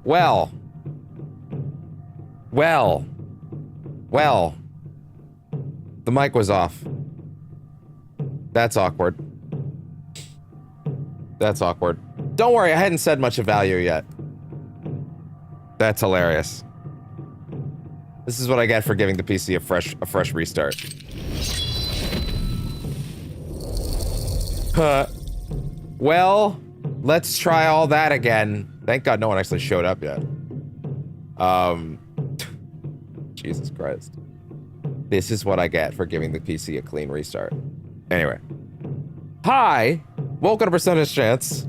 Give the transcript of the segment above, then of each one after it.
Well. The mic was off. That's awkward. That's awkward. Don't worry, I hadn't said much of value yet. That's hilarious. This is what I get for giving the PC a fresh restart. Well, let's try all that again. Thank God no one actually showed up yet. Jesus Christ. This is what I get for giving the PC a clean restart. Anyway. Hi! Welcome to Percentage Chance.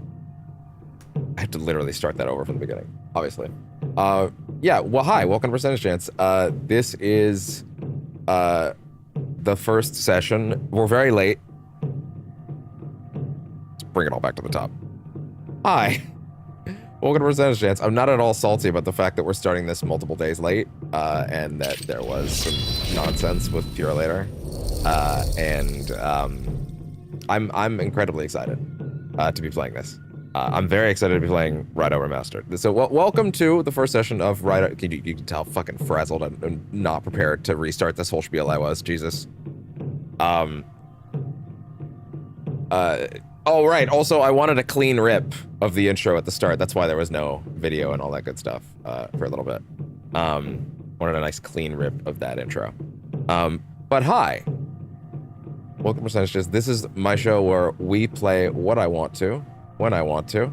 I have to literally start that over from the beginning, obviously. Yeah, well, hi, welcome to Percentage Chance. This is, the first session. We're very late. Let's bring it all back to the top. Hi. Welcome to Percentage Chance. I'm not at all salty about the fact that we're starting this multiple days late, and that there was some nonsense with Purelator. I'm incredibly excited to be playing this. I'm very excited to be playing RAIDOU Remastered. So welcome to the first session of RAIDOU. You can tell how fucking frazzled and not prepared to restart this whole spiel I was. Jesus. Oh, right. Also, I wanted a clean rip of the intro at the start. That's why there was no video and all that good stuff for a little bit. Wanted a nice clean rip of that intro. But hi. Welcome to Percentages. This is my show where we play what I want to, when I want to,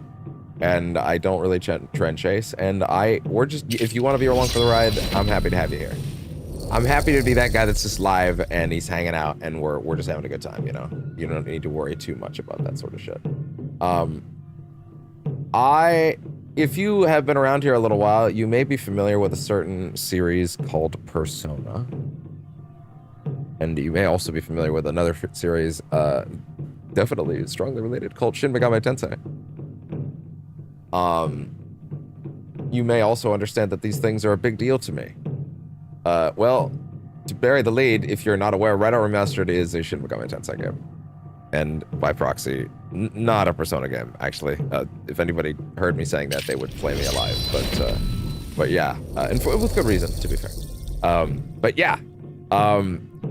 and I don't really trend chase. And we're just, if you want to be along for the ride, I'm happy to have you here. I'm happy to be that guy that's just live and he's hanging out and we're just having a good time, you know? You don't need to worry too much about that sort of shit. If you have been around here a little while, you may be familiar with a certain series called Persona. And you may also be familiar with another series, definitely strongly related, called Shin Megami Tensei. You may also understand that these things are a big deal to me. Well, to bury the lead, if you're not aware, RAIDOU Remastered is a Shin Megami Tensei game. And by proxy, not a Persona game, actually. If anybody heard me saying that, they would flay me alive. But yeah, and with good reason, to be fair. But yeah,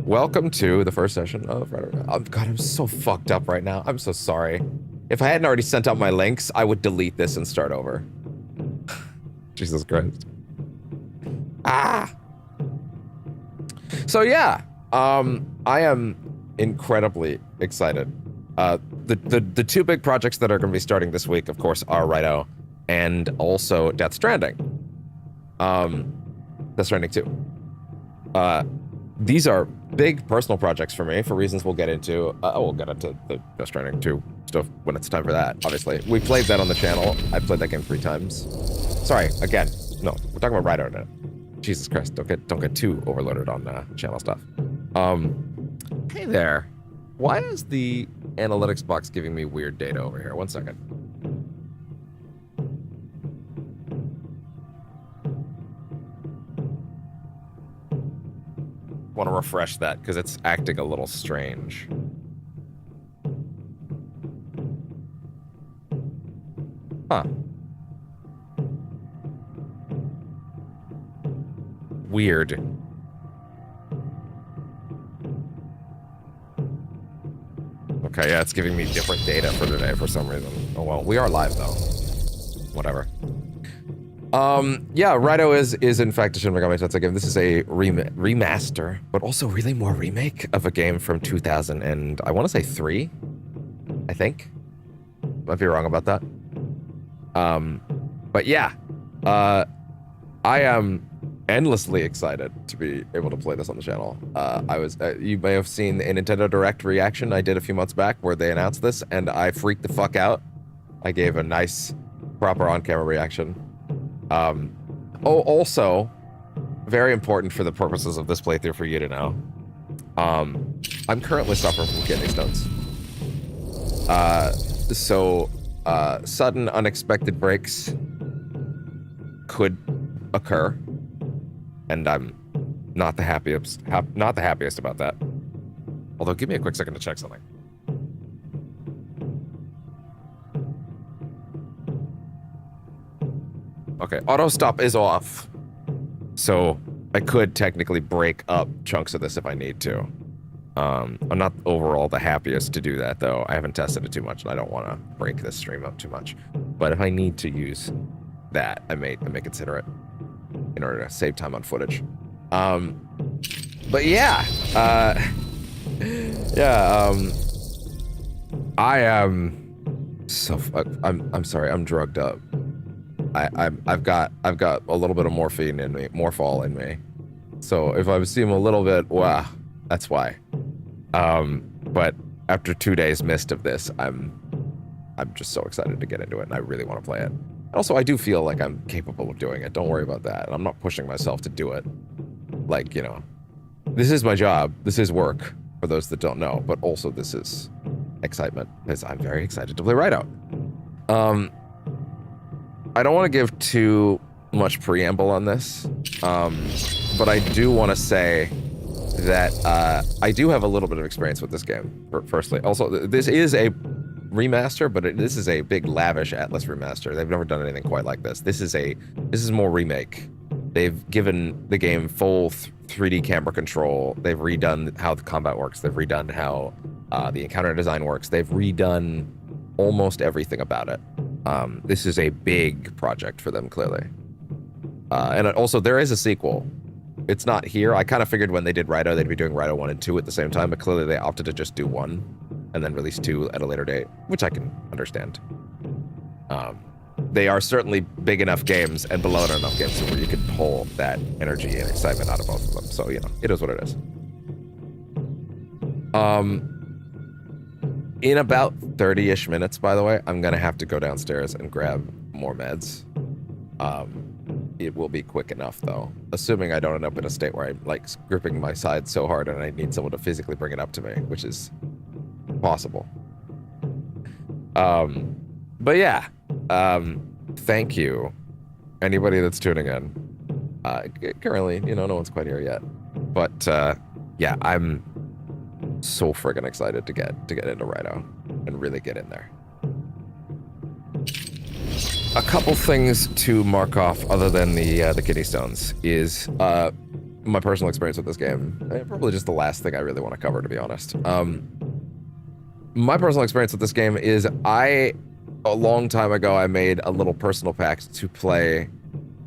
welcome to the first session of RAIDOU. Oh, God, I'm so fucked up right now. I'm so sorry. If I hadn't already sent out my links, I would delete this and start over. Jesus Christ. Ah! So yeah, I am incredibly excited. The two big projects that are going to be starting this week, of course, are RAIDOU and also Death Stranding. Death Stranding 2. These are big personal projects for me for reasons we'll get into. We'll get into the Death Stranding 2 stuff when it's time for that, obviously. We played that on the channel. I played that game 3 times. Sorry, again, no, we're talking about RAIDOU now. Jesus Christ, don't get too overloaded on channel stuff. Hey there. Why is the analytics box giving me weird data over here? 1 second. Want to refresh that because it's acting a little strange. Huh. Weird. Okay, yeah, it's giving me different data for today for some reason. Oh well, we are live though. Whatever. Yeah, RAIDOU is in fact a Shin Megami Tensei game. This is a remaster, but also really more remake of a game from 2000 and I want to say 3, I think. Might be wrong about that. But yeah, I am endlessly excited to be able to play this on the channel. You may have seen a Nintendo Direct reaction I did a few months back where they announced this, and I freaked the fuck out. I gave a nice, proper on-camera reaction. Also, very important for the purposes of this playthrough for you to know, I'm currently suffering from kidney stones. Sudden, unexpected breaks could occur. And I'm not the happiest about that. Although, give me a quick second to check something. Okay, auto stop is off. So I could technically break up chunks of this if I need to. I'm not overall the happiest to do that, though. I haven't tested it too much, and I don't want to break this stream up too much. But if I need to use that, I may consider it in order to save time on footage. But yeah, I am I'm sorry, I'm drugged up. I've got a little bit of morphine in me, morphol in me. So if I seem a little bit, wow, that's why. But after 2 days missed of this, I'm just so excited to get into it, and I really want to play it. Also, I do feel like I'm capable of doing it. Don't worry about that. I'm not pushing myself to do it. Like, you know, this is my job. This is work, for those that don't know. But also, this is excitement, because I'm very excited to play RAIDOU. I don't want to give too much preamble on this, but I do want to say that I do have a little bit of experience with this game, firstly. Also, this is a remaster, but this is a big, lavish ATLUS remaster. They've never done anything quite like this. This is more remake. They've given the game full 3D camera control. They've redone how the combat works. They've redone how the encounter design works. They've redone almost everything about it. This is a big project for them, clearly. And also, there is a sequel. It's not here. I kind of figured when they did RAIDOU, they'd be doing RAIDOU 1 and 2 at the same time, but clearly they opted to just do 1 and then release 2 at a later date, which I can understand. They are certainly big enough games and beloved enough games where you can pull that energy and excitement out of both of them. So, you know, it is what it is. In about 30-ish minutes, by the way, I'm going to have to go downstairs and grab more meds. It will be quick enough, though, assuming I don't end up in a state where I'm, like, gripping my side so hard and I need someone to physically bring it up to me, which is possible. But yeah, thank you, anybody that's tuning in. Currently, you know, no one's quite here yet. But, yeah, I'm so friggin' excited to get into RAIDOU and really get in there. A couple things to mark off other than the kidney stones is my personal experience with this game. Probably just the last thing I really want to cover, to be honest. My personal experience with this game is a long time ago, I made a little personal pact to play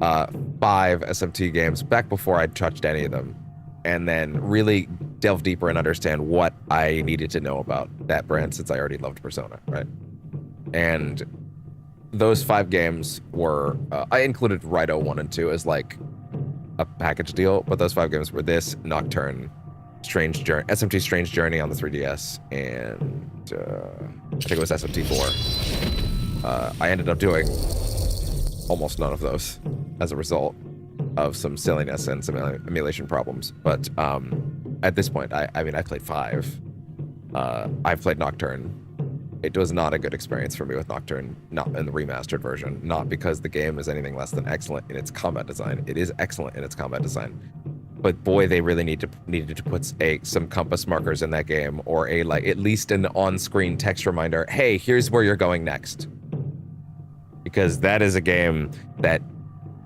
5 SMT games back before I'd touched any of them, and then really delve deeper and understand what I needed to know about that brand, since I already loved Persona, right? And those 5 games were, I included RAIDOU 1 and 2 as like a package deal, but those 5 games were this, Nocturne, Strange Journey, SMT Strange Journey on the 3DS, and I think it was SMT 4. I ended up doing almost none of those as a result of some silliness and some emulation problems. But at this point, I mean, I played 5. I've played Nocturne. It was not a good experience for me with Nocturne, not in the remastered version, not because the game is anything less than excellent in its combat design. It is excellent in its combat design. But boy, they really needed to put some compass markers in that game, or at least an on-screen text reminder, hey, here's where you're going next. Because that is a game that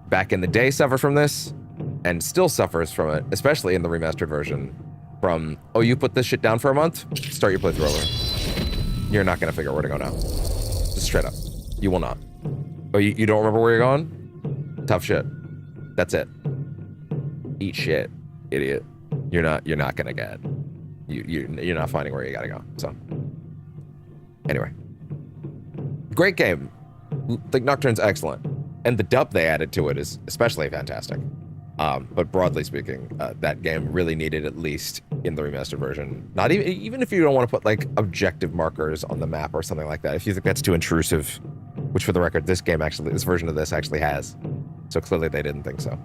back in the day suffered from this, and still suffers from it, especially in the remastered version, from, oh, you put this shit down for a month? Start your playthrough over. You're not going to figure out where to go now. Just straight up. You will not. Oh, you don't remember where you're going? Tough shit. That's it. Eat shit, idiot. You're not going to get it. You're not finding where you got to go. So, anyway. Great game. Like, Nocturne's excellent. And the dub they added to it is especially fantastic. But broadly speaking, that game really needed, at least in the remastered version, not even if you don't want to put like objective markers on the map or something like that, if you think that's too intrusive, which for the record, this version of this actually has. So clearly they didn't think so.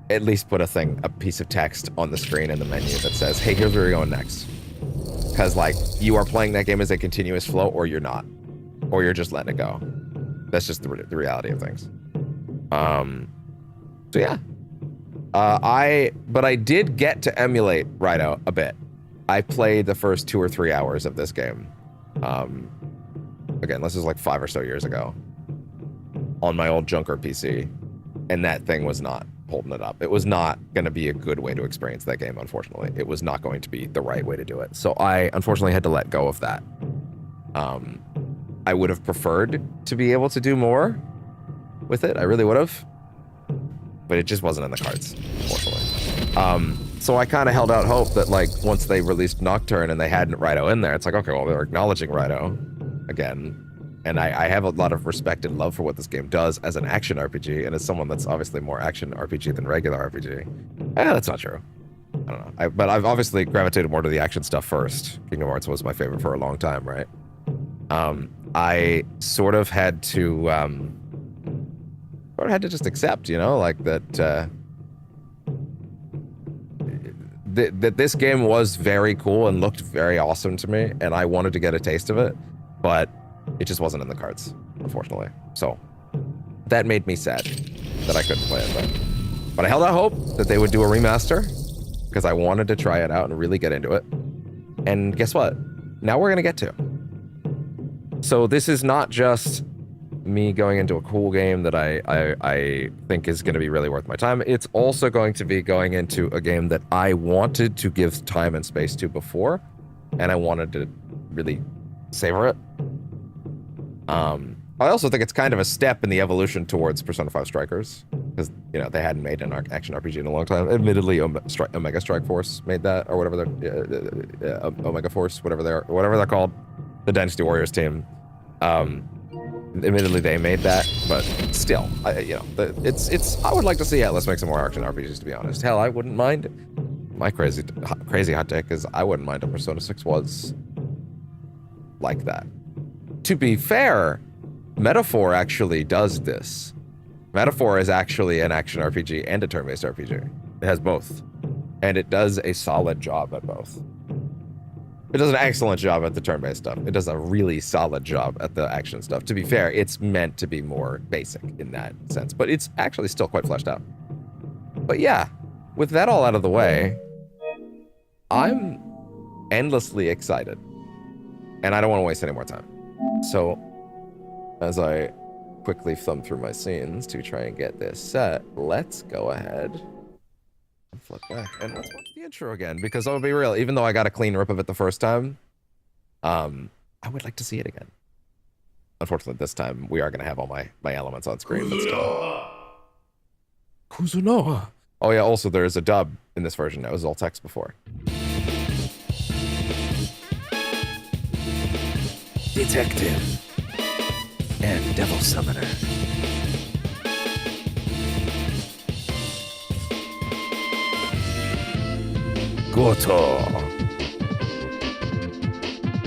At least put a piece of text on the screen in the menu that says, hey, here's where you're going next. Because like, you are playing that game as a continuous flow, or you're not. Or you're just letting it go. That's just the reality of things. So yeah, but I did get to emulate RAIDOU a bit. I played the first 2 or 3 hours of this game. Again, this is like 5 or so years ago. on my old junker PC, and that thing was not holding it up. It was not going to be a good way to experience that game, unfortunately. It was not going to be the right way to do it. So I unfortunately had to let go of that. I would have preferred to be able to do more with it. I really would have. But it just wasn't in the cards, unfortunately. So I kind of held out hope that, like, once they released Nocturne and they hadn't RAIDOU in there, it's like, okay, well, they're acknowledging RAIDOU again. And I have a lot of respect and love for what this game does as an action RPG, and as someone that's obviously more action RPG than regular RPG. That's not true. I don't know. But I've obviously gravitated more to the action stuff first. Kingdom Hearts was my favorite for a long time, right? I sort of had to just accept, you know, like that that this game was very cool and looked very awesome to me, and I wanted to get a taste of it, but it just wasn't in the cards, unfortunately. So that made me sad that I couldn't play it. But I held out hope that they would do a remaster because I wanted to try it out and really get into it. And guess what? Now we're going to get to. So this is not just me going into a cool game that I think is going to be really worth my time. It's also going to be going into a game that I wanted to give time and space to before, and I wanted to really savor it. I also think it's kind of a step in the evolution towards Persona 5 Strikers, because, you know, they hadn't made an action RPG in a long time. Admittedly, Omega Strike Force made that, or whatever they're, Omega Force, whatever they're called, the Dynasty Warriors team. Admittedly, they made that, but still, you know, I would like to see ATLUS make some more action RPGs, to be honest. Hell, I wouldn't mind. My crazy hot take is I wouldn't mind if Persona 6 was like that. To be fair, Metaphor actually does this. Metaphor is actually an action RPG and a turn-based RPG. It has both. And it does a solid job at both. It does an excellent job at the turn-based stuff. It does a really solid job at the action stuff. To be fair, it's meant to be more basic in that sense, but it's actually still quite fleshed out. But yeah, with that all out of the way, I'm endlessly excited. And I don't want to waste any more time. So, as I quickly thumb through my scenes to try and get this set, let's go ahead and flip back and let's watch the intro again, because I'll be real, even though I got a clean rip of it the first time, I would like to see it again. Unfortunately, this time we are going to have all my elements on screen. Kuzunoha. Oh yeah, also there is a dub in this version. That was all text before. Detective and Devil Summoner. Goto.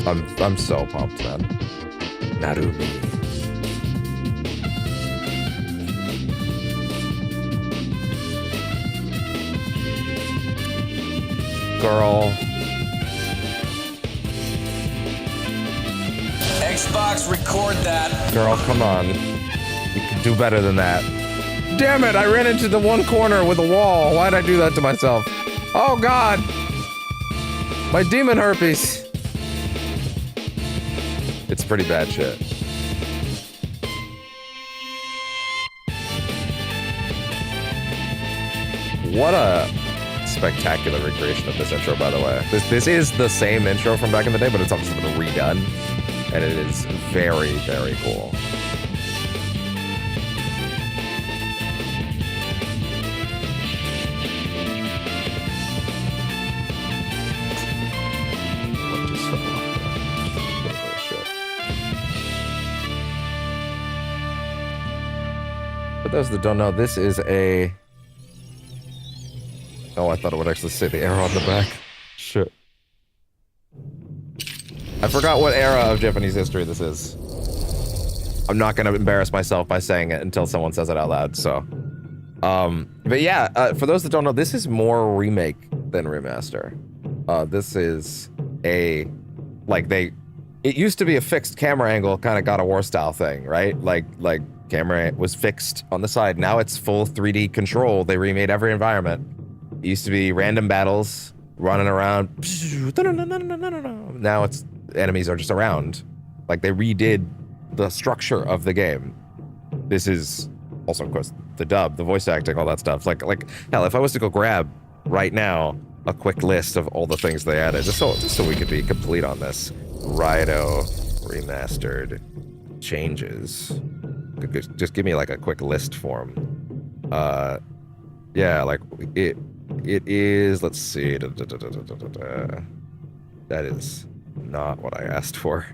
I'm so pumped, man. Narumi. Girl. Xbox, record that. Girl, come on. You can do better than that. Damn it, I ran into the one corner with a wall. Why'd I do that to myself? Oh god! My demon herpes. It's pretty bad shit. What a spectacular recreation of this intro, by the way. This is the same intro from back in the day, but it's obviously been redone. And it is very, very cool. For those that don't know, this is a... Oh, I thought it would actually say the arrow on the back. Shit. I forgot what era of Japanese history this is. I'm not going to embarrass myself by saying it until someone says it out loud, so... But yeah, for those that don't know, this is more remake than remaster. This is a... Like, it used to be a fixed camera angle, kind of God of War style thing, right? Like camera was fixed on the side. Now it's full 3D control. They remade every environment. It used to be random battles, running around. Now it's... Enemies are just around. Like, they redid the structure of the game. this is also, of course, the dub, the voice acting, all that stuff. Like hell, if I was to go grab right now a quick list of all the things they added, just so we could be complete on this. RAIDOU Remastered changes. Just give me like a quick list for them. Yeah, like it is, let's see. That is not what I asked for.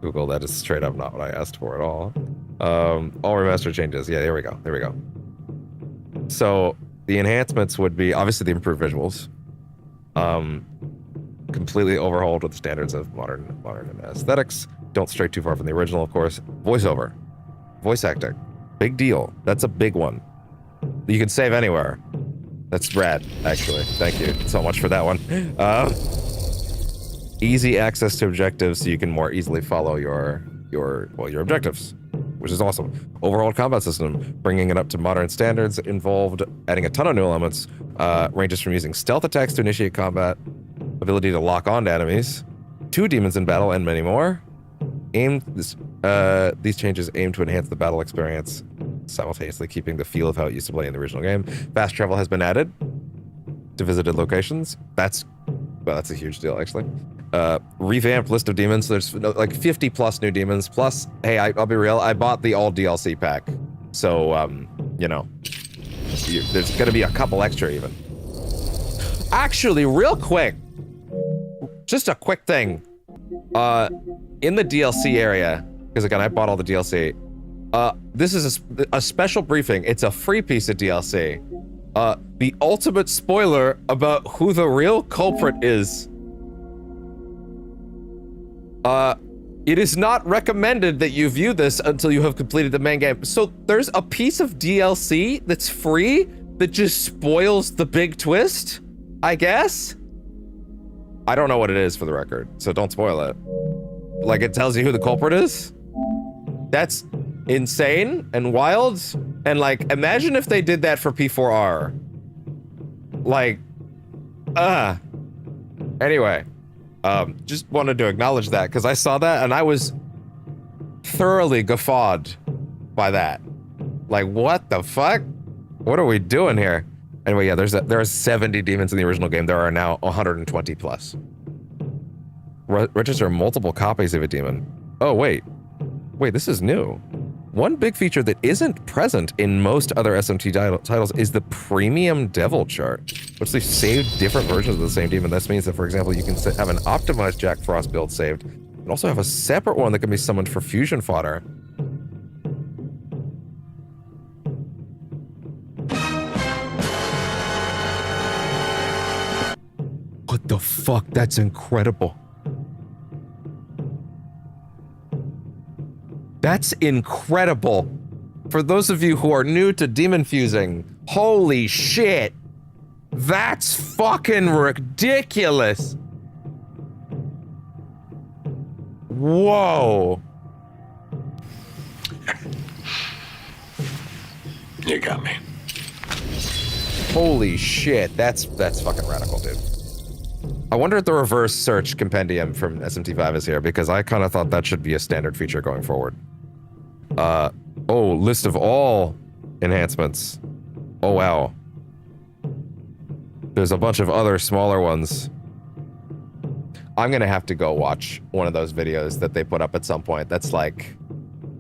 Google, that is straight up not what I asked for at all. All remastered changes. Yeah, there we go. There we go. So the enhancements would be obviously the improved visuals. Completely overhauled with the standards of modern aesthetics. Don't stray too far from the original, of course. Voiceover. Voice acting. Big deal. That's a big one. You can save anywhere. That's rad, actually. Thank you so much for that one. Easy access to objectives so you can more easily follow your objectives, which is awesome. Overhauled combat system, bringing it up to modern standards, involved adding a ton of new elements, ranges from using stealth attacks to initiate combat, ability to lock on to enemies, 2 demons in battle, and many more. These changes aim to enhance the battle experience, simultaneously keeping the feel of how it used to play in the original game. Fast travel has been added to visited locations. That's a huge deal, actually. Revamped list of demons. There's like 50 plus new demons. Plus, hey, I'll be real, I bought the all DLC pack. So, you know, there's gonna be a couple extra even. Actually, real quick, just a quick thing. In the DLC area, because again, I bought all the DLC. This is a special briefing. It's a free piece of DLC. The ultimate spoiler about who the real culprit is. It is not recommended that you view this until you have completed the main game. So there's a piece of DLC that's free that just spoils the big twist, I guess? I don't know what it is, for the record, so don't spoil it. Like, it tells you who the culprit is? That's insane and wild. And like, imagine if they did that for P4R. Like, anyway, just wanted to acknowledge that because I saw that and I was thoroughly guffawed by that. Like, what the fuck? What are we doing here? Anyway, yeah, there are 70 demons in the original game. There are now 120 plus. Register multiple copies of a demon. Oh, wait, this is new. One big feature that isn't present in most other SMT titles is the premium devil chart, which they've saved different versions of the same demon. This means that, for example, you can have an optimized Jack Frost build saved, and also have a separate one that can be summoned for fusion fodder. What the fuck? That's incredible. That's incredible. For those of you who are new to demon fusing, holy shit. That's fucking ridiculous. Whoa. You got me. Holy shit, that's fucking radical, dude. I wonder if the reverse search compendium from SMT5 is here, because I kind of thought that should be a standard feature going forward. Oh, list of all enhancements. Oh, wow. There's a bunch of other smaller ones. I'm gonna have to go watch one of those videos that they put up at some point that's like,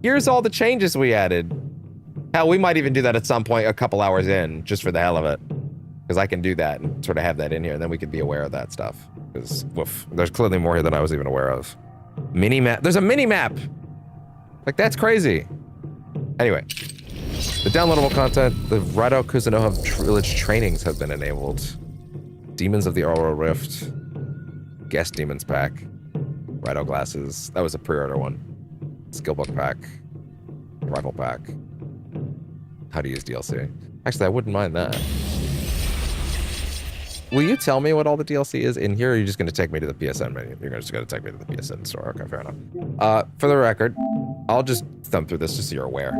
here's all the changes we added. Hell, we might even do that at some point a couple hours in, just for the hell of it. Because I can do that and sort of have that in here, and then we could be aware of that stuff. Because, woof, there's clearly more here than I was even aware of. Mini-map. There's a mini-map! Like, that's crazy. Anyway. The downloadable content, the RAIDOU Kuzunoha Village trainings have been enabled. Demons of the Aurora Rift. Guest Demons pack. RAIDOU glasses. That was a pre-order one. Skillbook pack. Rifle pack. How to use DLC. Actually, I wouldn't mind that. Will you tell me what all the DLC is in here, or are you just going to take me to the PSN menu? You're just going to take me to the PSN store. Okay, fair enough. For the record, I'll just thumb through this just so you're aware.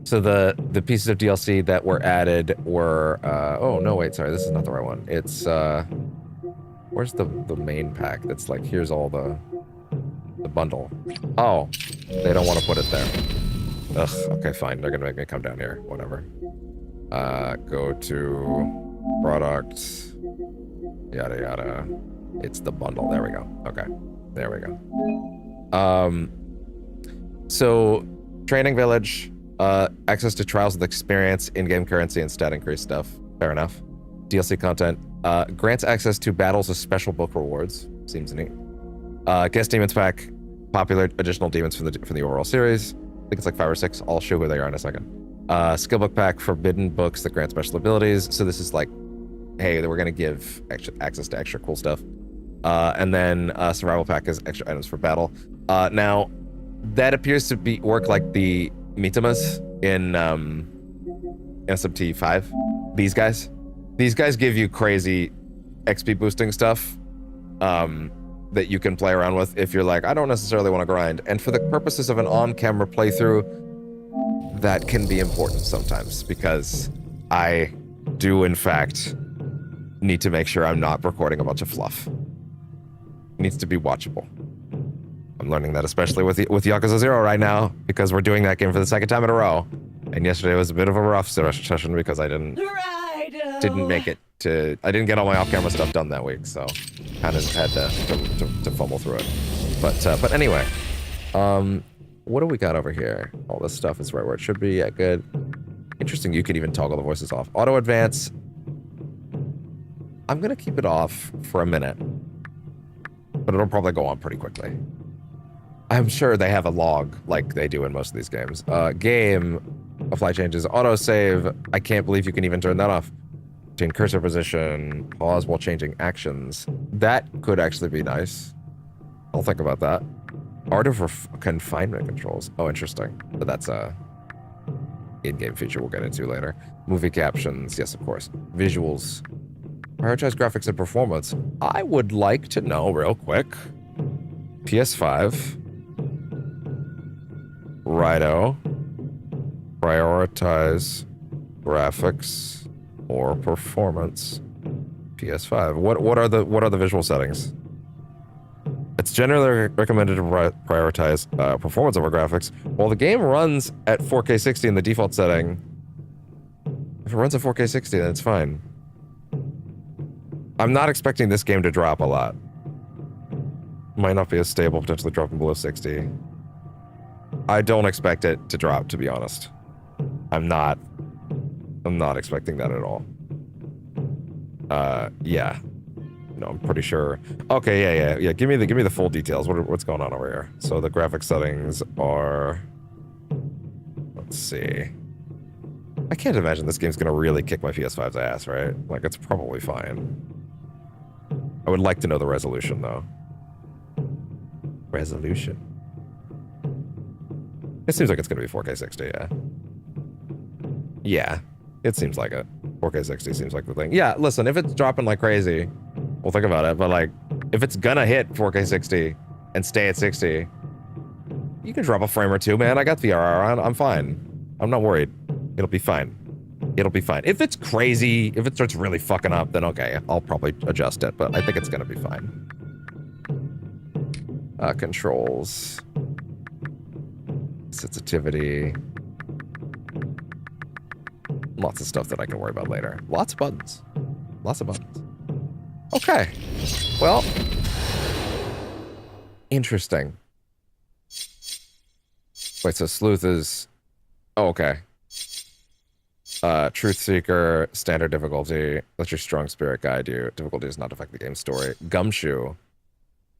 So the pieces of DLC that were added were... oh, no, wait, sorry. This is not the right one. It's... where's the main pack that's like, here's all the bundle. Oh, they don't want to put it there. Ugh, okay, fine. They're gonna make me come down here. Whatever. Go to product, yada yada. It's the bundle. There we go. Okay, there we go. So training village, access to trials with experience, in-game currency, and stat increase stuff. Fair enough. DLC content grants access to battles with special book rewards. Seems neat. Guest demons pack, popular additional demons from the overall series. I think it's like 5 or 6. I'll show who they are in a second. Skillbook pack, forbidden books that grant special abilities. So this is like, hey, we're gonna give extra access to extra cool stuff. And then survival pack is extra items for battle. Now, that appears to work like the Mitamas in SMT 5. These guys give you crazy XP boosting stuff that you can play around with if you're like, I don't necessarily want to grind. And for the purposes of an on-camera playthrough, that can be important sometimes, because I do, in fact, need to make sure I'm not recording a bunch of fluff. It needs to be watchable. I'm learning that especially with Yakuza 0 right now, because we're doing that game for the 2nd time in a row. And yesterday was a bit of a rough session because I didn't make it to... I didn't get all my off-camera stuff done that week, so kind of had to fumble through it. But anyway, what do we got over here? All this stuff is right where it should be. Yeah, good. Interesting, you could even toggle the voices off. Auto advance. I'm gonna keep it off for a minute, but it'll probably go on pretty quickly. I'm sure they have a log like they do in most of these games. Game, apply changes, autosave. I can't believe you can even turn that off. Change cursor position, pause while changing actions. That could actually be nice. I'll think about that. Art of confinement controls. Oh, interesting. But that's a in-game feature we'll get into later. Movie captions, yes, of course. Visuals. Prioritize graphics and performance. I would like to know real quick. PS5. RAIDOU. Prioritize graphics or performance. PS5. What are the visual settings? It's generally recommended to prioritize performance over graphics. Well, the game runs at 4K 60 in the default setting. If it runs at 4K 60, then it's fine. I'm not expecting this game to drop a lot. Might not be as stable, potentially dropping below 60. I don't expect it to drop, to be honest. I'm not expecting that at all. Yeah. No, I'm pretty sure. Okay, yeah. Give me the full details. What's going on over here? So the graphic settings are... Let's see. I can't imagine this game's gonna really kick my PS5's ass, right? Like, it's probably fine. I would like to know the resolution, though. Resolution. It seems like it's gonna be 4K 60, yeah. Yeah, it seems like it. 4K 60 seems like the thing. Yeah, listen, if it's dropping like crazy, we'll think about it, but like, if it's gonna hit 4K 60 and stay at 60, you can drop a frame or two, man. I got VRR on, I'm fine. I'm not worried. It'll be fine. It'll be fine. If it's crazy, if it starts really fucking up, then okay, I'll probably adjust it, but I think it's gonna be fine. Controls. Sensitivity. Lots of stuff that I can worry about later. Lots of buttons. Lots of buttons. Okay. Well. Interesting. Wait, so Sleuth is... Oh, okay. Truth Seeker, standard difficulty. Let your strong spirit guide you. Difficulty does not affect the game's story. Gumshoe.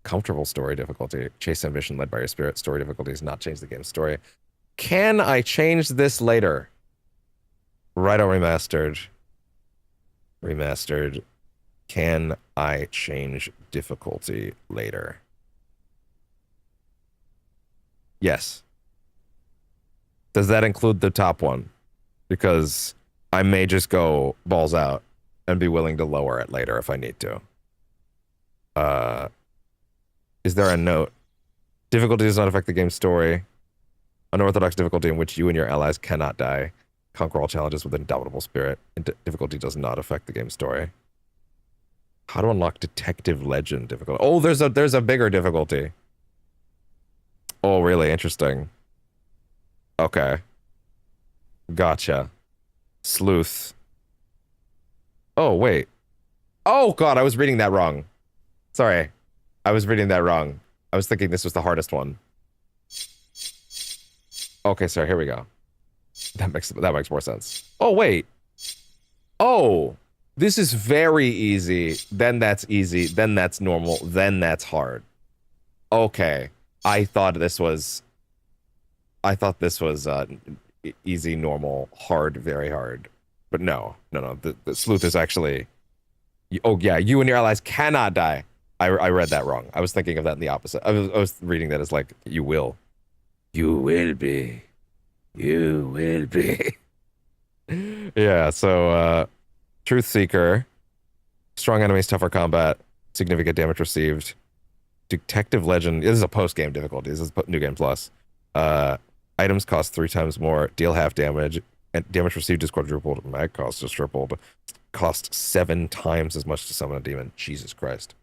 Comfortable story difficulty. Chase ambition led by your spirit. Story difficulty does not change the game's story. Can I change this later? RAIDOU Remastered. Remastered. Can I change difficulty later? Yes. Does that include the top one? Because I may just go balls out and be willing to lower it later if I need to. Is there a note? Difficulty does not affect the game's story. Unorthodox difficulty in which you and your allies cannot die. Conquer all challenges with indomitable spirit. Difficulty does not affect the game's story. How to unlock Detective Legend difficulty? Oh, there's a bigger difficulty. Oh, really? Interesting. Okay. Gotcha. Sleuth. Oh, wait. Oh, God, I was reading that wrong. Sorry. I was reading that wrong. I was thinking this was the hardest one. Okay, sorry, here we go. That makes more sense. Oh, wait. Oh, this is very easy. Then that's easy. Then that's normal. Then that's hard. Okay. I thought this was easy, normal, hard, very hard. But no. The sleuth is actually. Oh yeah, you and your allies cannot die. I read that wrong. I was thinking of that in the opposite. I was reading that as like you will. You will be. You will be. Yeah. So Truth Seeker, strong enemies, tougher combat, significant damage received. Detective Legend. This is a post-game difficulty. This is New Game Plus. Items cost 3 times more. Deal half damage. And damage received is quadrupled. Mag cost is tripled. Cost 7 times as much to summon a demon. Jesus Christ.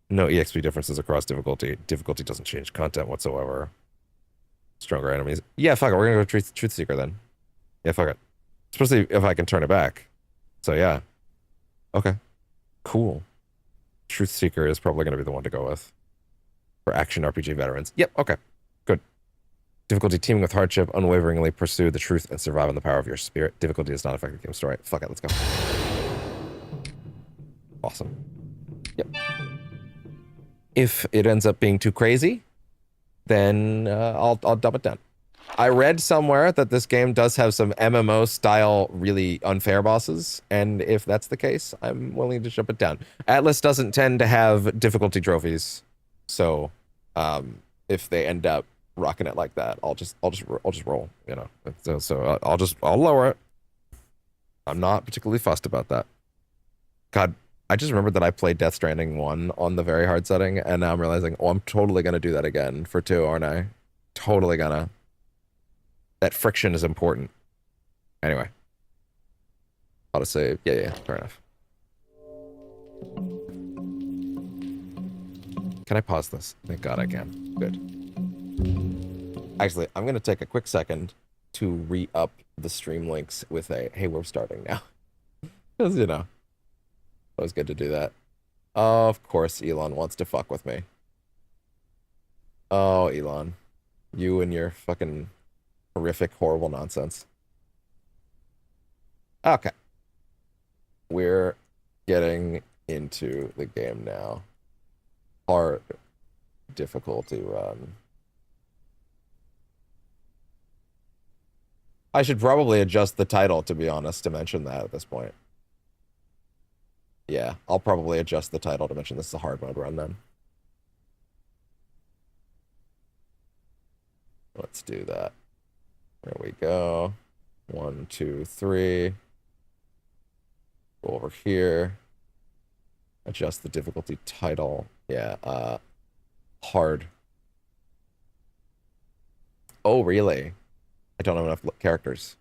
No EXP differences across difficulty. Difficulty doesn't change content whatsoever. Stronger enemies. Yeah, fuck it. We're gonna go Truth Seeker then. Yeah, fuck it. Especially if I can turn it back. So yeah. Okay. Cool. Truth Seeker is probably going to be the one to go with. For action RPG veterans. Yep, okay. Good. Difficulty teaming with hardship, unwaveringly pursue the truth and survive on the power of your spirit. Difficulty does not affect the game story. Fuck it, let's go. Awesome. Yep. If it ends up being too crazy, then I'll dump it down. I read somewhere that this game does have some MMO style really unfair bosses, and if that's the case, I'm willing to jump it down. ATLUS doesn't tend to have difficulty trophies, so if they end up rocking it like that, I'll just roll, you know. So I'll lower it. I'm not particularly fussed about that. God, I just remembered that I played Death Stranding 1 on the very hard setting, and now I'm realizing, oh, I'm totally gonna do that again for 2, aren't I? Totally gonna. That friction is important. Anyway. Autosave. Yeah, fair enough. Can I pause this? Thank God I can. Good. Actually, I'm going to take a quick second to re-up the stream links with a, hey, we're starting now. Because, you know, it was good to do that. Of course, Elon wants to fuck with me. Oh, Elon. You and your fucking horrific, horrible nonsense. Okay. We're getting into the game now. Hard difficulty run. I should probably adjust the title, to be honest, to mention that at this point. Yeah, I'll probably adjust the title to mention this is a hard mode run then. Let's do that. There we go. 1, 2, 3. Go over here. Adjust the difficulty title. Yeah, hard. Oh, really? I don't have enough characters.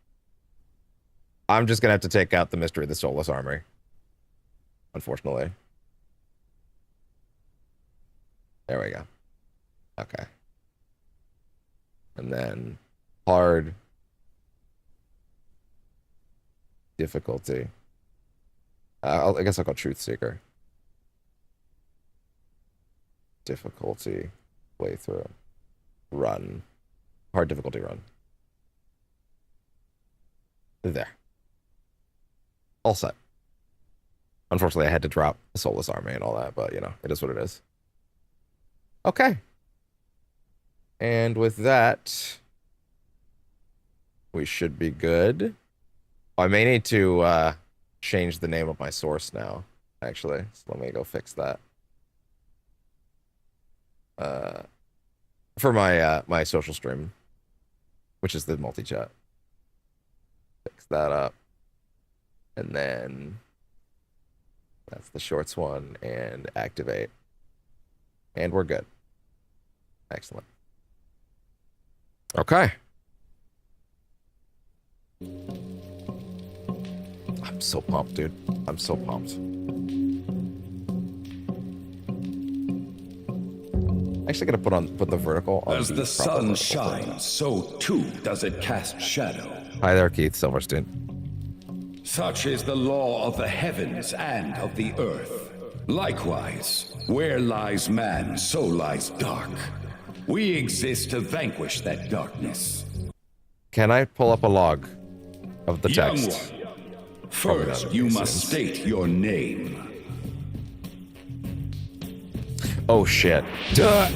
I'm just gonna have to take out the mystery of the soulless armory. Unfortunately. There we go. Okay. And then hard difficulty. I guess I'll go Truth Seeker. Difficulty playthrough. Run. Hard difficulty run. There. All set. Unfortunately, I had to drop the soulless army and all that, but you know, it is what it is. Okay. And with that, we should be good. I may need to change the name of my source now, actually. So let me go fix that. For my my social stream, which is the multi-chat. Fix that up. And then that's the shorts one, and activate. And we're good. Excellent. Okay. I'm so pumped, dude. I'm so pumped. Actually, gotta put the vertical on As the proper sun vertical. shines, so too does it cast shadow. Hi there, Keith Silverstein. Such is the law of the heavens and of the earth. Likewise, where lies man, so lies dark. We exist to vanquish that darkness. Can I pull up a log of the Young text? one, first you must state your name. Oh shit. Duh.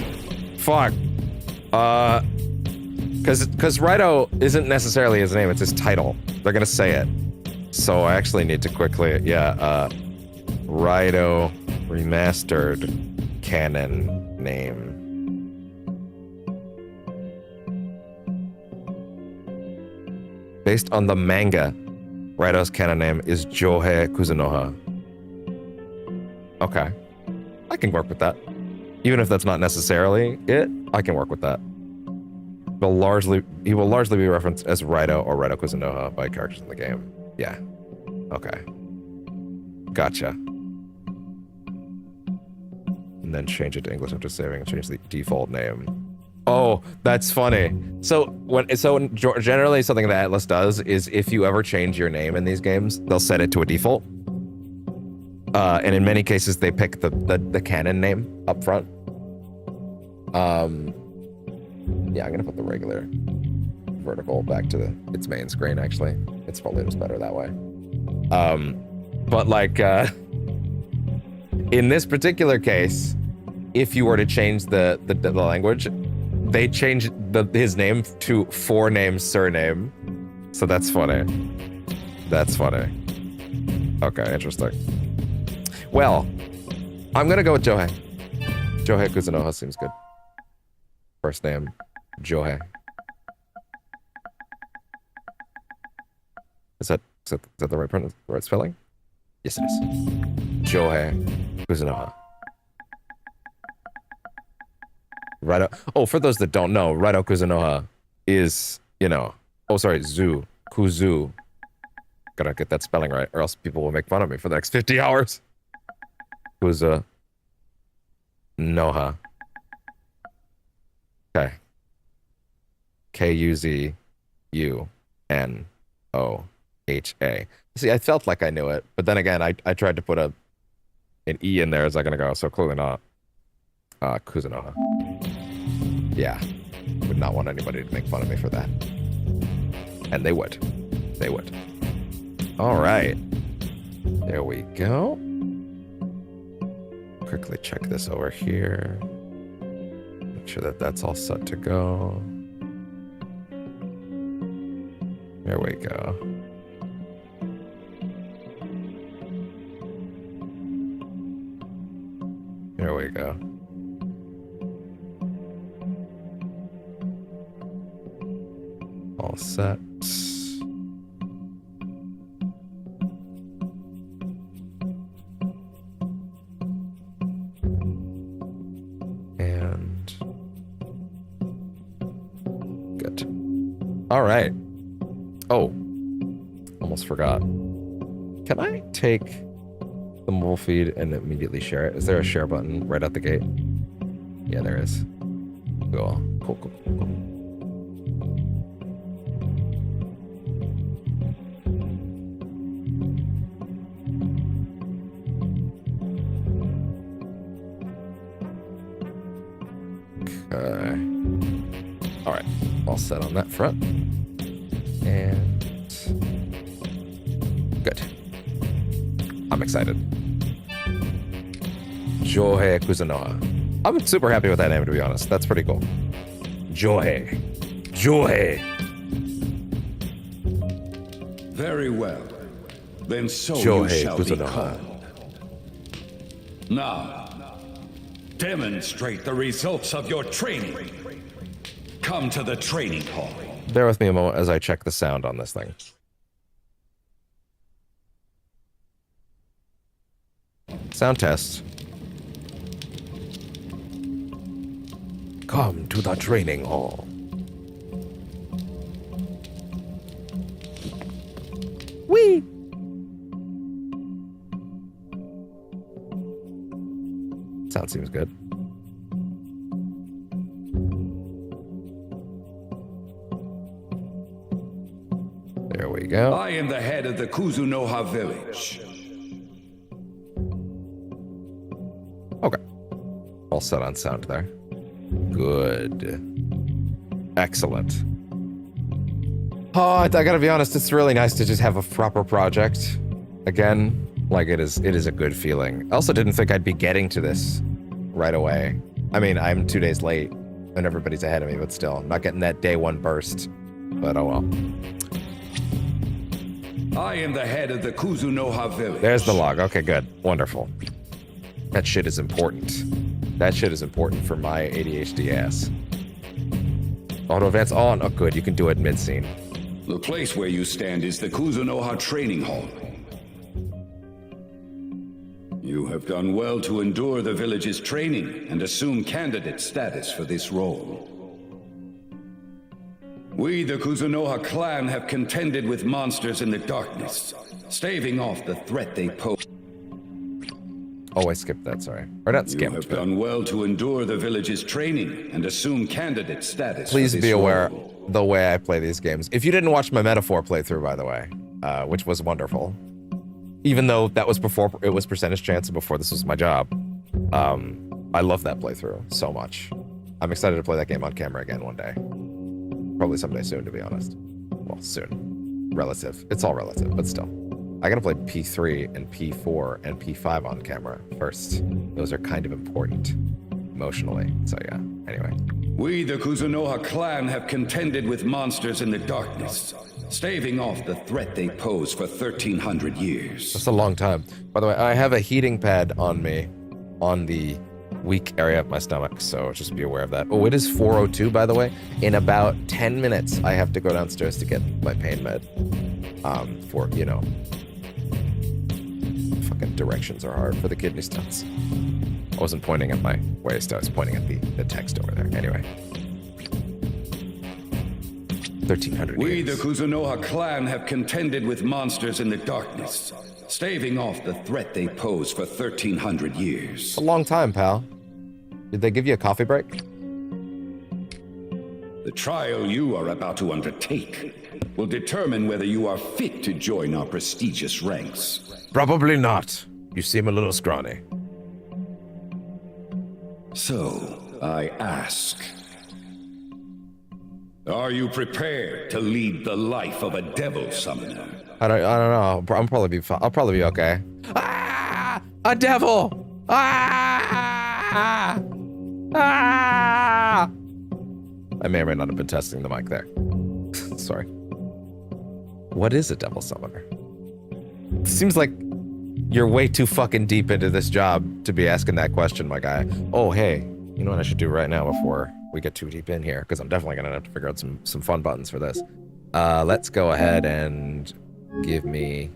Fuck. Cause Raidou isn't necessarily his name, it's his title. They're gonna say it. So I actually need to quickly, Raidou Remastered canon name. Based on the manga, Raidou's canon name is Johei Kuzunoha. Okay. I can work with that. Even if that's not necessarily it, I can work with that. He will largely be referenced as Raidou or Raidou Kuzunoha by characters in the game. Yeah. Okay. Gotcha. And then change it to English after saving and change the default name. Oh, that's funny. So generally something that ATLUS does is if you ever change your name in these games, they'll set it to a default. And in many cases, they pick the canon name up front. Yeah, I'm gonna put the regular vertical back to its main screen, actually. It's probably just better that way. But like, in this particular case, if you were to change the language, they change his name to forename surname. So that's funny. That's funny. Okay, interesting. Well, I'm gonna go with Johei. Johei Kuzunoha seems good. First name, Johei. Is that the right spelling? Yes, it is. Johei Kuzunoha. Raidou. Oh, for those that don't know, Raidou Kuzunoha is, Kuzu. Gotta get that spelling right, or else people will make fun of me for the next 50 hours. Kuzunoha. Okay. Kuzunoha. See, I felt like I knew it, but then again, I tried to put an E in there as I'm gonna go, so clearly not. Kuzunoha. Yeah. Would not want anybody to make fun of me for that. And they would. They would. Alright. There we go. Quickly check this over here. Make sure that that's all set to go. There we go. There we go. All set. And good. All right. Oh, almost forgot. Can I take the mobile feed and immediately share it? Is there a share button right out the gate? Yeah, there is. Cool. Cool. Okay. All right. All set on that front. And good. I'm excited. Johei Kuzunoha. I'm super happy with that name, to be honest. That's pretty cool. Johei. Very well. Then so Johei you shall be Kuzunoha. called. Now, demonstrate the results of your training. Come to the training hall. Bear with me a moment as I check the sound on this thing. Sound test. Come to the training hall. Whee! Sound seems good. There we go. I am the head of the Kuzunoha village. Okay. All set on sound there. Good. Excellent. Oh, I gotta be honest, it's really nice to just have a proper project. Again, like it is a good feeling. I also didn't think I'd be getting to this right away. I mean, I'm 2 days late and everybody's ahead of me, but still, I'm not getting that day one burst. But oh well. I am the head of the Kuzunoha village. There's the log. Okay, good. Wonderful. That shit is important. That shit is important for my ADHD ass. Auto advance on. Oh, good. You can do it mid-scene. The place where you stand is the Kuzunoha training hall. You have done well to endure the village's training and assume candidate status for this role. We, the Kuzunoha clan, have contended with monsters in the darkness, staving off the threat they pose. Oh, I skipped that, sorry. Or not skipped. You have done well to endure the village's training and assume candidate status. Please be aware the way I play these games. If you didn't watch my Metaphor playthrough, by the way, which was wonderful, even though that was before it was percentage chance and before this was my job, I love that playthrough so much. I'm excited to play that game on camera again one day. Probably someday soon, to be honest. Well, soon. Relative. It's all relative, but still. I gotta play P3 and P4 and P5 on camera first. Those are kind of important emotionally. So yeah, anyway. We, the Kuzunoha clan, have contended with monsters in the darkness, staving off the threat they pose for 1,300 years. That's a long time. By the way, I have a heating pad on me on the weak area of my stomach, so just be aware of that. Oh, it is 4:02, by the way. In about 10 minutes, I have to go downstairs to get my pain med. For, you know, fucking directions are hard for the kidney stones. I wasn't pointing at my waist, I was pointing at the text over there. Anyway. 1,300 We, years. the Kuzunoha clan, have contended with monsters in the darkness, staving off the threat they pose for 1,300 years. A long time, pal. Did they give you a coffee break? The trial you are about to undertake will determine whether you are fit to join our prestigious ranks. Probably not. You seem a little scrawny. So, I ask, are you prepared to lead the life of a devil summoner? I don't know. I'll probably be fine. I'll probably be okay. Ah! A devil! Ah! Ah! I may or may not have been testing the mic there. Sorry. What is a devil summoner? It seems like you're way too fucking deep into this job to be asking that question, my guy. Oh, hey, you know what I should do right now before we get too deep in here? Because I'm definitely going to have to figure out some fun buttons for this. Let's go ahead and give me...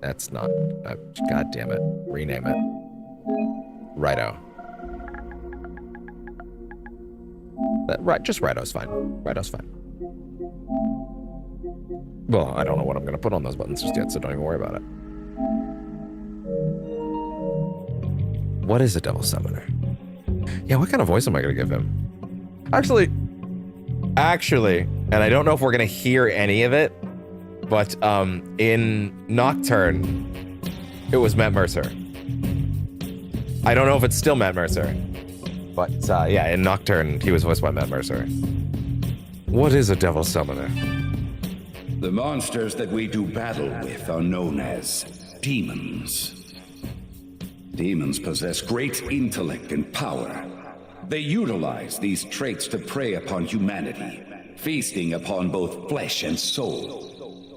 That's not... God damn it. Rename it. RAIDOU. Just RAIDOU's fine. RAIDOU's fine. Well, I don't know what I'm going to put on those buttons just yet, so don't even worry about it. What is a devil summoner? Yeah, what kind of voice am I going to give him? Actually, and I don't know if we're going to hear any of it, but in Nocturne, it was Matt Mercer. I don't know if it's still Matt Mercer, but yeah, in Nocturne, he was voiced by Matt Mercer. What is a devil summoner? The monsters that we do battle with are known as demons. Demons possess great intellect and power. They utilize these traits to prey upon humanity, feasting upon both flesh and soul.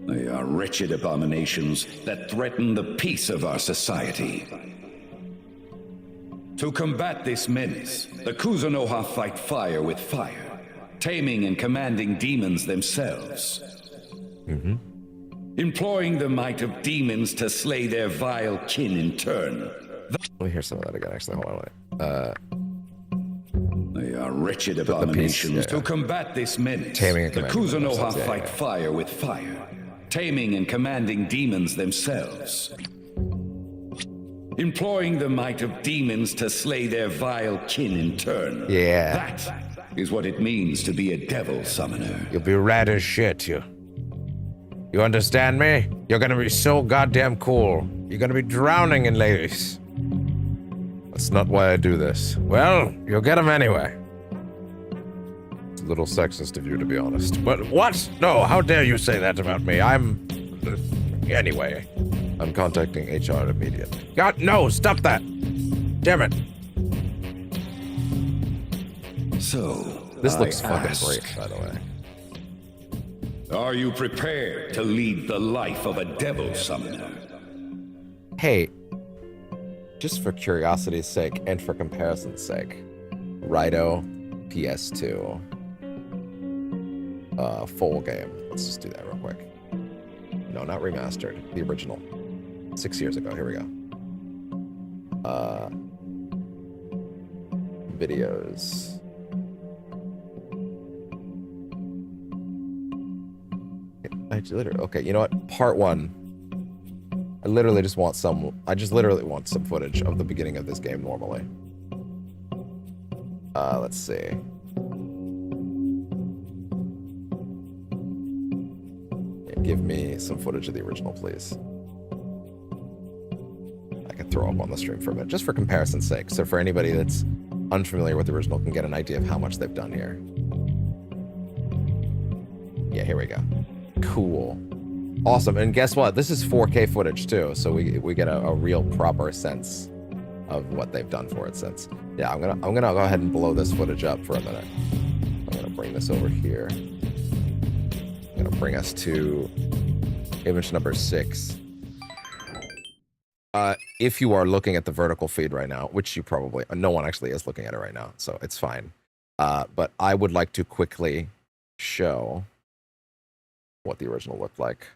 They are wretched abominations that threaten the peace of our society. To combat this menace, the Kuzunoha fight fire with fire, taming and commanding demons themselves. Employing the might of demons to slay their vile kin in turn. Let me hear some of that again, actually. Hold on, wait. They are wretched abominations. To combat this menace, Taming and the commanding Kuzunoha themselves, fight fire with fire, taming and commanding demons themselves. Employing the might of demons to slay their vile kin in turn. Yeah. That is what it means to be a devil summoner. You'll be rad as shit, you. You understand me? You're gonna be so goddamn cool. You're gonna be drowning in ladies. That's not why I do this. Well, you'll get them anyway. It's a little sexist of you, to be honest. But what? No, how dare you say that about me? Anyway, I'm contacting HR immediately. God, no, stop that! Damn it. So, This looks I fucking ask, great, by the way. are you prepared to lead the life of a devil summoner? Hey, just for curiosity's sake and for comparison's sake, RAIDOU PS2 full game. Let's just do that real quick. No, not remastered. The original. 6 years ago. Here we go. Videos. Okay, you know what? Part 1. I literally just want some footage of the beginning of this game normally. Let's see. Yeah, give me some footage of the original, please. I could throw up on the stream for a minute, just for comparison's sake. So for anybody that's unfamiliar with the original can get an idea of how much they've done here. Yeah, here we go. Cool. Awesome. And guess what? This is 4K footage too, so we get a real proper sense of what they've done for it since. Yeah, I'm gonna go ahead and blow this footage up for a minute. I'm gonna bring this over here. I'm gonna bring us to image number 6. If you are looking at the vertical feed right now, which you probably, no one actually is looking at it right now, so it's fine. But I would like to quickly show what the original looked like.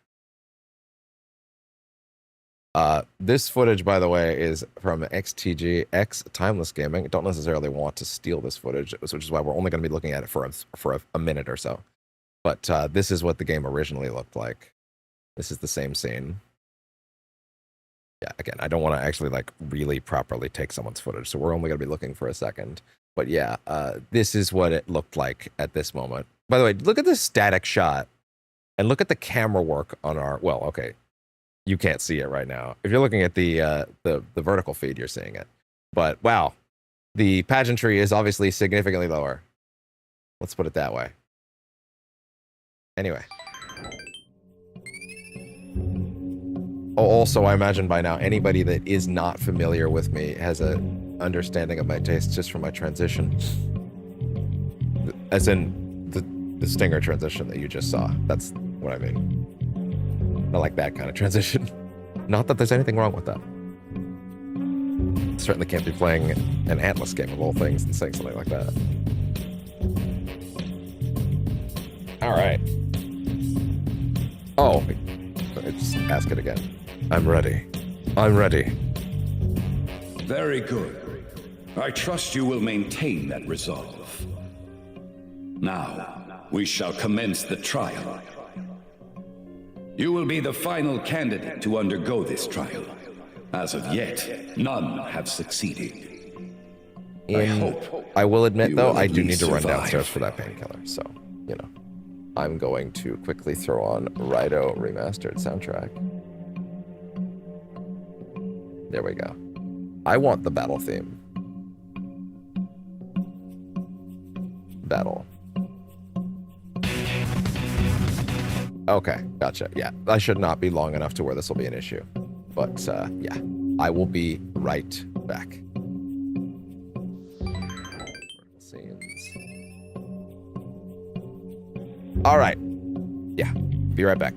This footage, by the way, is from XTG X Timeless Gaming. I don't necessarily want to steal this footage, which is why we're only going to be looking at it for a minute or so. But this is what the game originally looked like. This is the same scene. Yeah, again, I don't want to actually like really properly take someone's footage, so we're only going to be looking for a second. But yeah, this is what it looked like at this moment. By the way, look at this static shot, and look at the camera work on our. Well, okay, you can't see it right now. If you're looking at the vertical feed, you're seeing it. But wow, the pageantry is obviously significantly lower. Let's put it that way. Anyway. Oh, also, I imagine by now anybody that is not familiar with me has a understanding of my tastes just from my transition. As in the stinger transition that you just saw. That's what I mean. Not like that kind of transition. Not that there's anything wrong with that. Certainly can't be playing an ATLUS game of all things and saying something like that. Alright. Oh, just ask it again. I'm ready. I'm ready. Very good. I trust you will maintain that resolve. Now, we shall commence the trial. You will be the final candidate to undergo this trial. As of yet, none have succeeded. I will admit, though, I do need to run downstairs for that painkiller, so, you know. I'm going to quickly throw on RAIDOU Remastered soundtrack. There we go. I want the battle theme. Battle. Okay, gotcha. Yeah, I should not be long enough to where this will be an issue. But, yeah, I will be right back. All right. Yeah, be right back.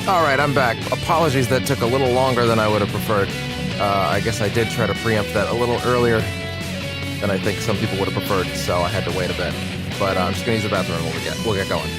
Alright, I'm back. Apologies that took a little longer than I would have preferred. I guess I did try to preempt that a little earlier than I think some people would have preferred, so I had to wait a bit. But I'm just gonna use the bathroom and we'll get going.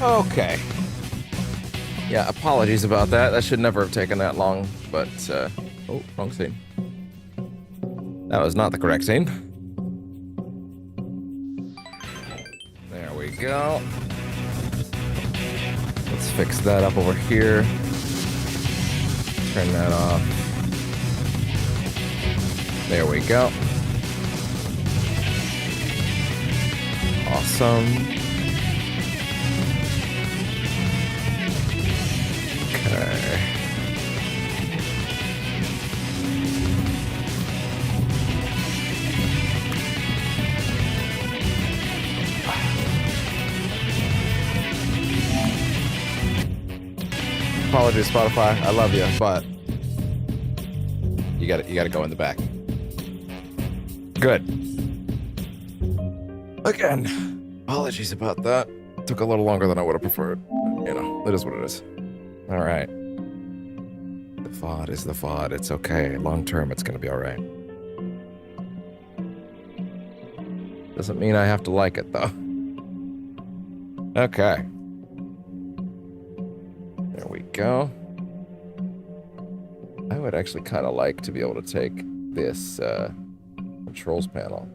Okay. Yeah, apologies about that. That should never have taken that long, but, oh, wrong scene. That was not the correct scene. There we go. Let's fix that up over here. Turn that off. There we go. Awesome. Okay. Apologies, Spotify. I love you, but you gotta go in the back. Good. Again, apologies about that. Took a little longer than I would have preferred. You know, it is what it is. All right. The FOD is the FOD. It's okay. Long term, it's gonna be all right. Doesn't mean I have to like it, though. Okay. There we go. I would actually kind of like to be able to take this controls panel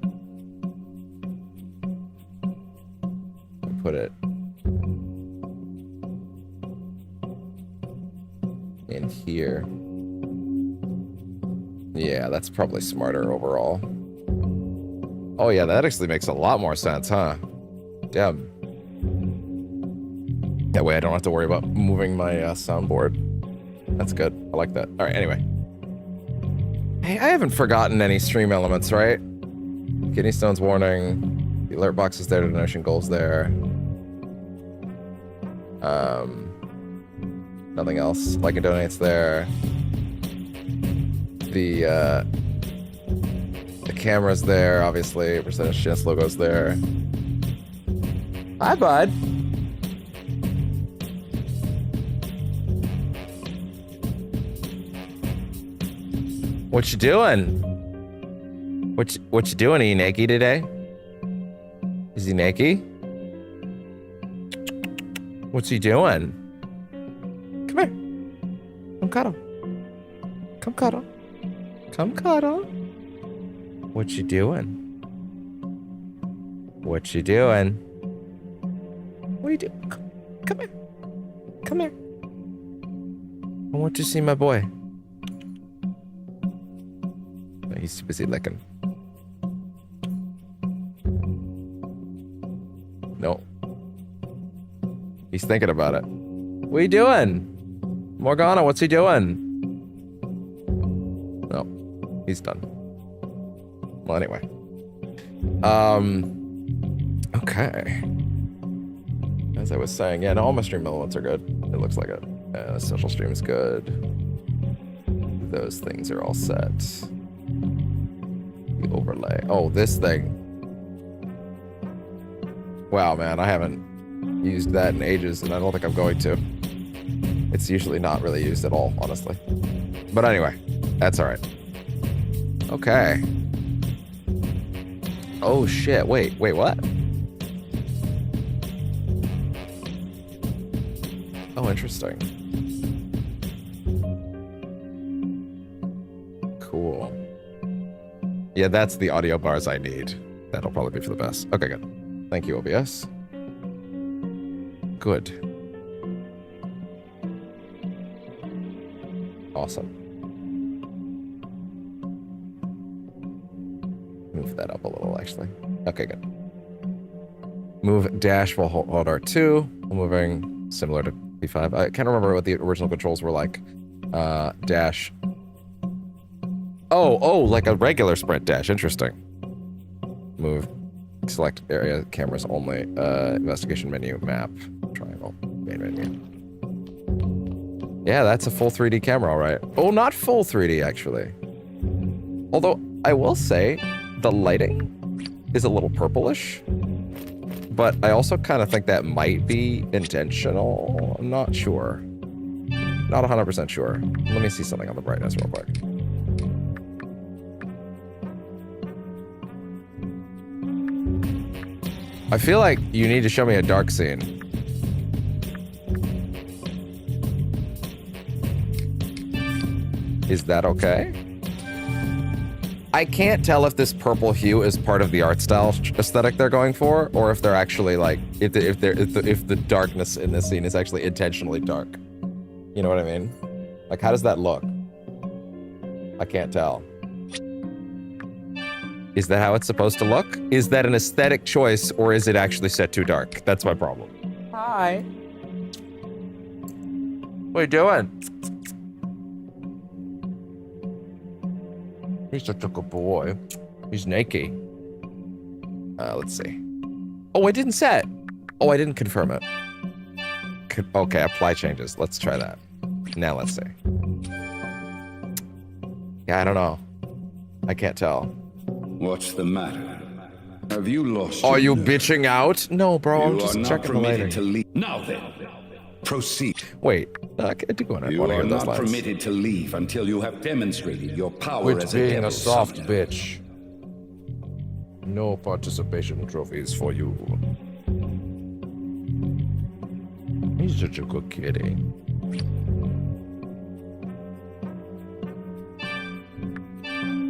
and put it in here. Yeah, that's probably smarter overall. Oh yeah, that actually makes a lot more sense, huh? Damn. That way I don't have to worry about moving my soundboard. That's good. I like that. All right, anyway. Hey, I haven't forgotten any stream elements, right? Kidney stones warning. The alert box is there, the donation goal's there. Nothing else. Like and donate's there. The camera's there, obviously. Percentage chance logo's there. Hi, bud. What you doing? What you doing? Are you naked today? Is he naked? What's he doing? Come here. Come cuddle. Come cuddle. Come cuddle. What you doing? What you doing? What are you doing? Come here. Come here. I want to see my boy. He's too busy licking. No. He's thinking about it. What are you doing? Morgana, what's he doing? No. He's done. Well, anyway. Okay. As I was saying, yeah, no, all my stream elements are good. It looks like it. Social stream is good. those things are all set. The overlay. Oh, this thing. Wow, man, I haven't used that in ages, and I don't think I'm going to. It's usually not really used at all, honestly. But anyway, that's all right. Okay. Oh, shit. Wait, what? Oh, interesting. Cool. Yeah, that's the audio bars I need. That'll probably be for the best. Okay, good. Thank you, OBS. Good. Awesome. Move that up a little, actually. Okay, good. Move dash while hold R2. Moving similar to P5. I can't remember what the original controls were like. Dash. Oh, like a regular sprint dash. Interesting. Move. Select area, cameras only. Investigation menu, map, triangle, main menu. Yeah, that's a full 3D camera, all right. Oh, not full 3D, actually. Although, I will say, the lighting is a little purplish. But I also kind of think that might be intentional. I'm not sure. Not 100% sure. Let me see something on the brightness real quick. I feel like you need to show me a dark scene. Is that okay? I can't tell if this purple hue is part of the art style aesthetic they're going for, or if they're actually like, if the darkness in this scene is actually intentionally dark. You know what I mean? Like, how does that look? I can't tell. Is that how it's supposed to look? Is that an aesthetic choice, or is it actually set too dark? That's my problem. Hi. What are you doing? He's such a good boy. He's naked. Let's see. Oh, I didn't set. Oh, I didn't confirm it. Okay, apply changes. Let's try that. Now let's see. Yeah, I don't know. I can't tell. What's the matter? Have you lost? Are you bitching out? No, bro. I'm You just are not checking the permitted to lighting. leave. Now then, proceed. Wait, I do want to You hear are those not lines. permitted to leave until you have demonstrated your power Quit as a being devil a soft summoner. bitch. No participation trophies for you. He's such a good kitty.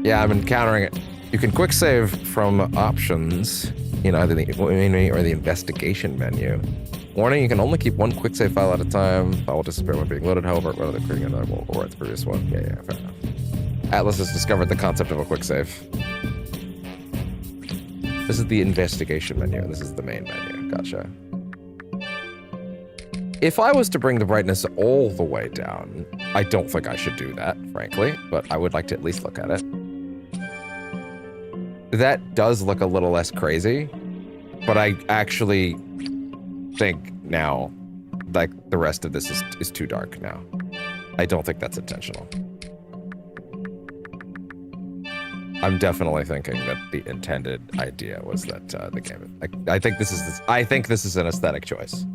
Yeah, I'm encountering it. You can quick save from options in either the main menu or the investigation menu. Warning, you can only keep one quick save file at a time. File will disappear when being loaded, however, whether creating another will overwrite the previous one. Yeah, fair enough. ATLUS has discovered the concept of a quick save. This is the investigation menu. This is the main menu. Gotcha. If I was to bring the brightness all the way down, I don't think I should do that, frankly, but I would like to at least look at it. That does look a little less crazy, but I actually think now, like, the rest of this is too dark now. I don't think that's intentional. I'm definitely thinking that the intended idea was that the game. I think this is an aesthetic choice.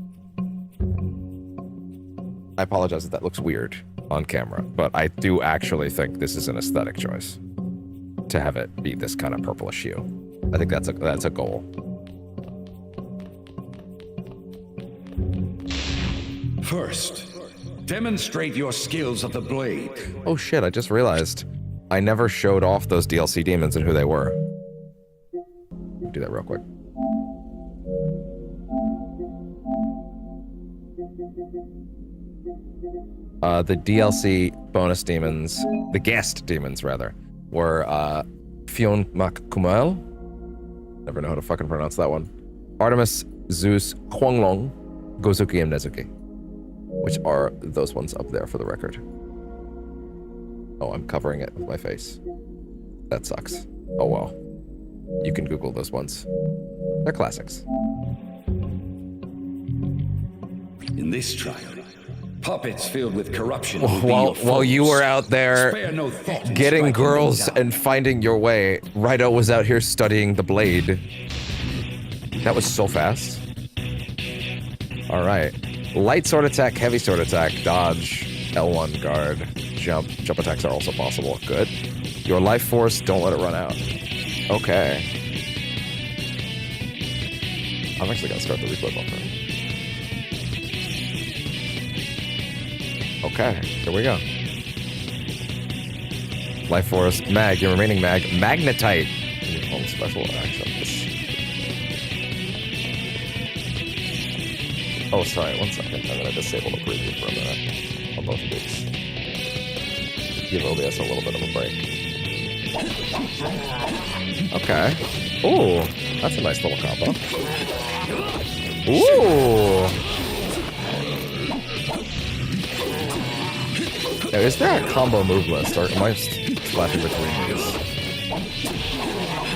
I apologize if that looks weird on camera, but I do actually think this is an aesthetic choice to have it be this kind of purplish hue. I think that's a goal. First, demonstrate your skills of the blade. Oh shit, I just realized I never showed off those DLC demons and who they were. Do that real quick. The DLC bonus demons, the guest demons rather, were Fionn Mac Kumail. Never know how to fucking pronounce that one. Artemis, Zeus, Huanglong, Gozuki, and Nezuki. Which are those ones up there for the record. Oh, I'm covering it with my face. That sucks. Oh well. You can Google those ones. They're classics. In this trial, Puppets filled with corruption. While you were out there Spare no thought in getting striking girls them down. and finding your way, Raido was out here studying the blade. That was so fast. All right. Light sword attack, heavy sword attack, dodge, L1 guard, jump. Jump attacks are also possible. Good. Your life force, don't let it run out. Okay. I'm actually gonna start the replay buffer. Okay, here we go. Life force, mag, your remaining mag, magnetite. Your own special actions. Oh, sorry, 1 second. I'm gonna disable the preview for a minute on both of these. Give OBS a little bit of a break. Okay. Ooh, that's a nice little combo. Ooh. Now, is there a combo move list, or am I flashing between these?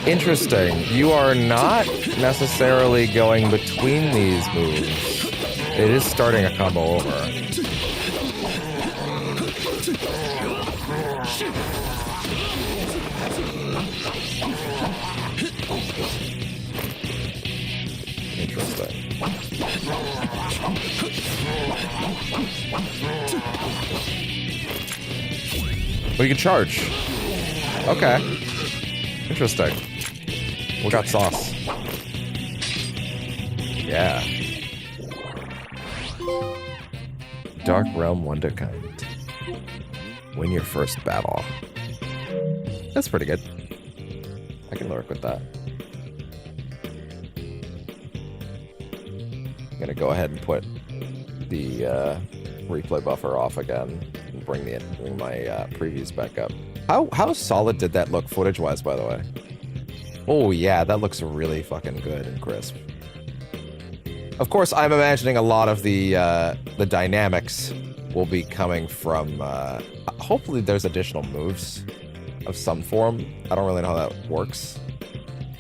Interesting. You are not necessarily going between these moves. It is starting a combo over. Interesting. We can charge. Okay. Interesting. We got sauce. Yeah. Dark Realm Wonderkind. Win your first battle. That's pretty good. I can work with that. I'm gonna go ahead and put the replay buffer off again and bring my previews back up. How solid did that look footage-wise, by the way? Oh yeah, that looks really fucking good and crisp. Of course, I'm imagining a lot of the dynamics will be coming from. Hopefully, there's additional moves of some form. I don't really know how that works,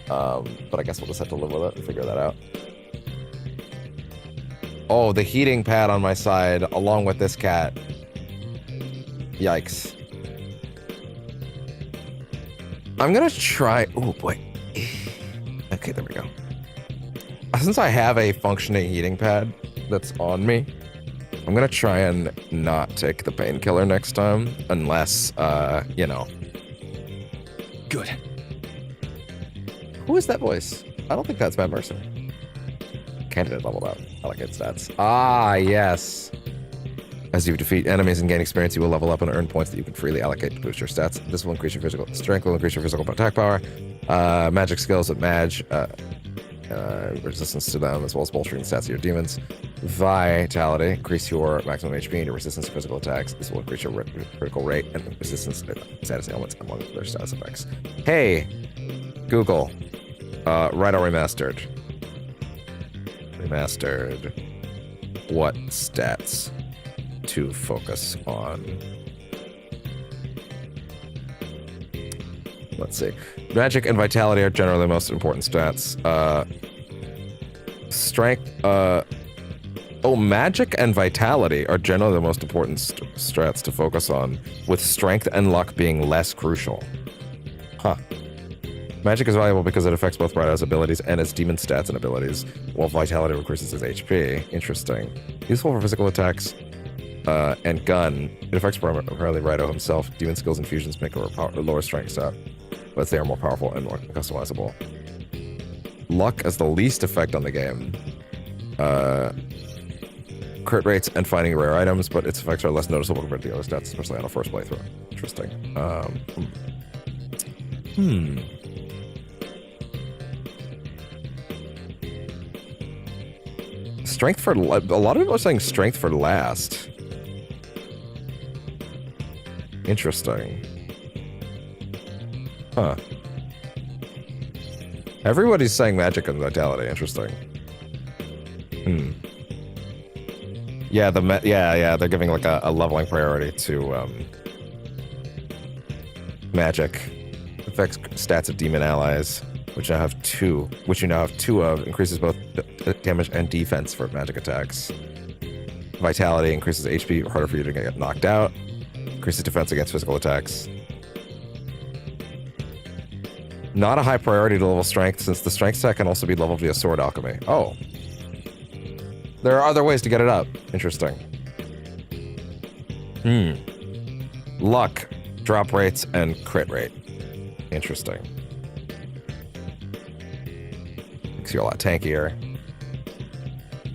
but I guess we'll just have to live with it and figure that out. Oh, the heating pad on my side, along with this cat. Yikes. I'm gonna try. Oh boy. Okay, there we go. Since I have a functioning heating pad that's on me, I'm gonna try and not take the painkiller next time, unless, you know. Good. Who is that voice? I don't think that's Bad Mercenary. Candidate leveled up. I like its stats. Ah, yes. As you defeat enemies and gain experience, you will level up and earn points that you can freely allocate to boost your stats. This will increase your physical strength, will increase your physical attack power. Magic skills at Mage. Resistance to them, as well as bolstering the stats of your demons. Vitality, increase your maximum HP and your resistance to physical attacks. This will increase your critical rate and resistance to status ailments among their status effects. Hey, Google, RAIDOU Remastered. Remastered. What stats to focus on? Let's see. Magic and vitality are generally the most important stats. Strength. Magic and vitality are generally the most important strats to focus on, with strength and luck being less crucial. Huh. Magic is valuable because it affects both Raidou's abilities and his demon stats and abilities, while vitality increases his HP. Interesting. Useful for physical attacks and gun. It affects primarily Raidou himself. Demon skills and fusions make a lower strength stat, but they are more powerful and more customizable. Luck has the least effect on the game. Crit rates and finding rare items, but its effects are less noticeable compared to the other stats, especially on a first playthrough. Interesting. Strength for... A lot of people are saying strength for last. Interesting. Huh. Everybody's saying magic and vitality. Interesting. Yeah, they're giving like a leveling priority to magic. Affects stats of demon allies, which you now have two of. Increases both damage and defense for magic attacks. Vitality increases HP, harder for you to get knocked out. Increases defense against physical attacks. Not a high priority to level strength, since the strength set can also be leveled via sword alchemy. Oh. There are other ways to get it up. Interesting. Luck, drop rates, and crit rate. Interesting. Makes you a lot tankier.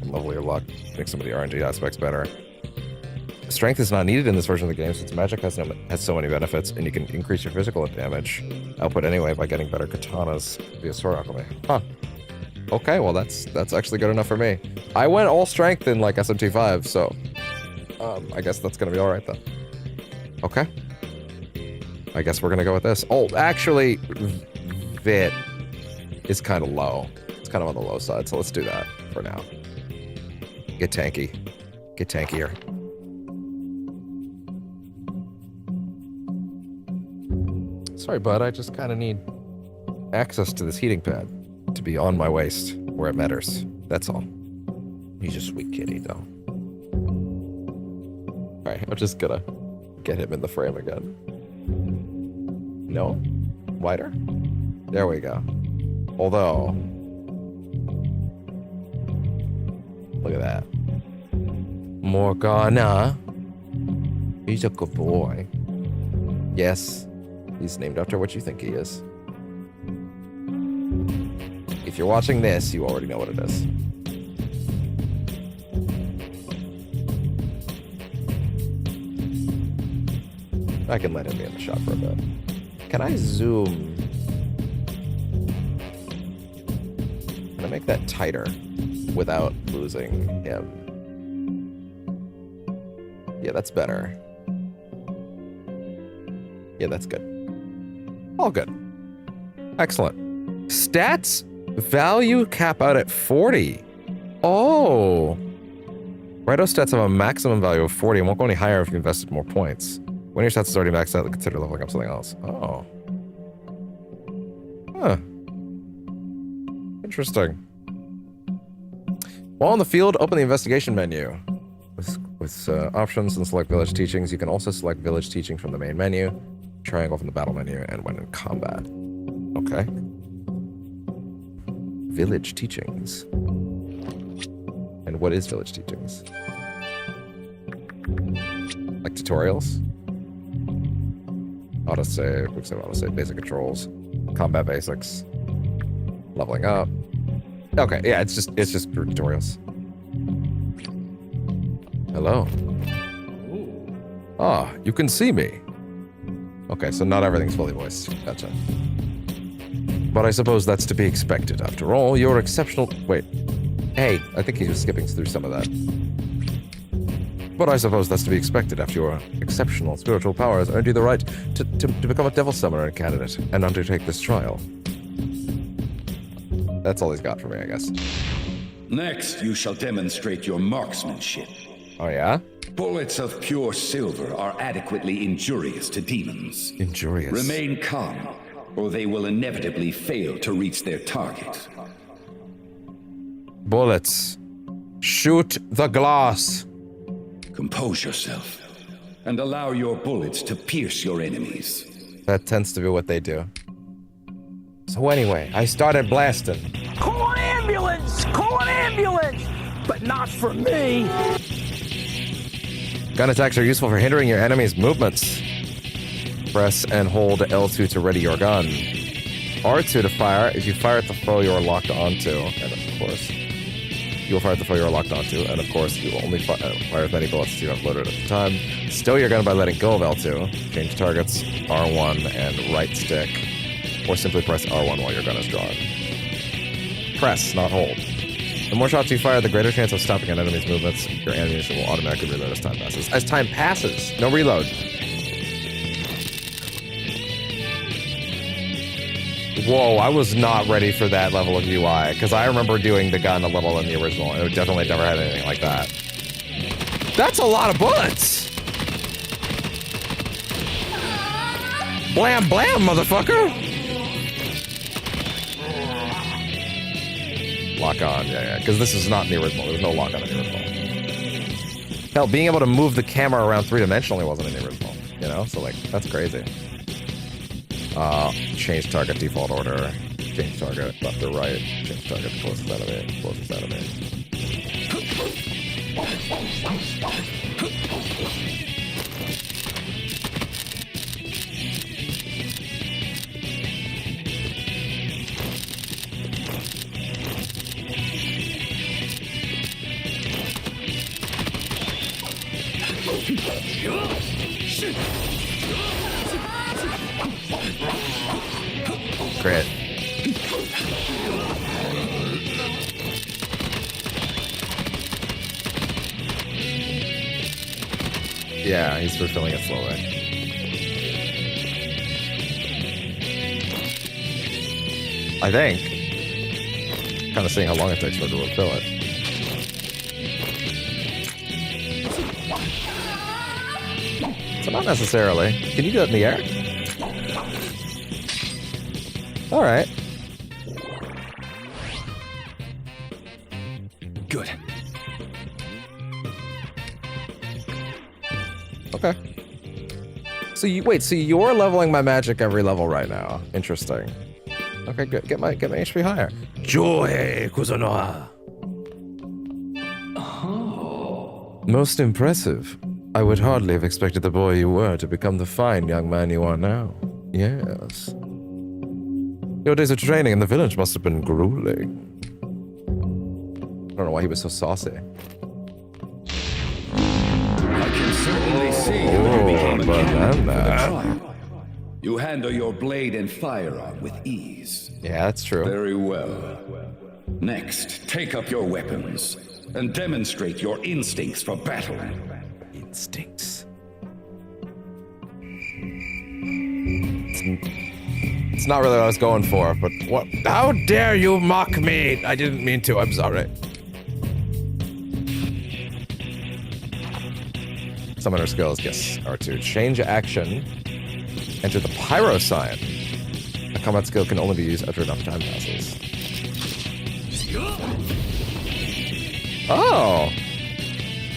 Level your luck. Makes some of the RNG aspects better. Strength is not needed in this version of the game since magic has so many benefits, and you can increase your physical damage output anyway by getting better katanas via sword alchemy. Huh. Okay, well that's actually good enough for me. I went all strength in like SMT5, so I guess that's gonna be all right then. Okay. I guess we're gonna go with this. Oh, actually, Vit is kind of low. It's kind of on the low side, so let's do that for now. Get tanky. Get tankier. Sorry, bud, I just kind of need access to this heating pad to be on my waist where it matters. That's all. He's a sweet kitty, though. Alright, I'm just gonna get him in the frame again. No? Wider? There we go. Although... Look at that. Morgana. He's a good boy. Yes. He's named after what you think he is. If you're watching this, you already know what it is. I can let him be in the shot for a bit. Can I zoom? Can I make that tighter without losing him? Yeah, that's better. Yeah, that's good. All good. Excellent. Stats value cap out at 40. Oh. RAIDOU stats have a maximum value of 40 and won't go any higher if you invested more points. When your stats is already maxed out, consider leveling up something else. Oh. Huh. Interesting. While on the field, open the investigation menu. With options and select village teachings. You can also select village teaching from the main menu, triangle from the battle menu, and when in combat. Okay. Village teachings. And what is village teachings? Like tutorials? Autosave, quick save, autosave, basic controls, combat basics, leveling up. Okay, yeah, it's just tutorials. Hello. Ah, you can see me. Okay, so not everything's fully voiced. Gotcha. But I suppose that's to be expected. After all, you're exceptional... Wait. Hey, I think he was skipping through some of that. But I suppose that's to be expected after your exceptional spiritual powers earned you the right to become a Devil Summoner candidate and undertake this trial. That's all he's got for me, I guess. Next, you shall demonstrate your marksmanship. Oh, yeah? Bullets of pure silver are adequately injurious to demons. Injurious. Remain calm, or they will inevitably fail to reach their target. Bullets. Shoot the glass. Compose yourself, and allow your bullets to pierce your enemies. That tends to be what they do. So anyway, I started blasting. Call an ambulance! Call an ambulance! But not for me! Gun attacks are useful for hindering your enemy's movements. Press and hold L2 to ready your gun. R2 to fire if you fire at the foe you are locked onto. And of course, you will fire at the foe you are locked onto. And of course, you will only fire as many bullets as you have loaded at the time. Stow your gun by letting go of L2. Change targets, R1 and right stick. Or simply press R1 while your gun is drawn. Press, not hold. The more shots you fire, the greater chance of stopping an enemy's movements. Your ammunition will automatically reload as time passes. As time passes! No reload. Whoa, I was not ready for that level of UI, because I remember doing the gun a little in the original, and it definitely never had anything like that. That's a lot of bullets! Blam blam, motherfucker! Lock on, yeah, because this is not in the original. There's no lock on in the original. Hell, being able to move the camera around three-dimensionally wasn't in the original, you know? So, like, that's crazy. Change target default order. Change target left or right. Change target to closest enemy. Closest enemy. Crit. Yeah, he's refilling it slowly. I think. Kind of seeing how long it takes for it to refill it. So not necessarily. Can you do it in the air? Alright. Good. Okay. So you wait, so you're leveling my magic every level right now. Interesting. Okay, good. Get my HP higher. Joy Kuzunoha. Oh. Most impressive. I would hardly have expected the boy you were to become the fine young man you are now. Yes. Your days of training in the village must have been grueling. I don't know why he was so saucy. I can certainly see you became a candidate for the trial. You handle your blade and firearm with ease. Yeah, that's true. Very well. Next, take up your weapons and demonstrate your instincts for battle. Instincts. It's not really what I was going for, but what? How dare you mock me? I didn't mean to. I'm sorry. Summoner skills, yes, R2. Change action. Enter the pyro sign. A combat skill can only be used after enough time passes. Oh.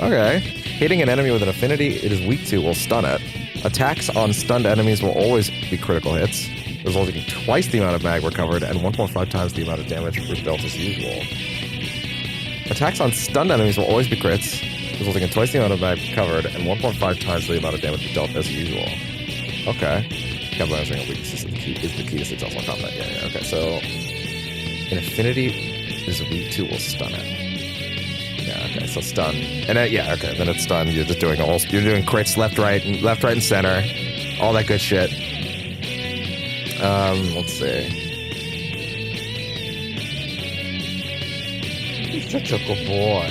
Okay. Hitting an enemy with an affinity it is weak to will stun it. Attacks on stunned enemies will always be critical hits, resulting in twice the amount of mag recovered and 1.5 times the amount of damage dealt as usual. Attacks on stunned enemies will always be crits, resulting in twice the amount of mag recovered and 1.5 times the amount of damage dealt as usual. Okay. Capitalizing on weaknesses is the key to successful combat. Yeah, okay, so an affinity is weak to will stun it. Yeah, okay, so stun. And yeah, okay, then it's stun. You're just doing you're doing crits left, right, and center. All that good shit. Let's see. He's such a good boy.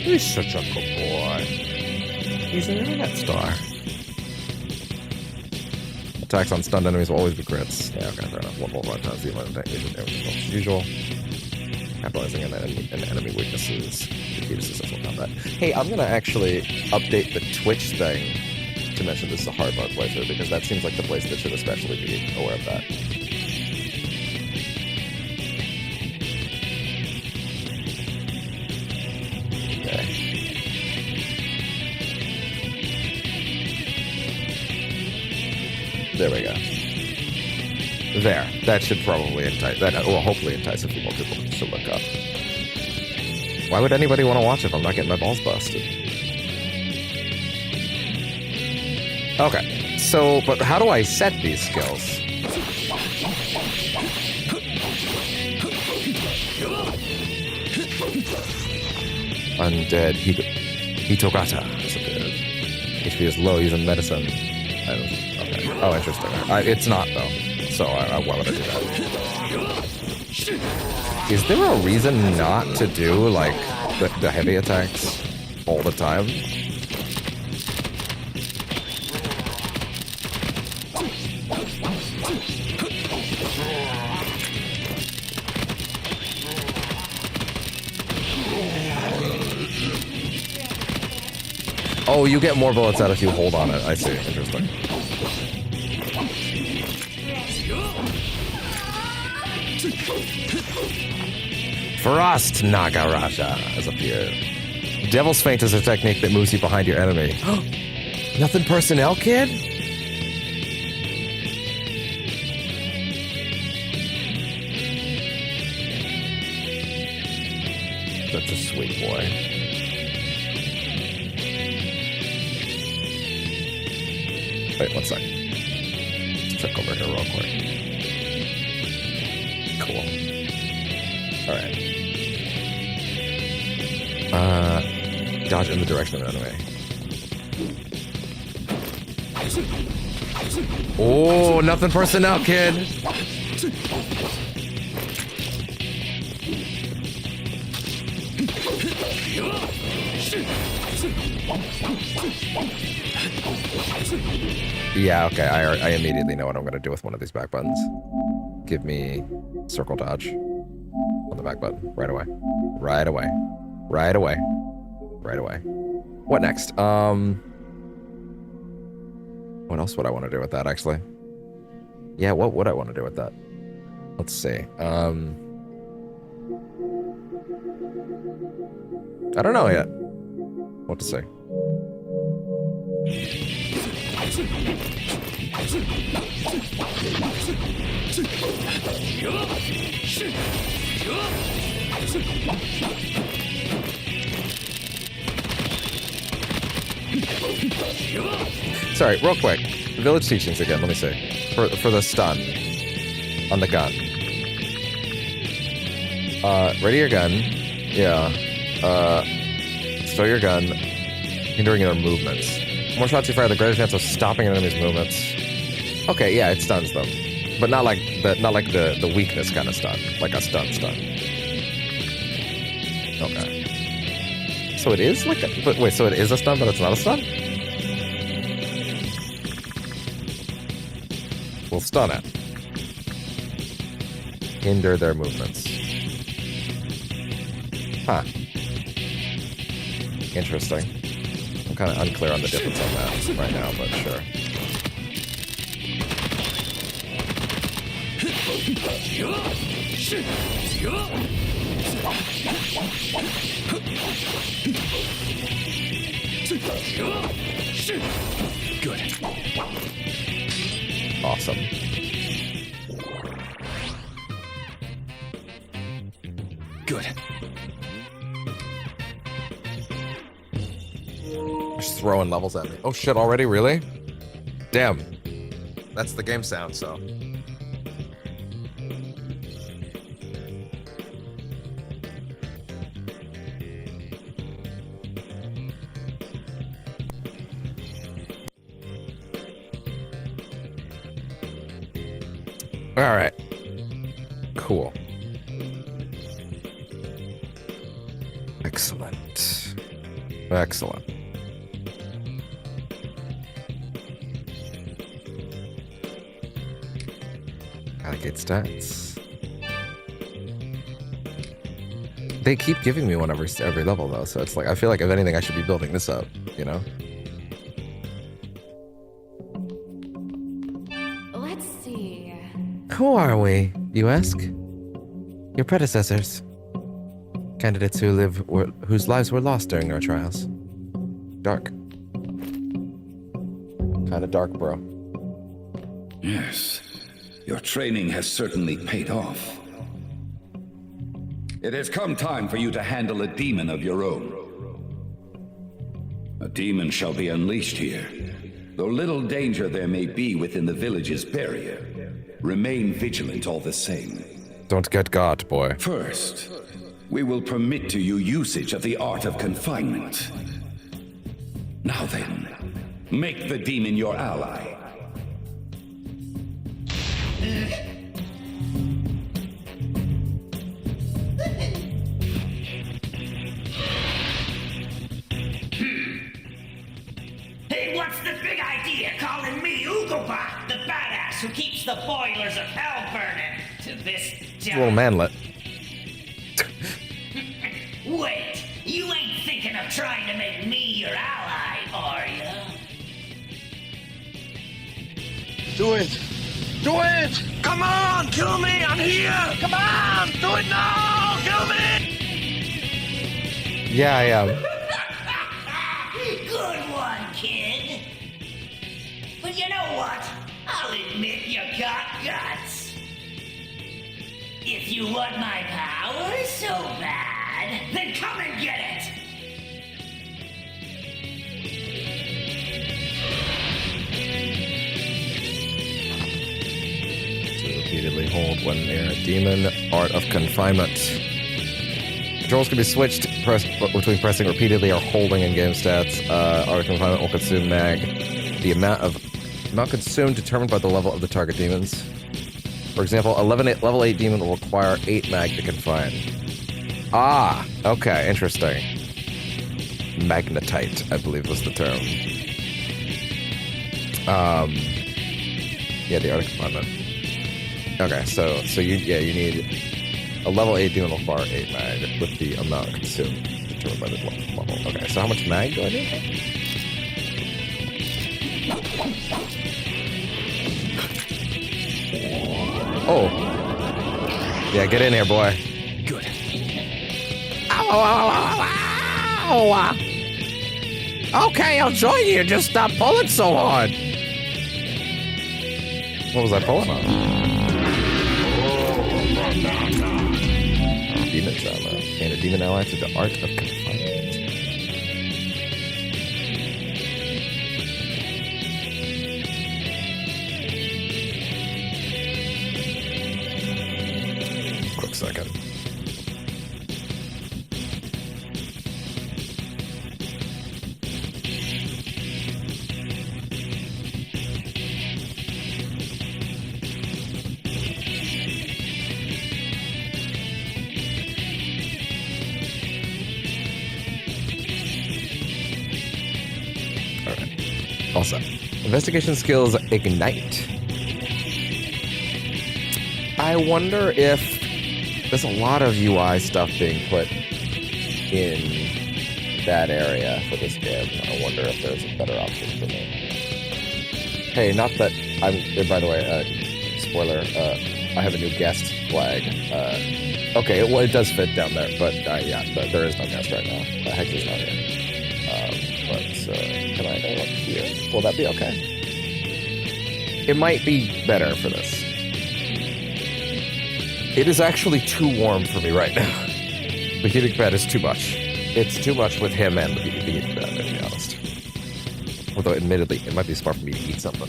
He's such a good boy. He's an internet star. Attacks on stunned enemies will always be crits. Yeah, okay, fair enough. 1.5 times the amount of damage as usual. Capitalizing on enemy weaknesses. The key to successful combat. Hey, I'm gonna actually update the Twitch thing to mention this is a hard mode playthrough, because that seems like the place that should especially be aware of that. Okay. There we go. There. That should probably entice. That will hopefully entice a few more people to look up. Why would anybody want to watch if I'm not getting my balls busted? Okay. So, but how do I set these skills? Undead Hitogata. HP is low using medicine. Okay. Oh, interesting. It's not, though. So why would I do that? Is there a reason not to do, like, the heavy attacks all the time? Oh, you get more bullets out if you hold on it. I see. Interesting. Frost Nagaraja has appeared. Devil's Feint is a technique that moves you behind your enemy. Nothing personnel, kid? That's a sweet boy. Wait, one sec. Let's check over here real quick. Cool. Alright. Dodge in the direction of an enemy. Oh, nothing personnel, kid. Yeah, okay, I immediately know what I'm going to do with one of these back buttons. Give me circle dodge on the back button right away. Right away. Right away. Right away. What next? What else would I want to do with that, actually? Yeah, what would I want to do with that? Let's see. I don't know yet. What to say? Sorry, real quick. Village teachings again, let me see. For the stun on the gun. Ready your gun. Yeah. Stow your gun. Hindering their movements. The more shots you fire, the greater chance of stopping an enemy's movements. Okay, yeah, it stuns them. But not like the weakness kind of stun. Like a stun. Okay. So it is like a, but wait, so it is a stun, but it's not a stun? We'll stun it. Hinder their movements. Huh. Interesting. I'm kind of unclear on the difference on that right now, but sure. Good. Awesome. Good. Just throwing levels at me. Oh shit, already? Really? Damn. That's the game sound, so. All right. Cool. Excellent. Excellent. Allocate stats. They keep giving me one every level though, so it's like I feel like if anything I should be building this up, you know? Let's see. Who are we, you ask? Your predecessors. Candidates whose lives were lost during our trials. Dark. Kinda dark, bro. Yes. Your training has certainly paid off. It has come time for you to handle a demon of your own. A demon shall be unleashed here. Though little danger there may be within the village's barrier, remain vigilant all the same. Don't get got, boy. First, we will permit to you usage of the art of confinement. Now then, make the demon your ally. Hey, what's the big idea calling me Ugobot, the badass who keeps the boilers of hell burning to this day? Little manlet. Wait, you ain't thinking of trying to make me your ally, are ya? Do it! Do it! Come on, kill me! I'm here! Come on! Do it now! Yeah, I am. Good one, kid. But you know what? I'll admit you got guts. If you want my power so bad, then come and get it. Repeatedly hold when near a demon. Art of confinement. Controls can be switched between pressing repeatedly or holding in game stats. Art of confinement will consume mag. The amount consumed determined by the level of the target demons. For example, level 8 demon will require 8 mag to confine. Ah, okay, interesting. Magnetite, I believe was the term. Yeah, the art of confinement. Okay, so you need a level 8 demon will require 8 mag with the amount consumed determined by the level. Okay, so how much mag do I need? Oh. Yeah, get in here, boy. Good. Ow, ow, ow, ow, ow. Okay, I'll join you. Just stop pulling so hard. What was I pulling on? Demon's armor. And a demon ally to the art of confinement. Quick second. All set. Investigation skills ignite. I wonder if there's a lot of UI stuff being put in that area for this game. I wonder if there's a better option for me. Hey, not that I'm. By the way, spoiler. I have a new guest flag. Okay, well, it does fit down there, but yeah, there is no guest right now. Hector's not here. But can I go up here? Will that be okay? It might be better for this. It is actually too warm for me right now. The heating pad is too much. It's too much with him and the heating pad, to be honest. Although, admittedly, it might be smart for me to eat something.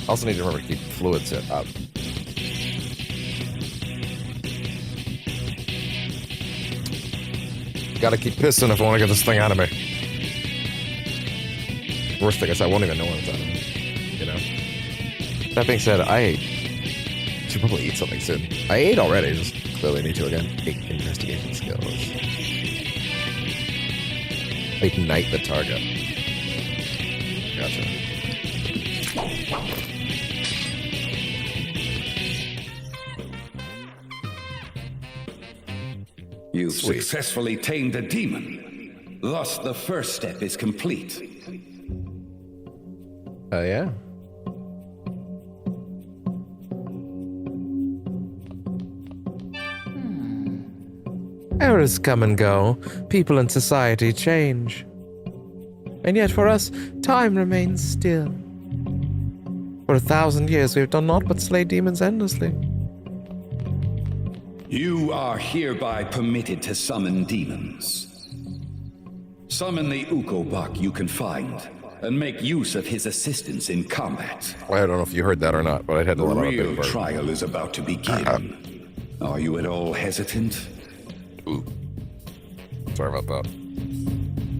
I also need to remember to keep fluids up. Gotta keep pissing if I want to get this thing out of me. Worst thing is I won't even know when it's out of me. You know? That being said, I should probably eat something soon. I ate already, just clearly need to again. 8 investigation skills. Ignite the target. Gotcha. You've Sweet. successfully tamed a demon. Thus, the first step is complete. Oh, yeah? Eras come and go. People and society change. And yet for us, time remains still. For 1,000 years we have done naught but slay demons endlessly. You are hereby permitted to summon demons. Summon the Ukobak you can find, and make use of his assistance in combat. Well, I don't know if you heard that or not, but I had to The let out a real big bird. trial is about to begin. Are you at all hesitant? Ooh. Sorry about that.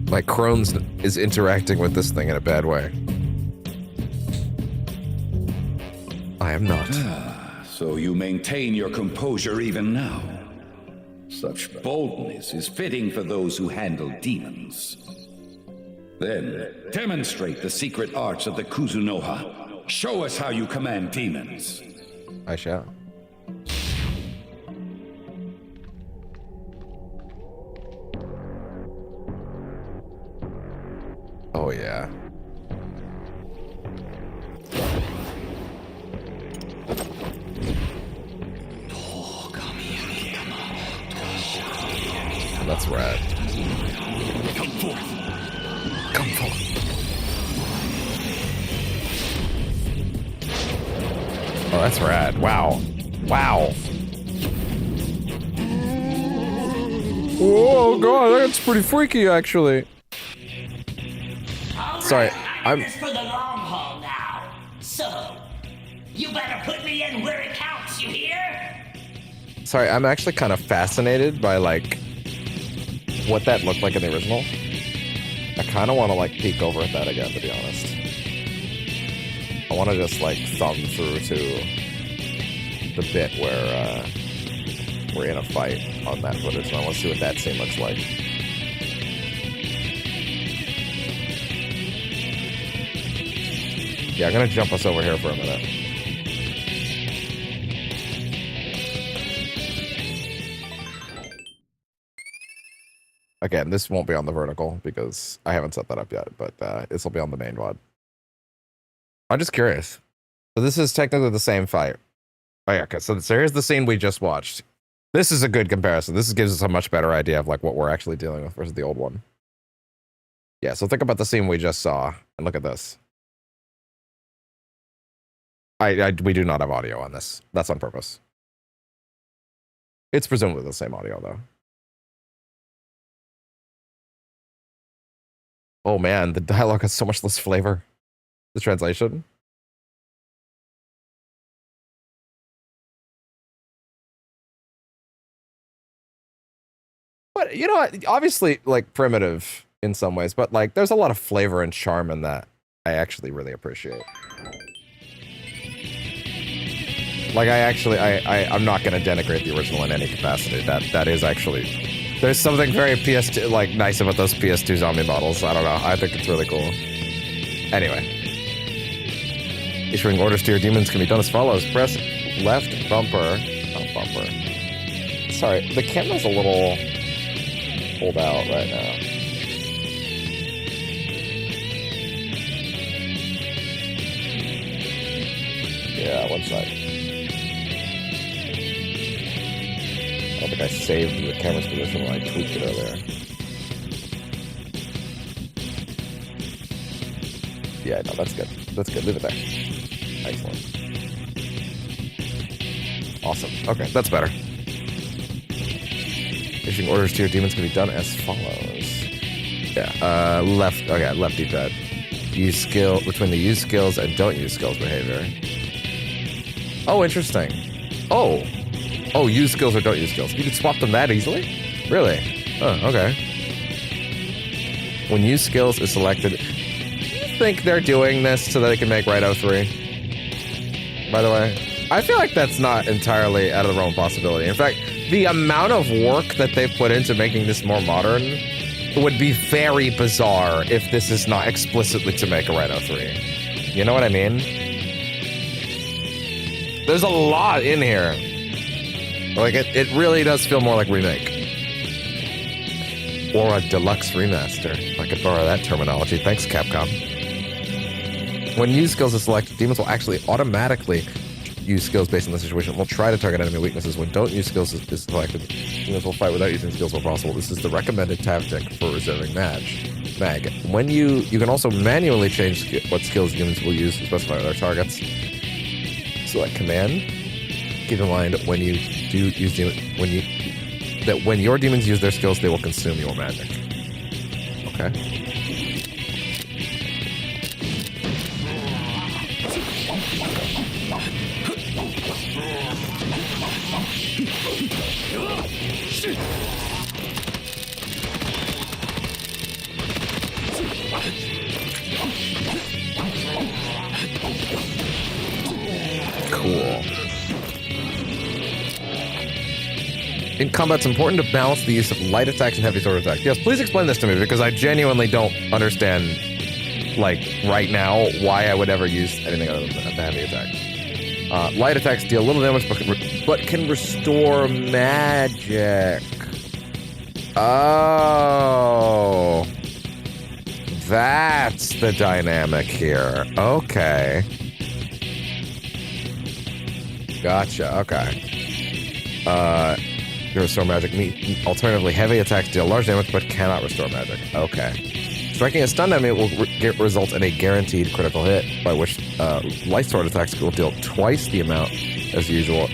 My Crohn's is interacting with this thing in a bad way. I am not. So you maintain your composure even now. Such boldness is fitting for those who handle demons. Then, demonstrate the secret arts of the Kuzunoha. Show us how you command demons. I shall. Oh, yeah. that's rad. Come forth. Come forth. Oh, that's rad. Wow. Wow. Oh god, that's pretty freaky, actually. Sorry, I'm in this for the long haul now. So, you better put me in where it counts, you hear? Sorry, I'm actually kind of fascinated by, like, what that looked like in the original. I kind of want to, like, peek over at that again, to be honest. I want to just, like, thumb through to the bit where, we're in a fight on that footage, and I want to see what that scene looks like. Yeah, I'm gonna jump us over here for a minute. Again, this won't be on the vertical because I haven't set that up yet, but this will be on the main VOD. I'm just curious. So this is technically the same fight. Oh yeah, okay, so here's the scene we just watched. This is a good comparison. This gives us a much better idea of like what we're actually dealing with versus the old one. Yeah, so think about the scene we just saw and look at this. We do not have audio on this. That's on purpose. It's presumably the same audio though. Oh man, the dialogue has so much less flavor. The translation. But, you know, obviously, like, primitive in some ways, but, like, there's a lot of flavor and charm in that I actually really appreciate. Like, I'm not going to denigrate the original in any capacity. That is actually... There's something very PS2, like, nice about those PS2 zombie models. I don't know. I think it's really cool. Anyway. Issuing orders to your demons can be done as follows. Press left bumper. Oh, bumper. Sorry, the camera's a little... pulled out right now. Yeah, one sec. I don't think I saved the camera's position when I tweaked it earlier. Yeah, no, that's good. That's good. Leave it there. Excellent. Awesome. Okay, that's better. Issuing orders to your demons can be done as follows. Yeah, left, okay, left D-pad. Use skill, between the use skills and don't use skills behavior. Oh, interesting. Oh, use skills or don't use skills. You can swap them that easily? Really? Oh, okay. When use skills is selected, do you think they're doing this so that they can make RAIDOU 3? By the way, I feel like that's not entirely out of the realm of possibility. In fact, the amount of work that they've put into making this more modern would be very bizarre if this is not explicitly to make a RAIDOU 3. You know what I mean? There's a lot in here. Like, it really does feel more like remake. Or a deluxe remaster, if I could borrow that terminology. Thanks, Capcom. When use skills is selected, demons will actually automatically use skills based on the situation. We'll try to target enemy weaknesses. When don't use skills is selected, demons will fight without using skills where possible. This is the recommended tactic for reserving mag. When you can also manually change what skills demons will use to specify their targets. Select command. Keep in mind when you do use that when your demons use their skills, they will consume your magic. Okay. Cool. In combat, it's important to balance the use of light attacks and heavy sword attacks. Yes, please explain this to me, because I genuinely don't understand, like, right now, why I would ever use anything other than the heavy attack. Light attacks deal little damage, but can restore magic. Oh. That's the dynamic here. Okay. Gotcha, okay. to restore magic. Alternatively, heavy attacks deal large damage but cannot restore magic. Okay. Striking a stun enemy will result in a guaranteed critical hit, by which light sword attacks will deal twice the amount as usual.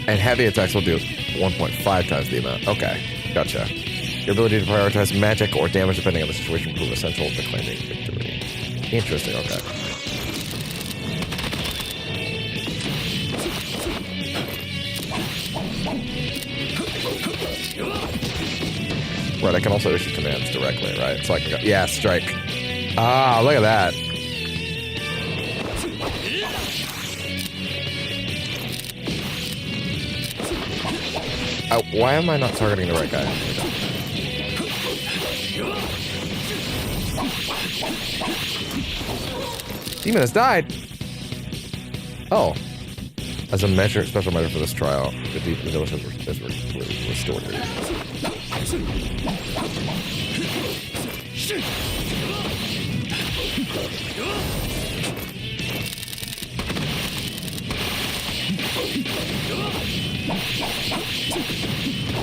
And heavy attacks will do 1.5 times the amount. Okay, gotcha. Your ability to prioritize magic or damage depending on the situation will prove essential to claiming victory. Interesting, okay. Right, I can also issue commands directly, right? So I can go, yeah, strike. Ah, look at that. Why am I not targeting the right guy? Demon has died! Oh. As a measure, special measure for this trial, the village is restored.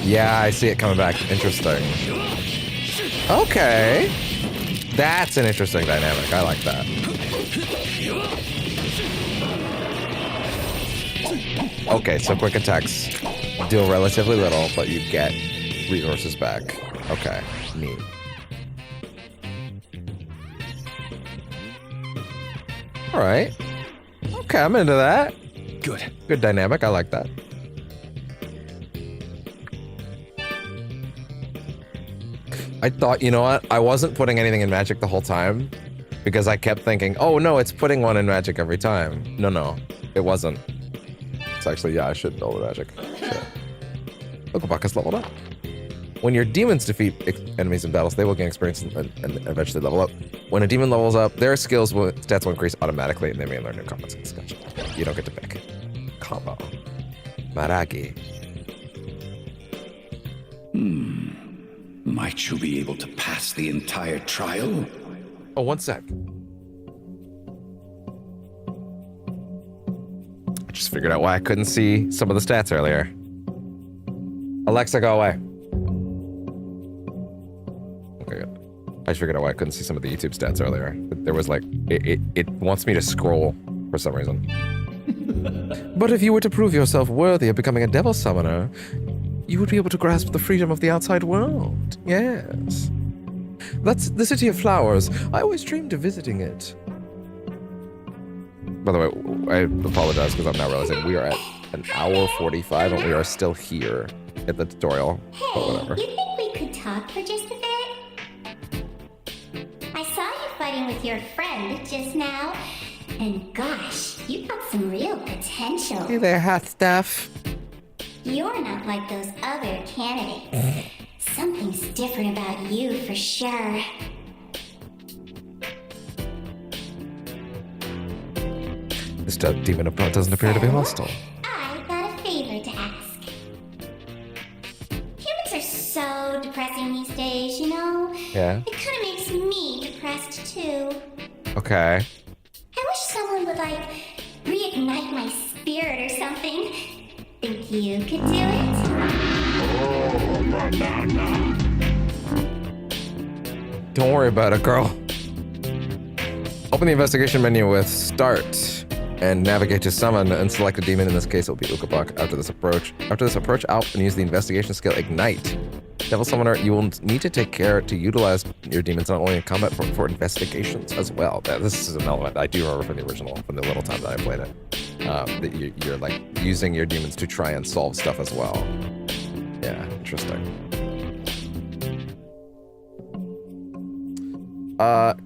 Yeah, I see it coming back. Interesting. Okay. That's an interesting dynamic. I like that. Okay, so quick attacks deal relatively little, but you get resources back. Okay, neat. Alright. Okay, I'm into that. Good. Good dynamic, I like that. I thought, you know what? I wasn't putting anything in magic the whole time because I kept thinking, oh no, it's putting one in magic every time. No, it wasn't. It's actually, yeah, I should build a magic. Shit. Ukobak is leveled up. When your demons defeat enemies in battles, they will gain experience and eventually level up. When a demon levels up, their stats will increase automatically and they may learn new combos. Gotcha. You don't get to pick. Combo. Maragi. Might you be able to pass the entire trial? Oh, one sec. I just figured out why I couldn't see some of the stats earlier. Alexa, go away. Okay, good. I just figured out why I couldn't see some of the YouTube stats earlier. There was like, it wants me to scroll for some reason. But if you were to prove yourself worthy of becoming a devil summoner, you would be able to grasp the freedom of the outside world. Yes. That's the City of Flowers. I always dreamed of visiting it. By the way, I apologize because I'm now realizing we are at an hour 45 and we are still here at the tutorial. But whatever. You think we could talk for just a bit? I saw you fighting with your friend just now, and gosh, you got some real potential. Hey there, hot stuff. You're not like those other candidates. Something's different about you for sure. This demon opponent doesn't appear to be hostile. I got a favor to ask. Humans are so depressing these days, you know? Yeah. It kind of makes me depressed too. Okay. I wish someone would, like, reignite my spirit or something. Think you could do it? Don't worry about it, girl. Open the investigation menu with Start and navigate to Summon and select a demon. In this case, it will be Ukobak. After this approach, out and use the investigation skill Ignite. Devil Summoner, you will need to take care to utilize your demons not only in combat for investigations as well. This is an element I do remember from the original, from the little time that I played it. That you're like using your demons to try and solve stuff as well. Yeah, interesting.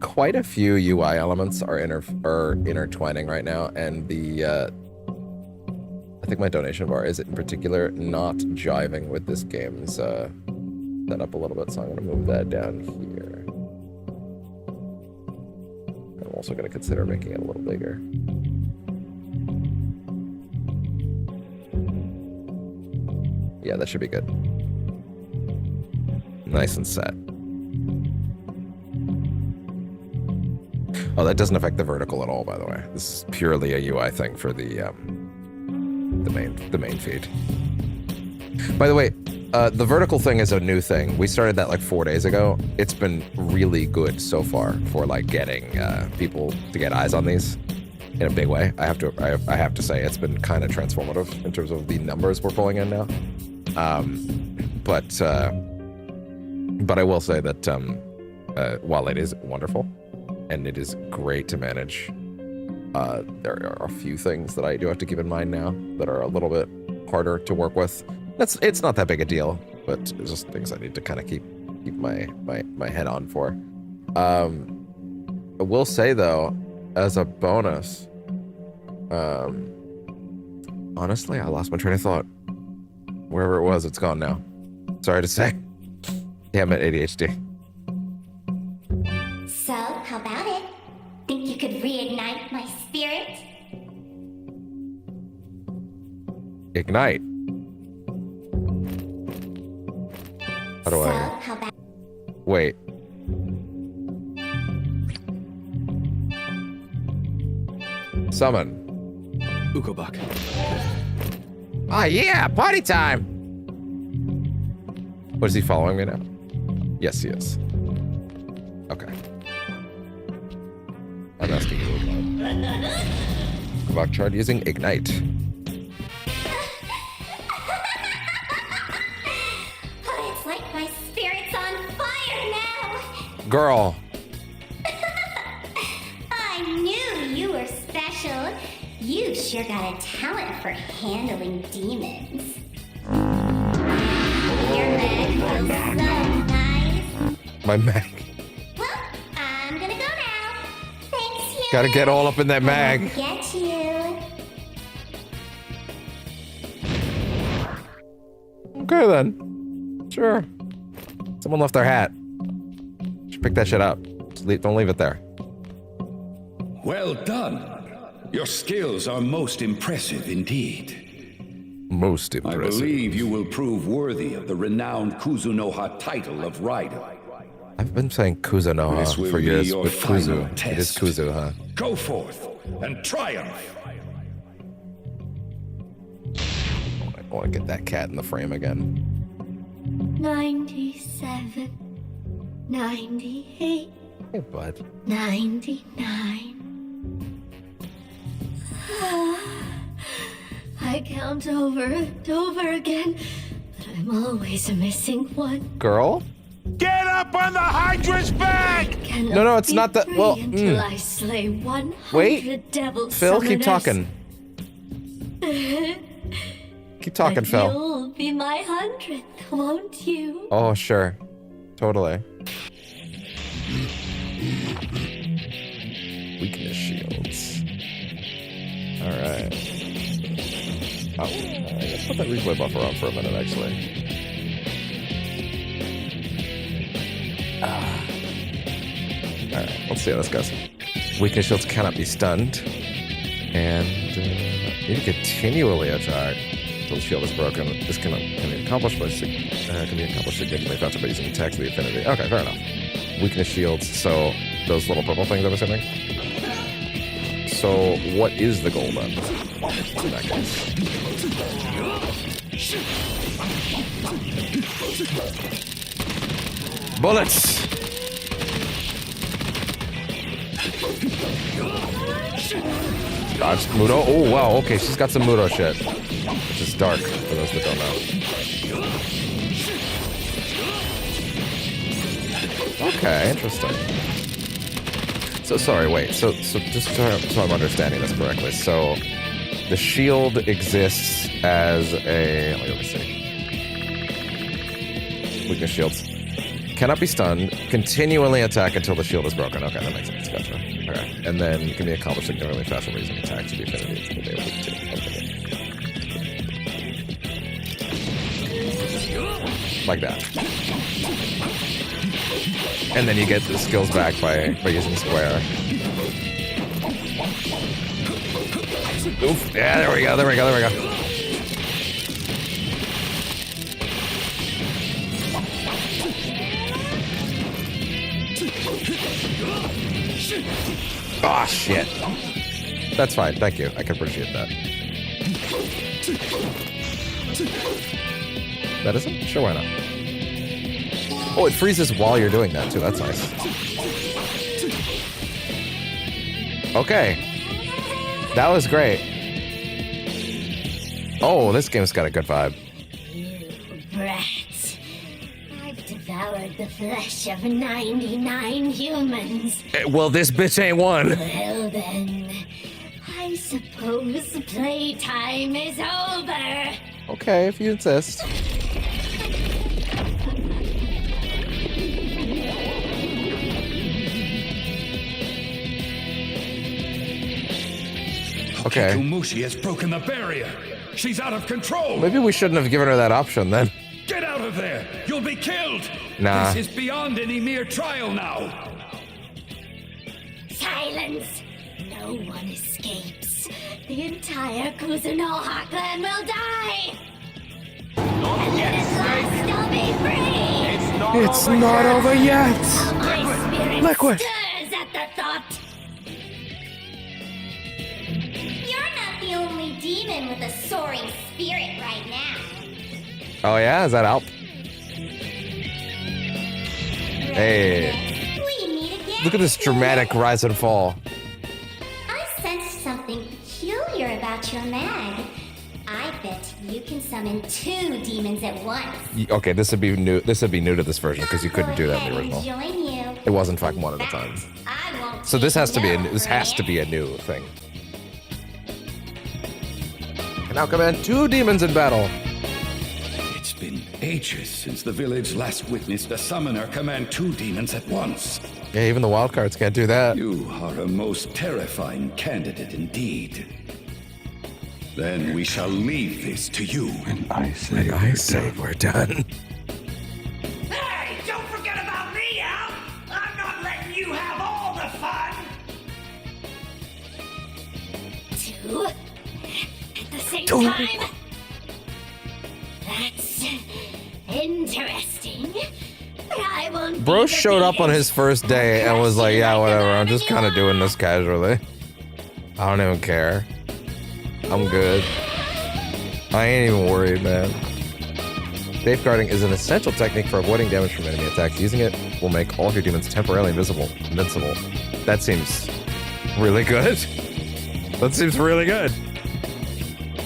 Quite a few UI elements are intertwining right now, and the I think my donation bar is in particular not jiving with this game's setup a little bit, so I'm gonna move that down here. I'm also gonna consider making it a little bigger. Yeah, that should be good. Nice and set. Oh, that doesn't affect the vertical at all, by the way. This is purely a UI thing for the main feed. By the way, the vertical thing is a new thing. We started that like 4 days ago. It's been really good so far for like getting people to get eyes on these in a big way. I have to say it's been kind of transformative in terms of the numbers we're pulling in now. But I will say that while it is wonderful and it is great to manage, there are a few things that I do have to keep in mind now that are a little bit harder to work with. It's not that big a deal, but it's just things I need to kind of keep my head on for. I will say though, as a bonus, honestly, I lost my train of thought. Wherever it was, it's gone now. Sorry to say. Damn it, ADHD. So, how about it? Think you could reignite my spirit? Ignite. How do So, I... how about... Wait. Summon. Ukobak. Oh yeah, party time! What, is he following me now? Yes, he is. Okay. I'm asking you. Ukobak tried using Ignite. It's like my spirit's on fire now! Girl. I knew you were special. You sure got a talent for handling demons. Your mag feels so nice. My mag. Well, I'm gonna go now. Thanks, you. Gotta get all up in that mag. Get you. Okay then. Sure. Someone left their hat. Should pick that shit up. Just don't leave it there. Well done. Your skills are most impressive indeed. Most I impressive. believe you will prove worthy of the renowned Kuzunoha title of RAIDOU. I've been saying This Kuzunoha will for be years, your but final Kuzu. It is test. Kuzu, huh? Go forth and triumph. I want to get that cat in the frame again. 97, 98, Hey, bud. 99. I count over and over again, but I'm always missing one. Girl? Get up on the hydrant's back! No, it's not that- well, Until I slay 100 Wait. devil Phil, keep summoners. talking. Keep talking, But Phil. you'll be my 100th, won't you? Oh, sure. Totally. Weakness shields. Alright. Oh, let's put that replay buffer on for a minute, actually. Alright, let's see how this goes. Weakness shields cannot be stunned. And you can continually attack until the shield is broken. This can be accomplished by significantly faster by using attacks of the affinity. Okay, fair enough. Weakness shields, so those little purple things I'm assuming. So what is the goal then? In that case. Bullets! Dodge Mudo. Oh wow, okay, she's got some Mudo shit. Which is dark, for those that don't know. Okay, interesting. So sorry, wait. So just so I'm understanding this correctly. So the shield exists as a. Let me see. Weakness shields cannot be stunned. Continually attack until the shield is broken. Okay, that makes sense. Gotcha. Okay, and then can be accomplished significantly faster by using attacks of the affinity. So they will be too. Okay. Like that. And then you get the skills back by using square. Oof. Yeah, there we go. Oh, shit. That's fine. Thank you. I can appreciate that. That isn't? Sure, why not? Oh, it freezes while you're doing that, too. That's nice. Okay. That was great. Oh, this game's got a good vibe. You brat. I've devoured the flesh of 99 humans. Well, this bitch ain't one. Well then, I suppose playtime is over. Okay, if you insist. Okay. Kikumushi has broken the barrier. She's out of control. Maybe we shouldn't have given her that option then. Get out of there. You'll be killed. Nah. This is beyond any mere trial now. Silence! No one escapes. The entire Kuzunoha clan will die! And then at last I'll be free! It's not over yet. My spirit Liquid. stirs at the thought! You're not the only demon with a soaring spirit right now. Oh yeah, is that Alp? Hey, We meet again. look at this dramatic rise and fall. I sensed something peculiar about your mag. I bet you can summon 2 demons at once. Okay, this would be new. This would be new to this version because you couldn't do that in the original. Join you. It was in fact one at a time. I won't So this has to be a no this has for to an be a new thing. And now command 2 demons in battle. It's been ages since the village last witnessed a summoner command 2 demons at once. Yeah, even the wild cards can't do that. You are a most terrifying candidate indeed. Then we shall leave this to you. I say we're done. Hey, don't forget about me, Al! I'm not letting you have all the fun! 2 at the same time? That's interesting. But I won't Bro be showed up on his first day and was like, yeah, whatever, I'm just kind of doing this casually. I don't even care. I'm good. I ain't even worried, man. Safeguarding is an essential technique for avoiding damage from enemy attacks. Using it will make all of your demons temporarily invincible. That seems really good. That seems really good.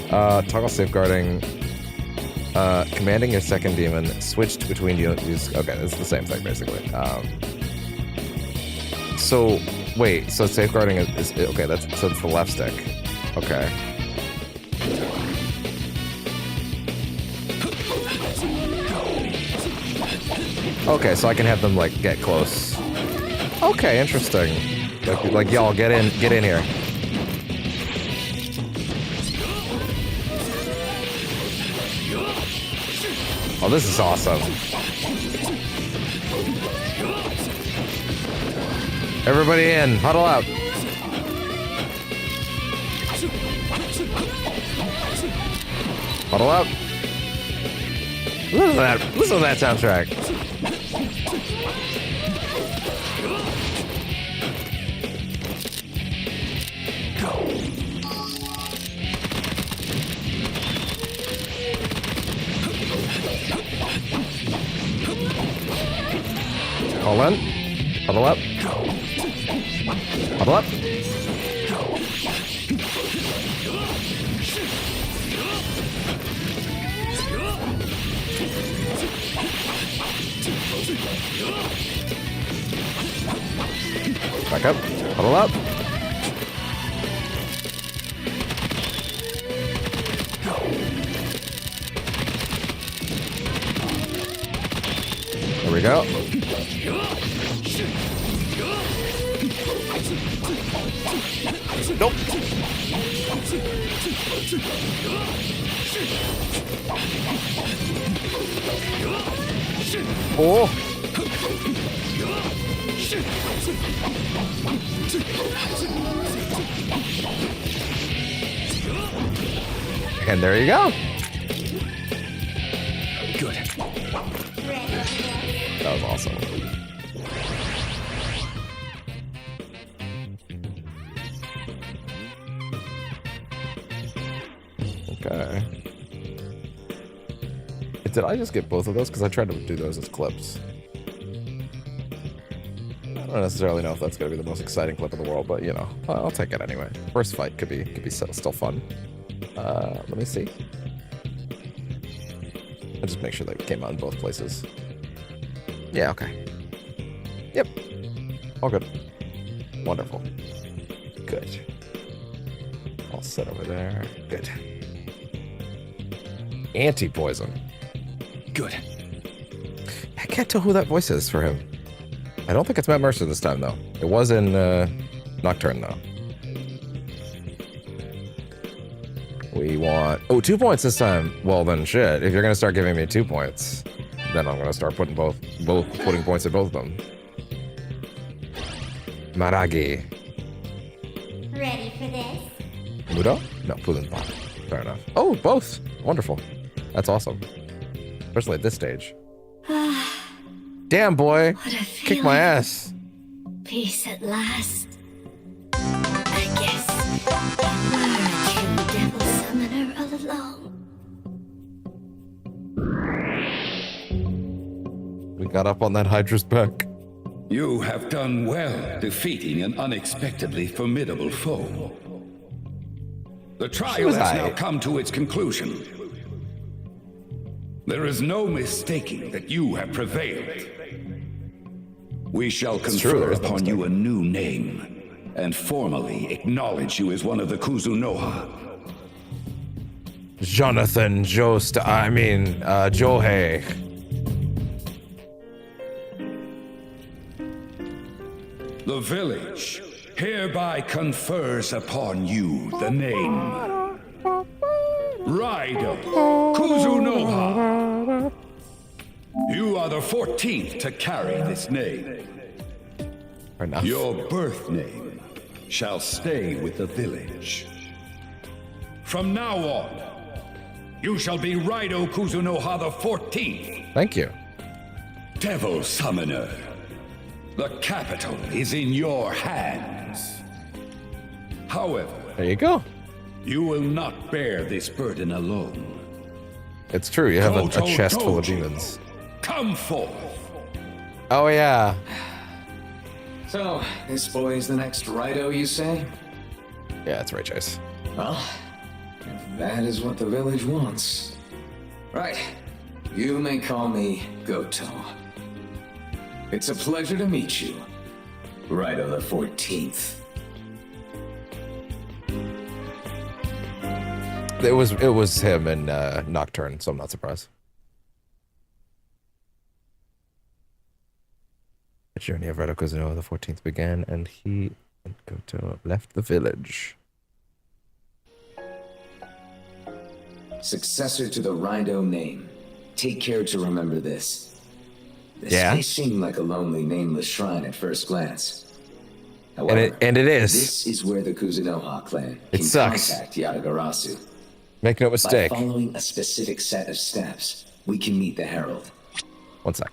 Toggle safeguarding. Commanding your second demon switched between units. Okay, it's the same thing basically. So wait, so safeguarding is okay. So it's the left stick. Okay. Okay, so I can have them like get close. Okay, interesting. Like y'all get in here. Oh, this is awesome. Everybody in, huddle up. Huddle up. Listen to that soundtrack. Hold on. Huddle up. Huddle up. Back up. Huddle up. There we go. Nope. Oh. And there you go. Good. That was awesome. Okay. Did I just get both of those? Because I tried to do those as clips. I don't necessarily know if that's going to be the most exciting clip in the world, but, you know, I'll take it anyway. First fight could be still fun. Let me see. I'll just make sure that it came out in both places. Yeah, okay. Yep. All good. Wonderful. Good. All set over there. Good. Anti-poison. Good. I can't tell who that voice is for him. I don't think it's Matt Mercer this time, though. It was in Nocturne, though. We want... Oh, 2 points this time. Well, then shit. If you're going to start giving me 2 points, then I'm going to start putting putting points at both of them. Maragi. Ready for this? Mudo? No, Pulinpa. Fair enough. Oh, both. Wonderful. That's awesome. Especially at this stage. Damn, boy. Kick my ass. Peace at last. I guess you were a true devil summoner all along. We got up on that Hydra's back. You have done well defeating an unexpectedly formidable foe. The trial has now come to its conclusion. There is no mistaking that you have prevailed. We shall confer upon you a new name and formally acknowledge you as one of the Kuzunoha. Jonathan Johei. The village hereby confers upon you the name RAIDOU Kuzunoha. You are the 14th to carry this name. Enough. Your birth name shall stay with the village. From now on, you shall be RAIDOU Kuzunoha the 14th. Thank you. Devil Summoner. The capital is in your hands. However, there you go. You will not bear this burden alone. It's true, you have a chest full of demons. Come forth. Oh, yeah. So, this boy is the next RAIDOU, you say? Yeah, it's Ray Chase. Well, if that is what the village wants. Right. You may call me Goto. It's a pleasure to meet you, RAIDOU the 14th. It was him in Nocturne, so I'm not surprised. The journey of RAIDOU Kuzunoha the 14th began, and he and Goto left the village. Successor to the RAIDOU name. Take care to remember this. This may seem like a lonely, nameless shrine at first glance. However, and it is. This is where the Kuzunoha clan can contact Yatagarasu. Make no mistake. By following a specific set of steps, we can meet the Herald. One sec.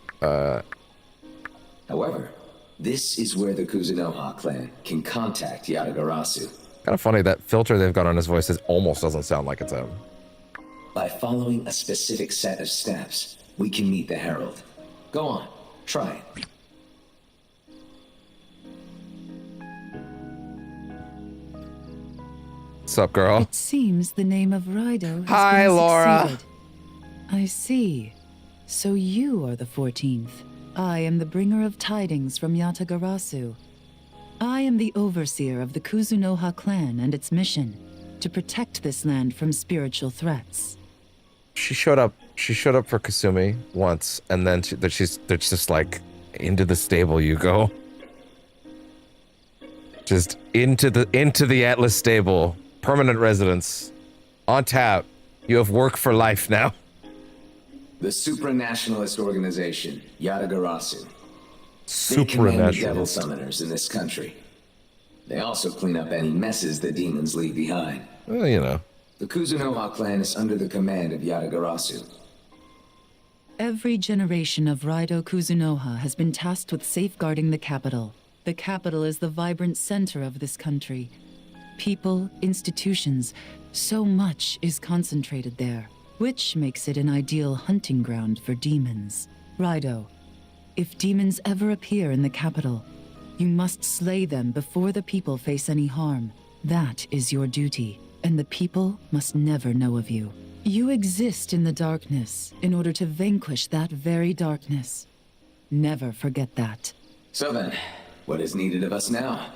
However, this is where the Kuzunoha clan can contact Yatagarasu. Kind of funny, that filter they've got on his voice almost doesn't sound like it's him. By following a specific set of steps, we can meet the Herald. Go on, try it. What's up, girl? It seems the name of RAIDOU has Hi, been Laura. succeeded. I see. So you are the 14th. I am the bringer of tidings from Yatagarasu. I am the overseer of the Kuzunoha clan and its mission to protect this land from spiritual threats. She showed up for Kasumi once, and then she's just like, into the stable you go. Just into the ATLUS stable. Permanent residence. On tap. You have work for life now. The supranationalist organization, Yatagarasu. They command the devil summoners in this country. They also clean up any messes the demons leave behind. Well, you know. The Kuzunoha clan is under the command of Yatagarasu. Every generation of RAIDOU Kuzunoha has been tasked with safeguarding the capital. The capital is the vibrant center of this country. People, institutions, so much is concentrated there. which makes it an ideal hunting ground for demons. RAIDOU, if demons ever appear in the capital, you must slay them before the people face any harm. That is your duty, and the people must never know of you. You exist in the darkness in order to vanquish that very darkness. Never forget that. So then, what is needed of us now?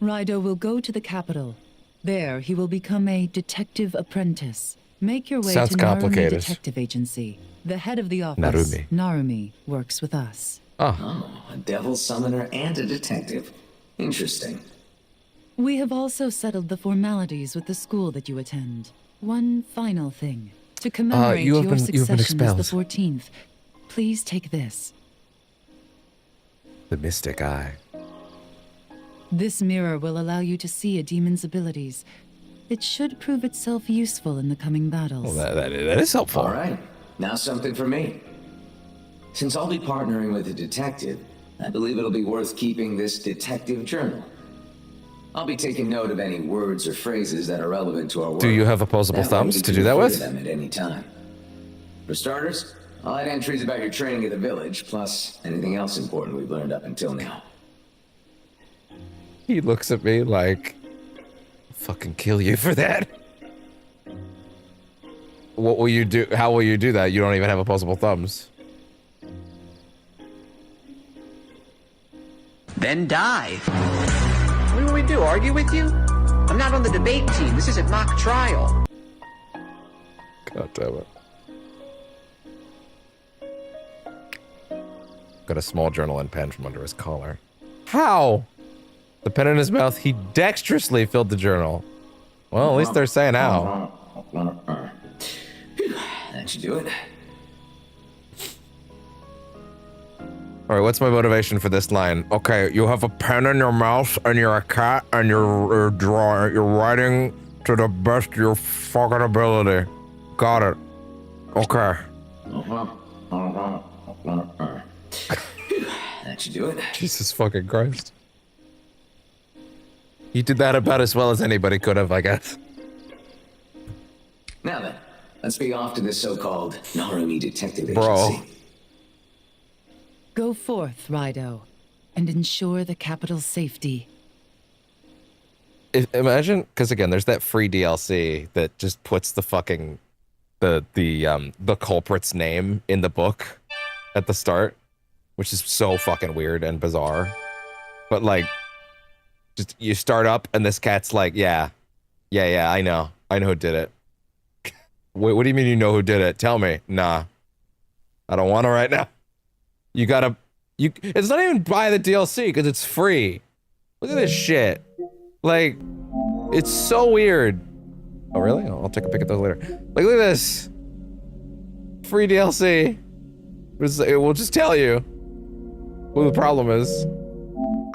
RAIDOU will go to the capital. There, he will become a detective apprentice. Make your way Sounds to Narumi complicated. Detective Agency. The head of the office, Narumi, works with us. Oh, a devil summoner and a detective. Interesting. We have also settled the formalities with the school that you attend. One final thing. To commemorate you have your been succession as expelled. the 14th, please take this. The Mystic Eye. This mirror will allow you to see a demon's abilities. It should prove itself useful in the coming battles. Well, that is helpful. All right, now something for me. Since I'll be partnering with a detective, I believe it'll be worth keeping this detective journal. I'll be taking note of any words or phrases that are relevant to our work. Do you have opposable That way thumbs we to can do that refer with? to them at any time. For starters, I'll add entries about your training at the village, plus anything else important we've learned up until now. He looks at me like, fucking kill you for that. What will you do? How will you do that? You don't even have opposable thumbs. Then die. What do we do? Argue with you? I'm not on the debate team. This isn't mock trial. God damn it. Got a small journal and pen from under his collar. How? The pen in his mouth, he dexterously filled the journal. Well, at least they're saying how. That should do it. Alright, what's my motivation for this line? Okay, you have a pen in your mouth and you're a cat and you're drawing, you're writing to the best of your fucking ability. Got it. Okay. That should do it. Jesus fucking Christ. You did that about as well as anybody could have, I guess. Now then, let's be off to this so-called Narumi Detective Bro. Agency. Go forth, RAIDOU, and ensure the capital's safety. Imagine, because again, there's that free DLC that just puts the fucking the culprit's name in the book at the start, which is so fucking weird and bizarre. But like, just you start up and this cat's like, yeah, I know who did it. Wait, what do you mean you know who did it? Tell me. Nah, I don't want to right now. You gotta, it's not even buy the DLC because it's free. Look at this shit. Like, it's so weird. Oh, really? I'll take a pic of those later. Like, look at this. Free DLC. It will just tell you what the problem is.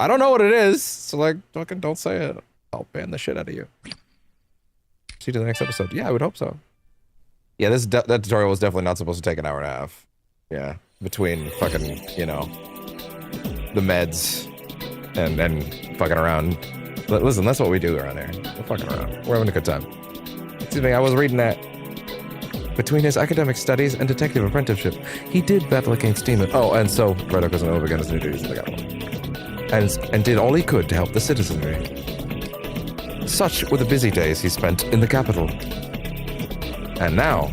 I don't know what it is, so like, fucking don't say it. I'll ban the shit out of you. See you to the next episode. Yeah, I would hope so. Yeah, that tutorial was definitely not supposed to take an hour and a half. Yeah, between fucking, you know, the meds and fucking around. Listen, that's what we do around here. We're fucking around. We're having a good time. Excuse me, I was reading that. Between his academic studies and detective apprenticeship, he did battle against demons. Oh, and so RAIDOU goes over again his new duties in the capital. And did all he could to help the citizenry. Such were the busy days he spent in the capital. And now,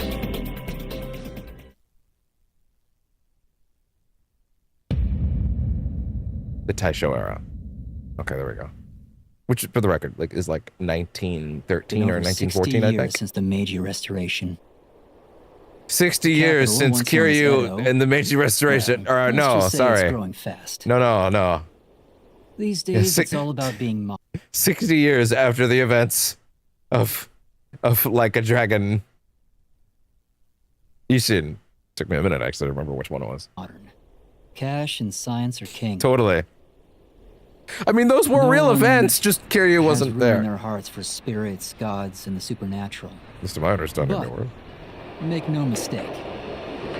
the Taisho era. Okay, there we go. Which, for the record, like is like 1913 or 1914, I think. Since the Meiji Restoration. 60 years since Kiryu and the Meiji Restoration. Or no, sorry. It's growing fast. No. These days, it's all about being modern. 60 years after the events of Like a Dragon. Ishin. Took me a minute actually to remember which one it was. Modern. Cash and science are king. Totally. I mean, those were real events, just Kiryu wasn't there. In their hearts for spirits, gods, and the supernatural. At least to my understanding, they were. Make no mistake.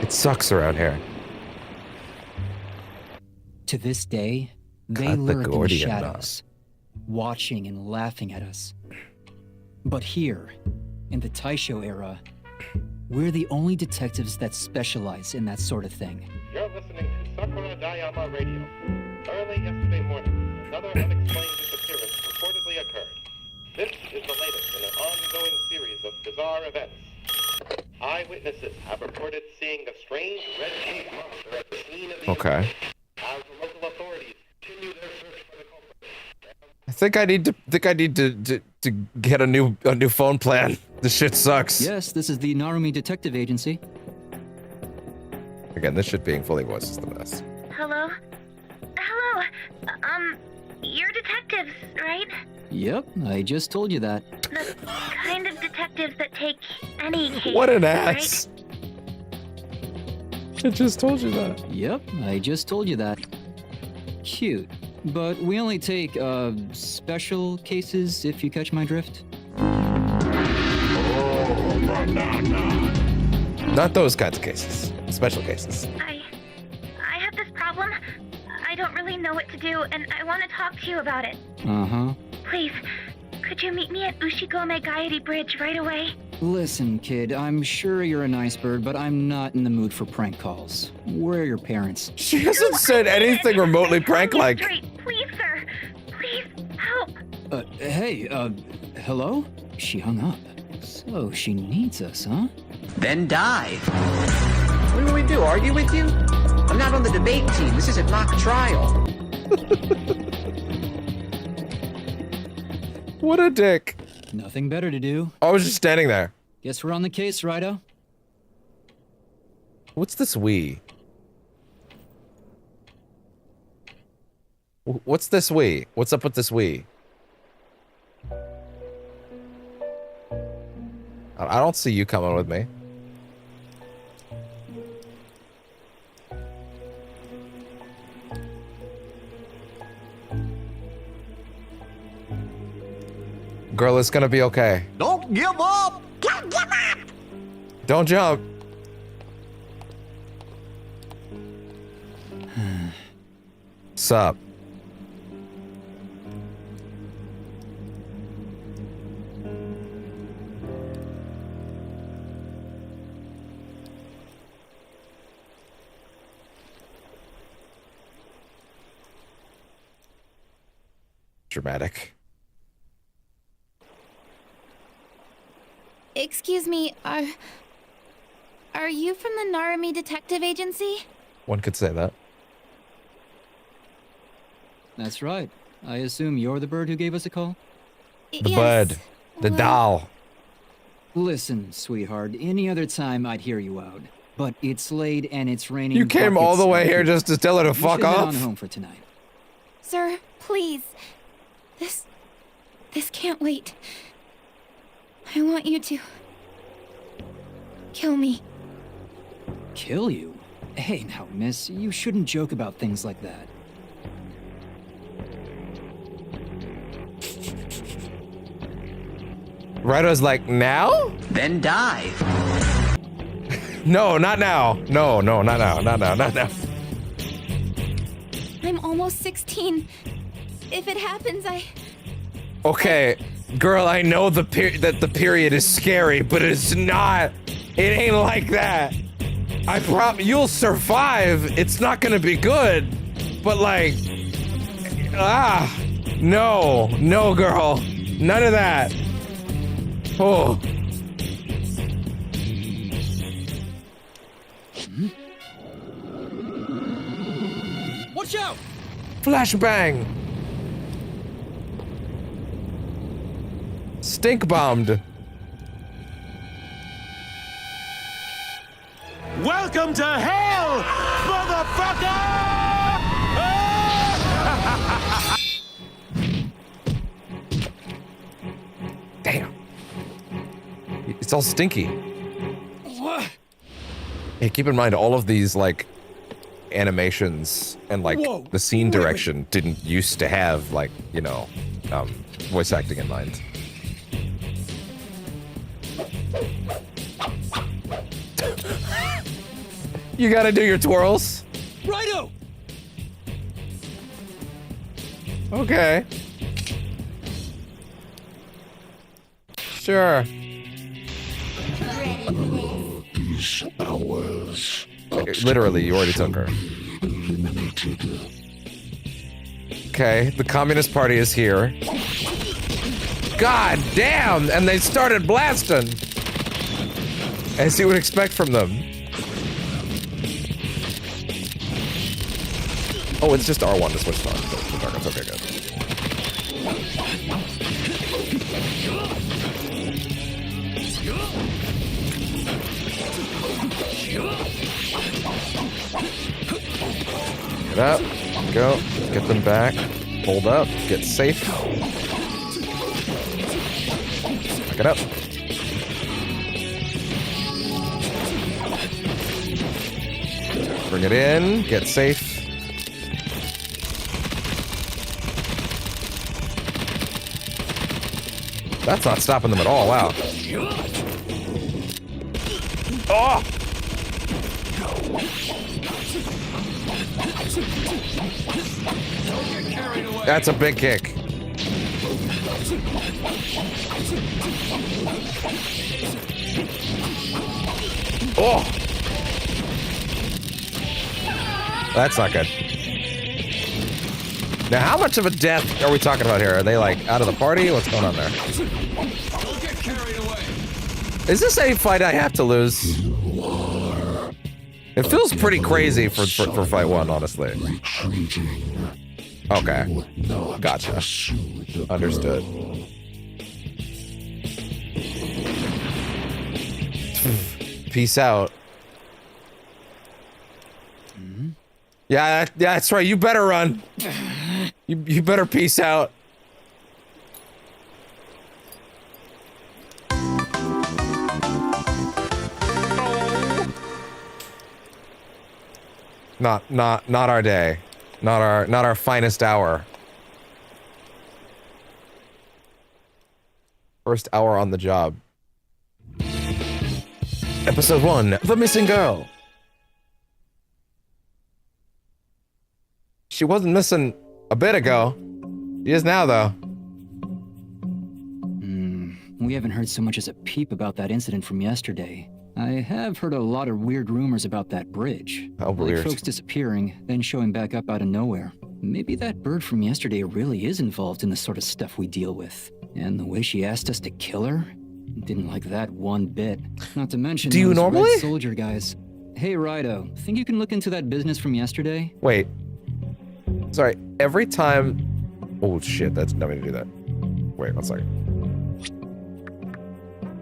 It sucks around here. To this day, they lurk in the shadows, watching and laughing at us. But here, in the Taisho era, We're the only detectives that specialize in that sort of thing. You're listening to Sakura Dayama Radio. Early yesterday morning, another unexplained disappearance reportedly occurred. This is the latest in an ongoing series of bizarre events. Eyewitnesses have reported seeing a strange red-shaped monster at the scene of the Okay. incident. As the local authorities continue their search for the culprit. I think I need to get a new phone plan. This shit sucks. Yes, this is the Narumi Detective Agency. Again, this shit being fully voiced is the best. Hello? Hello? You're detectives, right? Yep, I just told you that. The kind of detectives that take any case, What an ass! right? I just told you that. Yep, I just told you that. Cute. But we only take, special cases, if you catch my drift. Not those kinds of cases. Special cases. I have this problem. I don't really know what to do, and I want to talk to you about it. Uh-huh. Please, could you meet me at Ushigome Gairi Bridge right away? Listen, kid, I'm sure you're a nice bird, but I'm not in the mood for prank calls. Where are your parents? She hasn't said anything remotely prank-like. Straight, please, sir. Please, help. Hey, hello? She hung up. So she needs us, huh? Then die. What do we do? Argue with you? I'm not on the debate team. This isn't mock trial. What a dick. Nothing better to do. I was just standing there. Guess we're on the case, Raido. What's this we? What's this we? What's up with this we? I don't see you coming with me. Girl, it's gonna be okay. Don't give up! Don't give up! Don't jump. Sup? Dramatic. Excuse me, are you from the Narumi Detective Agency? One could say that. That's right. I assume you're the bird who gave us a call? The bud. The doll. Listen, sweetheart, any other time I'd hear you out. But it's late and it's raining. You came all the way here just to tell her to You fuck should head off? on home for tonight. Sir, please. This can't wait. I want you to kill me. Kill you? Hey, now, miss, you shouldn't joke about things like that. Raido's like, now? Then die. No, not now. No, not now. Not now. I'm almost 16. If it happens, Okay, girl, I know that the period is scary, but it's not. It ain't like that. I promise you'll survive. It's not gonna be good, but like, no, girl, none of that. Oh. Watch out! Flashbang. Stink bombed. Welcome to hell, motherfucker! Damn. It's all stinky. What? Hey, keep in mind all of these like animations and like the scene direction didn't used to have like, you know, voice acting in mind. You gotta do your twirls. Raido! Okay. Sure. Ready for this? is ours. Literally, you already took her. Okay, the Communist Party is here. God damn! And they started blasting! As you would expect from them. Oh, it's just R1 to switch on. It's okay, good. Get up, go, get them back, hold up, get safe. Back it up. Bring it in, get safe. That's not stopping them at all, wow. Oh! That's a big kick. Oh! That's not good. Now, how much of a death are we talking about here? Are they, like, out of the party? What's going on there? Is this a fight I have to lose? It feels pretty crazy for fight 1, honestly. Okay. Gotcha. Understood. Peace out. Yeah, that's right. You better run. You better peace out. Not our day. Not our finest hour. First hour on the job. Episode 1, The Missing Girl. She wasn't missing a bit ago. She is now, though. We haven't heard so much as a peep about that incident from yesterday. I have heard a lot of weird rumors about that bridge. How weird. Like folks disappearing, then showing back up out of nowhere. Maybe that bird from yesterday really is involved in the sort of stuff we deal with. And the way she asked us to kill her? Didn't like that one bit. Not to mention Do you those normally? Red Soldier guys. Hey, RAIDOU, think you can look into that business from yesterday? Wait. Sorry, every time... Oh, shit, that's not me to do that. Wait, 1 second.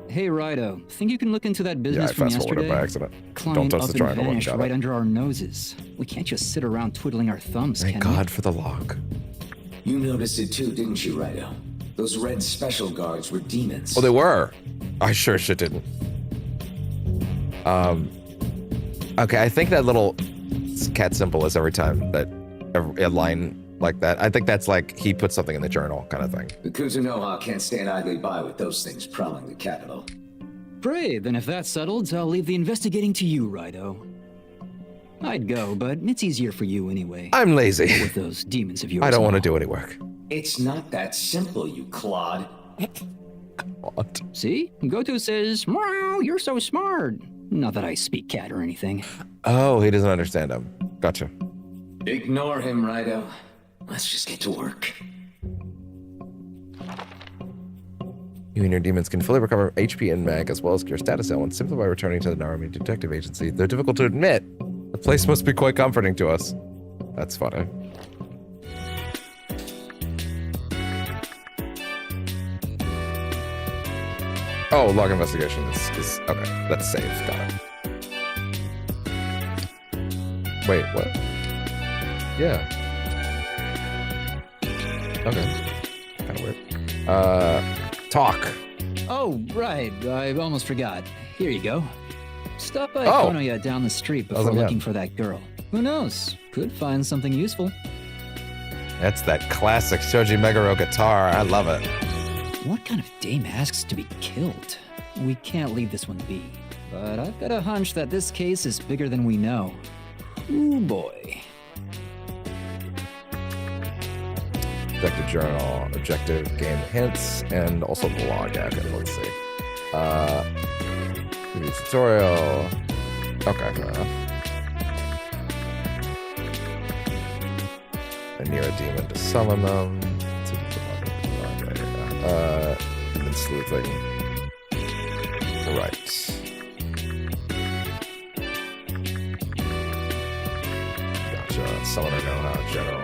Hey, RAIDOU, think you can look into that business Yeah, I from fast-forwarded yesterday? by accident. Client Don't touch up the and triangle one, vanished got right it. under our noses. We can't just sit around twiddling our thumbs, Thank can we? God for the lock. You noticed it too, didn't you, RAIDOU? Those red special guards were demons. Oh, they were. I sure shit didn't. Okay, I think that little cat symbol is every time that a line like that. I think that's like he put something in the journal kind of thing. The Kuzunoha can't stand idly by with those things prowling the capital. Great, then if that's settled, I'll leave the investigating to you, RAIDOU. I'd go, but it's easier for you anyway. I'm lazy. With those demons of yours. I don't want to and do any work. It's not that simple, you clod. What? See? Goto says, "Wow, you're so smart." Not that I speak cat or anything. Oh, he doesn't understand him. Gotcha. Ignore him, RAIDOU. Let's just get to work. You and your demons can fully recover HP and mag as well as cure status ailments simply by returning to the Narumi Detective Agency. They're difficult to admit. The place must be quite comforting to us. That's funny. Oh, log investigation is okay. That's safe. Got it. Wait, what? Yeah. Okay. Kind of weird. Talk. Oh, right. I almost forgot. Here you go. Stop by Oh. Konoya down the street before How's it looking going? for that girl. Who knows? Could find something useful. That's that classic Shoji Meguro guitar. I love it. What kind of dame asks to be killed? We can't leave this one be. But I've got a hunch that this case is bigger than we know. Ooh boy. Objective journal, objective game hints, and also the log. Yeah, okay, let's see. Preview tutorial. Okay, fair enough. And near a demon to summon them. Demon sleuthing. Right. Gotcha. Summoner know-how, general.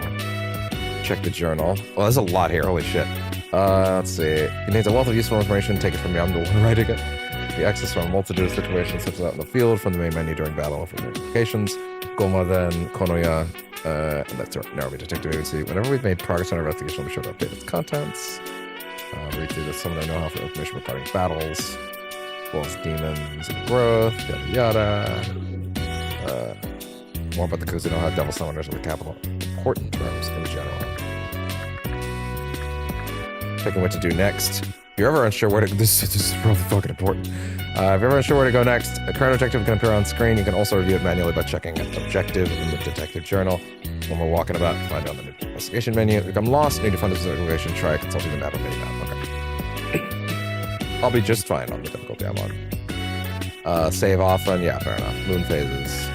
Check the journal. Well, there's a lot here. Holy shit. Let's see. It contains a wealth of useful information. Take it from me. I'm the one writing it. The access from a multitude of situations such as out in the field, from the main menu during battle, from notifications. Goma then, Konoya, and that's our Narumi Detective Agency. Whenever we've made progress on our investigation, we'll be sure to update its contents. Read through this summoner know-how for information regarding battles, as well as demons and growth, yada yada. More about the Kuzunoha devil summoners and the capital important terms in general. Checking what to do next. If you're ever unsure where to... This is really fucking important. If you're ever unsure where to go next, a current objective can appear on screen. You can also review it manually by checking objective in the detective journal. When we're walking about, find it on the investigation menu. If you become lost, need to find a situation, try consulting the map or mini map. Okay. I'll be just fine on the difficulty I'm on. Save often. Yeah, fair enough. Moon phases.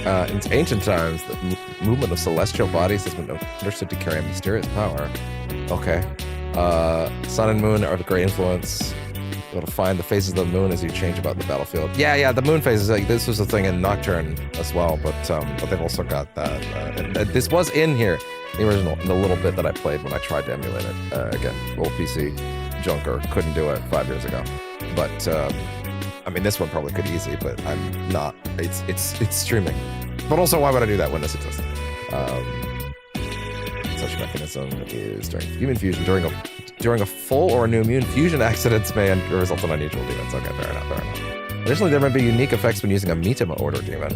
In ancient times, the movement of celestial bodies has been understood to carry a mysterious power. Okay. Sun and moon are of great influence. You'll able to find the phases of the moon as you change about the battlefield. Yeah, the moon phases. Like, this was a thing in Nocturne as well, but they've also got that. And this was in here, the original, in the little bit that I played when I tried to emulate it. Again, old PC junker, couldn't do it 5 years ago. But I mean, this one probably could easy, but I'm not. It's streaming. But also, why would I do that when this exists? Such mechanism is during human fusion. During a full or new immune fusion, accidents may result in unusual demons. Okay, fair enough. Additionally, there may be unique effects when using a Mitama order demon.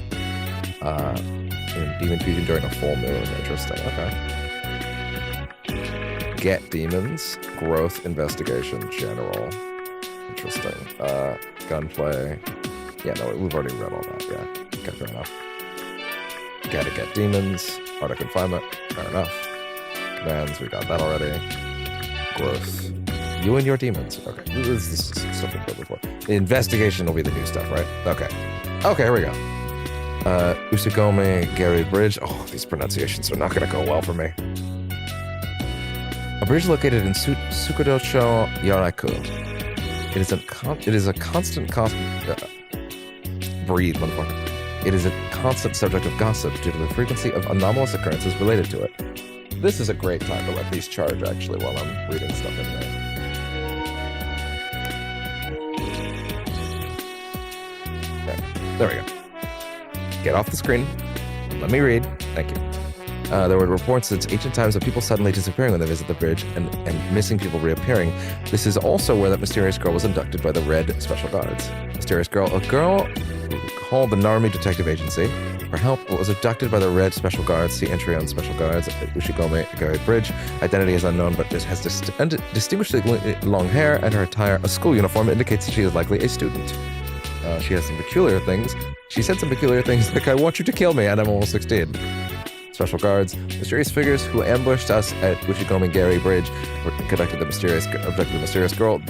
In demon fusion during a full moon. Interesting. Okay. Get demons. Growth, investigation, general. Interesting. Gunplay. Yeah, no, we've already read all that. Yeah. Okay, fair enough. Gotta get demons. Art of confinement. Fair enough. Commands, we got that already. Growth. You and your demons. Okay. This is stuff we've done before. The investigation will be the new stuff, right? Okay. Okay, here we go. Usugome Gary Bridge. Oh, these pronunciations are not going to go well for me. A bridge located in Sukudocho Yaraku. It is a constant cost. Breathe, motherfucker. It is a constant subject of gossip due to the frequency of anomalous occurrences related to it. This is a great time to let these charge, actually, while I'm reading stuff in there. There we go. Get off the screen. Let me read. Thank you. There were reports since ancient times of people suddenly disappearing when they visit the bridge and missing people reappearing. This is also where that mysterious girl was abducted by the Red Special Guards. Mysterious girl. A girl called the Narumi Detective Agency for help, but was abducted by the Red Special Guards. See entry on Special Guards at Ushigome Gary Bridge. Identity is unknown, but this has distinguishingly long hair, and her attire, a school uniform, indicates that she is likely a student. She has some peculiar things. She said some peculiar things like, I want you to kill me, and I'm almost 16. Special Guards, mysterious figures who ambushed us at Ushigome Gary Bridge abducted the mysterious girl.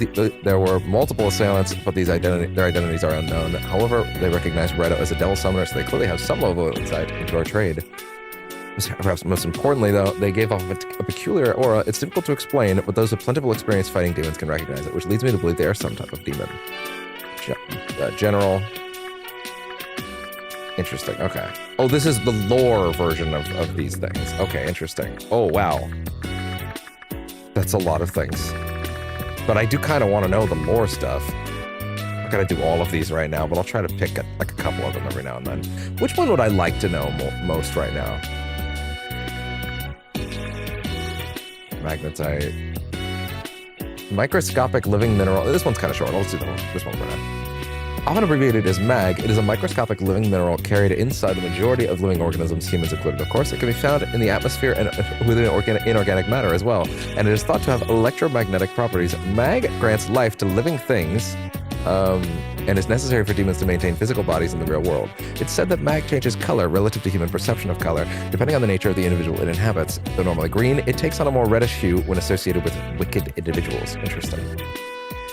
There were multiple assailants, but their identities are unknown. However, they recognize RAIDOU as a devil summoner, so they clearly have some level of insight into our trade. Perhaps most importantly, though, they gave off a peculiar aura. It's difficult to explain, but those with plentiful experience fighting demons can recognize it, which leads me to believe they are some type of demon. General. Interesting, okay. Oh, this is the lore version of these things. Okay, interesting. Oh, wow. That's a lot of things. But I do kind of want to know the lore stuff. I'm going to do all of these right now, but I'll try to pick a couple of them every now and then. Which one would I like to know most right now? Magnetite. Microscopic living mineral. This one's kind of short. Let's do this one for now. Often abbreviated as MAG, it is a microscopic living mineral carried inside the majority of living organisms, humans included, of course. It can be found in the atmosphere and within inorganic matter as well, and it is thought to have electromagnetic properties. MAG grants life to living things and is necessary for demons to maintain physical bodies in the real world. It's said that MAG changes color relative to human perception of color, depending on the nature of the individual it inhabits. Though normally green, it takes on a more reddish hue when associated with wicked individuals. Interesting.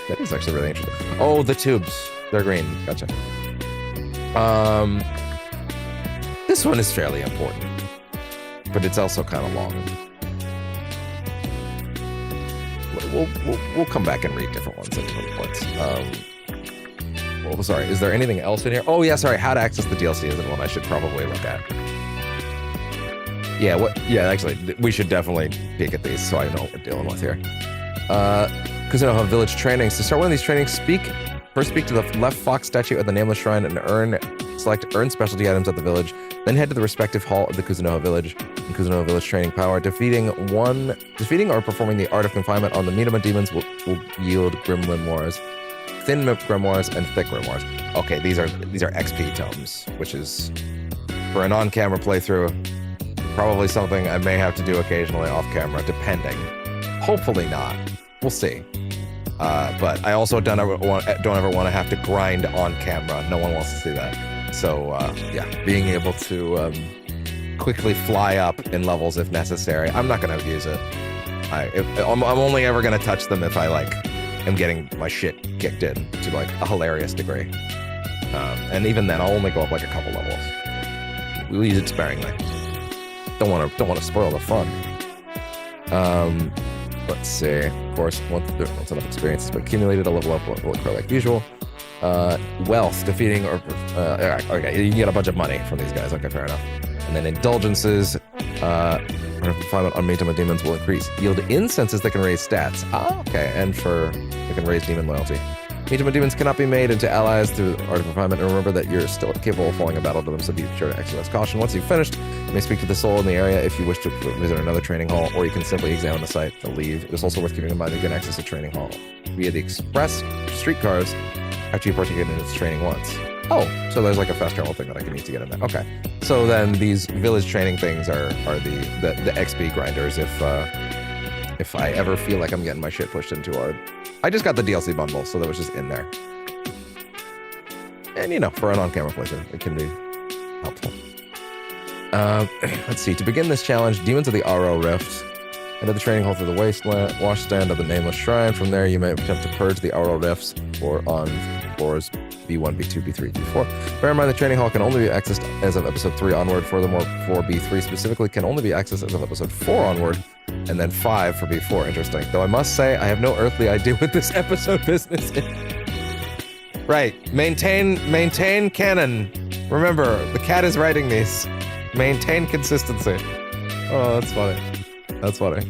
That is actually really interesting. Oh, the tubes. They're green. Gotcha. This one is fairly important, but it's also kind of long. We'll come back and read different ones at different points. Well, sorry, is there anything else in here? Oh yeah, sorry, how to access the DLC is the one I should probably look at. Yeah, actually, we should definitely peek at these so I know what we're dealing with here. Kusunoha Village trainings. To start one of these trainings, first speak to the left fox statue at the Nameless Shrine and select earn specialty items at the village. Then head to the respective hall of the Kusunoha Village and Kusunoha Village training power. Defeating or performing the Art of Confinement on the Minama demons will yield grimoires. Thin grimoires and thick grimoires. Okay, these are XP tomes, which is for a non-camera playthrough probably something I may have to do occasionally off camera, depending. Hopefully not. We'll see. But I also don't ever want to have to grind on camera. No one wants to see that. So yeah, being able to quickly fly up in levels if necessary. I'm not going to abuse it. I'm only ever going to touch them if I am getting my shit kicked in to a hilarious degree. And even then, I'll only go up a couple levels. We'll use it sparingly. Don't want to spoil the fun. Let's see. Of course, once enough experience has been accumulated, a level up will occur like usual. Wealth, defeating or okay, you can get a bunch of money from these guys. Okay, fair enough. And then indulgences, confinement on Mitama demons will increase. Yield incenses that can raise stats. Okay, and they can raise demon loyalty. Mitama demons cannot be made into allies through the Art of Confinement, and remember that you're still capable of falling in battle to them, so be sure to exercise caution. Once you've finished, you may speak to the soul in the area if you wish to visit another training hall, or you can simply examine the site to leave. It is also worth keeping in mind that you can access a training hall via the express streetcars after you partake in its training once. Oh, so there's a fast travel thing that I can use to get in there. Okay, so then these village training things are the XP grinders if I ever feel like I'm getting my shit pushed in too hard. I just got the DLC bundle, so that was just in there. And for a non-camera playthrough, it can be helpful. Let's see. To begin this challenge, Demons of the Aro Rift. Enter the training hall through the washstand of the Nameless Shrine. From there, you may attempt to purge the Aro Rifts on floors B1, B2, B3, B4. Bear in mind, the training hall can only be accessed as of episode 3 onward. Furthermore, 4B3 specifically can only be accessed as of episode 4 onward, and then 5 for B4. Interesting. Though I must say, I have no earthly idea what this episode business is. Right. Maintain canon. Remember, the cat is writing these. Maintain consistency. Oh, that's funny. That's funny.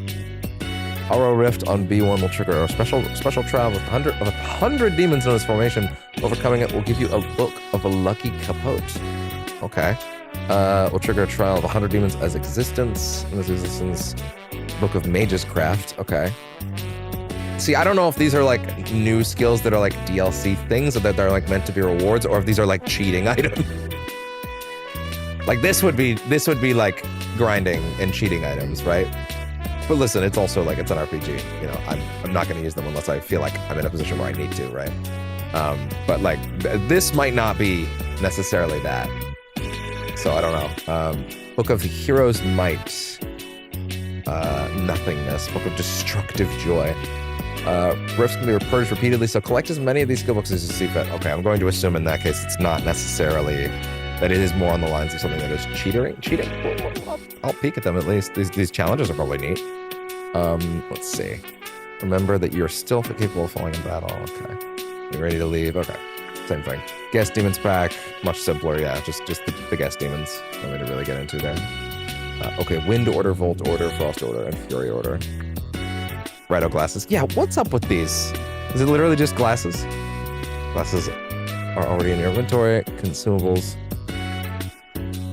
Aro Rift on B1 will trigger a special trial with 100 demons in its formation. Overcoming it will give you a book of a lucky capote. Okay. Will trigger a trial of 100 demons as existence. In this existence, book of Mage's Craft. Okay. See, I don't know if these are new skills that are DLC things, or that they're meant to be rewards, or if these are cheating items. This would be grinding and cheating items, right? But listen, it's also it's an RPG. I'm not going to use them unless I feel like I'm in a position where I need to, right? But this might not be necessarily that. So I don't know. Book of Hero's Might. Nothingness. Book of Destructive Joy. Rifts can be purged repeatedly, so collect as many of these skill books as you see fit. Okay, I'm going to assume in that case it's not necessarily that it is more on the lines of something that is cheating. I'll peek at them at least. These challenges are probably neat. Let's see. Remember that you're still capable of falling in battle. Okay. You ready to leave? Okay. Same thing. Guest Demons pack. Much simpler. Yeah, just the guest demons. Nothing to really get into there. Okay. Wind Order, Volt Order, Frost Order, and Fury Order. RAIDOU glasses. Yeah, what's up with these? Is it literally just glasses? Glasses are already in your inventory. Consumables.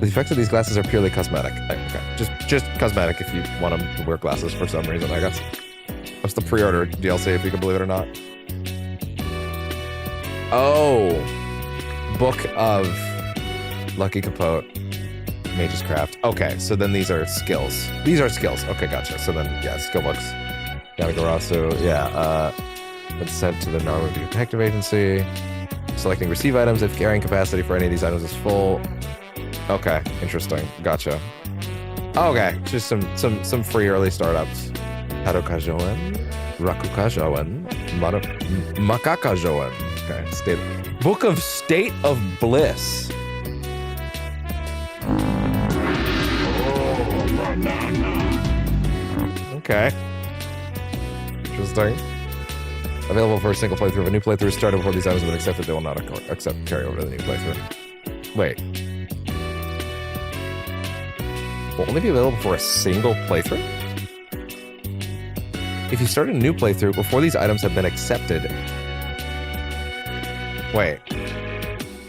The effects of these glasses are purely cosmetic. Okay, just cosmetic if you want them to wear glasses for some reason, I guess. That's the pre-order DLC, if you can believe it or not. Oh, Book of Lucky Capote, Mage's Craft. Okay, so then these are skills. These are skills. Okay, gotcha. So then, yeah, skill books. Yamagarasu, yeah. It's sent to the Naru Detective Agency. Selecting receive items if carrying capacity for any of these items is full. Okay, interesting. Gotcha. Okay, just some free early startups. Harukajoen, Rakukajoen, Makakajoen. Okay, Book of State of Bliss. Okay. Interesting. Available for a single playthrough. If a new playthrough is started before these items have been accepted, they will not accept carryover to the new playthrough. Wait. Will only be available for a single playthrough? If you start a new playthrough before these items have been accepted. Wait.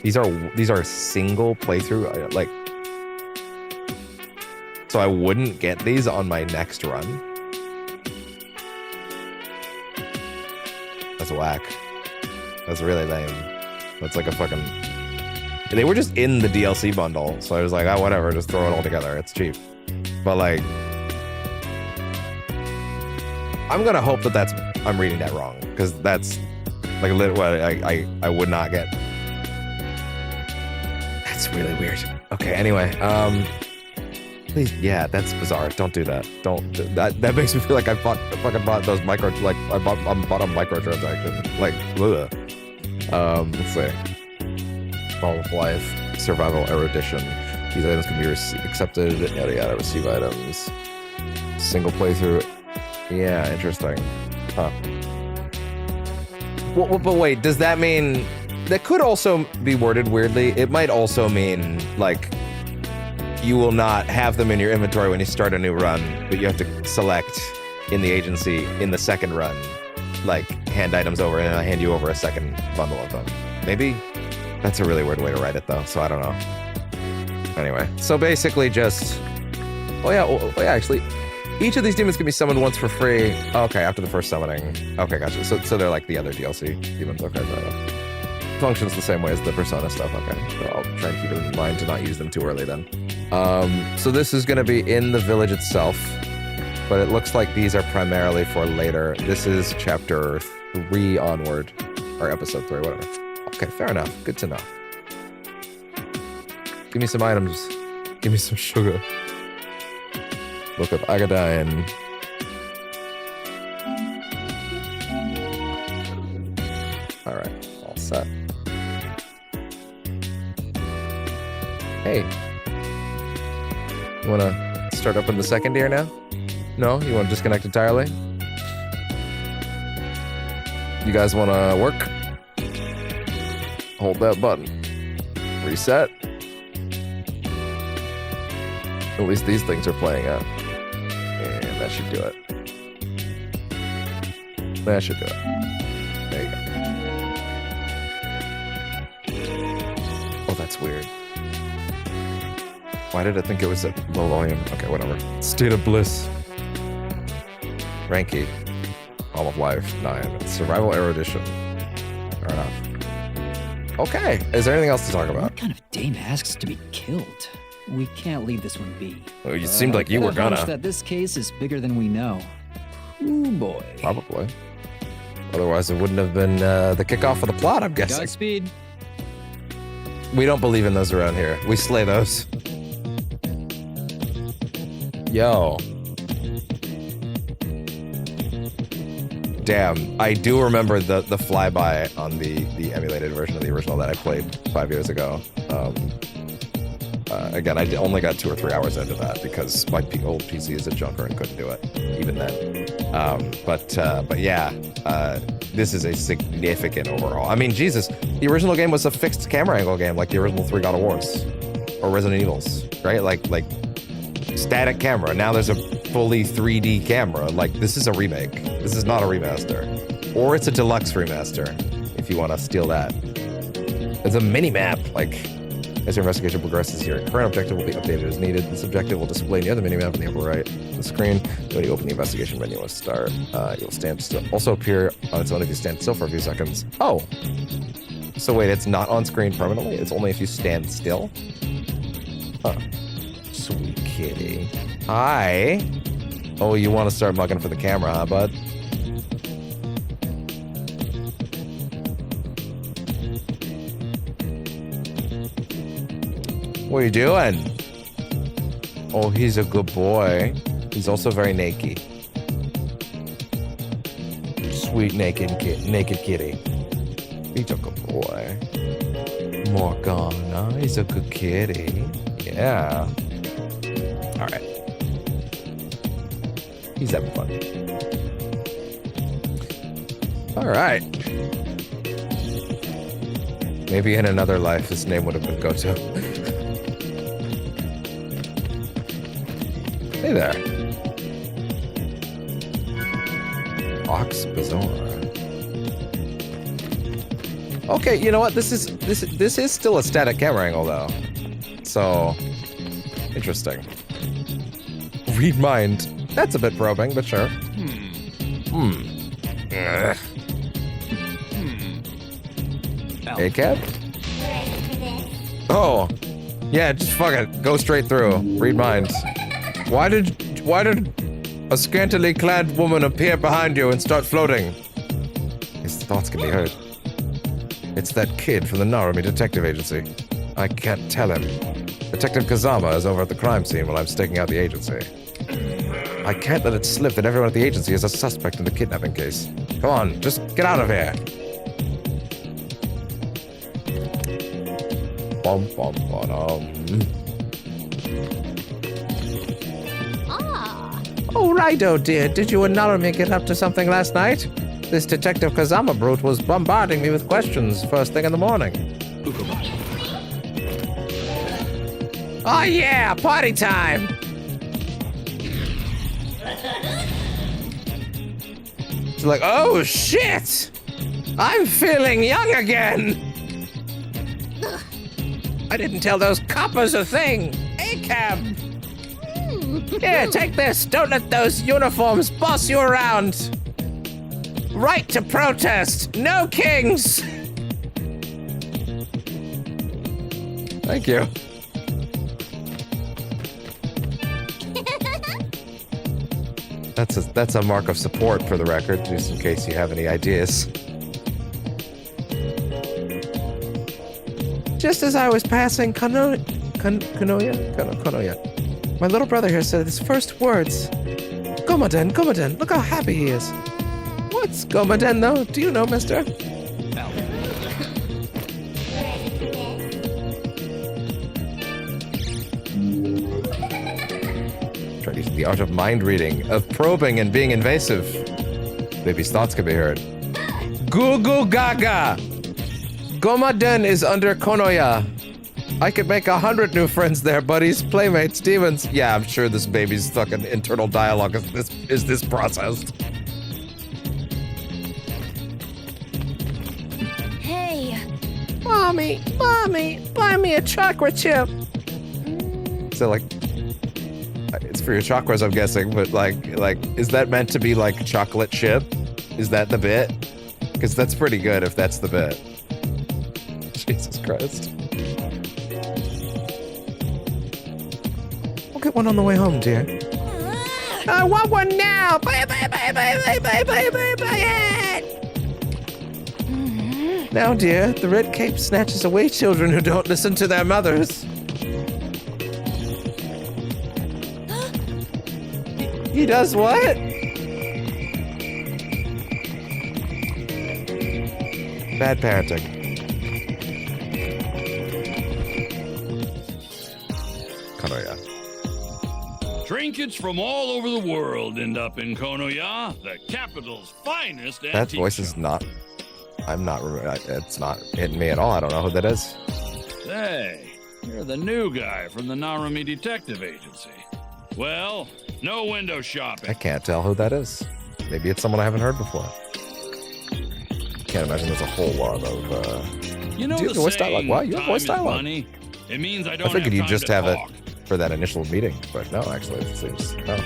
These are a single playthrough? Like, so I wouldn't get these on my next run? That's whack. That's really lame. That's like a fucking... They were just in the DLC bundle, so I was like, oh, whatever, just throw it all together. It's cheap. But like... I'm gonna hope that I'm reading that wrong, because that's like what I would not get. That's really weird. Okay, anyway, please, yeah, that's bizarre. Don't do that. That makes me feel like I fucking bought those I bought a microtransaction. Like, ugh. Let's see. Ball of Life, Survival Erudition. These items can be accepted, yada yada, receive items. Single playthrough. Yeah, interesting. Huh. Well, but wait, does that mean... That could also be worded weirdly. It might also mean, like, you will not have them in your inventory when you start a new run, but you have to select in the agency in the second run, like, hand items over, and I hand you over a second bundle of them. Maybe? That's a really weird way to write it, though, so I don't know. Anyway, so basically just... Oh yeah, actually... Each of these demons can be summoned once for free. Okay, after the first summoning. Okay, gotcha. So they're like the other DLC demons. Okay, fair enough. Functions the same way as the Persona stuff. Okay, so I'll try and keep it in mind to not use them too early then. So this is going to be in the village itself, but it looks like these are primarily for later. This is chapter 3 onward, or episode 3, whatever. Okay, fair enough. Good to know. Give me some items. Give me some sugar. Look up Agadine. Alright, all set. Hey. You wanna start up in the second ear now? No? You wanna disconnect entirely? You guys wanna work? Hold that button. Reset. At least these things are playing out. And that should do it. That should do it. There you go. Oh, that's weird. Why did I think it was at low volume? Okay, whatever. State of Bliss. Ranky. All of Life, 9. Survival Erudition. Fair enough. Okay, is there anything else to talk about? What kind of dame asks to be killed? We can't leave this one be. Well, it seemed like you were gonna. That this case is bigger than we know. Ooh, boy. Probably. Otherwise, it wouldn't have been the kickoff of the plot, I'm guessing. Godspeed. We don't believe in those around here. We slay those. Yo. Damn, I do remember the flyby on the emulated version of the original that I played 5 years ago. Again, I only got 2 or 3 hours into that because my old PC is a junker and couldn't do it, even then. But yeah, this is a significant overhaul. I mean, Jesus, the original game was a fixed camera angle game, like the original 3 God of Wars or Resident Evils, right? Like static camera. Now there's a fully 3D camera. Like, this is a remake. This is not a remaster, or it's a deluxe remaster if you want to steal that. It's a mini map, like. As your investigation progresses, your current objective will be updated as needed. This objective will display near the minimap in the upper right of the screen. When you open the investigation menu and start, you'll stand still. Also appear on its own if you stand still for a few seconds. Oh! So wait, it's not on screen permanently? It's only if you stand still? Huh. Sweet kitty. Hi! Oh, you want to start mugging for the camera, huh, bud? What are you doing? Oh, he's a good boy. He's also very naked. Sweet naked kitty. He's a good boy. Morgana, he's a good kitty. Yeah. Alright. He's having fun. Alright. Maybe in another life his name would have been Goto. Hey there. Ox Bazaar. Okay, you know what? This is still a static camera angle though. So interesting. Read mind. That's a bit probing, but sure. A-cab? Oh. Yeah, just fuck it. Go straight through. Read minds. Why did a scantily clad woman appear behind you and start floating? His thoughts can be heard. It's that kid from the Narumi Detective Agency. I can't tell him. Detective Kazama is over at the crime scene while I'm staking out the agency. I can't let it slip that everyone at the agency is a suspect in the kidnapping case. Come on, just get out of here. Bum, bum, ba-dum. Oh, Raido, dear, did you and Narumi get up to something last night? This Detective Kazama brute was bombarding me with questions first thing in the morning. Oh yeah, party time! It's like, oh shit! I'm feeling young again! I didn't tell those coppers a thing! A-cab! Here, take this! Don't let those uniforms boss you around! Right to protest! No kings! Thank you. That's a mark of support for the record, just in case you have any ideas. Just as I was passing Konoya, my little brother here said his first words. Gomaden, look how happy he is. What's Gomaden, though? Do you know, mister? Try to use the art of mind reading, of probing and being invasive. Baby's thoughts can be heard. Goo goo gaga! Gomaden is under Konoya. I could make 100 new friends there, buddies, playmates, demons. Yeah, I'm sure this baby's fucking internal dialogue is this processed. Hey. Mommy, buy me a chakra chip. So like, it's for your chakras, I'm guessing, but like, is that meant to be like chocolate chip? Is that the bit? Because that's pretty good if that's the bit. Jesus Christ. We'll get one on the way home, dear. I want one now! Buy it! Now, dear, the red cape snatches away children who don't listen to their mothers. He does what? Bad parenting. Konoya. Trinkets from all over the world end up in Konoya, the capital's finest antique That voice is not... it's not hitting me at all. I don't know who that is. Hey, you're the new guy from the Narumi Detective Agency. Well, no window shopping. I can't tell who that is. Maybe it's someone I haven't heard before. Can't imagine there's a whole lot of, You know, do you have the voice dialogue? saying, Wow, you have time voice is dialogue. money? It means I don't I figured have you time just to have talk. it for that initial meeting, but no, actually, it seems no.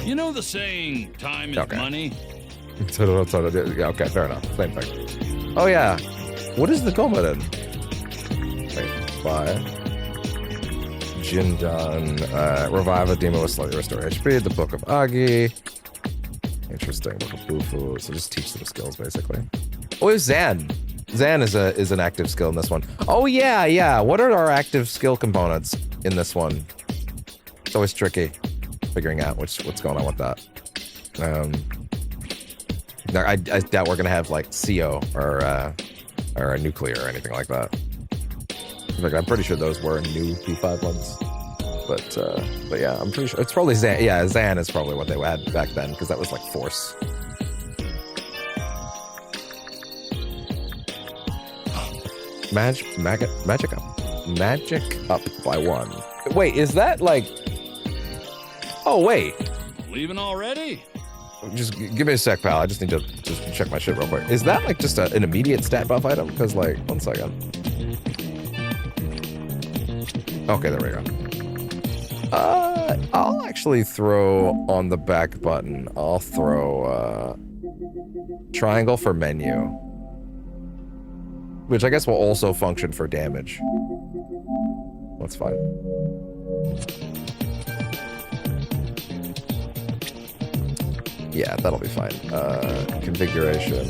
You know the saying, time is money? Yeah, okay, fair enough. Same thing. Oh yeah, what is the Goma then? Wait, buy Jindan, revive a demon with slightly restore HP. The Book of Agi. Interesting. Book of Bufu. So just teach them skills basically. Oh, it's Zan. Zan is an active skill in this one. Oh yeah. What are our active skill components in this one? It's always tricky figuring out what's going on with that. I doubt we're gonna have like CO or a nuclear or anything like that. Like, I'm pretty sure those were new P5 ones. But yeah, I'm pretty sure it's probably Zan. Yeah, Zan is probably what they had back then because that was like Force. Magic up by 1. Wait, is that like? Oh wait. Leaving already? Just give me a sec, pal. I just need to just check my shit real quick. Is that like just an immediate stat buff item? Because like, 1 second. Okay, there we go. I'll actually throw on the back button. I'll throw triangle for menu, which I guess will also function for damage. That's fine. Yeah, that'll be fine. Configuration.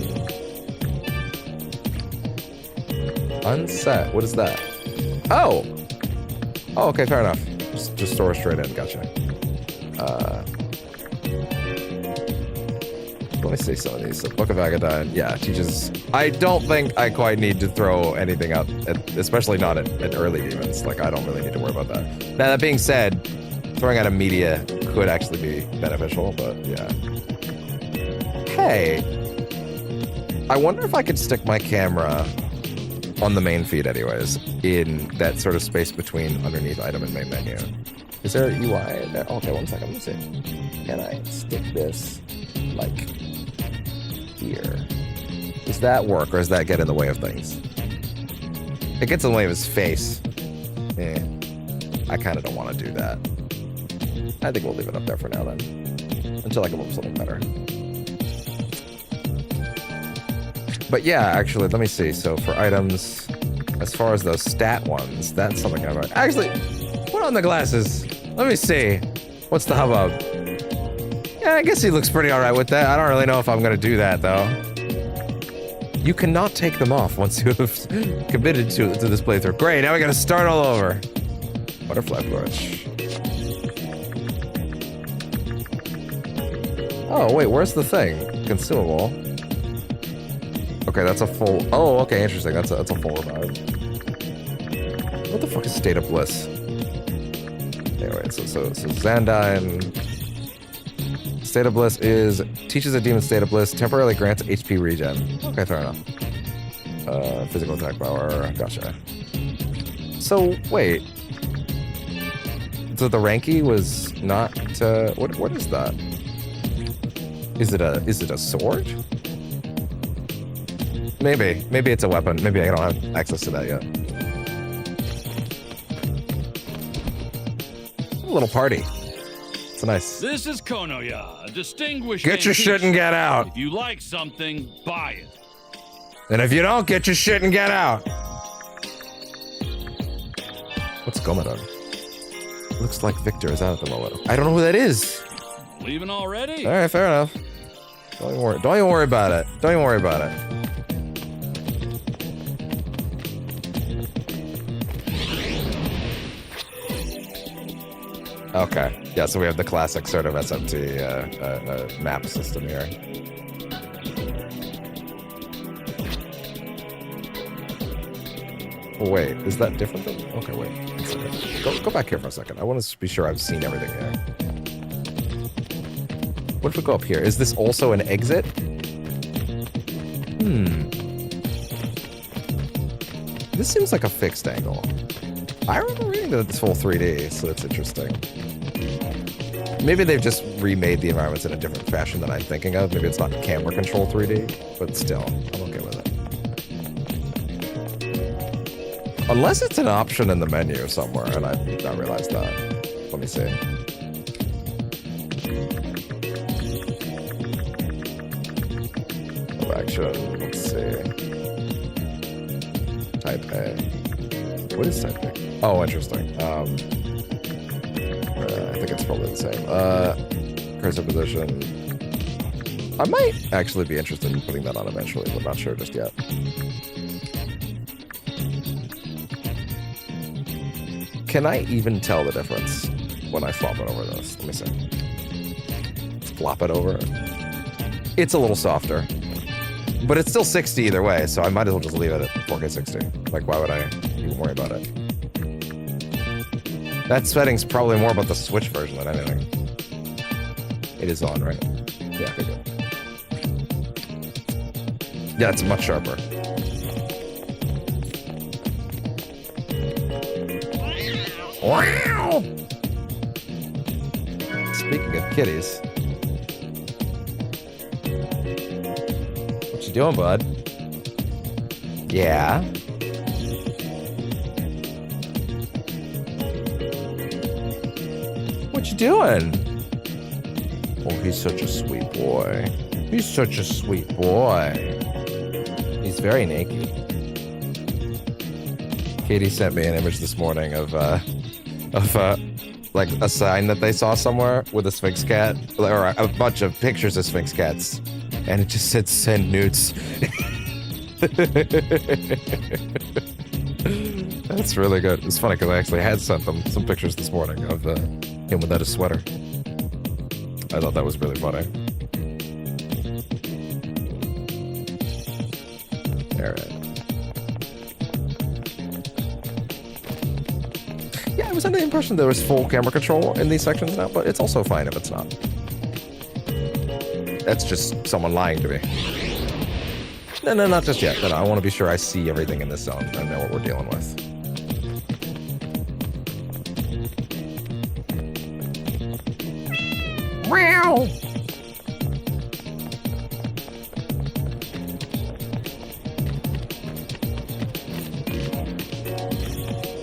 Unset. What is that? Oh! Oh, okay, fair enough. Just store straight in. Gotcha. Let me see some of these. So, Book of Agadyne. Yeah, teaches... I don't think I quite need to throw anything out, especially not at early demons. Like, I don't really need to worry about that. Now, that being said, throwing out a media could actually be beneficial, but yeah. Hey, I wonder if I could stick my camera on the main feed anyways, in that sort of space between underneath item and main menu. Is there a UI there? Okay, 1 second, let me see. Can I stick this, like, here? Does that work, or does that get in the way of things? It gets in the way of his face. I kind of don't want to do that. I think we'll leave it up there for now then, until I come up with something better. But yeah, actually, let me see. So for items, as far as those stat ones, that's something I'm... Actually, put on the glasses. Let me see. What's the hubbub? Yeah, I guess he looks pretty alright with that. I don't really know if I'm going to do that, though. You cannot take them off once you have committed to this playthrough. Great, now we got to start all over. Butterfly brush. Oh, wait, where's the thing? Consumable. Okay, that's a full... Oh, okay, interesting. That's a full revive. What the fuck is State of Bliss? Anyway, so Zandine... State of Bliss is... Teaches a demon State of Bliss, temporarily grants HP regen. Okay, fair enough. Physical attack power, gotcha. So, wait. So the Ranky was not... What is that? Is it a sword? Maybe it's a weapon. Maybe I don't have access to that yet. A little party. It's nice. This is Konoya, a distinguished... Get your shit and get out. If you like something, buy it. And if you don't, get your shit and get out. What's going on? Looks like Victor is out at the moment. I don't know who that is. Leaving already? All right, fair enough. Don't even worry about it. Don't even worry about it. Okay, yeah, so we have the classic sort of SMT map system here. Oh, wait, is that different than... Okay, wait. 1 second. Go back here for a second. I want to be sure I've seen everything here. What if we go up here? Is this also an exit? This seems like a fixed angle. I remember reading that it's full 3D, so that's interesting. Maybe they've just remade the environments in a different fashion than I'm thinking of. Maybe it's not camera control 3D, but still, I'm okay with it. Unless it's an option in the menu somewhere, and I did not realize that. Let me see. Action, let's see. Type A. What is type A? Oh, interesting. I think it's probably the same. Cursor position. I might actually be interested in putting that on eventually, but not sure just yet. Can I even tell the difference when I flop it over this? Let me see. Let's flop it over. It's a little softer. But it's still 60 either way, so I might as well just leave it at 4K 60. Like, why would I even worry about it? That setting's probably more about the Switch version than anything. It is on, right? Yeah, okay, good. Yeah, it's much sharper. Wow! Speaking of kitties. What you doing, bud? Yeah? What you doing? Oh, he's such a sweet boy. He's such a sweet boy. He's very naked. Katie sent me an image this morning of like a sign that they saw somewhere with a Sphinx cat, or a bunch of pictures of Sphinx cats, and it just said send nudes. That's really good. It's funny because I actually had sent them some pictures this morning of him without a sweater. I thought that was really funny. Alright. Yeah, I was under the impression there was full camera control in these sections now, but it's also fine if it's not. That's just someone lying to me. No, not just yet. No, I want to be sure I see everything in this zone and know what we're dealing with. Meow!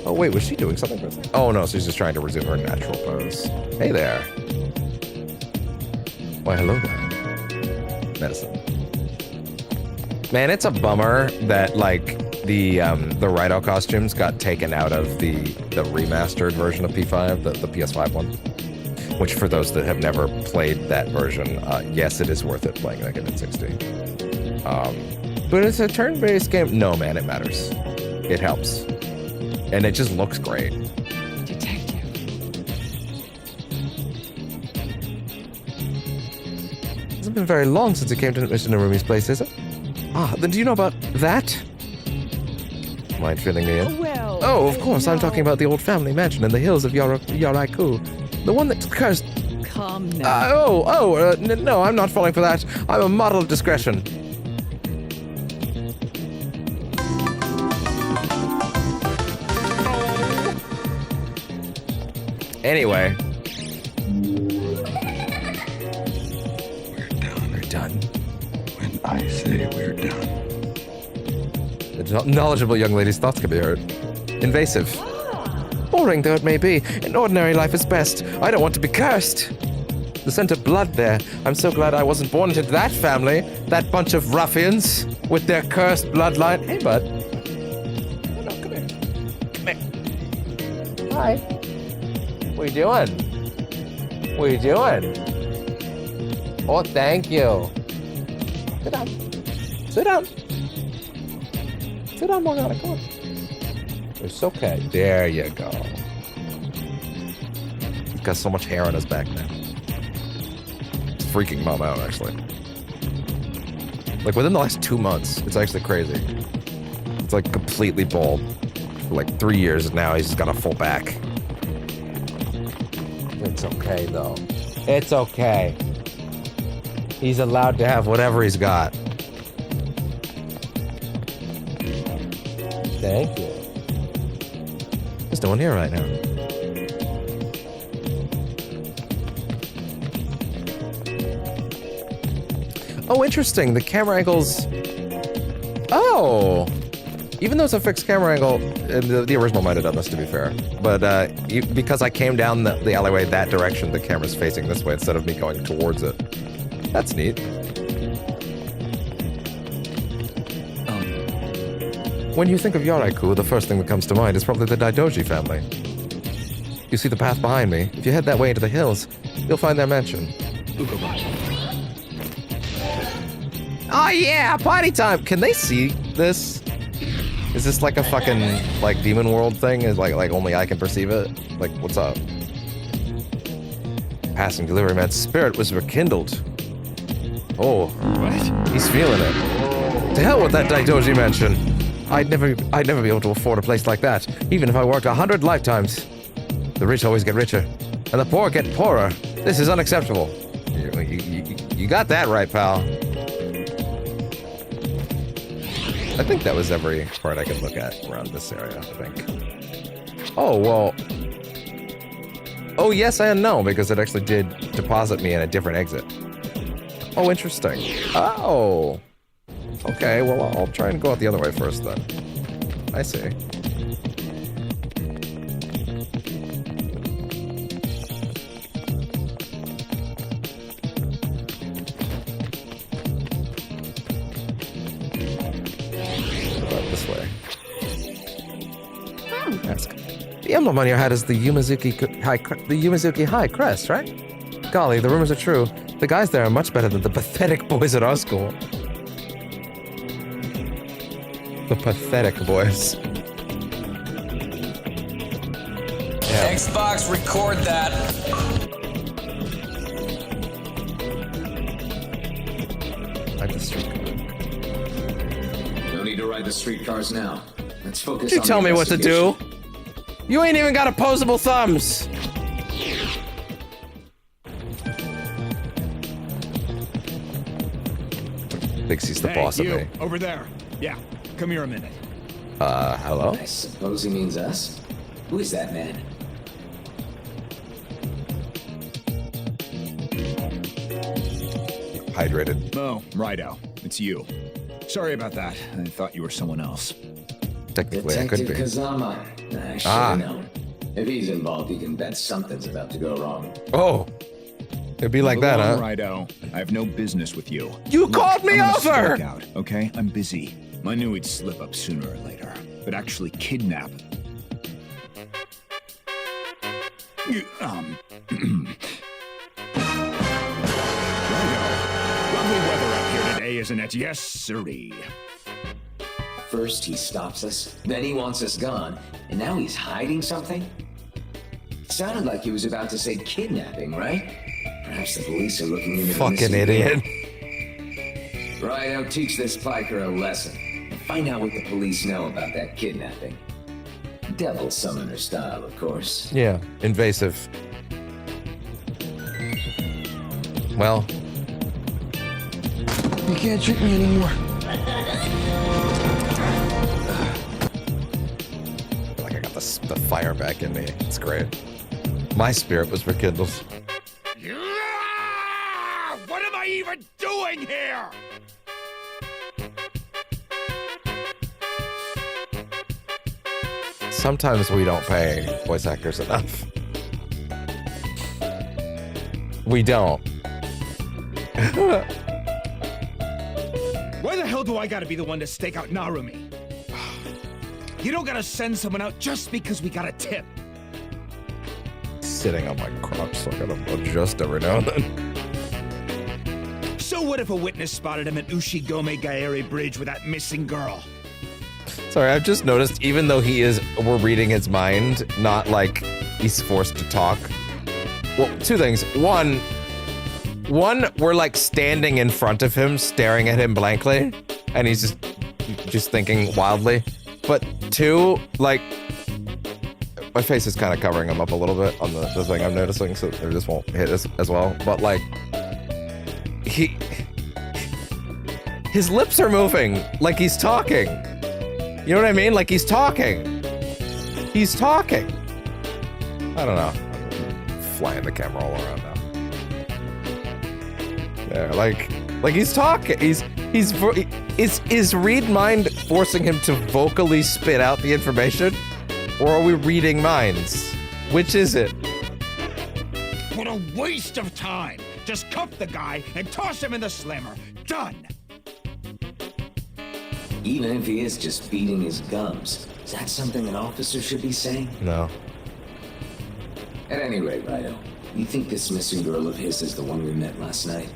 Oh, wait, was she doing something for a second? Oh, no, she's just trying to resume her natural pose. Hey there. Why, hello there. Medicine. Man, it's a bummer that, like, the RAIDOU costumes got taken out of the remastered version of P5, the PS5 one. Which, for those that have never played that version, yes, it is worth it playing like it at 60. But it's a turn-based game. No, man, it matters. It helps. And it just looks great. Detective. It hasn't been very long since it came to Mr. Narumi's place, is it? Ah, then do you know about that? Mind filling me in? Well, oh, of course, I'm talking about the old family mansion in the hills of Yaraiku. The one that's cursed. Calm now. No, I'm not falling for that. I'm a model of discretion. Anyway. We're done. When I say we're done. The knowledgeable young lady's thoughts can be heard. Invasive. Boring though it may be, an ordinary life is best. I don't want to be cursed. The scent of blood there. I'm so glad I wasn't born into that family. That bunch of ruffians with their cursed bloodline. Hey, bud. No, come here. Come here. Hi. What are you doing? What are you doing? Oh, thank you. Sit down. Sit down. Sit down, Morgana. Come on. It's okay. There you go. He's got so much hair on his back now. It's freaking Mom out, actually. Like, within the last 2 months, it's actually crazy. It's, like, completely bald. For, like, 3 years now, he's just got a full back. It's okay, though. It's okay. He's allowed to have whatever he's got. Thank you. There's no one here right now. Oh, interesting. The camera angles... Oh! Even though it's a fixed camera angle, the original might have done this, to be fair. But because I came down the alleyway that direction, the camera's facing this way instead of me going towards it. That's neat. When you think of Yaraiku, the first thing that comes to mind is probably the Daidoji family. You see the path behind me. If you head that way into the hills, you'll find their mansion. Oh yeah, party time! Can they see this? Is this like a fucking, like, Demon World thing? Is like only I can perceive it? Like, what's up? Passing delivery man's spirit was rekindled. Oh. What? He's feeling it. To hell with that Daidoji mansion. I'd never be able to afford a place like that, even if I worked 100 lifetimes. The rich always get richer, and the poor get poorer. This is unacceptable. You got that right, pal. I think that was every part I could look at around this area, I think. Oh, well. Oh, yes and no, because it actually did deposit me in a different exit. Oh, interesting. Oh. Okay, well, I'll try and go out the other way first, then. I see. Ask. The emblem on your hat is the Yumizuki High crest, right? Golly, the rumors are true. The guys there are much better than the pathetic boys at our school. The pathetic boys. Yeah. Xbox, record that. Ride the streetcar. No need to ride the streetcars now. Let's focus You on tell the me what to do. You ain't even got opposable thumbs. Thinks he's the boss of me. Over there. Yeah, come here a minute. Hello? I suppose he means us. Who is that man? Hydrated. Oh, RAIDOU. It's you. Sorry about that. I thought you were someone else. Technically, I could be. Kazama. I should have known. If he's involved, you can bet something's about to go wrong. Oh. It'd be like that, huh? RAIDOU. I have no business with you. You called me over! Out, okay? I'm busy. I knew he'd slip up sooner or later. But actually kidnap... Lovely weather up here today, isn't it? Yes, sirree. First he stops us, then he wants us gone, and now he's hiding something? Sounded like he was about to say kidnapping, right? Perhaps the police are looking into Fucking idiot. Right, I'll teach this piker a lesson. And find out what the police know about that kidnapping. Devil summoner style, of course. Yeah, invasive. Well. You can't trick me anymore. I feel like I got the fire back in me. It's great. My spirit was rekindled. What am I even doing here? Sometimes we don't pay voice actors enough. We don't. Why the hell do I gotta be the one to stake out Narumi? You don't gotta send someone out just because we got a tip. Sitting on my crotch, so I gotta adjust every now and then. So what if a witness spotted him at Ushigome Gaeri Bridge with that missing girl? Sorry, I've just noticed, even though we're reading his mind, not like he's forced to talk. Well, two things. One, we're like standing in front of him, staring at him blankly, and he's just thinking wildly. But two, like, my face is kind of covering him up a little bit on the thing I'm noticing, so it just won't hit as well. But like, his lips are moving like he's talking. You know what I mean? Like he's talking. He's talking. I don't know. I'm flying the camera all around now. Yeah, like he's talking. Is read mind forcing him to vocally spit out the information, or are we reading minds? Which is it? What a waste of time! Just cuff the guy and toss him in the slammer. Done! Even if he is just beating his gums, is that something an officer should be saying? No. At any rate, RAIDOU, you think this missing girl of his is the one we met last night?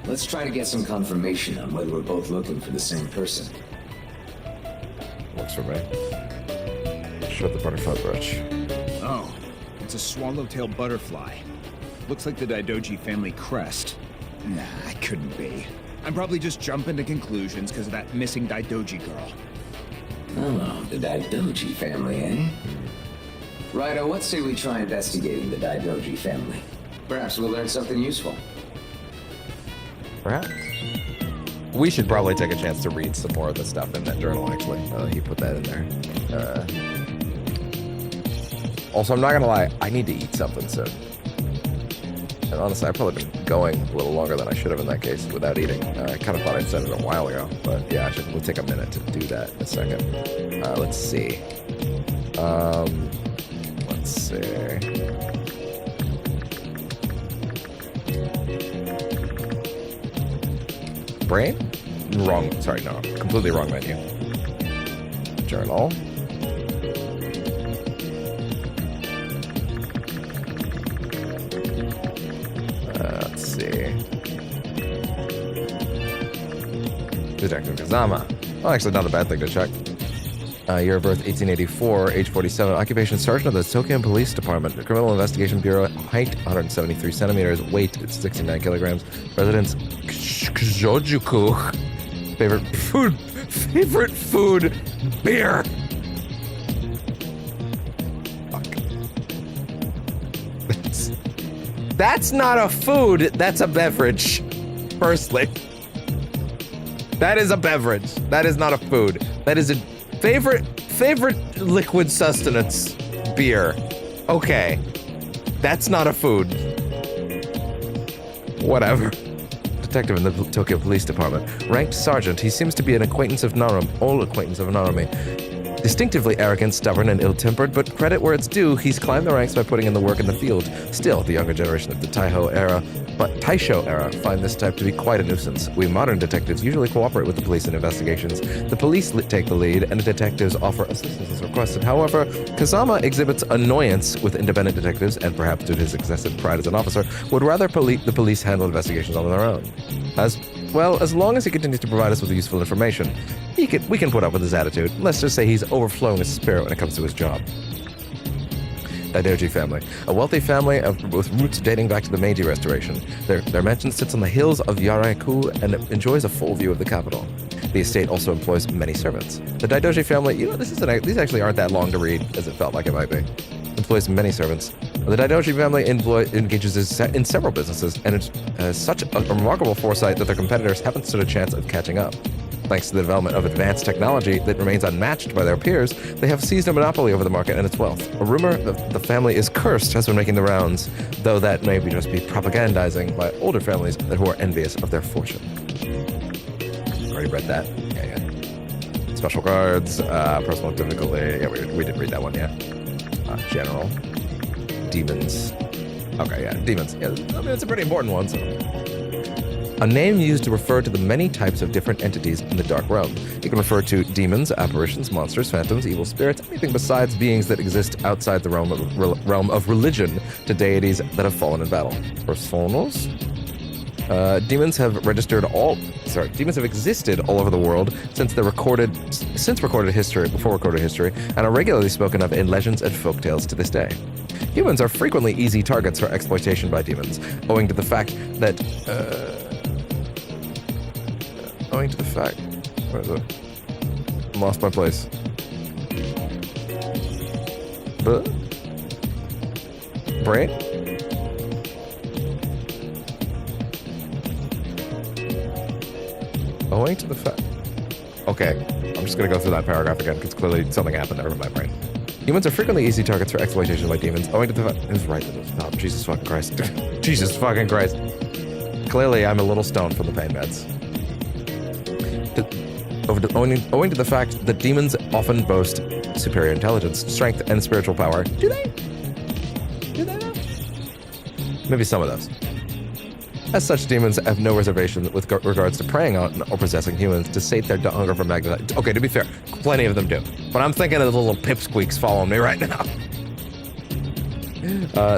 Let's try to get some confirmation on whether we're both looking for the same person. Works for me. Show the butterfly brooch. Oh, it's a swallowtail butterfly. Looks like the Daidoji family crest. Nah, I couldn't be. I'm probably just jumping to conclusions because of that missing Daidoji girl. Oh, the Daidoji family, eh? Raido, what say we try investigating the Daidoji family? Perhaps we'll learn something useful. Perhaps. We should probably take a chance to read some more of the stuff in that journal, actually. He put that in there. Also, I'm not gonna lie, I need to eat something soon. And honestly, I've probably been going a little longer than I should have in that case without eating. I kind of thought I'd said it a while ago, but yeah, we'll take a minute to do that in a second. Let's see. Let's see. Brain? Wrong. Sorry, no. Completely wrong menu. Journal. Let's see. Detective Kazama. Oh, actually, not a bad thing to check. Year of birth 1884, age 47, occupation sergeant of the Tokyo Police Department, Criminal Investigation Bureau, height 173 centimeters, weight 69 kilograms, residence Kyojuku, favorite food, beer. Fuck. That's not a food, that's a beverage. Firstly, that is a beverage. That is not a food. That is a favorite liquid sustenance, beer. Okay, that's not a food. Whatever. Detective in the Tokyo Police Department, ranked sergeant. He seems to be an acquaintance of old acquaintance of Narumi. Distinctively arrogant, stubborn, and ill-tempered, but credit where it's due, he's climbed the ranks by putting in the work in the field. Still, the younger generation of the Taisho era find this type to be quite a nuisance. We modern detectives usually cooperate with the police in investigations. The police take the lead, and the detectives offer assistance as requested. However, Kazama exhibits annoyance with independent detectives, and perhaps due to his excessive pride as an officer, would rather the police handle investigations on their own. As long as he continues to provide us with useful information, we can put up with his attitude. Let's just say he's overflowing with spirit when it comes to his job. Daidoji family. A wealthy family with roots dating back to the Meiji Restoration. Their mansion sits on the hills of Yaraku and enjoys a full view of the capital. The estate also employs many servants. The Daidoji family, these actually aren't that long to read as it felt like it might be. Employs many servants. The Daidoji family engages in several businesses, and it's such a remarkable foresight that their competitors haven't stood a chance of catching up. Thanks to the development of advanced technology that remains unmatched by their peers, they have seized a monopoly over the market and its wealth. A rumor that the family is cursed has been making the rounds, though that may just be propagandizing by older families who are envious of their fortune. Already read that? Yeah. Special cards, personal difficulty. Yeah, we did read that one, yeah. General. Demons. Okay, yeah, demons. Yeah, I mean, it's a pretty important one, so. A name used to refer to the many types of different entities in the Dark Realm. It can refer to demons, apparitions, monsters, phantoms, evil spirits, anything besides beings that exist outside the realm of religion, to deities that have fallen in battle. Personals? Demons have existed all over the world since recorded history, and are regularly spoken of in legends and folktales to this day. Humans are frequently easy targets for exploitation by demons, owing to the fact that where is it? I lost my place. Brain? Owing to the fact... Okay, I'm just gonna go through that paragraph again, because clearly something happened there with my brain. Humans are frequently easy targets for exploitation by demons, owing to the fact... It was right at the top. Jesus fucking Christ. Jesus fucking Christ. Clearly, I'm a little stoned from the pain meds. Owing to the fact that demons often boast superior intelligence, strength, and spiritual power. Do they? Do they not? Maybe some of those. As such, demons have no reservation with regards to preying on or possessing humans to sate their hunger for magnetism. Okay, to be fair, plenty of them do. But I'm thinking of the little pipsqueaks following me right now.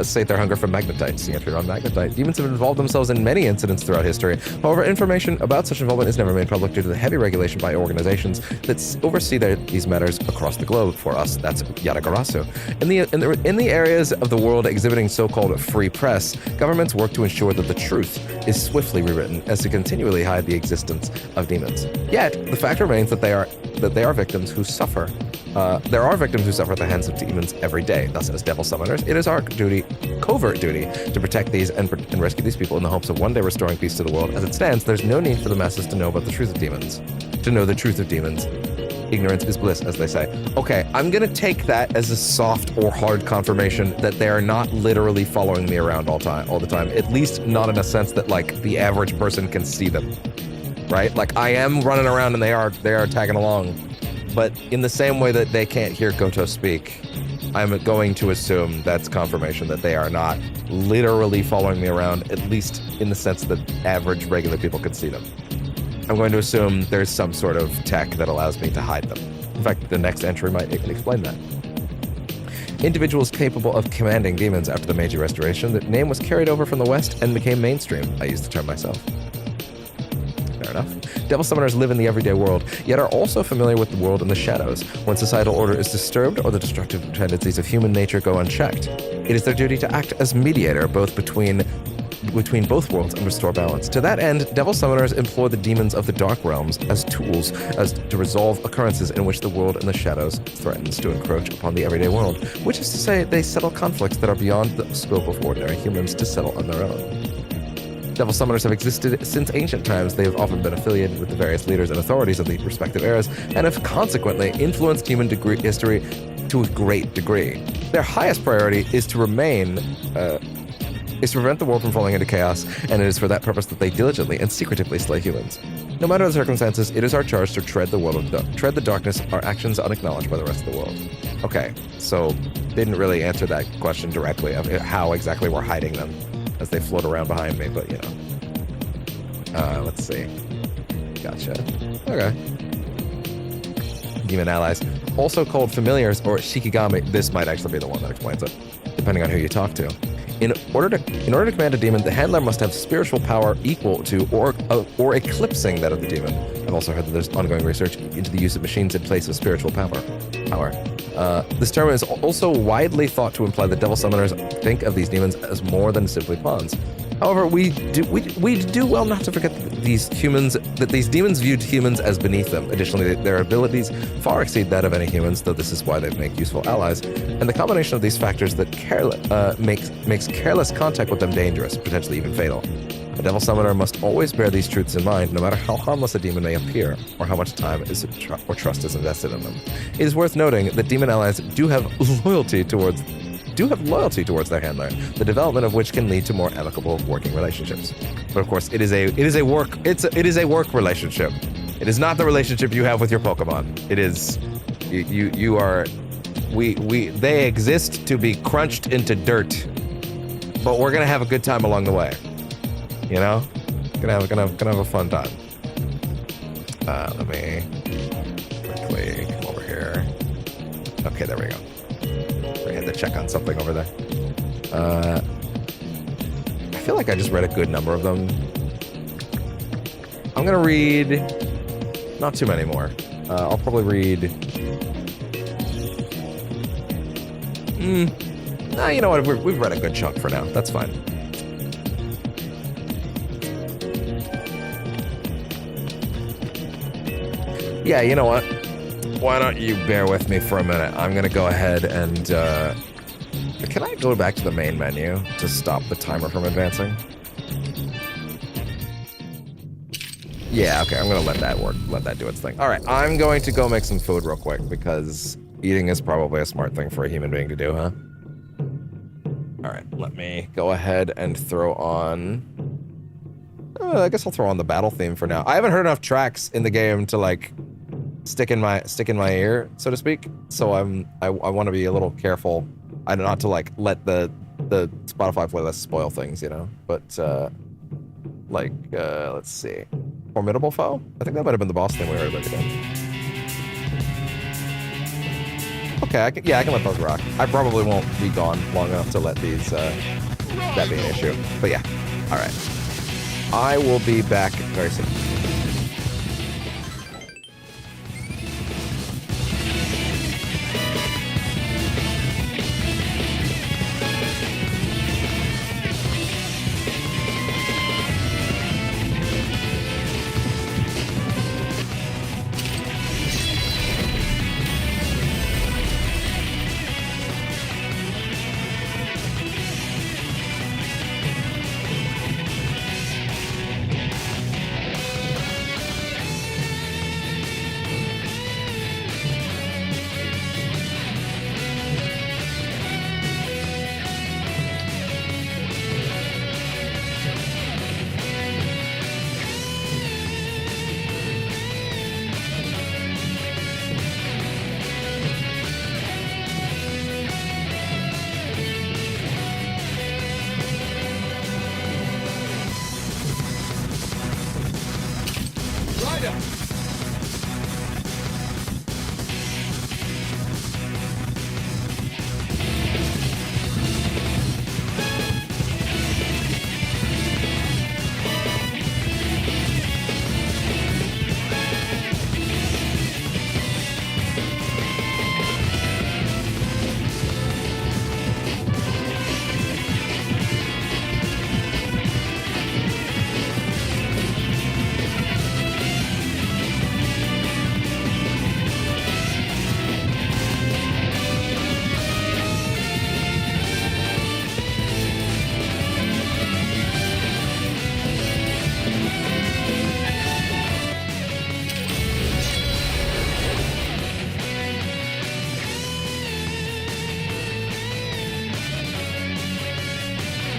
sate their hunger for magnetite. See entry on magnetite. Demons have involved themselves in many incidents throughout history. However, information about such involvement is never made public due to the heavy regulation by organizations that oversee these matters across the globe. For us, that's Yatagarasu. In the areas of the world exhibiting so-called free press, governments work to ensure that the truth is swiftly rewritten as to continually hide the existence of demons. Yet, the fact remains that they are victims who suffer. There are victims who suffer at the hands of demons every day. Thus, as devil summoners, it is our covert duty, to protect these and rescue these people in the hopes of one day restoring peace to the world. As it stands, there's no need for the masses to know about the truth of demons. To know the truth of demons. Ignorance is bliss, as they say. Okay, I'm gonna take that as a soft or hard confirmation that they are not literally following me around all the time. At least not in a sense that, like, the average person can see them. Right? Like, I am running around and they are tagging along. But in the same way that they can't hear Goto speak, I'm going to assume that's confirmation that they are not literally following me around, at least in the sense that average, regular people could see them. I'm going to assume there's some sort of tech that allows me to hide them. In fact, the next entry might explain that. Individuals capable of commanding demons after the Meiji Restoration, the name was carried over from the West and became mainstream. I use the term myself. Fair enough. Devil summoners live in the everyday world, yet are also familiar with the world in the shadows. When societal order is disturbed or the destructive tendencies of human nature go unchecked, it is their duty to act as mediator both between both worlds and restore balance. To that end, devil summoners employ the demons of the dark realms as tools to resolve occurrences in which the world in the shadows threatens to encroach upon the everyday world, which is to say, they settle conflicts that are beyond the scope of ordinary humans to settle on their own. Devil summoners have existed since ancient times. They have often been affiliated with the various leaders and authorities of the respective eras, and have consequently influenced human history to a great degree. Their highest priority is to prevent the world from falling into chaos, and it is for that purpose that they diligently and secretively slay humans. No matter the circumstances, it is our charge to tread the darkness, our actions unacknowledged by the rest of the world. Okay, so didn't really answer that question directly of how exactly we're hiding them as they float around behind me, but you know. Let's see. Gotcha. Okay. Demon allies, also called familiars or shikigami. This might actually be the one that explains it, depending on who you talk to. In order to command a demon, the handler must have spiritual power equal to or eclipsing that of the demon. I've also heard that there's ongoing research into the use of machines in place of spiritual power. This term is also widely thought to imply that devil summoners think of these demons as more than simply pawns. However, we do well not to forget that these demons viewed humans as beneath them. Additionally, their abilities far exceed that of any humans, though this is why they make useful allies. And the combination of these factors that makes careless contact with them dangerous, potentially even fatal. A devil summoner must always bear these truths in mind, no matter how harmless a demon may appear, or how much time or trust is invested in them. It is worth noting that demon allies do have loyalty towards their handler, the development of which can lead to more amicable working relationships. But of course, it is a work relationship. It is not the relationship you have with your Pokemon. It is they exist to be crunched into dirt, but we're gonna have a good time along the way. You know, gonna have a fun time. Let me quickly come over here. Okay, there we go. I had to check on something over there. I feel like I just read a good number of them. I'm gonna read not too many more. I'll probably read. Nah, you know what? We've read a good chunk for now. That's fine. Yeah, you know what? Why don't you bear with me for a minute? I'm gonna go ahead and, can I go back to the main menu to stop the timer from advancing? Yeah, okay, I'm gonna let that work, let that do its thing. All right, I'm going to go make some food real quick because eating is probably a smart thing for a human being to do, huh? All right, let me go ahead and throw on, I guess I'll throw on the battle theme for now. I haven't heard enough tracks in the game to like, stick in my ear, so to speak. So I want to be a little careful, not to like let the Spotify playlist spoil things, you know. But let's see, Formidable Foe. I think that might have been the boss thing we were looking at. Okay, I can let those rock. I probably won't be gone long enough to let these, that be an issue. But yeah, all right. I will be back very soon.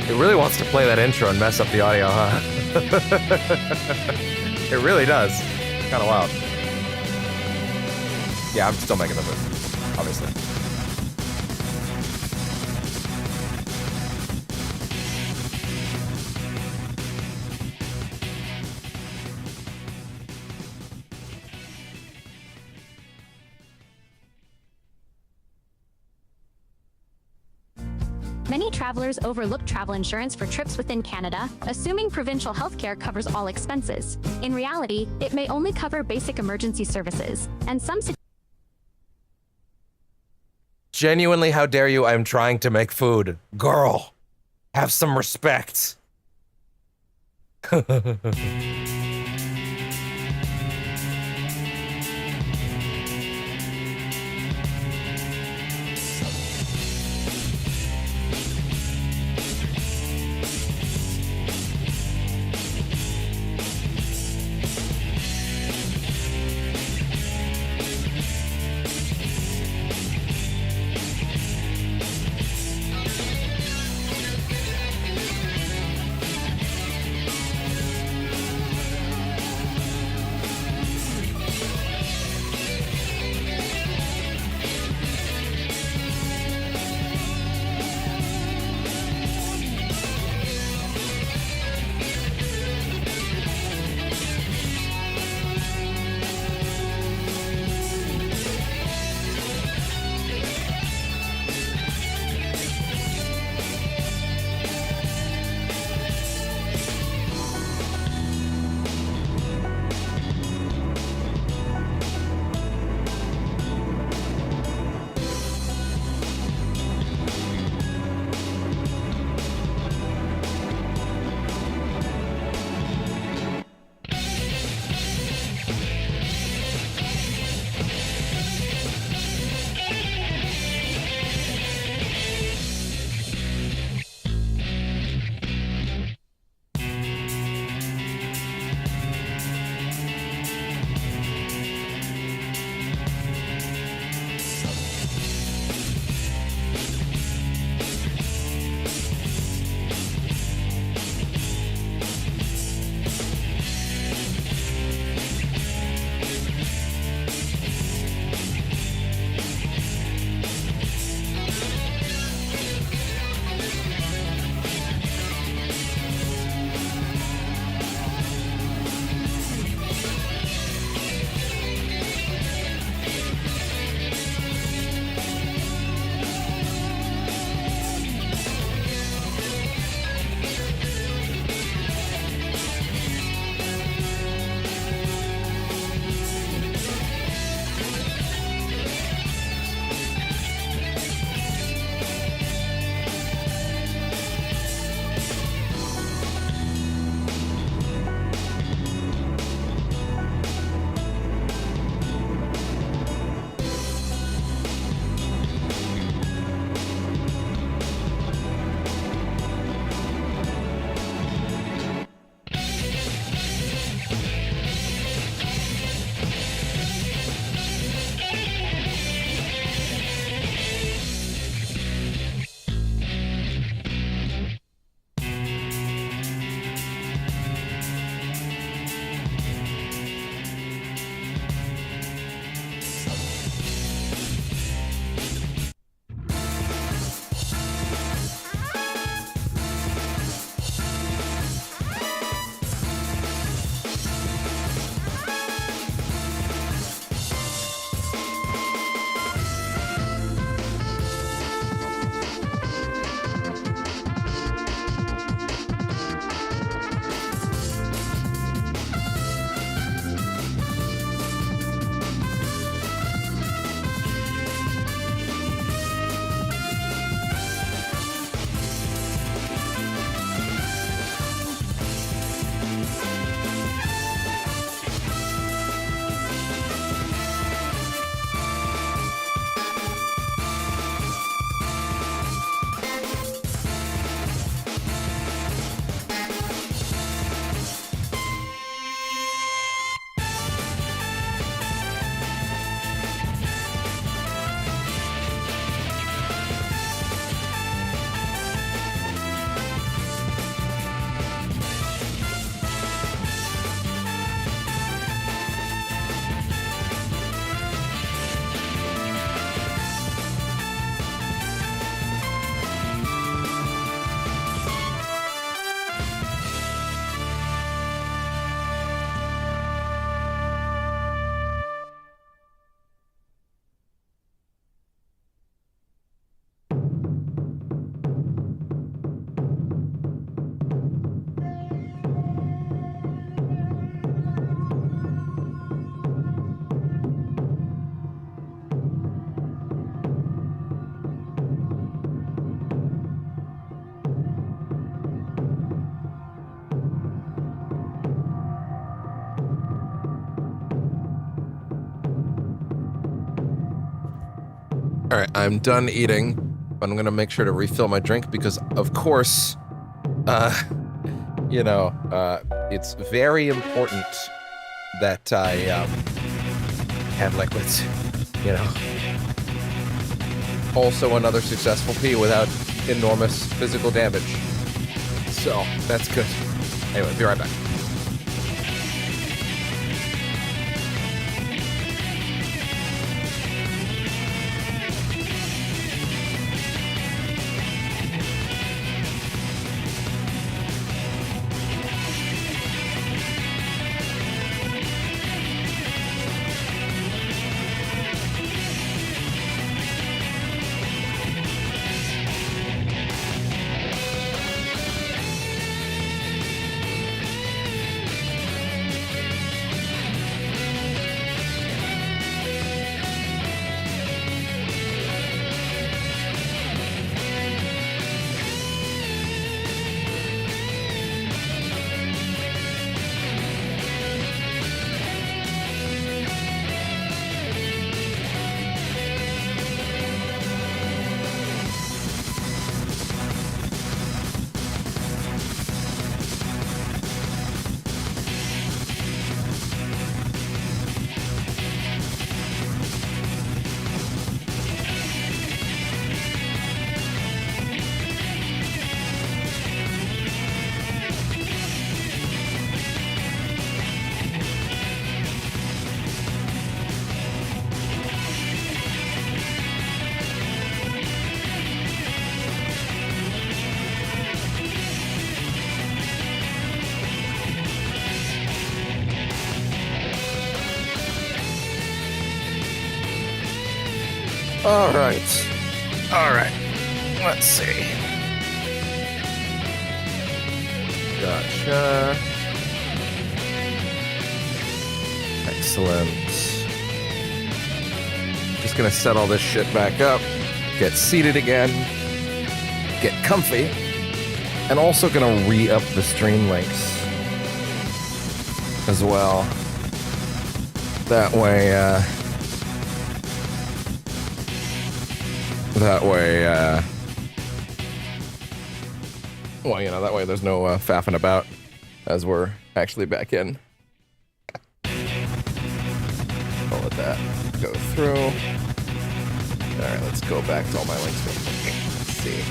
It really wants to play that intro and mess up the audio, huh? It really does. Kind of wild. Yeah, I'm still making the move, obviously. Many travelers overlook travel insurance for trips within Canada, assuming provincial healthcare covers all expenses. In reality, it may only cover basic emergency services, and some Genuinely, how dare you? I'm trying to make food. Girl, have some respect. All right, I'm done eating, but I'm gonna make sure to refill my drink because, of course, you know, it's very important that I have liquids. You know. Also, another successful pee without enormous physical damage. So that's good. Anyway, be right back. All right. Let's see. Gotcha. Excellent. Just gonna set all this shit back up, get seated again, get comfy, and also gonna re-up the stream links as well. That way, well, you know, that way there's no faffing about as we're actually back in. I'll let that go through. Alright, let's go back to all my links real quick. Let's see.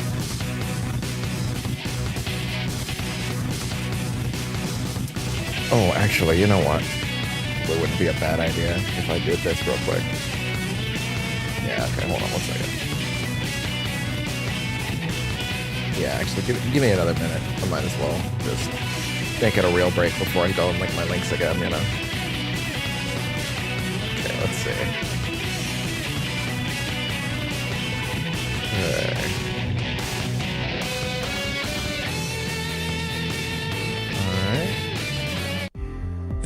Oh, actually, you know what? It wouldn't be a bad idea if I did this real quick. Yeah, okay, hold on 1 second. Yeah, actually, give me another minute. I might as well just make it a real break before I go and link my links again, you know? Okay, let's see. Okay. Alright.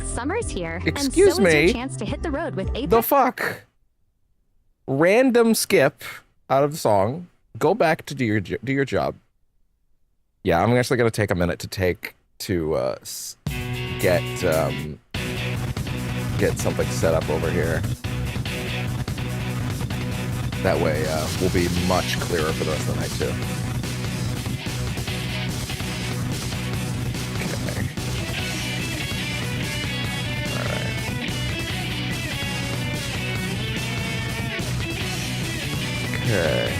Summer's here, Excuse and so me. is your chance to hit the road with Apex. The fuck? Random skip out of the song. Go back to do your job. Yeah, I'm actually gonna take a minute to get something set up over here. That way, we'll be much clearer for the rest of the night too. Okay. All right. Okay.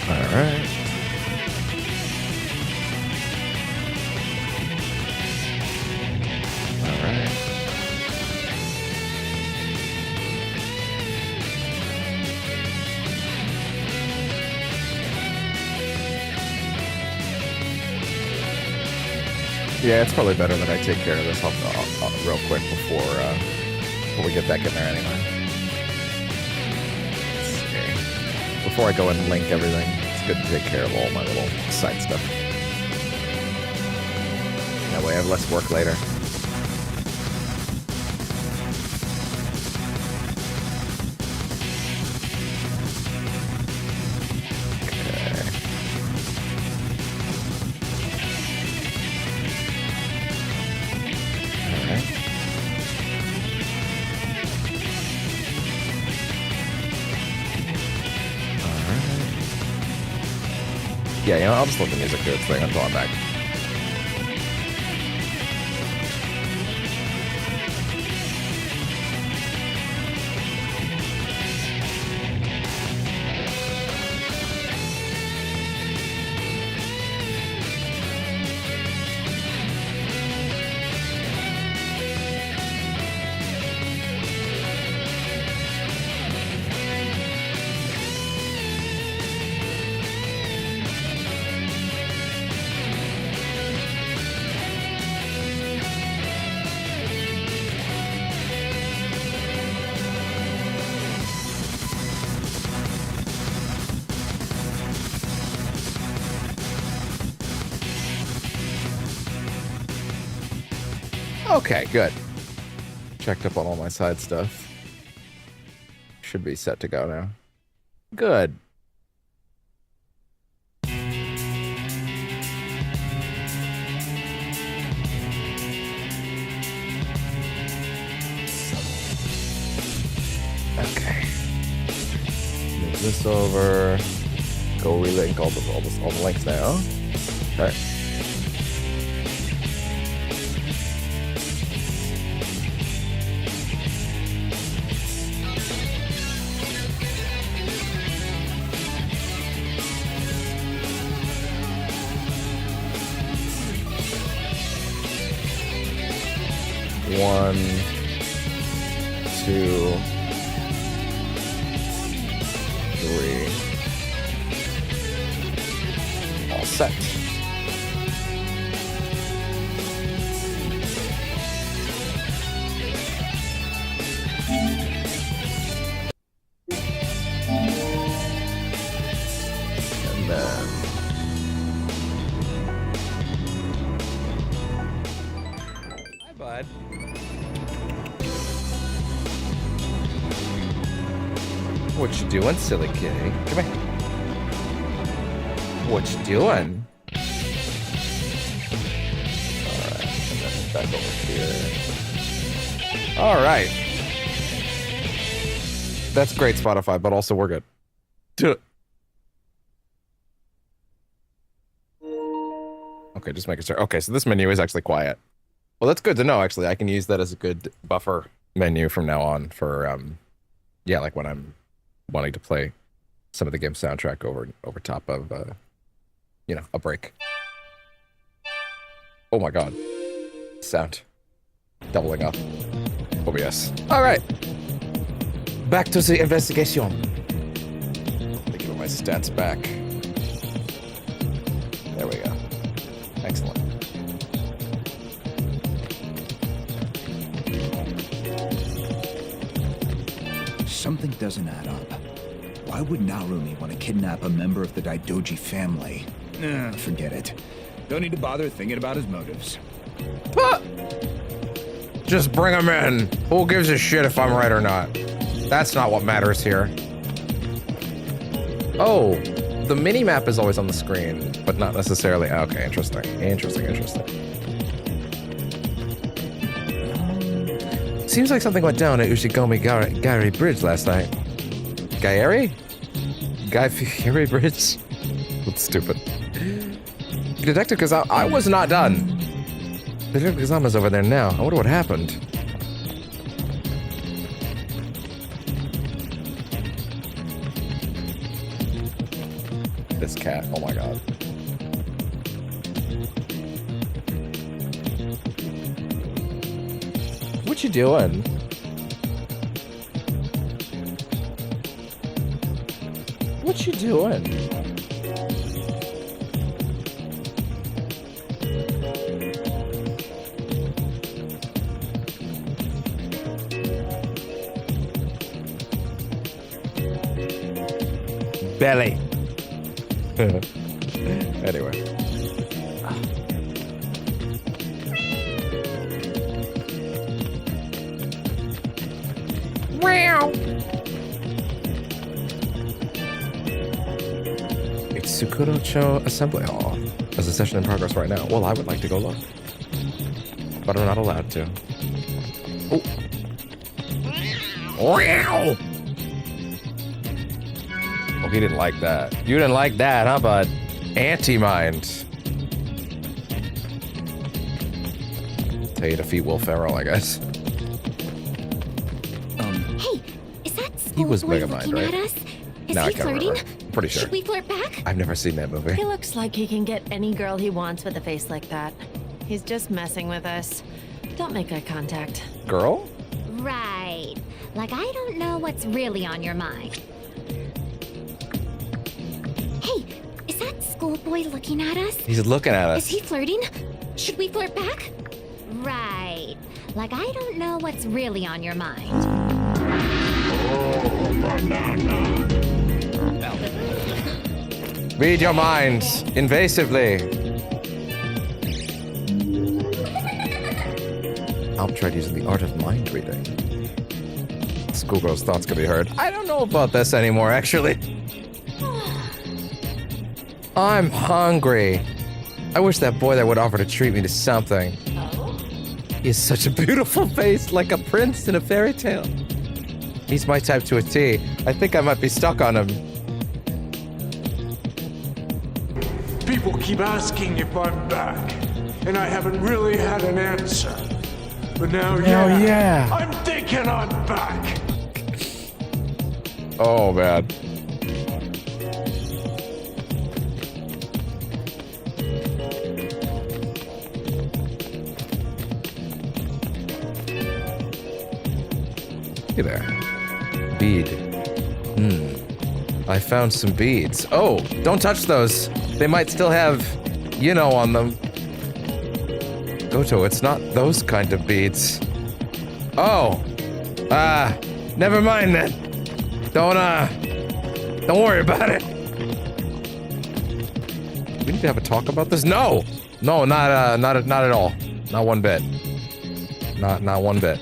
Alright. Alright. Yeah, it's probably better that I take care of this real quick before we get back in there anyway. Let's see. Before I go and link everything, it's good to take care of all my little side stuff. That way I have less work later. Yeah, you know, I'll just let the music do its thing until I'm back. Okay, good. Checked up on all my side stuff. Should be set to go now. Good. Okay. Move this over. Go relink all the links now. Okay. One, two, three. All set. And then hi, bud. What you doing, silly kitty? Come here. What you doing? Alright, and then back over here. Alright. That's great, Spotify, but also we're good. Okay, just making sure. Okay, so this menu is actually quiet. Well, that's good to know, actually. I can use that as a good buffer menu from now on for, yeah, like when I'm wanting to play some of the game's soundtrack over top of, you know, a break. Oh my god. Sound. Doubling up. OBS. Alright. Back to the investigation. Let me give my stats back. There we go. Excellent. Something doesn't add up. Why would Narumi want to kidnap a member of the Daidoji family? Forget it. Don't need to bother thinking about his motives. Just bring him in. Who gives a shit if I'm right or not? That's not what matters here. Oh, the mini-map is always on the screen, but not necessarily. Okay, interesting. Interesting. Seems like something went down at Ushigomi Gary Bridge last night. Guy Fieri Bridge? That's stupid. Detective Kazama, I was not done. Detective Kazama's over there now. I wonder what happened. This cat, oh my god. What you doing? What you doing? Belly. Anyway. Wow. It's Tsukuro-cho Assembly Hall. There's a session in progress right now. Well, I would like to go look, but I'm not allowed to. Oh. Wow. Oh, he didn't like that. You didn't like that, huh, bud? Anti-mind. Tell you to defeat Will Ferrell, I guess. Hey, is that He was schoolboy Megamind, looking right? at us? Is No, I he can't flirting? remember. Pretty sure. Should we flirt back? I've never seen that movie. He looks like he can get any girl he wants with a face like that. He's just messing with us. Don't make eye contact. Girl? Right. Like I don't know what's really on your mind. Hey, is that schoolboy looking at us? He's looking at us. Is he flirting? Should we flirt back? Right. Like I don't know what's really on your mind. Read your minds invasively. I'll try using the art of mind reading. Schoolgirl's thoughts can be heard. I don't know about this anymore, actually. I'm hungry. I wish that boy there would offer to treat me to something. He has such a beautiful face, like a prince in a fairy tale. He's my type to a T. I think I might be stuck on him. People keep asking if I'm back, and I haven't really had an answer. But now, yeah. I'm thinking I'm back. Oh, man. Hey there. Bead. I found some beads. Oh, don't touch those. They might still have, you know, on them. Goto, it's not those kind of beads. Oh. Never mind then. Don't worry about it. We need to have a talk about this? No, not at all. Not one bit. Not one bit.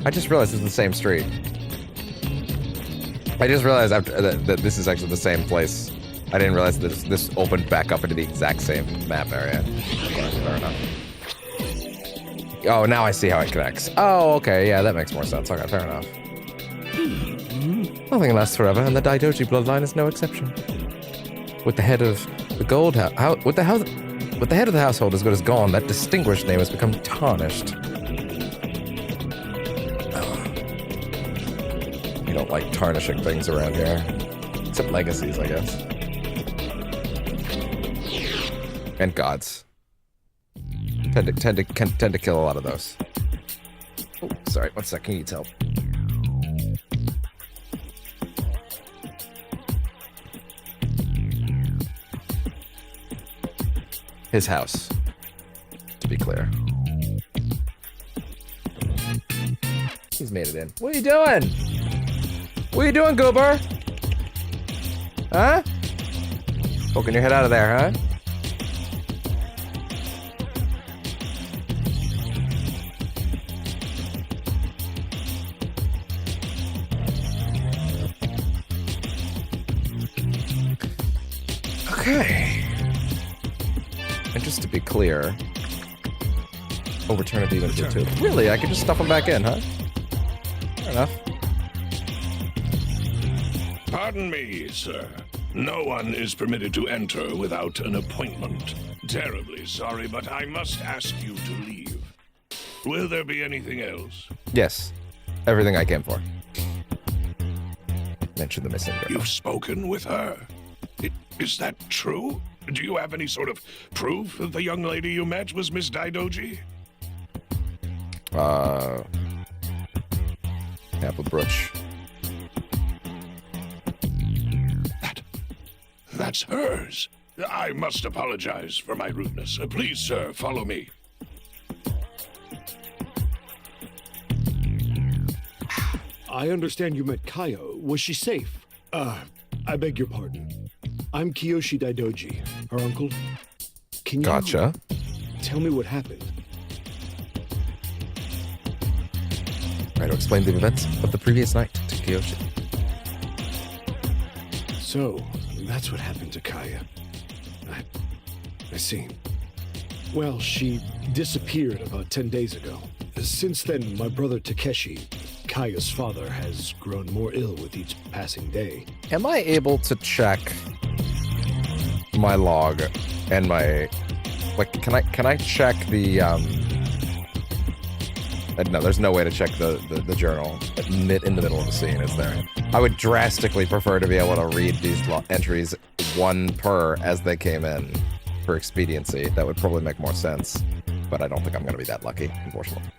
I just realized it's the same street. I just realized that this is actually the same place. I didn't realize that this opened back up into the exact same map area. Fair enough. Oh, now I see how it connects. Oh, okay, yeah, that makes more sense. Okay, fair enough. Nothing lasts forever, and the Daidoji bloodline is no exception. With the head of the gold house, with the head of the household as good as gone, that distinguished name has become tarnished. You don't like tarnishing things around here, except legacies, I guess. And gods. Tend to kill a lot of those. Oh, sorry. 1 second. Needs help. His house, to be clear. He's made it in. What are you doing? What are you doing, Goober? Huh? Poking your head out of there, huh? Okay. And just to be clear, overturn a demon too. Really? I can just stuff them back in, huh? Fair enough. Pardon me, sir. No one is permitted to enter without an appointment. Terribly sorry, but I must ask you to leave. Will there be anything else? Yes. Everything I came for. Mention the missing girl. You've spoken with her. Is that true? Do you have any sort of proof that the young lady you met was Miss Daidoji? Have a brooch. That's hers. I must apologize for my rudeness. Please, sir, follow me. I understand you met Kayo. Was she safe? I beg your pardon. I'm Kiyoshi Daidoji, her uncle. Can you Gotcha. tell me what happened? Try to explain the events of the previous night to Kiyoshi. So, that's what happened to Kaya. I see. Well, she disappeared about 10 days ago. Since then, my brother Takeshi, Kaya's father, has grown more ill with each passing day. Am I able to check my log and my... Like, can I check the, no, there's no way to check the journal in the middle of the scene, is there? I would drastically prefer to be able to read these entries one per as they came in for expediency. That would probably make more sense, but I don't think I'm going to be that lucky, unfortunately.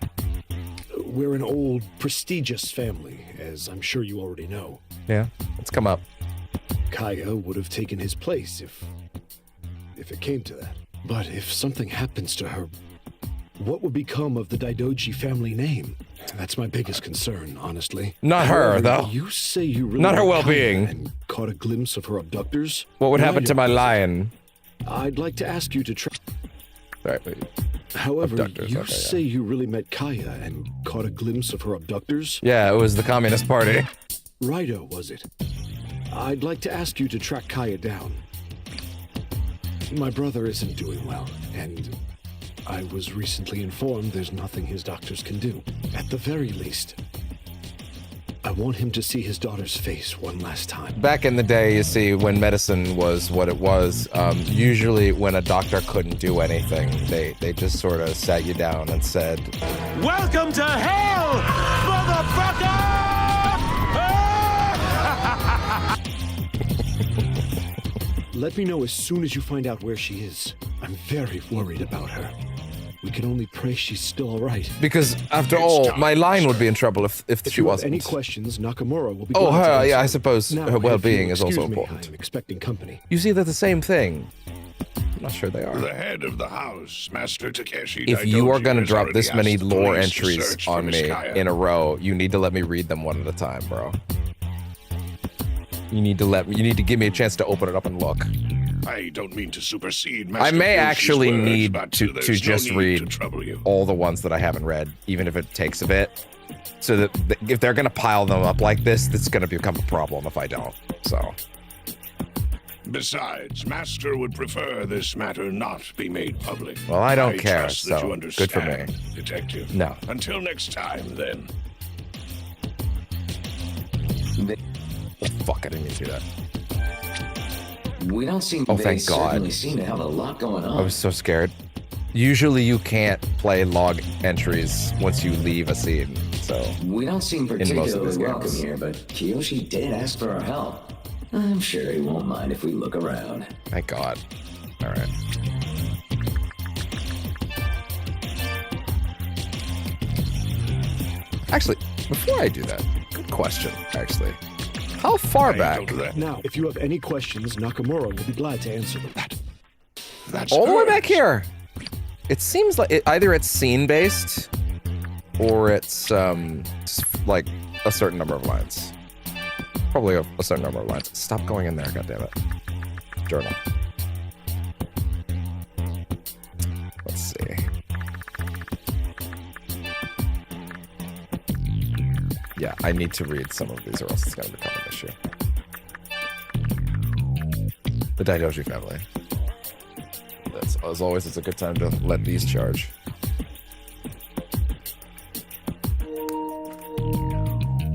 We're an old, prestigious family, as I'm sure you already know. Yeah, it's come up. Kaya would have taken his place if it came to that. But if something happens to her, what would become of the Daidoji family name? That's my biggest concern, honestly. Not her, though. You say you really not her liked well-being. Kaya and caught a glimpse of her abductors? What would happen to my lion? I'd like to ask you to try. Right, wait. However, Abductors, you okay, say you really met Kaya and caught a glimpse of her abductors? Yeah, it was the Communist Party. RAIDOU, was it? I'd like to ask you to track Kaya down. My brother isn't doing well, and I was recently informed there's nothing his doctors can do. At the very least, I want him to see his daughter's face one last time. Back in the day, you see, when medicine was what it was, usually when a doctor couldn't do anything, they just sort of sat you down and said, Welcome to hell, motherfucker! Let me know as soon as you find out where she is. I'm very worried about her. We can only pray she's still all right. Because, after all, my line would be in trouble if she wasn't. Any questions, Nakamura will be Oh, glad to her, answer. yeah, I suppose Now, her well-being if is you'll also excuse me, important. I'm expecting company. You see, they're the same thing. I'm not sure they are. The head of the house, Master Takeshi If you are going to has drop already this many asked the lore police to entries search for on Miss me Kaya. in a row, you need to let me read them one at a time, bro. You need to give me a chance to open it up and look. I don't mean to supersede I Master may Fushi's actually words, need but to there's just no need read to trouble you. all the ones that I haven't read, even if it takes a bit. So that if they're going to pile them up like this, it's going to become a problem if I don't. So. Besides, Master would prefer this matter not be made public. Well, I don't care, trust that so you good for me. understand, Detective. No. Until next time, then. Oh, fuck, I didn't mean to do that. We don't seem. Oh, they thank God. certainly seem to have a lot going on. I was so scared. Usually you can't play log entries once you leave a scene, so... We don't seem in most of particularly these welcome games. here, but Kiyoshi did ask for our help. I'm sure he won't mind if we look around. Thank God. Alright. Actually, before I do that, good question, actually. How far back? Now, if you have any questions, Nakamura will be glad to answer them. All the way back here. It seems like either it's scene-based or it's like a certain number of lines. Probably a certain number of lines. Stop going in there, goddammit. Journal. Let's see. Yeah, I need to read some of these or else it's going to become an issue. The Daidoji family. That's, as always, it's a good time to let these charge.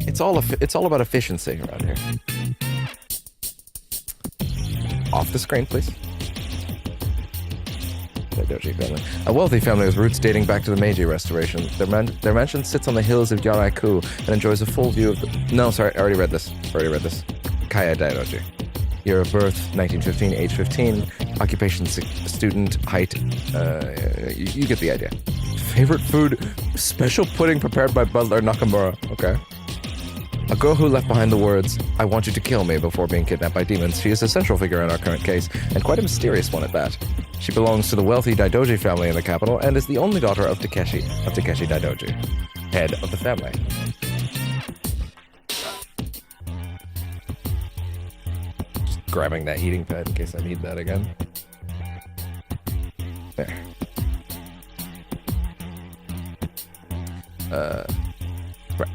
It's all about efficiency around here. Off the screen, please. Daidoji family. A wealthy family with roots dating back to the Meiji Restoration. Their mansion sits on the hills of Yaraiku and enjoys a full view of the... No, sorry, I already read this. Kaya Daidoji. Year of birth, 1915, age 15. Occupation, student. Height, you get the idea. Favorite food, special pudding prepared by butler Nakamura. Okay. A girl who left behind the words, "I want you to kill me," before being kidnapped by demons. She is a central figure in our current case, and quite a mysterious one at that. She belongs to the wealthy Daidoji family in the capital, and is the only daughter of Takeshi Daidoji, head of the family. Just grabbing that heating pad in case I need that again. There. Right.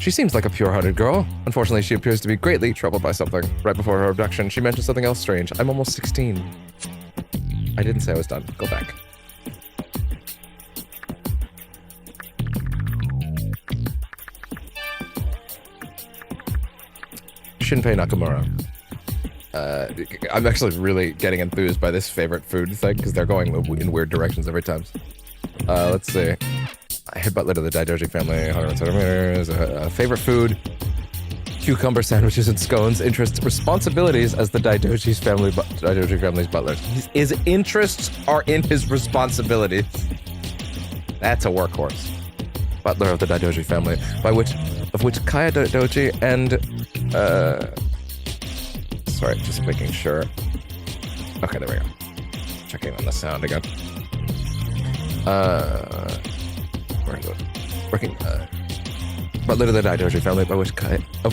She seems like a pure-hearted girl. Unfortunately, she appears to be greatly troubled by something. Right before her abduction, she mentioned something else strange. I'm almost 16. I didn't say I was done. Go back. Shinpei Nakamura. I'm actually really getting enthused by this favorite food thing because they're going in weird directions every time. Let's see. Head butler to the Daidoji family, 100 centimeters. Favorite food: cucumber sandwiches and scones. Interests: responsibilities as the Daidoji family's butler. His interests are in his responsibilities. That's a workhorse. Butler of the Daidoji family, of which Kaya Daidoji and sorry, just making sure. Okay, there we go. Checking on the sound again. Where is it? Working. Butler to the Daidoji family, of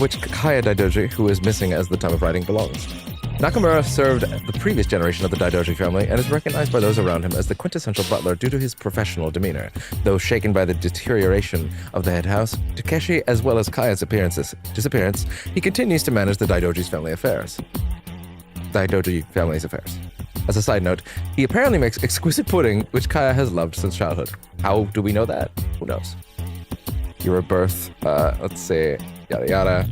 which Kaya Daidoji, who is missing as the time of writing, belongs. Nakamura served the previous generation of the Daidoji family and is recognized by those around him as the quintessential butler due to his professional demeanor. Though shaken by the deterioration of the head house, Takeshi, as well as Kaya's disappearance, he continues to manage the Daidoji family's affairs. As a side note, he apparently makes exquisite pudding, which Kaya has loved since childhood. How do we know that? Who knows? Year of birth, let's see, yada yada.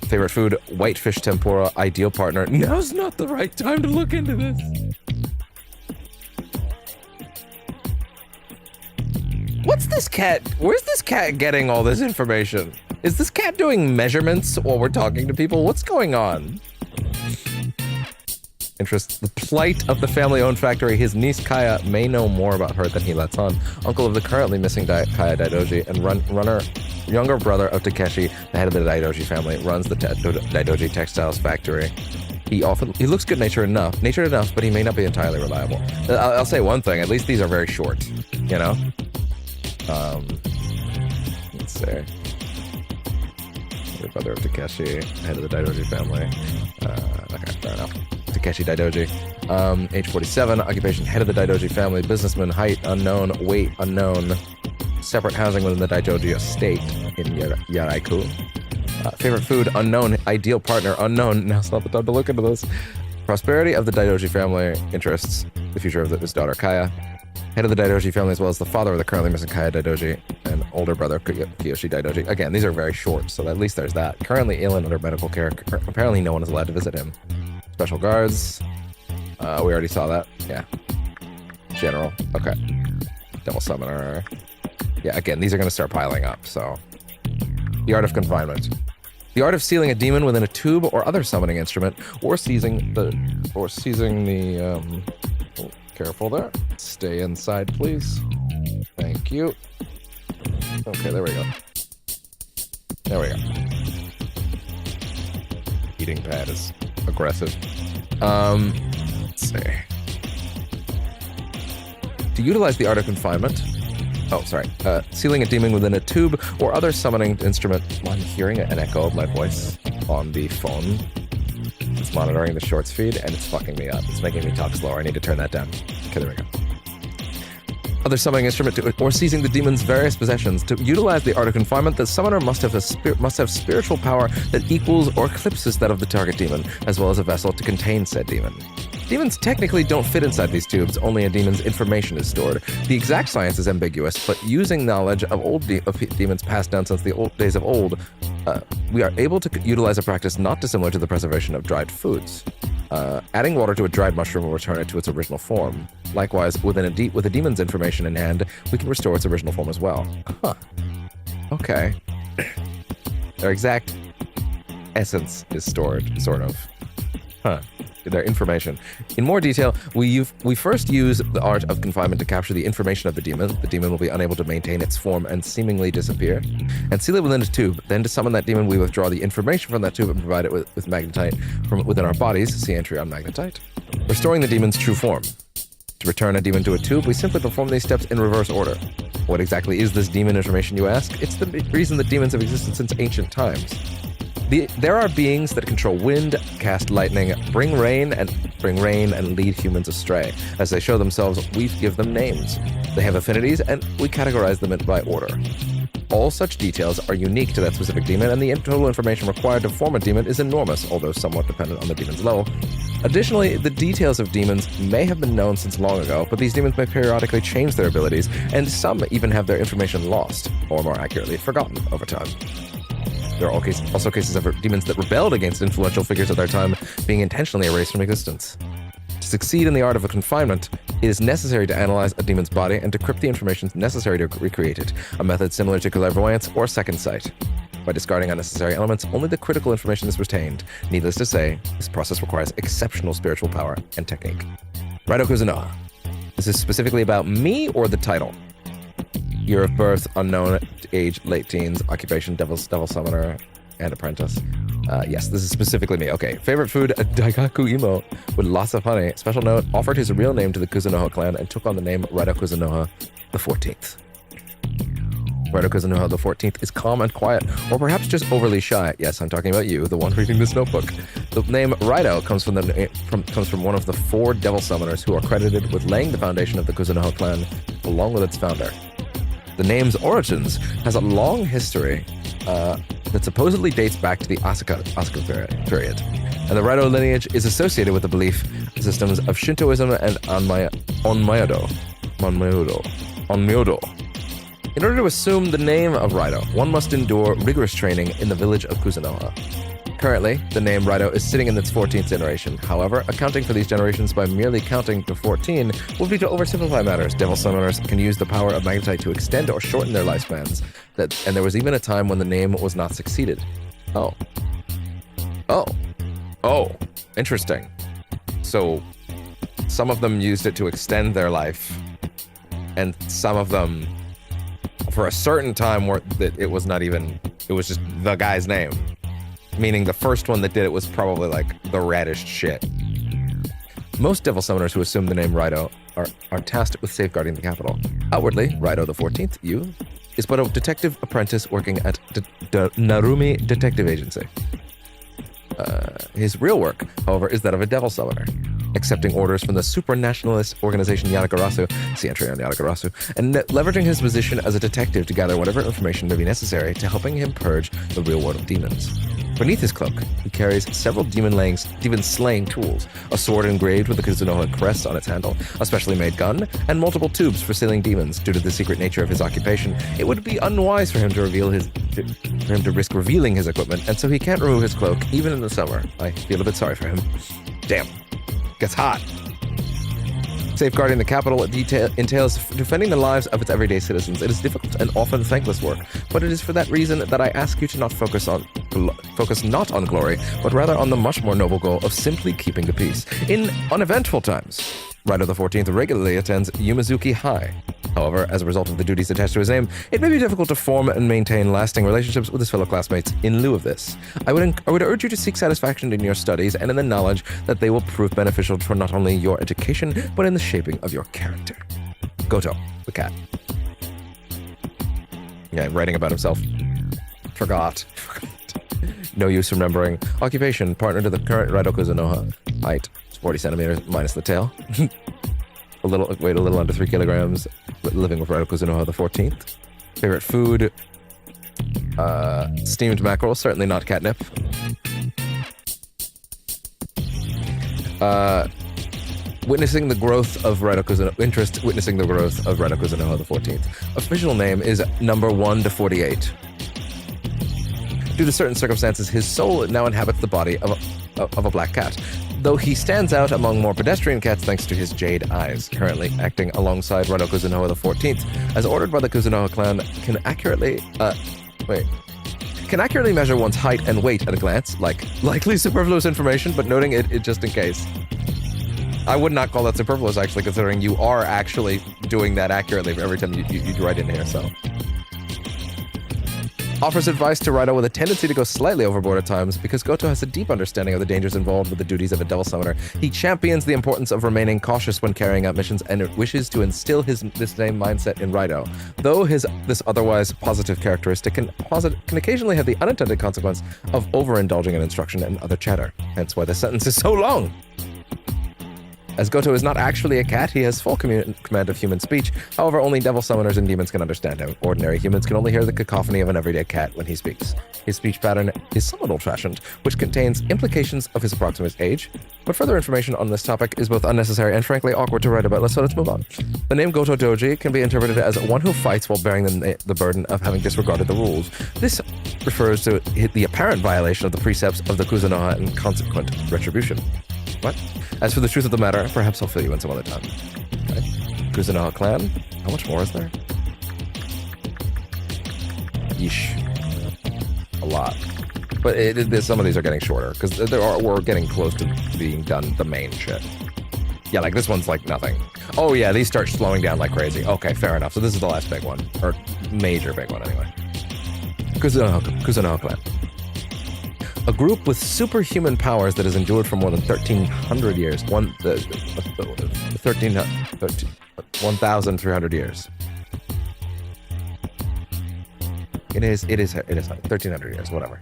Favorite food: whitefish tempura. Ideal partner: now's not the right time to look into this. What's this cat? Where's this cat getting all this information? Is this cat doing measurements while we're talking to people? What's going on? Interest: the plight of the family-owned factory. His niece Kaya may know more about her than he lets on. Uncle of the currently missing Kaya Daidoji and younger brother of Takeshi, the head of the Daidoji family, runs the Daidoji textiles factory. He looks good-natured enough, but he may not be entirely reliable. I'll say one thing: at least these are very short. You know. Let's see. The brother of Takeshi, head of the Daidoji family. Okay, fair enough. Takeshi Daidoji. Age 47, occupation: head of the Daidoji family, businessman, height unknown, weight unknown, separate housing within the Daidoji estate in Yaraiku. Favorite food: unknown, ideal partner: unknown. Now's not the time to look into this. Prosperity of the Daidoji family, interests: the future of his daughter Kaya. Head of the Daidoji family, as well as the father of the currently missing Kaya Daidoji and older brother Kiyoshi Daidoji. Again, these are very short, so at least there's that. Currently ill and under medical care. Apparently no one is allowed to visit him. Special guards. We already saw that. Yeah. General. Okay. Devil summoner. Yeah, again, these are going to start piling up, so. The art of confinement. The art of sealing a demon within a tube or other summoning instrument, or seizing the oh, careful there. Stay inside, please. Thank you. Okay, there we go. There we go. Heating pad is aggressive. Let's see. To utilize the art of confinement. Oh, sorry. Sealing a demon within a tube or other summoning instrument. Well, I'm hearing an echo of my voice on the phone. It's monitoring the shorts feed and it's fucking me up. It's making me talk slower. I need to turn that down. Okay, there we go. Other summoning instrument or seizing the demon's various possessions. To utilize the art of confinement, the summoner must have spiritual power that equals or eclipses that of the target demon, as well as a vessel to contain said demon. Demons technically don't fit inside these tubes, only a demon's information is stored. The exact science is ambiguous, but using knowledge of demons passed down since the days of old, we are able to utilize a practice not dissimilar to the preservation of dried foods. Adding water to a dried mushroom will return it to its original form. Likewise, with a demon's information in hand, we can restore its original form as well. Huh. Okay. Their exact essence is stored, sort of. Huh. Their information. In more detail, we first use the art of confinement to capture the information of the demon. The demon will be unable to maintain its form and seemingly disappear. And seal it within a tube. Then to summon that demon, we withdraw the information from that tube and provide it with magnetite from within our bodies. See entry on magnetite. Restoring the demon's true form. To return a demon to a tube, we simply perform these steps in reverse order. What exactly is this demon information, you ask? It's the reason that demons have existed since ancient times. There are beings that control wind, cast lightning, bring rain and lead humans astray. As they show themselves, we give them names. They have affinities, and we categorize them by order. All such details are unique to that specific demon, and the total information required to form a demon is enormous, although somewhat dependent on the demon's level. Additionally, the details of demons may have been known since long ago, but these demons may periodically change their abilities, and some even have their information lost, or more accurately, forgotten over time. There are also cases of demons that rebelled against influential figures of their time being intentionally erased from existence. To succeed in the art of confinement, it is necessary to analyze a demon's body and decrypt the information necessary to recreate it, a method similar to clairvoyance or second sight. By discarding unnecessary elements, only the critical information is retained. Needless to say, this process requires exceptional spiritual power and technique. Raidou Kuzunoha. This is specifically about me or the title? Year of birth, unknown, age, late teens, occupation, devil summoner, and apprentice. Yes, this is specifically me. Okay, favorite food, a Daigaku imo with lots of honey. Special note, offered his real name to the Kuzunoha clan and took on the name Raidou Kuzunoha the 14th. Raidou Kuzunoha the 14th is calm and quiet, or perhaps just overly shy. Yes, I'm talking about you, the one reading this notebook. The name Raidou comes from one of the 4 devil summoners who are credited with laying the foundation of the Kuzunoha clan, along with its founder. The name's origins has a long history that supposedly dates back to the Asuka period. And the Raidou lineage is associated with the belief systems of Shintoism and Onmyodo. In order to assume the name of Raidou, one must endure rigorous training in the village of Kuzunoha. Currently, the name Raidou is sitting in its 14th generation. However, accounting for these generations by merely counting to 14 would be to oversimplify matters. Devil summoners can use the power of magnetite to extend or shorten their lifespans, and there was even a time when the name was not succeeded. Oh, interesting. So, some of them used it to extend their life, and some of them, for a certain time, it was just the guy's name. Meaning the first one that did it was probably like the raddest shit. Most devil summoners who assume the name Raidou are tasked with safeguarding the capital. Outwardly, Raidou the 14th, is but a detective apprentice working at Narumi Detective Agency. His real work, however, is that of a devil summoner, accepting orders from the supranationalist organization Yatagarasu, see entry on Yatagarasu, and leveraging his position as a detective to gather whatever information may be necessary to helping him purge the real world of demons. Beneath his cloak, he carries several demon-slaying tools, a sword engraved with the Kuzunoha crest on its handle, a specially made gun, and multiple tubes for sealing demons. Due to the secret nature of his occupation, it would be unwise for him to risk revealing his equipment, and so he can't remove his cloak, even in the summer. I feel a bit sorry for him. Damn. Gets hot. Safeguarding the capital entails defending the lives of its everyday citizens. It is difficult and often thankless work, but it is for that reason that I ask you to not focus not on glory, but rather on the much more noble goal of simply keeping the peace. In uneventful times, Raidou the 14th regularly attends Yumizuki High. However, as a result of the duties attached to his name, it may be difficult to form and maintain lasting relationships with his fellow classmates in lieu of this. I would urge you to seek satisfaction in your studies and in the knowledge that they will prove beneficial for not only your education, but in the shaping of your character. Goto, the cat. Yeah, writing about himself. Forgot. No use remembering. Occupation, partner to the current Raidou Kuzunoha. Height, 40 centimeters, minus the tail. Weight a little under 3 kilograms. Living with Raidou Kuzunoha the 14th. Favorite food, steamed mackerel, certainly not catnip. Witnessing the growth of Raidou Kuzunoha, witnessing the growth of Raidou Kuzunoha the 14th. Official name is number 1 to 48. Due to certain circumstances, his soul now inhabits the body of a black cat, though he stands out among more pedestrian cats thanks to his jade eyes. Currently acting alongside Raidou Kuzunoha the 14th, as ordered by the Kuzunoha clan, can accurately measure one's height and weight at a glance, likely superfluous information, but noting it just in case. I would not call that superfluous, actually, considering you are actually doing that accurately every time you write in here, so. Offers advice to Raidou with a tendency to go slightly overboard at times. Because Goto has a deep understanding of the dangers involved with the duties of a devil summoner, he champions the importance of remaining cautious when carrying out missions and wishes to instill this same mindset in Raidou. Though this otherwise positive characteristic can occasionally have the unintended consequence of overindulging in instruction and other chatter. Hence why the sentence is so long. As Goto is not actually a cat, he has full command of human speech. However, only devil summoners and demons can understand him. Ordinary humans can only hear the cacophony of an everyday cat when he speaks. His speech pattern is somewhat old-fashioned, which contains implications of his approximate age, but further information on this topic is both unnecessary and frankly awkward to write about, so let's move on. The name Goto Doji can be interpreted as one who fights while bearing the burden of having disregarded the rules. This refers to the apparent violation of the precepts of the Kuzunoha and consequent retribution. What? As for the truth of the matter, perhaps I'll fill you in some other time. Okay. Kuzunoha clan? How much more is there? Yeesh. A lot. But some of these are getting shorter, because we're getting close to being done the main shit. Yeah, like this one's like nothing. Oh yeah, these start slowing down like crazy. Okay, fair enough. So this is the last big one. Or major big one, anyway. Kuzunoha clan. A group with superhuman powers that has endured for more than 1,300 years. 1,300 years. It is 1,300 years, whatever.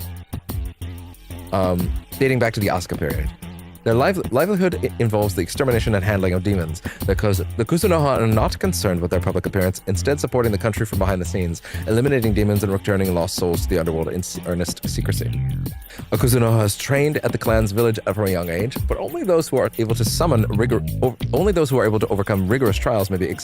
Dating back to the Asuka period. Their livelihood involves the extermination and handling of demons, because the Kuzunoha are not concerned with their public appearance, instead supporting the country from behind the scenes, eliminating demons and returning lost souls to the underworld in earnest secrecy. A Kuzunoha is trained at the clan's village from a young age, but only those who are able to overcome rigorous trials may be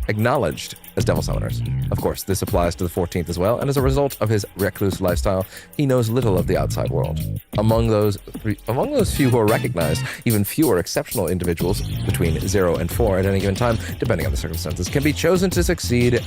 acknowledged as devil summoners. Of course, this applies to the 14th as well, and as a result of his recluse lifestyle, he knows little of the outside world. Among those few who are recognized, even fewer exceptional individuals between 0 and 4 at any given time, depending on the circumstances, can be chosen to succeed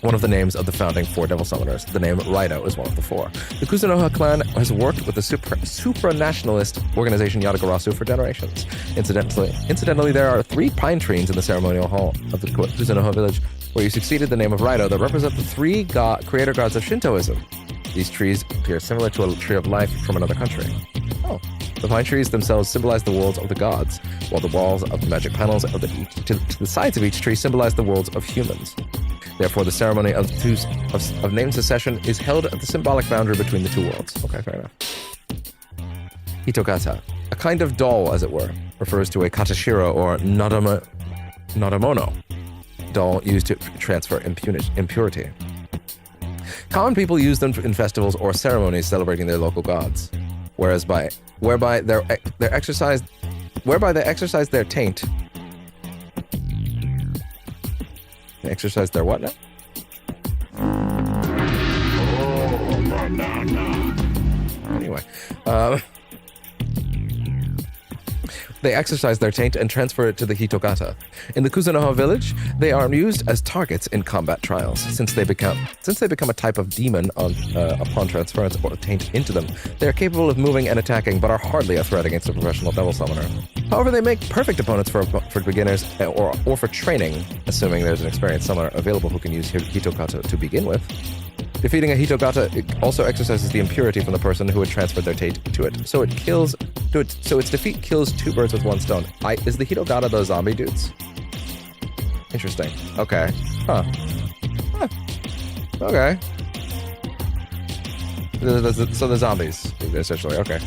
one of the names of the founding 4 devil summoners. The name RAIDOU is one of the 4. The Kuzunoha clan has worked with the supranationalist organization Yatagarasu for generations. Incidentally, there are 3 pine trees in the ceremonial hall of the Kuzunoha village where you succeeded the name of RAIDOU that represent the 3 creator gods of Shintoism. These trees appear similar to a tree of life from another country. Oh. The pine trees themselves symbolize the worlds of the gods, while the walls of the magic panels to the sides of each tree symbolize the worlds of humans. Therefore, the ceremony of name secession is held at the symbolic boundary between the 2 worlds. Okay, fair enough. Hitogata, a kind of doll, as it were, refers to a katashiro or nadamono, doll used to transfer impurity. Common people use them in festivals or ceremonies celebrating their local gods, whereby they exercise their taint. They exercise their what now? Anyway, they exercise their taint and transfer it to the Hitogata. In the Kuzunoha village, they are used as targets in combat trials. Since they become a type of demon upon transference or taint into them, they are capable of moving and attacking, but are hardly a threat against a professional devil summoner. However, they make perfect opponents for beginners or for training, assuming there's an experienced summoner available who can use Hitogata to begin with. Defeating a Hitogata also exercises the impurity from the person who had transferred their taint to it. So its defeat kills 2 birds with 1 stone. Is the Hitogata those zombie dudes? Interesting. Okay. Huh. Okay. So the zombies, essentially. Okay.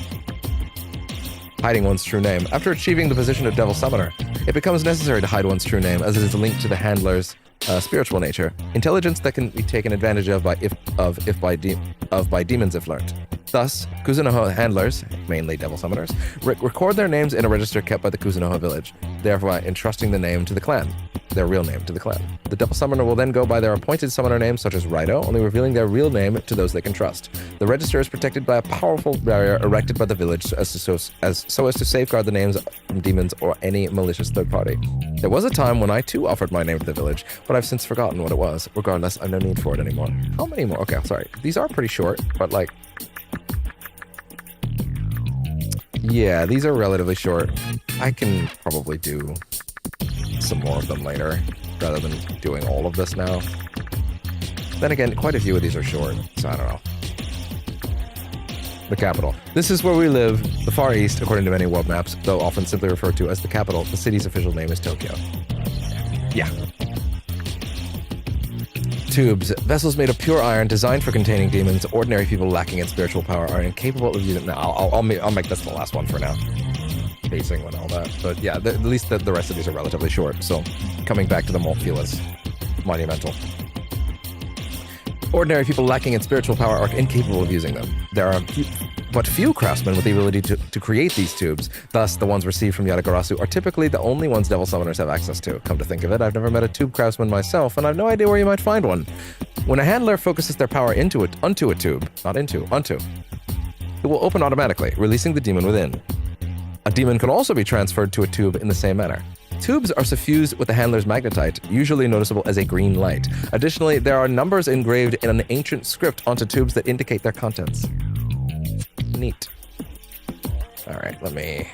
Hiding one's true name. After achieving the position of devil summoner, it becomes necessary to hide one's true name, as it is linked to the handler's spiritual nature, intelligence that can be taken advantage of by demons if learned. Thus, Kuzunoha handlers, mainly devil summoners, record their names in a register kept by the Kuzunoha village, thereby entrusting the name to the clan, their real name to the clan. The devil summoner will then go by their appointed summoner name, such as RAIDOU, only revealing their real name to those they can trust. The register is protected by a powerful barrier erected by the village so as to safeguard the names from demons or any malicious third party. There was a time when I too offered my name to the village, but I've since forgotten what it was. Regardless, I've no need for it anymore. How many more? Okay, sorry. These are pretty short, but like... yeah, these are relatively short. I can probably do some more of them later, rather than doing all of this now. Then again, quite a few of these are short, so I don't know. The capital. This is where we live, the Far East, according to many world maps, though often simply referred to as the capital. The city's official name is Tokyo. Yeah. Tubes. Vessels made of pure iron designed for containing demons. Ordinary people lacking in spiritual power are incapable of using... No, I'll make this the last one for now. spacing and all that. But yeah, at least the rest of these are relatively short. So coming back to the Molt feel is monumental. Ordinary people lacking in spiritual power are incapable of using them. There are but few craftsmen with the ability to create these tubes. Thus, the ones received from Yatagarasu are typically the only ones Devil Summoners have access to. Come to think of it, I've never met a tube craftsman myself, and I've no idea where you might find one. When a handler focuses their power onto a tube, it will open automatically, releasing the demon within. A demon can also be transferred to a tube in the same manner. Tubes are suffused with the handler's magnetite, usually noticeable as a green light. Additionally, there are numbers engraved in an ancient script onto tubes that indicate their contents. Neat. All right, let me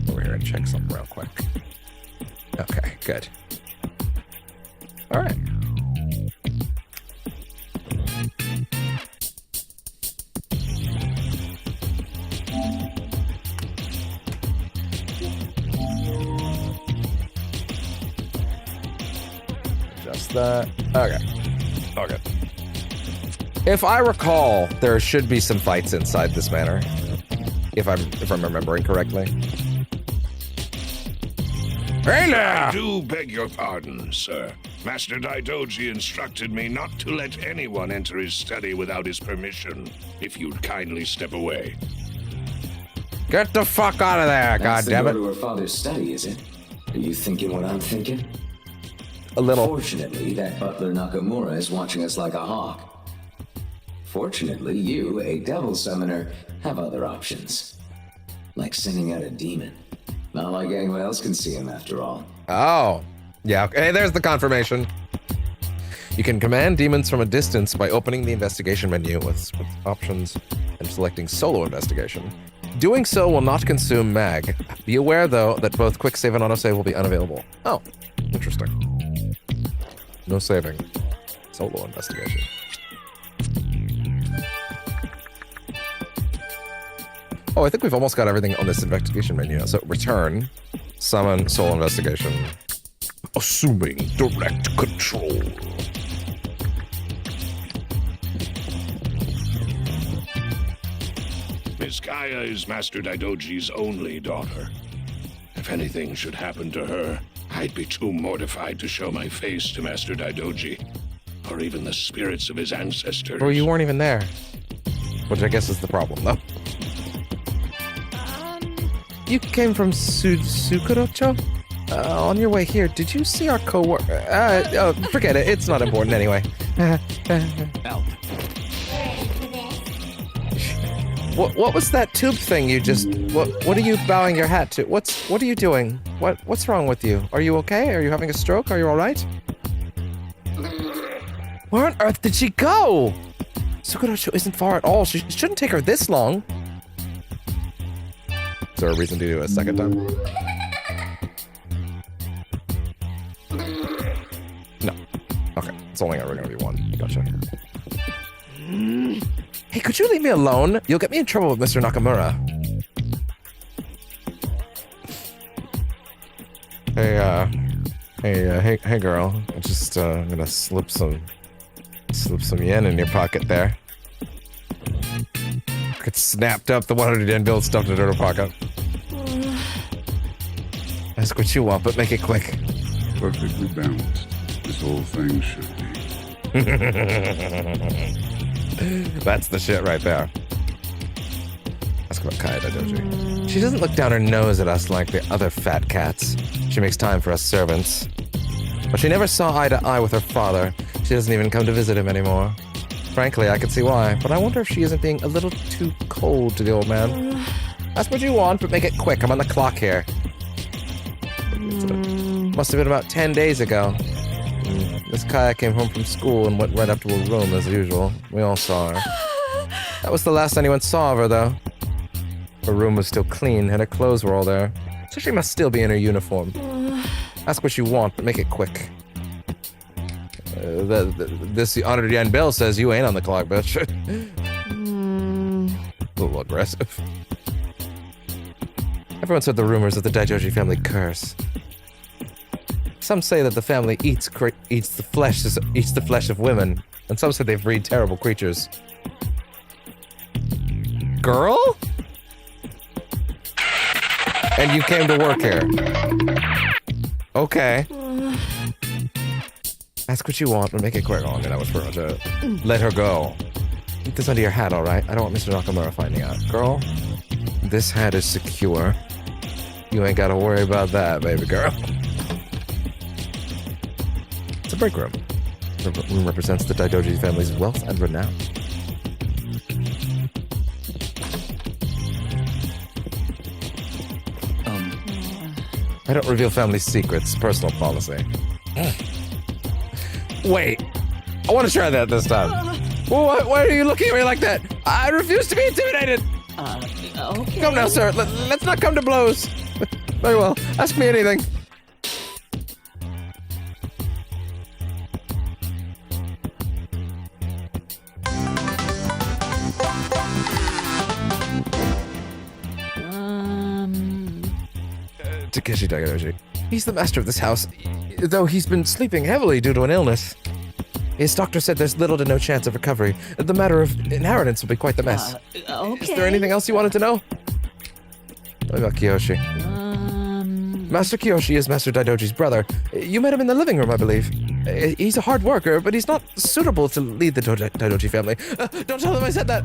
go over here and check something real quick. Okay, good. All right. Just that. Okay. If I recall, there should be some fights inside this manor. If I'm remembering correctly. Hey now! I do beg your pardon, sir. Master Daidoji instructed me not to let anyone enter his study without his permission. If you'd kindly step away. Get the fuck out of there, That's goddammit. the door to her father's study, is it? Are you thinking what I'm thinking? A little. Fortunately, that butler Nakamura is watching us like a hawk. Fortunately, you, a devil summoner, have other options. Like sending out a demon. Not like anyone else can see him, after all. Oh. Yeah, okay, there's the confirmation. You can command demons from a distance by opening the investigation menu with options and selecting solo investigation. Doing so will not consume mag. Be aware, though, that both quick save and autosave will be unavailable. Oh, interesting. No saving. Solo investigation. Oh, I think we've almost got everything on this investigation menu. So return, summon, solo investigation. Assuming direct control. Miss Kaya is Master Daidoji's only daughter. If anything should happen to her, I'd be too mortified to show my face to Master Daidoji, or even the spirits of his ancestors. Or you weren't even there. Which I guess is the problem, though. You came from Sukurocho? On your way here, did you see our co-worker? Forget it. It's not important anyway. Out. What was that tube thing you just... What are you bowing your hat to? What are you doing? What's wrong with you? Are you okay? Are you having a stroke? Are you alright? Where on earth did she go? Sukurocho isn't far at all. It shouldn't take her this long. Is there a reason to do it a second time? No. Okay, it's only ever gonna be one. Gotcha. Hey, could you leave me alone? You'll get me in trouble with Mr. Nakamura. Hey, girl. I'm just gonna slip some yen in your pocket there. It snapped up the 100 yen bill, stuffed it in her pocket. Ask what you want, but make it quick. Perfectly balanced. This whole thing should be. That's the shit right there. Ask about Kaya Daidoji. She doesn't look down her nose at us like the other fat cats. She makes time for us servants. But she never saw eye to eye with her father. She doesn't even come to visit him anymore. Frankly, I can see why, but I wonder if she isn't being a little too cold to the old man. Ask what you want, but make it quick. I'm on the clock here. Must have been about 10 days ago. Miss Kaya came home from school and went right up to her room as usual. We all saw her. That was the last anyone saw of her, though. Her room was still clean, and her clothes were all there. So she must still be in her uniform. Ask what you want, but make it quick. This 100 yen bill says you ain't on the clock, bitch. A little aggressive. Everyone's heard the rumors of the Daidoji family curse. Some say that the family eats the flesh of women, and some say they breed terrible creatures. And you came to work here. Okay. Ask what you want and make it quick. Oh, that was pretty much it. Let her go. Keep this under your hat, alright? I don't want Mr. Nakamura finding out. Girl, this hat is secure. You ain't gotta worry about that, baby girl. It's a break room. The room represents the Daidoji family's wealth and renown. I don't reveal family secrets, personal policy. Wait, I want to try that this time. Why are you looking at me like that? I refuse to be intimidated. Okay. Come now, sir. Let's not come to blows. Very well. Ask me anything. Takeshi Daidoji. He's the master of this house, though he's been sleeping heavily due to an illness. His doctor said there's little to no chance of recovery. The matter of inheritance will be quite the mess. Okay. Is there anything else you wanted to know? What about Kiyoshi? Master Kiyoshi is Master Daidoji's brother. You met him in the living room, I believe. He's a hard worker, but he's not suitable to lead the Daidoji family. Don't tell him I said that!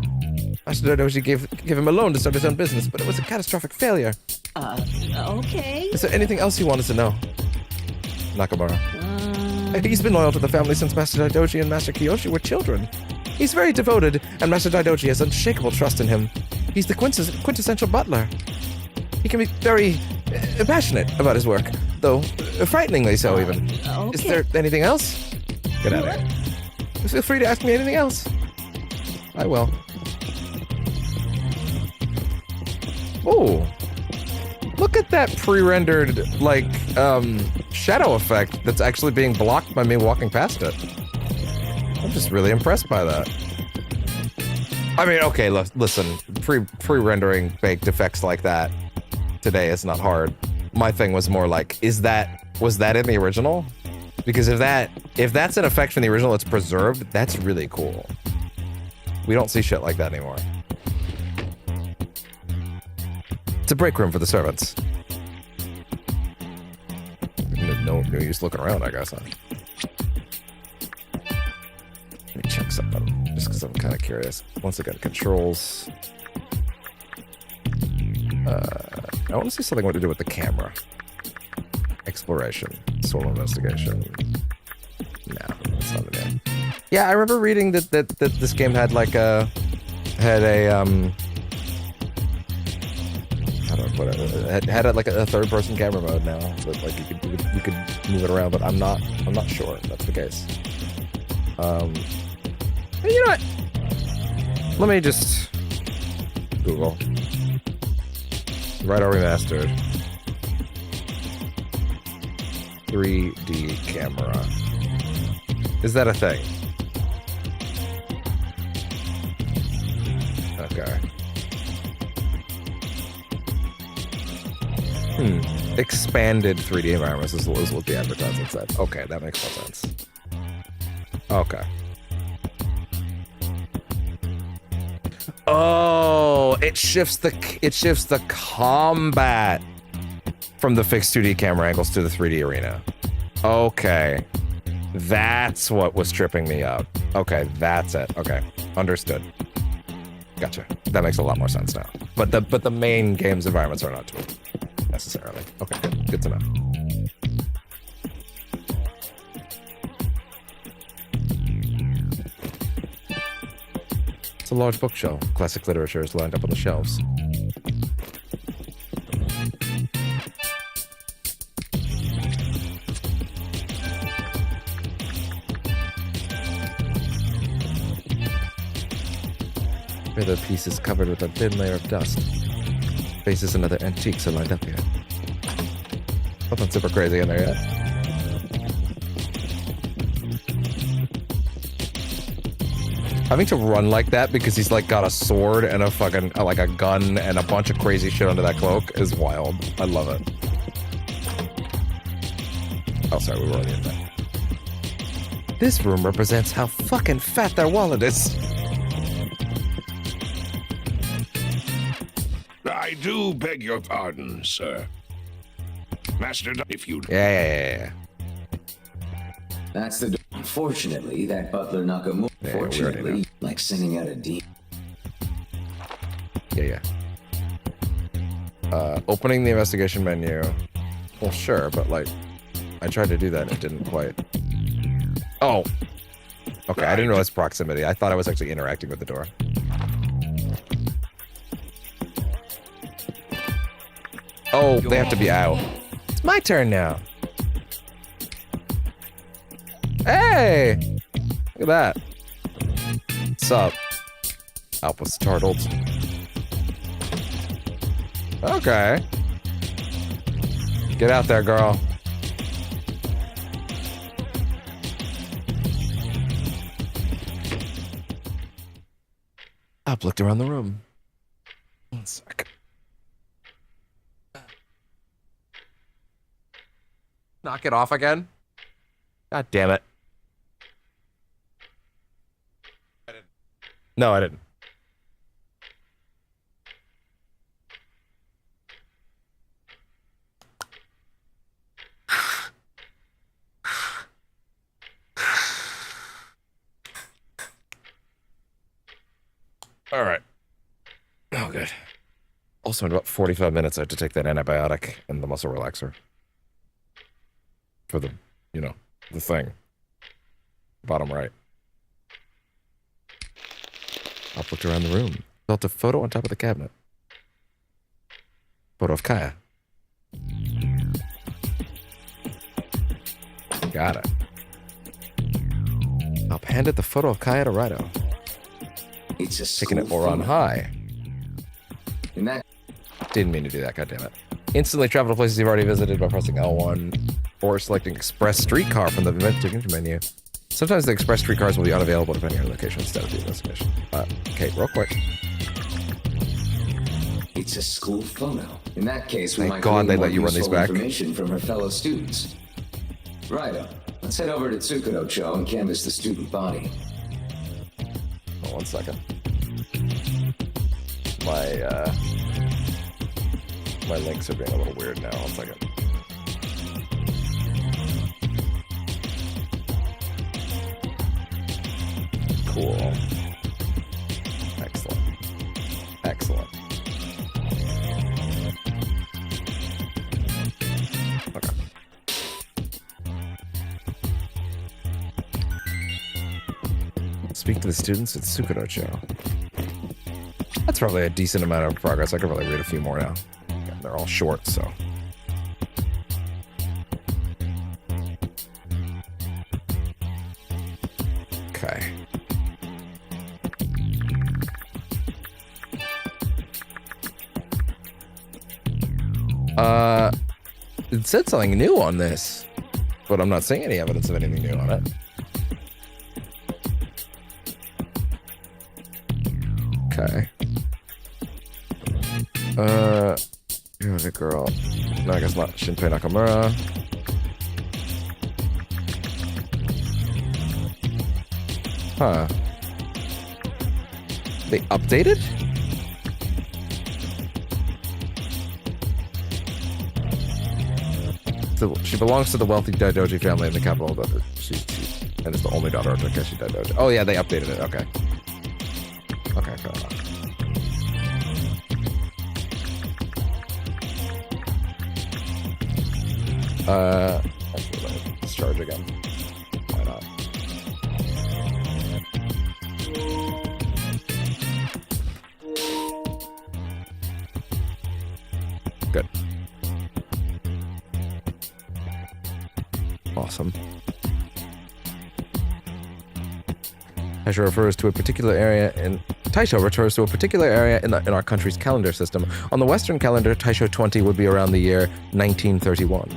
Master Daidoji gave him a loan to start his own business, but it was a catastrophic failure. Okay. Is there anything else you wanted to know? Nakamura. He's been loyal to the family since Master Daidoji and Master Kiyoshi were children. He's very devoted, and Master Daidoji has unshakable trust in him. He's the quintessential butler. He can be very passionate about his work, though frighteningly so even. Okay. Is there anything else? Get out of here. Feel free to ask me anything else. I will. Oh. Look at that pre-rendered, like, shadow effect that's actually being blocked by me walking past it. I'm just really impressed by that. I mean, okay, listen, pre-rendering baked effects like that today is not hard. My thing was more like, was that in the original? Because if that's an effect from the original, it's preserved, that's really cool. We don't see shit like that anymore. It's a break room for the servants. No use looking around, I guess. Huh? Let me check something, just because I'm kind of curious. Once again, controls. I want to see something what to do with the camera. Exploration, solo investigation. No, that's not it. Yeah, I remember reading that this game had like a how do I put it? It had like a third-person camera mode now, but like you could move it around. But I'm not sure if that's the case. You know what? Let me just Google RAIDOU Remastered 3D camera. Is that a thing? Okay. Expanded 3D environments is what the advertisement said. Okay, that makes more sense. Okay. Oh, it shifts the combat from the fixed 2D camera angles to the 3D arena. Okay. That's what was tripping me up. Okay, that's it. Okay, understood. Gotcha. That makes a lot more sense now. But the main game's environments are not too necessarily. Okay, good to know. It's a large bookshelf. Classic literature is lined up on the shelves. The piece is covered with a thin layer of dust. Faces and other antiques are lined up here. Nothing super crazy in there yet. Having to run like that because he's like got a sword and a fucking like a gun and a bunch of crazy shit under that cloak is wild. I love it. Oh, sorry, we were already in there. This room represents how fucking fat their wallet is. I do beg your pardon, sir. Master, if you'd... Yeah. That's the... Unfortunately, that Butler Nakamura... Yeah, Fortunately, like singing out a D. Yeah. Opening the investigation menu. Well, sure, but like, I tried to do that and it didn't quite. Oh. Okay, I didn't realize proximity. I thought I was actually interacting with the door. Oh, they have to be out. It's my turn now. Hey! Look at that. What's up? Alpha startled. Okay. Get out there, girl. Up looked around the room. 1 sec. Knock it off again? God damn it. No, I didn't. All right. Oh, good. Also, in about 45 minutes, I have to take that antibiotic and the muscle relaxer. For the, you know, the thing. Bottom right. I looked around the room. Felt a photo on top of the cabinet. Photo of Kaya. Got it. Up handed the photo of Kaya to RAIDOU. It's a taking it more on high. In that... Didn't mean to do that, goddammit. Instantly travel to places you've already visited by pressing L1 or selecting Express Streetcar from the investigation menu. Sometimes the Express Streetcars will be unavailable depending on the location instead of the investigation. Okay, real quick. It's a school photo. In that case, we Thank might God they glean let more you run these useful back. information from her fellow students. Righto. Let's head over to Tsukudo-cho and canvass the student body. Oh, 1 second. My links are being a little weird now. 1 second. Cool. Excellent. Excellent. Okay. Speak to the students at Tsukudo-cho. That's probably a decent amount of progress. I could probably read a few more now. Yeah, they're all short, so. Okay. It said something new on this, but I'm not seeing any evidence of anything new on it. Okay. You're the girl. No, I guess not. Shinpei Nakamura. Huh. They updated? So she belongs to the wealthy Daidoji family in the capital. And is the only daughter of Takeshi Daidoji. Oh yeah, they updated it. Okay. Okay, fair enough. Actually, let me discharge again. Why not? Good. Awesome. Taisho refers to a particular area in our country's calendar system. On the Western calendar, Taisho 20 would be around the year 1931.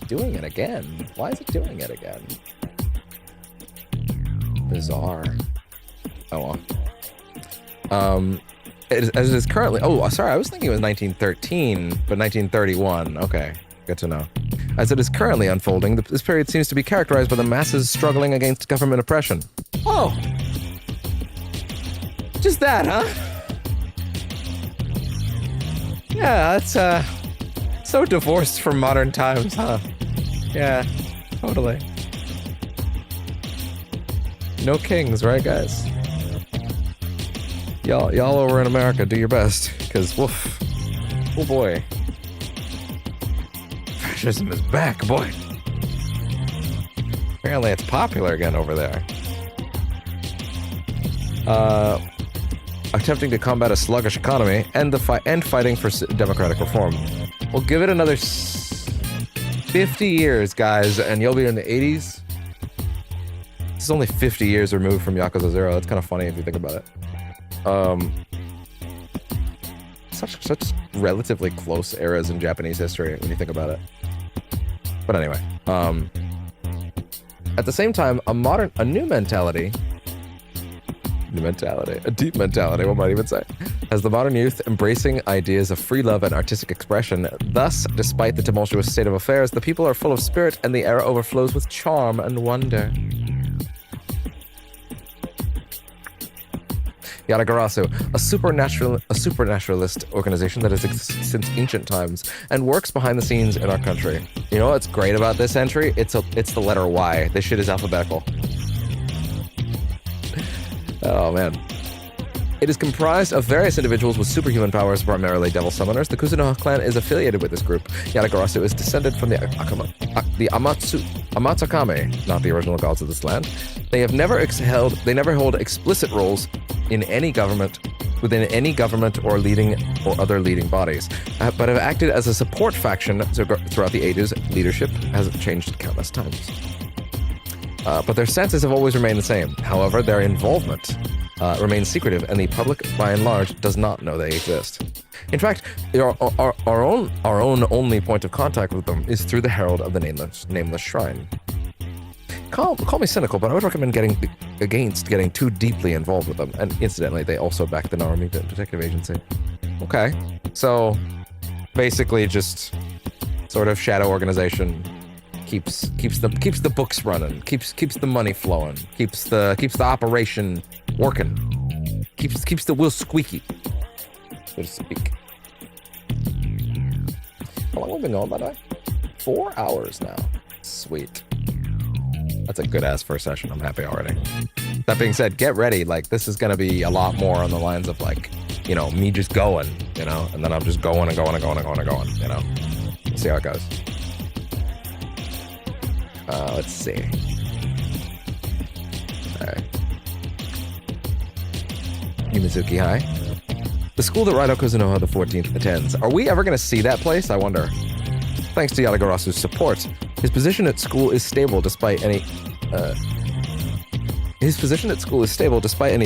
Doing it again? Why is it doing it again? Bizarre. Oh well. As it is currently... Oh, sorry, I was thinking it was 1913, but 1931. Okay, good to know. As it is currently unfolding, this period seems to be characterized by the masses struggling against government oppression. Oh! Just that, huh? Yeah, that's so divorced from modern times, huh? Yeah, totally. No kings, right, guys? Y'all over in America, do your best, because woof. Oh boy. Fascism is back, boy. Apparently it's popular again over there. Attempting to combat a sluggish economy and fighting for democratic reform. We'll give it another 50 years, guys, and you'll be in the 80s. This is only 50 years removed from Yakuza 0. That's kind of funny if you think about it. Such relatively close eras in Japanese history when you think about it. But anyway, at the same time, a new mentality, a deep mentality, one might even say, has the modern youth embracing ideas of free love and artistic expression. Thus, despite the tumultuous state of affairs, the people are full of spirit and the era overflows with charm and wonder. Yatagarasu, a supernaturalist organization that has existed since ancient times and works behind the scenes in our country. You know what's great about this entry? It's the letter Y. This shit is alphabetical. Oh man. It is comprised of various individuals with superhuman powers, primarily devil summoners. The Kuzunoha clan is affiliated with this group. Yatagarasu is descended from the Amatsukame, not the original gods of this land. They never hold explicit roles in any government, within any government or other leading bodies, but have acted as a support faction throughout the ages. Leadership has changed countless times. But their stances have always remained the same. However, their involvement remains secretive, and the public, by and large, does not know they exist. In fact, our own only point of contact with them is through the Herald of the Nameless Shrine. Call me cynical, but I would recommend against getting too deeply involved with them. And incidentally, they also back the Narumi Detective Agency. Okay, so basically just sort of shadow organization. Keeps the books running, keeps the money flowing, keeps the operation working, keeps the wheel squeaky, so to speak. How long have we been going, by the way? 4 hours now. Sweet. That's a good ass first session. I'm happy already. That being said, get ready. Like, this is gonna be a lot more on the lines of, like, you know, me just going, you know, and then I'm just going and going and going and going and going, you know. We'll see how it goes. Let's see. Alright. Yumizuki High. The school that Raidou Kuzunoha the 14th attends. Are we ever going to see that place? I wonder. Thanks to Yatagarasu's support, his position at school is stable despite any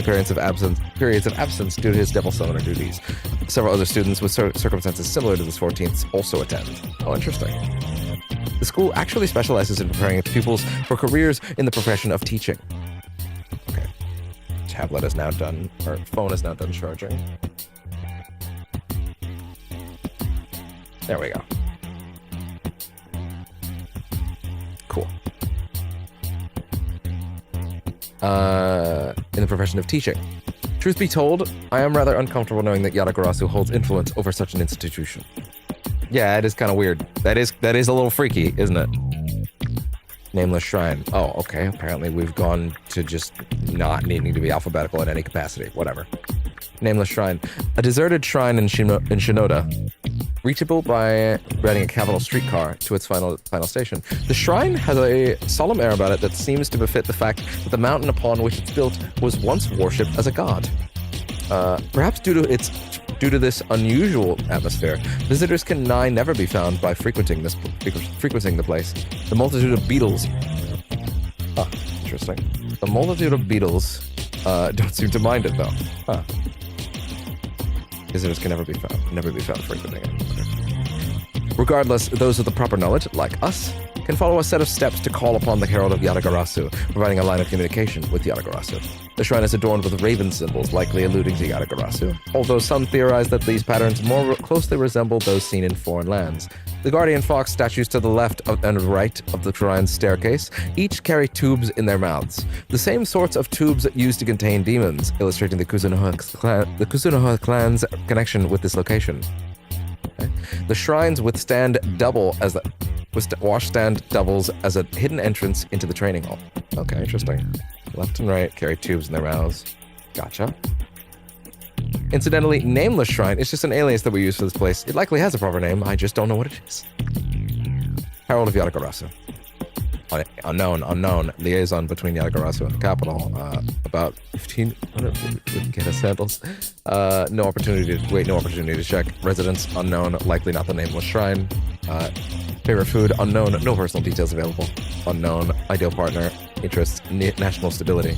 periods of absence due to his devil summoner duties. Several other students with circumstances similar to this 14th also attend. Oh, interesting. The school actually specializes in preparing its pupils for careers in the profession of teaching. Okay. Tablet is now done, or phone is now done charging. There we go. Cool. In the profession of teaching. Truth be told, I am rather uncomfortable knowing that Yatagarasu holds influence over such an institution. Yeah, it is kind of weird. That is a little freaky, isn't it? Nameless Shrine. Oh, okay. Apparently we've gone to just not needing to be alphabetical in any capacity. Whatever. Nameless Shrine. A deserted shrine in Shinoda. Reachable by riding a capital streetcar to its final station. The shrine has a solemn air about it that seems to befit the fact that the mountain upon which it's built was once worshipped as a god. Perhaps due to this unusual atmosphere, visitors can never be found by frequenting the place. The multitude of beetles. Ah, interesting. The multitude of beetles don't seem to mind it though. Huh. Visitors can never be found frequenting it. Okay. Regardless, those with the proper knowledge, like us, can follow a set of steps to call upon the Herald of Yatagarasu, providing a line of communication with Yatagarasu. The shrine is adorned with raven symbols, likely alluding to Yatagarasu, although some theorize that these patterns more closely resemble those seen in foreign lands. The guardian fox statues to the left and right of the shrine's staircase each carry tubes in their mouths, the same sorts of tubes used to contain demons, illustrating the Kuzunoha clan's connection with this location. The shrines withstand doubles as a hidden entrance into the training hall. Okay, interesting. Left and right carry tubes in their mouths. Gotcha. Incidentally, Nameless Shrine is just an alias that we use for this place. It likely has a proper name, I just don't know what it is. Herald of Yatagarasu. Unknown. Liaison between Yatagarasu and the capital. About 1500 get us handles. No opportunity to check. Residence unknown, likely not the Nameless Shrine. Favorite food unknown, no personal details available. Unknown, ideal partner, interests, national stability.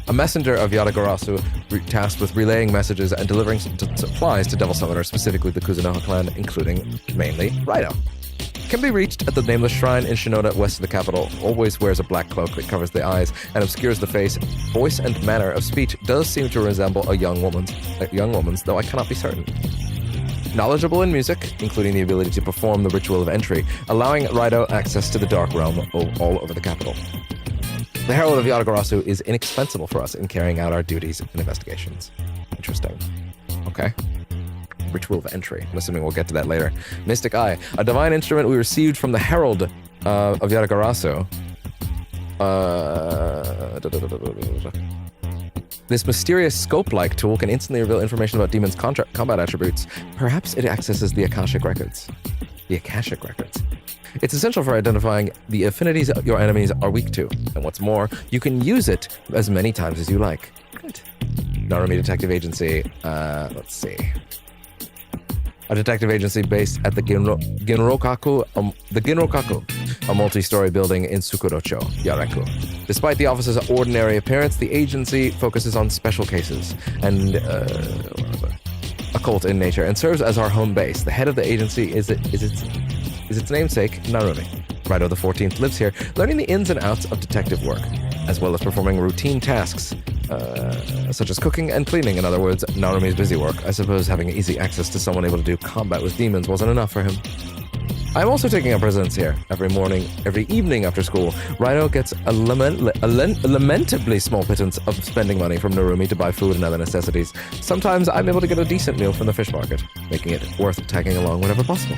A messenger of Yatagarasu tasked with relaying messages and delivering supplies to Devil Summoner, specifically the Kuzunoha clan, including mainly RAIDOU. Can be reached at the Nameless Shrine in Shinoda, west of the capital. Always wears a black cloak that covers the eyes and obscures the face. Voice and manner of speech does seem to resemble a young woman's, though I cannot be certain. Knowledgeable in music, including the ability to perform the ritual of entry, allowing RAIDOU access to the Dark Realm all over the capital. The Herald of Yatagarasu is inexpensible for us in carrying out our duties and investigations. Interesting. Okay. Ritual of entry. I'm assuming we'll get to that later. Mystic Eye, a divine instrument we received from the Herald of Yatagarasu. This mysterious scope-like tool can instantly reveal information about demons' combat attributes. Perhaps it accesses the Akashic Records. The Akashic Records. It's essential for identifying the affinities your enemies are weak to. And what's more, you can use it as many times as you like. Good. Narumi Detective Agency. Let's see. A detective agency based at the Ginrokaku, a multi-story building in Sukurocho, Yareku. Despite the office's ordinary appearance, the agency focuses on special cases and occult in nature and serves as our home base. The head of the agency is its namesake, Narumi. RAIDOU the 14th lives here, learning the ins and outs of detective work, as well as performing routine tasks, such as cooking and cleaning. In other words, Narumi's busy work. I suppose having easy access to someone able to do combat with demons wasn't enough for him. I'm also taking up residence here. Every evening after school, RAIDOU gets a lamentably small pittance of spending money from Narumi to buy food and other necessities. Sometimes I'm able to get a decent meal from the fish market, making it worth tagging along whenever possible.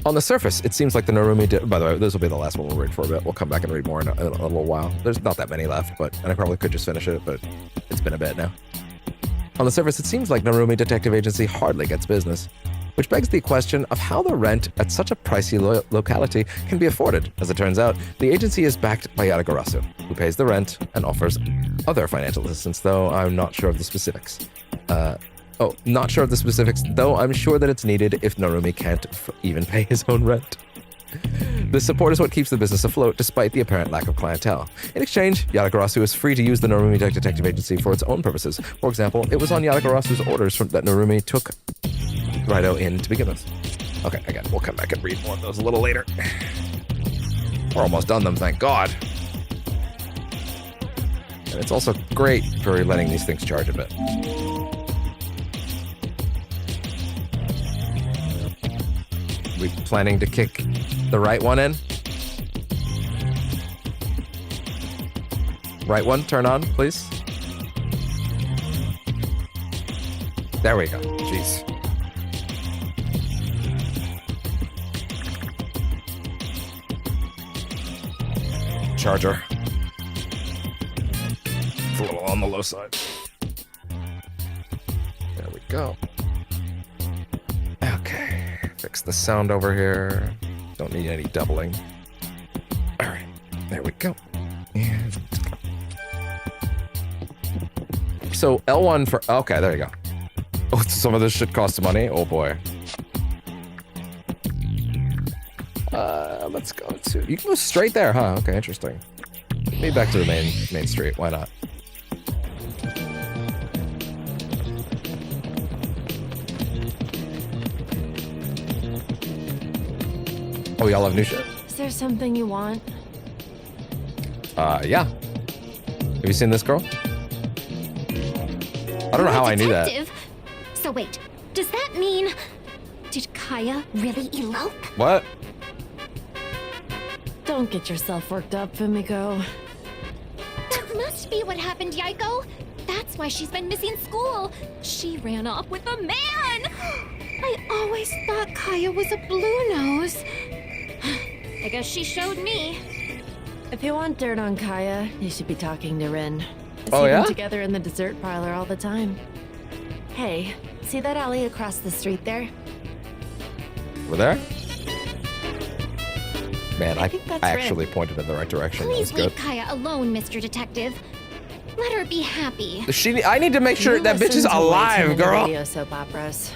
On the surface, it seems like the Narumi... By the way, this will be the last one we'll read for a bit. We'll come back and read more in a little while. There's not that many left, and I probably could just finish it, but it's been a bit now. On the surface, it seems like Narumi Detective Agency hardly gets business, which begs the question of how the rent at such a pricey locality can be afforded. As it turns out, the agency is backed by Yatagarasu, who pays the rent and offers other financial assistance, though I'm not sure of the specifics. Though I'm sure that it's needed if Narumi can't even pay his own rent. This support is what keeps the business afloat, despite the apparent lack of clientele. In exchange, Yatagarasu is free to use the Narumi Detective Agency for its own purposes. For example, it was on Yatagarasu's orders that Narumi took RAIDOU in to begin with. Okay, again, we'll come back and read more of those a little later. We're almost done them, thank God. And it's also great for letting these things charge a bit. We planning to kick the right one in? Right one, turn on, please. There we go. Jeez. Charger. It's a little on the low side. There we go. Okay. Fix the sound over here. Don't need any doubling. All right. There we go. And so L1 for... Okay, there you go. Oh, some of this shit costs money. Oh, boy. Let's go to... You can go straight there, huh? Okay, interesting. Maybe back to the main street. Why not? Oh, y'all have new shit? Is there something you want? Yeah. Have you seen this girl? I don't know how I knew that. So wait, does that mean... Did Kaya really elope? What? Don't get yourself worked up, Fumiko. That must be what happened, Yaiko. That's why she's been missing school. She ran off with a man. I always thought Kaya was a blue nose. I guess she showed me. If you want dirt on Kaya, you should be talking to Rin. Oh, See yeah? them together in the dessert parlor all the time. Hey, see that alley across the street there? Over there? Man, I think that's actually Rin. pointed in the right direction. That was Please good. leave Kaya alone, Mr. Detective. Let her be happy. I need to make sure You that bitch is listen to way too alive, many girl. radio soap operas.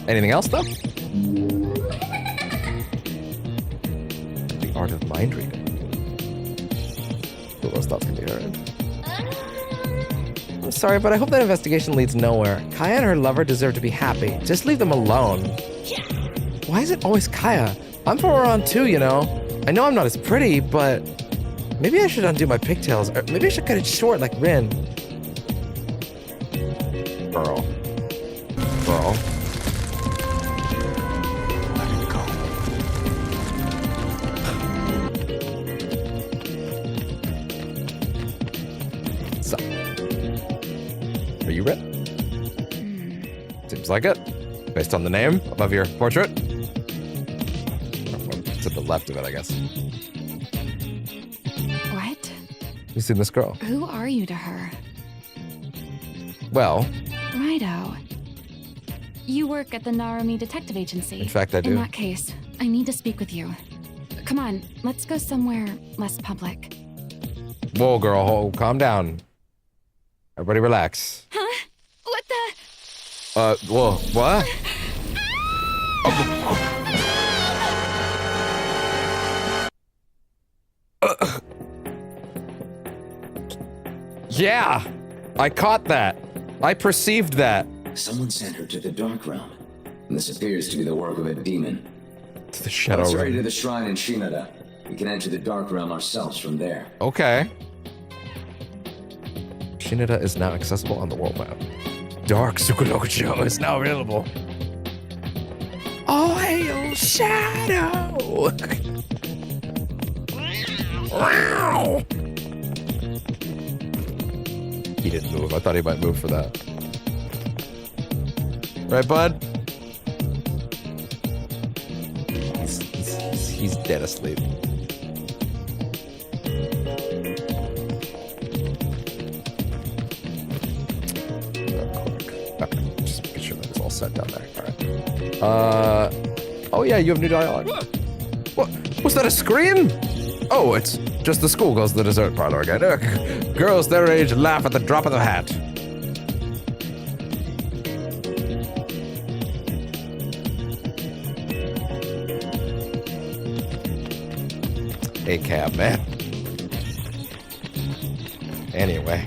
Anything else, though? The art of mind reading. Those thoughts can be heard. I'm sorry, but I hope that investigation leads nowhere. Kaya and her lover deserve to be happy. Just leave them alone. Why is it always Kaya? I'm from around too, you know. I know I'm not as pretty, but maybe I should undo my pigtails, or maybe I should cut it short like Rin. Girl. So, are you Rin? Seems like it. Based on the name above your portrait. To the left of it, I guess. What? You seen this girl? Who are you to her? Well, RAIDOU. You work at the Narumi Detective Agency. In fact, I do. In that case, I need to speak with you. Come on, let's go somewhere less public. whoa, girl, calm down. Everybody relax. Huh? What the? Whoa, what? Yeah, I caught that. I perceived that. Someone sent her to the Dark Realm. And this appears to be the work of a demon. To the Shadow Let's hurry Realm. to the shrine in Shinada. We can enter the Dark Realm ourselves from there. Okay. Shinada is now accessible on the world map. Dark Sukurokucho is now available. Oh, hail Shadow! Wow! He didn't move. I thought he might move for that. Right, bud? He's dead asleep. Okay, just making sure that it's all set down there. All right. Oh yeah, you have new dialogue. What? Was that a scream? Oh, it's just the schoolgirls in the dessert parlor again. Ugh. Girls their age laugh at the drop of the hat. Hey, cab man. Anyway.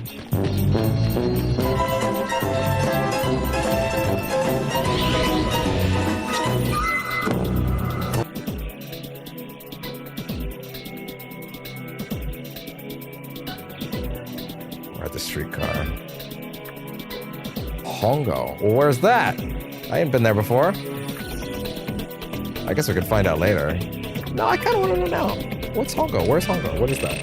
We're at the streetcar. Hongo. Well, where's that? I ain't been there before. I guess we could find out later. No, I kind of want to know now. What's Hongo? Where's Hongo? What is that?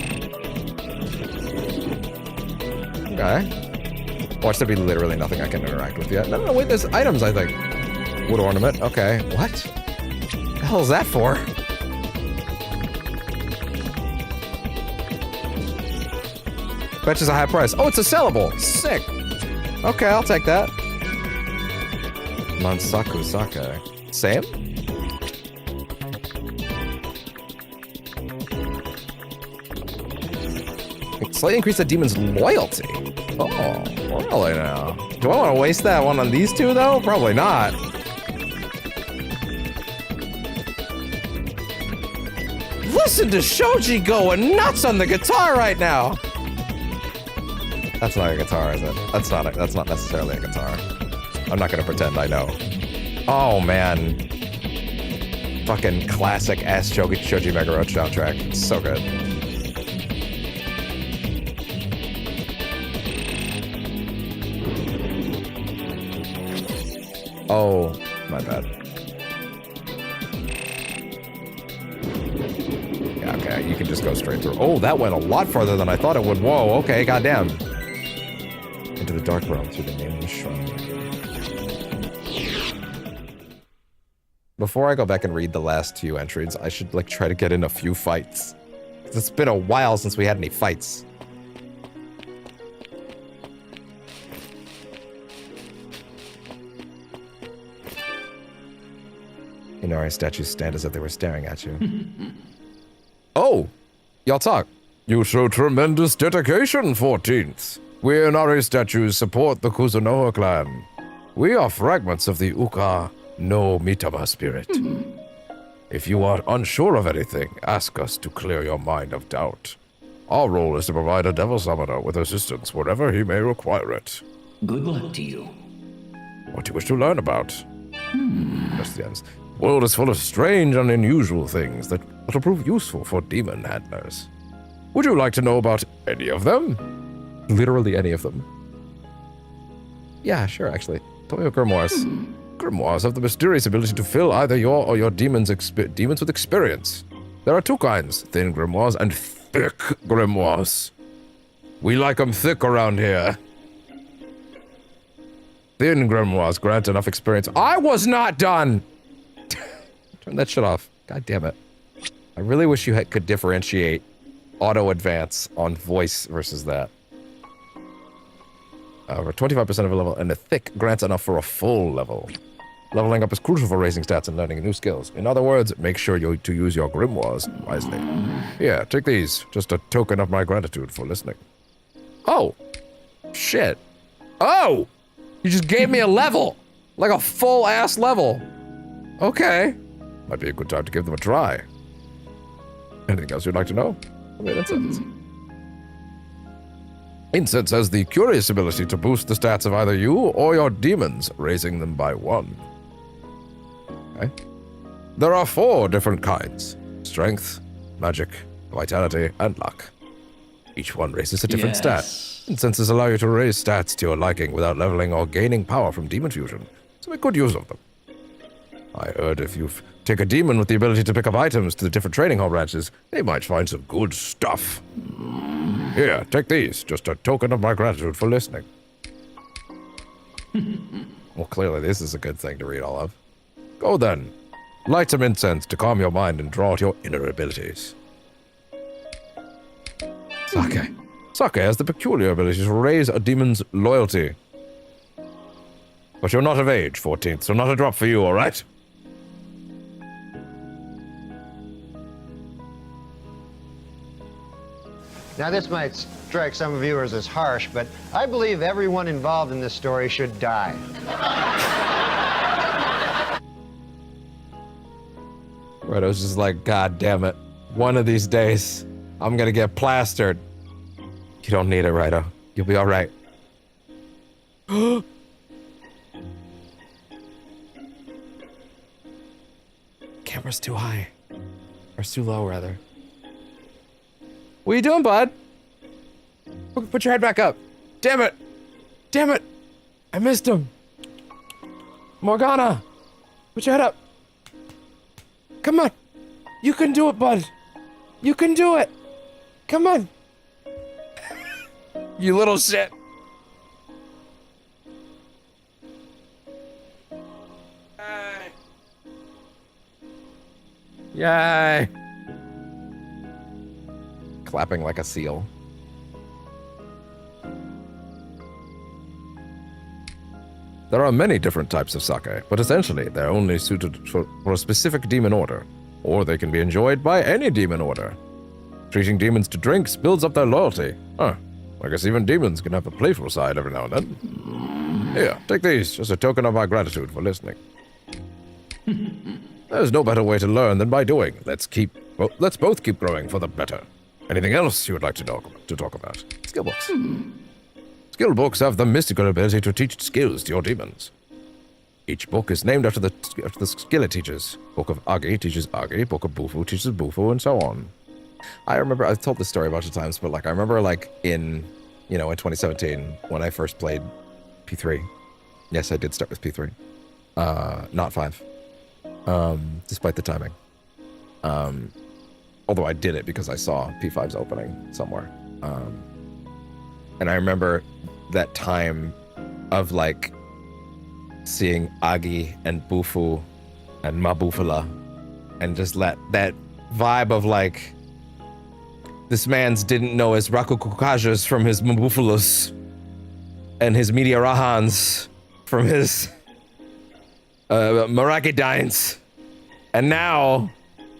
Okay. Watch there be literally nothing I can interact with yet. No, wait, there's items, I think. Wood ornament. Okay. What? The hell is that for? Fetches a high price. Oh, it's a sellable. Sick. Okay, I'll take that. Mansaku Sake. Same? Slightly increase the demon's loyalty. Oh, really now? Do I want to waste that one on these two, though? Probably not. Listen to Shoji going nuts on the guitar right now. That's not a guitar, is it? That's not necessarily a guitar. I'm not gonna pretend I know. Oh man. Fucking classic ass Shoji Meguro soundtrack. It's so good. Oh, my bad. Yeah, okay, you can just go straight through. Oh, that went a lot farther than I thought it would. Whoa, okay, goddamn. Into into the dark realm through the nameless shrine. Before I go back and read the last 2 entries, I should like try to get in a few fights. It's been a while since we had any fights. Inari statues stand as if they were staring at you. Oh! Y'all talk. You show tremendous dedication, 14th. We Inari statues support the Kuzunoha clan. We are fragments of the Uka no Mitama spirit. If you are unsure of anything, ask us to clear your mind of doubt. Our role is to provide a devil summoner with assistance wherever he may require it. Good luck to you. What do you wish to learn about? Questions. The world is full of strange and unusual things that will prove useful for demon handlers. Would you like to know about any of them? Literally any of them. Yeah, sure, actually. Tell me about grimoires. Grimoires have the mysterious ability to fill either your or your demons with experience. There are 2 kinds, thin grimoires and thick grimoires. We like them thick around here. Thin grimoires grant enough experience. I was not done! Turn that shit off. God damn it. I really wish you could differentiate auto advance on voice versus that. Over 25% of a level, and the thick grants enough for a full level. Leveling up is crucial for raising stats and learning new skills. In other words, make sure to use your grimoires wisely. Here, take these. Just a token of my gratitude for listening. Oh! Shit. Oh! You just gave me a level! Like a full-ass level. Okay. Might be a good time to give them a try. Anything else you'd like to know? Incense. Incense has the curious ability to boost the stats of either you or your demons, raising them by 1. Okay. There are 4 different kinds: strength, magic, vitality, and luck. Each one raises a different stat. Incenses allow you to raise stats to your liking without leveling or gaining power from demon fusion, so make good use of them. I heard if you take a demon with the ability to pick up items to the different training hall branches, they might find some good stuff. Here, take these. Just a token of my gratitude for listening. Well, clearly this is a good thing to read all of. Go then. Light some incense to calm your mind and draw out your inner abilities. Sake. Sake has the peculiar ability to raise a demon's loyalty. But you're not of age, 14th, so not a drop for you, alright? Now, this might strike some viewers as harsh, but I believe everyone involved in this story should die. Raido's just like, God damn it. One of these days, I'm gonna get plastered. You don't need it, Raido. You'll be alright. Camera's too high. Or it's too low, rather. What are you doing, bud? Put your head back up. Damn it! Damn it! I missed him. Morgana! Put your head up. Come on. You can do it, bud. You can do it. Come on. You little shit. Yay. Clapping like a seal. There are many different types of sake, but essentially they're only suited for a specific demon order, or they can be enjoyed by any demon order. Treating demons to drinks builds up their loyalty. Huh, I guess even demons can have a playful side every now and then. Here, take these, just a token of my gratitude for listening. There's no better way to learn than by doing. Let's both keep growing for the better. Anything else you would like to talk about? Skill books. Skill books have the mystical ability to teach skills to your demons. Each book is named after the skill it teaches. Book of Agi teaches Agi, Book of Bufu teaches Bufu, and so on. I remember, I've told this story a bunch of times, but like I remember like in 2017 when I first played P3. Yes, I did start with P3. Not 5. Despite the timing. Although I did it because I saw P5's opening somewhere. And I remember that time of like seeing Agi and Bufu and Mabufala, and just let that vibe of like, this man's didn't know his Rakukukajas from his Mabufulas and his Media Rahans from his Marakidines. And now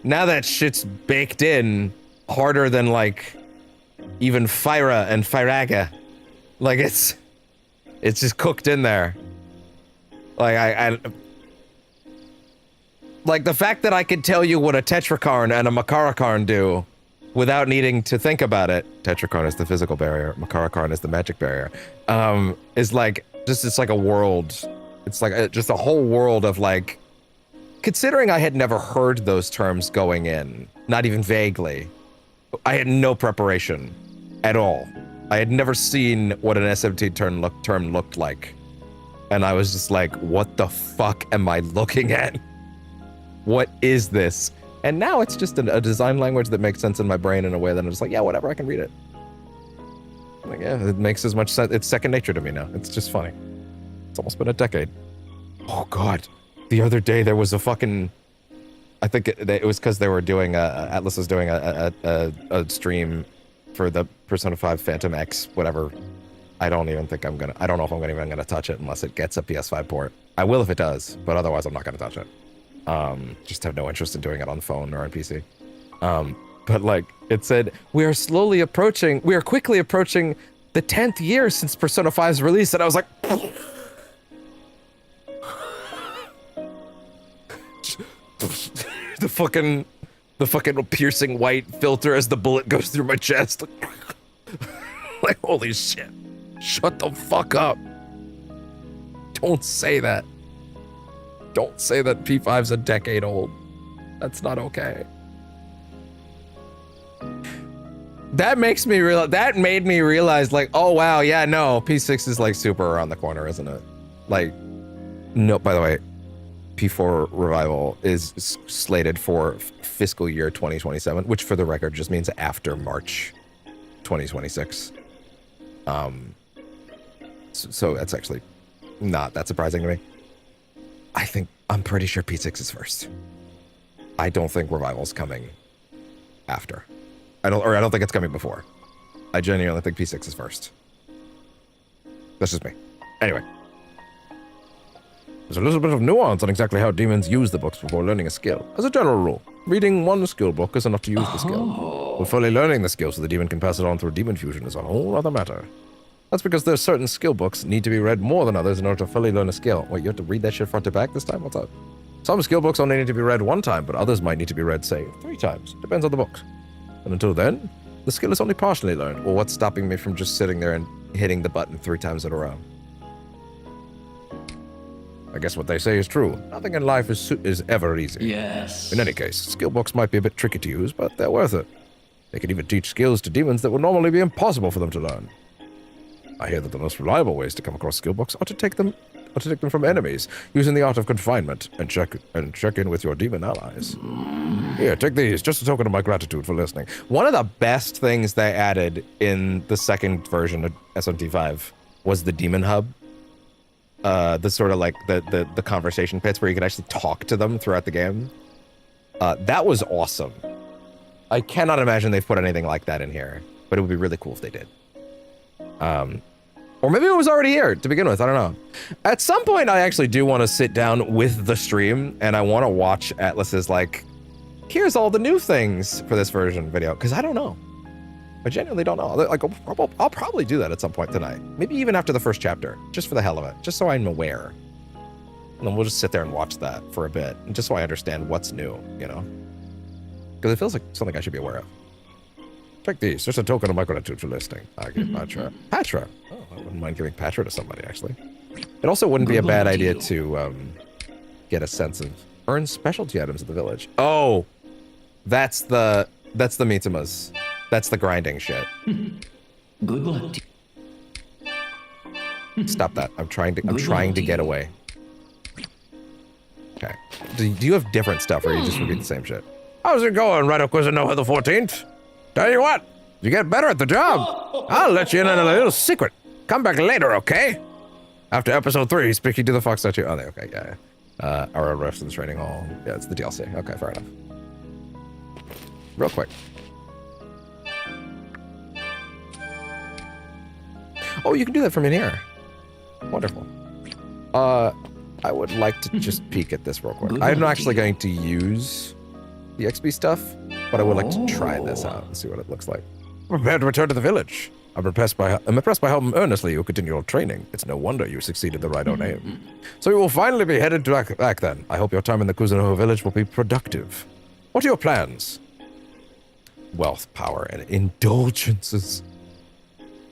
that shit's baked in harder than like even Fyra and Fyraga. Like it's just cooked in there. Like I like the fact that I could tell you what a Tetrakarn and a Makarakarn do without needing to think about it. Tetrakarn is the physical barrier, Makarakarn is the magic barrier. Is like just, it's like a world. It's like just a whole world of like, considering I had never heard those terms going in, not even vaguely. I had no preparation at all. I had never seen what an SMT term looked like. And I was just like, what the fuck am I looking at? What is this? And now it's just a design language that makes sense in my brain in a way that I'm just like, yeah, whatever, I can read it. Like, yeah, it makes as much sense. It's second nature to me now. It's just funny. It's almost been a decade. Oh God. The other day there was a fucking, I think it was because they were doing, ATLUS was doing a stream for the Persona 5 Phantom X, whatever. I don't know if I'm gonna touch it unless it gets a PS5 port. I will if it does, but otherwise I'm not gonna touch it. Just have no interest in doing it on phone or on PC. But like it said, we are quickly approaching the 10th year since Persona 5's release, and I was like, the fucking piercing white filter as the bullet goes through my chest. Like, holy shit. Shut the fuck up. Don't say that. Don't say that P5's a decade old. That's not okay. That made me realize, like, oh wow, yeah, no, P6 is like super around the corner, isn't it? Like, no, by the way, P4 Revival is slated for fiscal year 2027, which for the record just means after March 2026. So that's actually not that surprising to me. I'm pretty sure P6 is first. I don't think Revival's coming after. I don't think it's coming before. I genuinely think P6 is first. That's just me. Anyway. There's a little bit of nuance on exactly how demons use the books before learning a skill. As a general rule, reading one skill book is enough to use the skill. But fully learning the skill so the demon can pass it on through demon fusion is a whole other matter. That's because there's certain skill books need to be read more than others in order to fully learn a skill. Wait, you have to read that shit front to back this time? What's up? Some skill books only need to be read one time, but others might need to be read, say, 3 times. Depends on the books. And until then, the skill is only partially learned. Or what's stopping me from just sitting there and hitting the button 3 times in a row? I guess what they say is true. Nothing in life is ever easy. Yes. In any case, skill books might be a bit tricky to use, but they're worth it. They can even teach skills to demons that would normally be impossible for them to learn. I hear that the most reliable ways to come across skill books are to take them from enemies, using the art of confinement, and check in with your demon allies. Here, take these, just a token of my gratitude for listening. One of the best things they added in the second version of SMT5 was the demon hub. The sort of like the conversation pits where you could actually talk to them throughout the game. That was awesome. I cannot imagine they've put anything like that in here, but it would be really cool if they did. Or maybe it was already here to begin with, I don't know. At some point, I actually do want to sit down with the stream, and I want to watch ATLUS's, like, here's all the new things for this version video, because I don't know. I genuinely don't know. Like, I'll probably do that at some point tonight. Maybe even after the first chapter, just for the hell of it, just so I'm aware. And then we'll just sit there and watch that for a bit, and just so I understand what's new, you know? Because it feels like something I should be aware of. Take these, just a token of my gratitude for listening. I give Patra. Patra! Oh, I wouldn't mind giving Patra to somebody, actually. It also wouldn't be a bad idea to get a sense of earn specialty items at the village. Oh! That's the Mitsumas. That's the grinding shit. Good luck. Stop that. I'm trying to get away. Okay. Do you have different stuff, or you just repeat the same shit? How's it going, Raidou Kuzunoha the 14th? Tell you what, you get better at the job, I'll let you in on a little secret. Come back later, okay? After episode 3, speaking to the fox statue. Oh, okay, yeah. Our rest of the training hall. Yeah, it's the DLC. Okay, fair enough. Real quick. Oh, you can do that from in here. Wonderful. I would like to just peek at this real quick. I'm not actually going to use the XP stuff, but I would like to try this out and see what it looks like. Prepare to return to the village. I'm impressed by how earnestly you continue your training. It's no wonder you succeeded the RAIDOU name. So you will finally be headed back then. I hope your time in the Kuzunoha village will be productive. What are your plans? Wealth, power, and indulgences.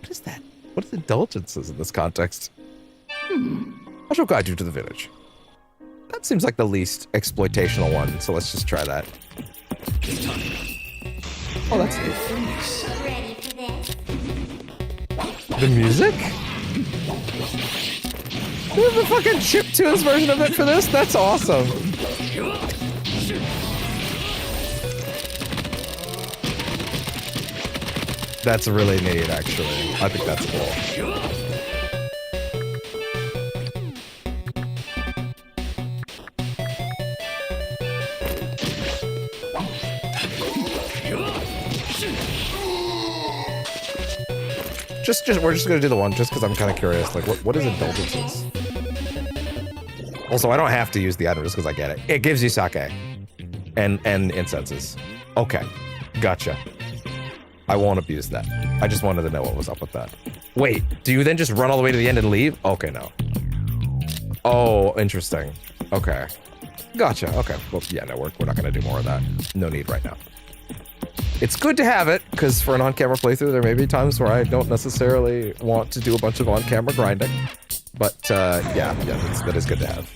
What is that? What is indulgences in this context? I shall guide you to the village. That seems like the least exploitational one, so let's just try that. Oh, that's neat. Ready for this? The music? We have a fucking chiptunes version of it for this? That's awesome. That's really neat, actually. I think that's cool. We're just gonna do the one just because I'm kind of curious. Like, what is indulgences? Also, I don't have to use the item just because I get it. It gives you sake and incenses. Okay, gotcha. I won't abuse that. I just wanted to know what was up with that. Wait, do you then just run all the way to the end and leave? Okay, no. Oh, interesting. Okay, gotcha. Okay, well, yeah, no, we're not gonna do more of that. No need right now. It's good to have it, because for an on-camera playthrough, there may be times where I don't necessarily want to do a bunch of on-camera grinding. But, yeah, that is good to have.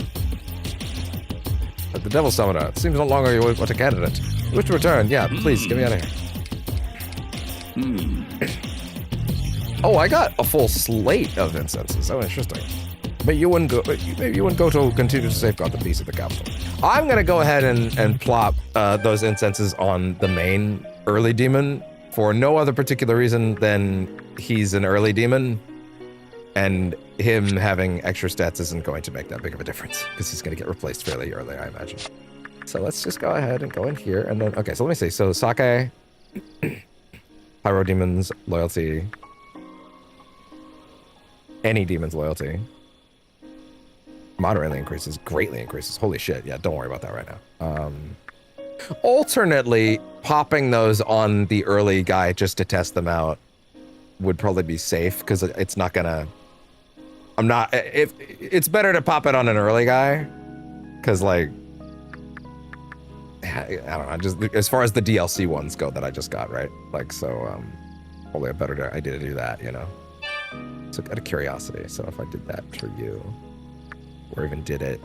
The Devil Summoner. It seems no longer you want a candidate. You wish to return? Yeah, please, get me out of here. Oh, I got a full slate of incenses. Oh, interesting. Maybe you and Goto continue to safeguard the peace of the capital. I'm gonna go ahead and plop those incenses on the main early demon for no other particular reason than he's an early demon, and him having extra stats isn't going to make that big of a difference because he's going to get replaced fairly early, I imagine. So let's just go ahead and go in here and then, okay, so let me see. So sake, pyro demon's loyalty, any demon's loyalty, moderately increases, greatly increases. Holy shit, yeah, don't worry about that right now. Alternately, popping those on the early guy just to test them out would probably be safe because it's not gonna. If it's better to pop it on an early guy, because like I don't know, just as far as the DLC ones go that I just got, right? Like so, probably a better idea to do that, you know. So out of curiosity, so if I did that for you, or even did it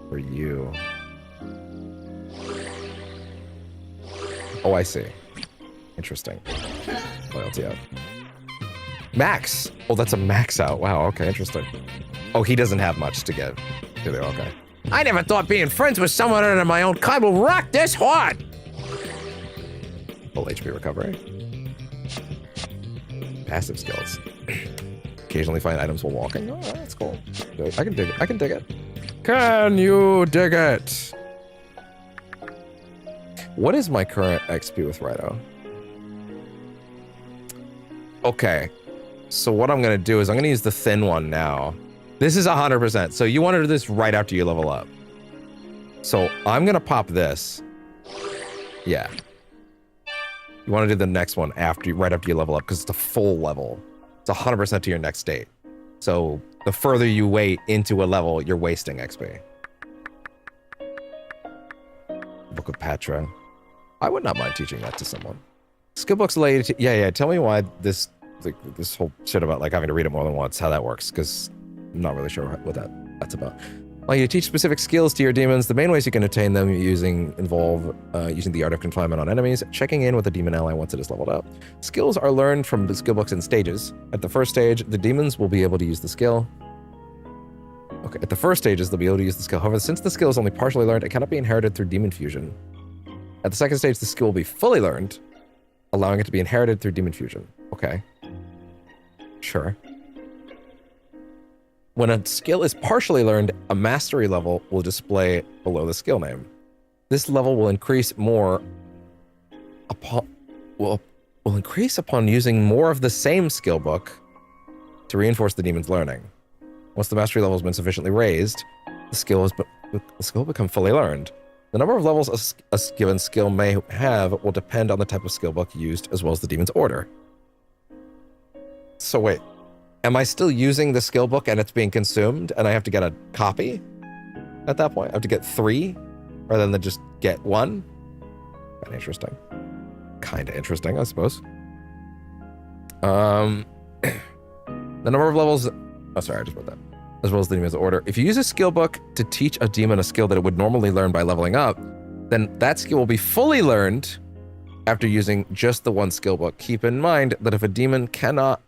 for you. Oh, I see. Interesting. Loyalty out. Max! Oh, that's a max out. Wow, okay, interesting. Oh, he doesn't have much to give. Do they? Okay. I never thought being friends with someone other than my own kind will rock this hard! Full HP recovery. Passive skills. Occasionally find items while walking. Oh, that's cool. I can dig it. I can dig it. Can you dig it? What is my current XP with RAIDOU? Okay. So what I'm going to do is I'm going to use the thin one now. This is 100%. So you want to do this right after you level up. So I'm going to pop this. Yeah. You want to do the next one right after you level up because it's a full level. It's 100% to your next state. So the further you wait into a level, you're wasting XP. Book of Patra. I would not mind teaching that to someone. Skill books related to, yeah, tell me why this whole shit about like having to read it more than once, how that works, because I'm not really sure what that's about. Well, you teach specific skills to your demons. The main ways you can attain them involve using the art of confinement on enemies, checking in with a demon ally once it is leveled up. Skills are learned from the skill books in stages. At the first stage, the demons will be able to use the skill. Okay, at the first stages, they'll be able to use the skill. However, since the skill is only partially learned, it cannot be inherited through demon fusion. At the second stage, the skill will be fully learned, allowing it to be inherited through demon fusion. Okay. Sure. When a skill is partially learned, a mastery level will display below the skill name. This level will increase more upon will increase upon using more of the same skill book to reinforce the demon's learning. Once the mastery level has been sufficiently raised, the skill will become fully learned. The number of levels a given skill may have will depend on the type of skill book used as well as the demon's order. So wait, am I still using the skill book and it's being consumed and I have to get a copy at that point? I have to get 3 rather than just get 1? Kinda interesting. Kinda interesting, I suppose. The number of levels... Oh, sorry, I just wrote that. As well as the demon's order. If you use a skill book to teach a demon a skill that it would normally learn by leveling up, then that skill will be fully learned after using just the one skill book. Keep in mind that if a demon cannot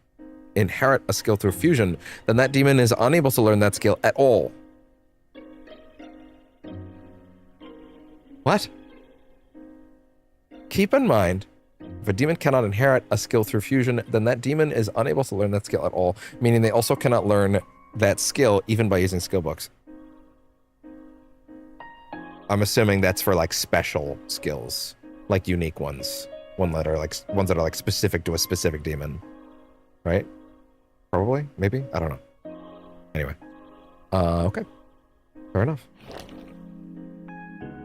inherit a skill through fusion, then that demon is unable to learn that skill at all. What? Keep in mind, if a demon cannot inherit a skill through fusion, then that demon is unable to learn that skill at all, meaning they also cannot learn that skill even by using skill books. I'm assuming that's for like special skills, like unique ones, ones that are like specific to a specific demon, right? Probably, maybe, I don't know. Anyway, okay, fair enough.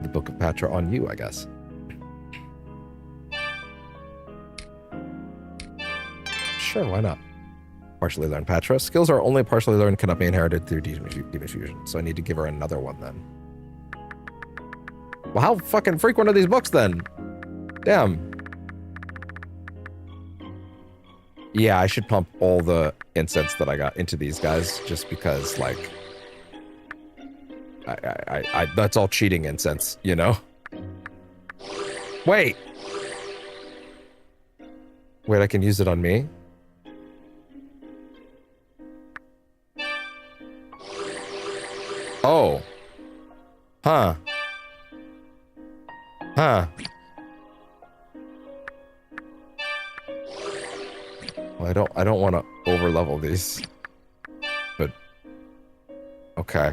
The Book of Patra on you, I guess. Sure, why not? Partially learned Patra. Skills are only partially learned, cannot be inherited through demon fusion. So I need to give her another one then. Well, how fucking frequent are these books then? Damn. Yeah, I should pump all the incense that I got into these guys just because, like, I that's all cheating incense, you know? Wait, I can use it on me? Oh. Huh. Huh. Well, I don't want to over-level these. But okay.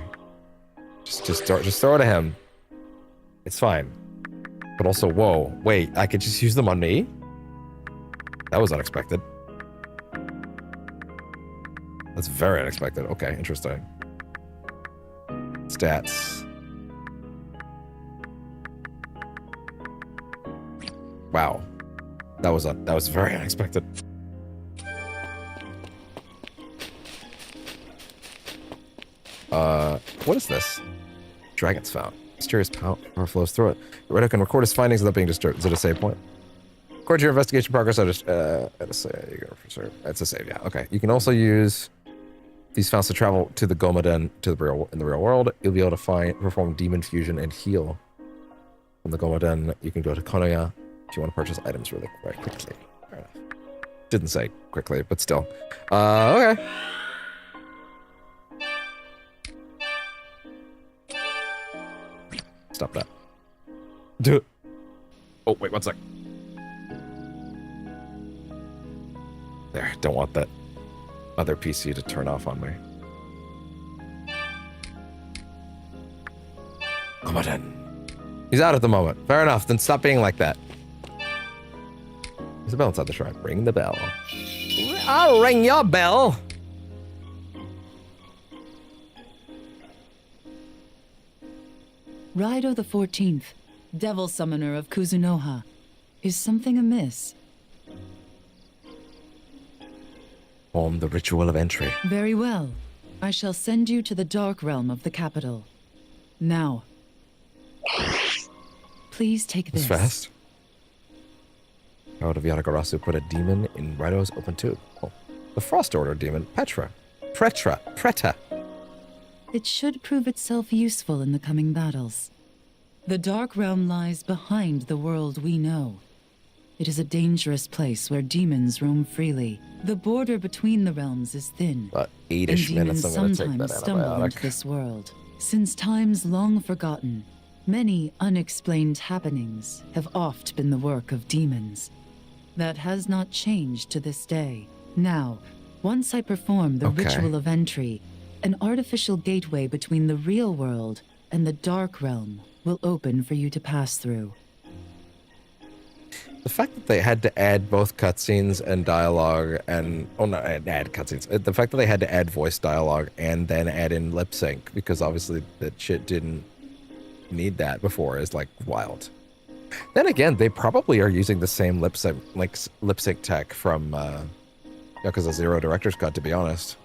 Just throw it at him. It's fine. But also, whoa, wait, I could just use them on me? That was unexpected. That's very unexpected. Okay, interesting. Stats. Wow. That was very unexpected. What is this? Dragon's Fount. Mysterious power flows through it. Redo can record his findings without being disturbed. Is it a save point? Record your investigation progress at a save. It's a save, yeah. Okay. You can also use these founts to travel to the Gomaden in the real world. You'll be able to perform demon fusion and heal. From the Gomaden, you can go to Konoya if you want to purchase items really very quickly. Fair enough. Didn't say quickly, but still. Okay. Stop that. Do it. Oh, wait, one sec. There, don't want that other PC to turn off on me. Come on in. He's out at the moment. Fair enough, then stop being like that. There's a bell inside the shrine. Ring the bell. I'll ring your bell. Raidou the 14th, Devil Summoner of Kuzunoha. Is something amiss? Perform the ritual of entry. Very well. I shall send you to the dark realm of the capital. Now. Please take this. That's fast. Herald of Yatagarasu put a demon in Raidou's open tube. Oh. The Frost Order demon, Preta. It should prove itself useful in the coming battles. The Dark Realm lies behind the world we know. It is a dangerous place where demons roam freely. The border between the realms is thin. About 8-ish minutes I'm gonna take that sometimes stumble into this world. Since times long forgotten, many unexplained happenings have oft been the work of demons. That has not changed to this day. Now, Once I perform the Okay. ritual of entry, an artificial gateway between the real world and the dark realm will open for you to pass through. The fact that they had to add both cutscenes and dialogue and... Oh, not add cutscenes. The fact that they had to add voice dialogue and then add in lip sync, because obviously that shit didn't need that before, is, like, wild. Then again, they probably are using the same lip sync tech from Yakuza 0 Director's Cut, to be honest.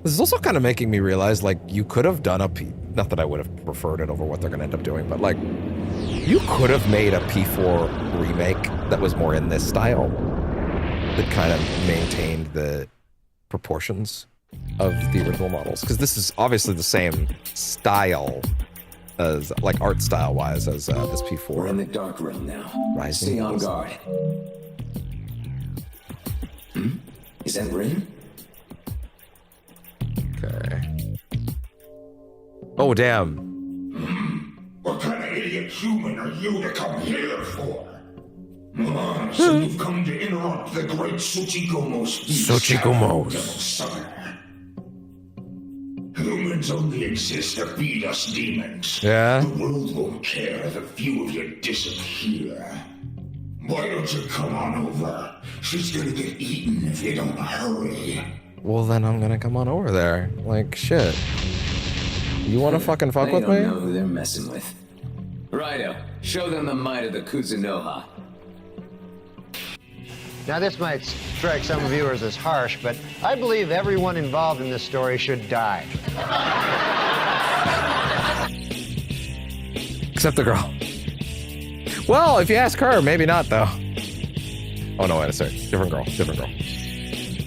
This is also kind of making me realize, like, you could have done a P... Not that I would have preferred it over what they're going to end up doing, but, like, you could have made a P4 remake that was more in this style. That kind of maintained the proportions of the original models. Because this is obviously the same style as, like, art style-wise as this P4. We're in the dark realm now. Rising Stay on Eagles. guard. Is that Rin? Okay. Oh, damn. What kind of idiot human are you to come here for? So you've come to interrupt the great Tsuchigumo's supper. Humans only exist to feed us demons. Yeah? The world won't care if a few of you disappear. Why don't you come on over? She's gonna get eaten if you don't hurry. Well, then I'm gonna come on over there. Like, shit. You wanna fucking fuck with They me? don't know who they're messing with. Raido, show them the might of the Kuzunoha. Now, this might strike some viewers as harsh, but I believe everyone involved in this story should die. Except the girl. Well, if you ask her, maybe not, though. Oh, no, wait a sec. Different girl.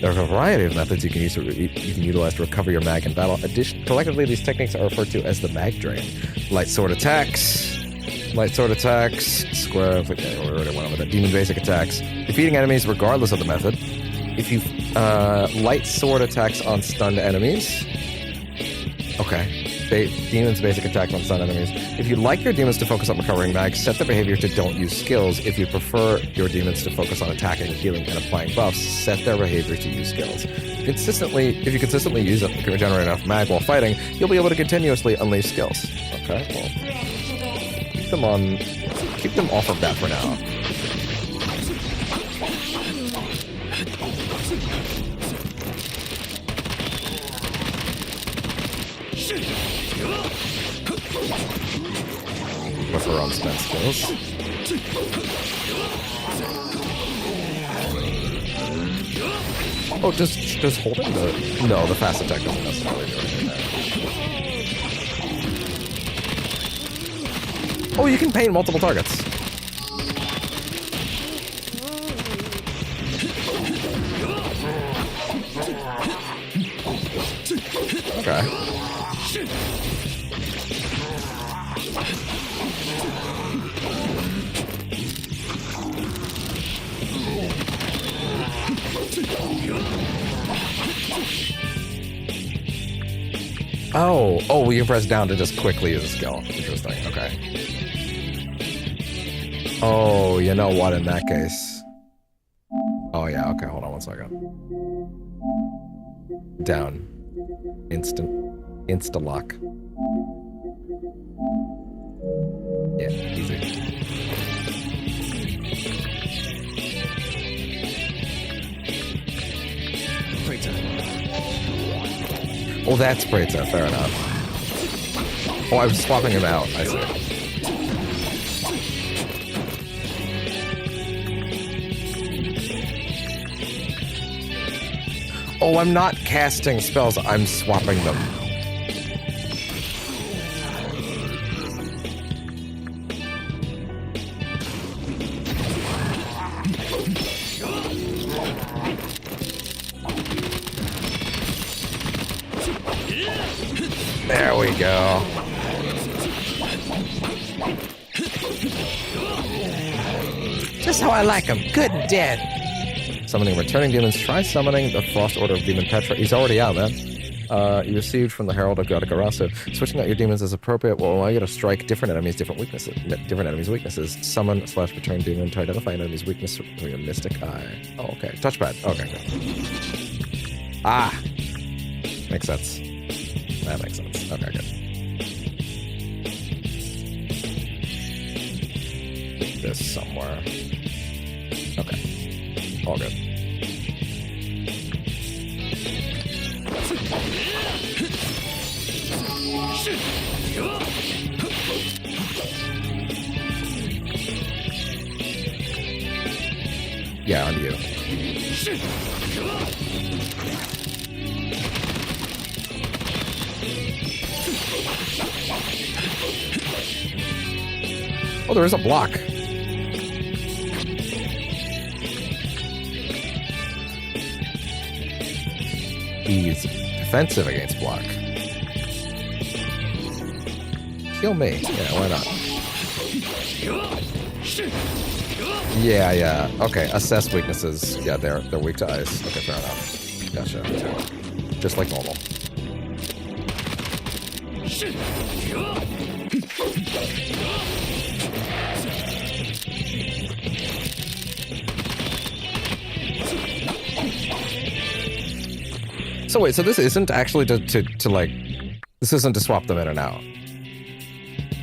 There are a variety of methods you can utilize to recover your mag in battle. Collectively, these techniques are referred to as the mag drain. Light sword attacks, square, okay, we already went over that. Demon basic attacks. Defeating enemies regardless of the method. If you, light sword attacks on stunned enemies. Okay. Demons basic attacks on stunned enemies. If you'd like your demons to focus on recovering mags, set their behavior to don't use skills. If you prefer your demons to focus on attacking, healing, and applying buffs, set their behavior to use skills. If you consistently use up regenerate enough mag while fighting, you'll be able to continuously unleash skills. Okay, well, keep them off of that for now. With her own spent skills. Oh, just holding the... No, the fast attack doesn't necessarily do anything there. Oh, you can paint multiple targets. Okay. Oh, we can press down to just quickly use a skill. Interesting, okay. Oh, you know what, in that case. Oh yeah, okay, hold on one second. Down. Insta-lock. Yeah, easy. Oh, that's Brita, fair enough. Oh, I was swapping him out, I see. Oh, I'm not casting spells, I'm swapping them. There we go. Just how I like him. Good and dead. Summoning returning demons. Try summoning the Frost Order of Demon Petra. He's already out, man. you received from the Herald of Yatagarasu. Switching out your demons is appropriate will allow you to strike different enemies' weaknesses. Summon/return demon to identify an enemy's weakness from your mystic eye. Oh, okay. Touchpad. Okay, good. Ah! Makes sense. That makes sense. Okay, good. This somewhere. Okay. All good. Yeah, on you. Oh, there is a block. He's defensive against block. Kill me. Yeah, why not? Yeah. Okay, assess weaknesses. Yeah, they're weak to ice. Okay, fair enough. Gotcha. Just like normal. So wait, so this isn't actually to like, this isn't to swap them in and out.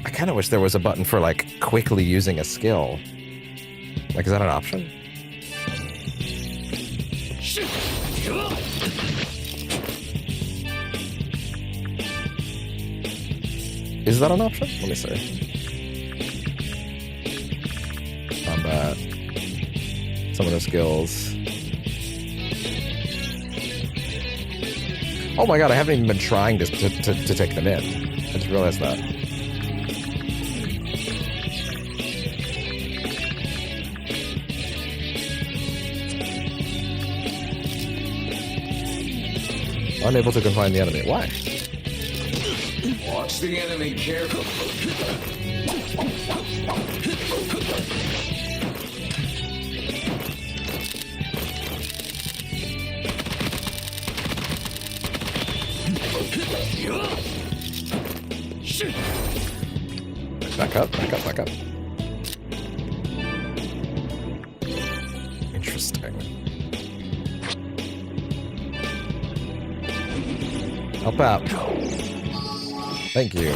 I kind of wish there was a button for like quickly using a skill. Like, is that an option? Is that an option? Let me see. Combat. Some of the skills. Oh my god, I haven't even been trying to take them in. I just realized that. Unable to confine the enemy. Why? Watch the enemy carefully. Back up. Interesting. Help out. Thank you.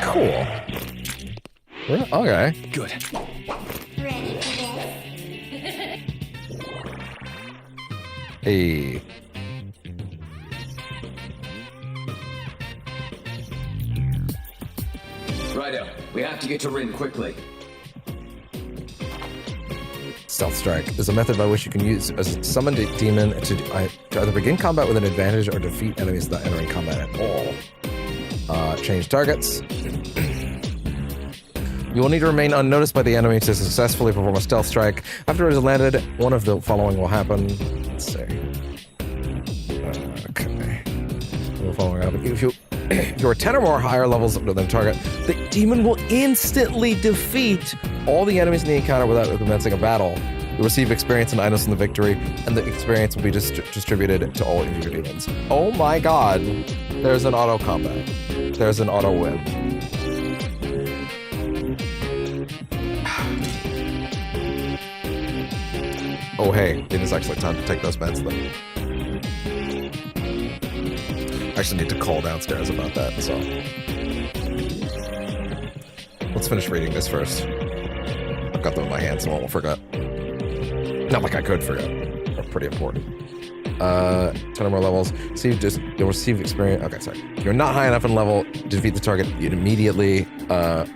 Cool. Yeah, okay. Good. Ready for this? Hey. Righto. We have to get to Rin quickly. Stealth Strike is a method by which you can use a summoned demon to either begin combat with an advantage or defeat enemies without entering combat at all. Change targets. You will need to remain unnoticed by the enemy to successfully perform a stealth strike. After it is landed, one of the following will happen. Let's see. Okay. The following will happen. If you're 10 or more higher levels than target, the demon will instantly defeat all the enemies in the encounter without commencing a battle. You'll receive experience and items from the victory, and the experience will be distributed to all injured demons. Oh my god. There's an auto combat. There's an auto win. Oh hey, it is actually time to take those meds then. I actually need to call downstairs about that, so. Let's finish reading this first. I've got them in my hand, so I won't forget. Not like I could forget. They're pretty important. 10 or more levels. You'll receive experience. Okay, sorry. If you're not high enough in level to defeat the target, you'd immediately a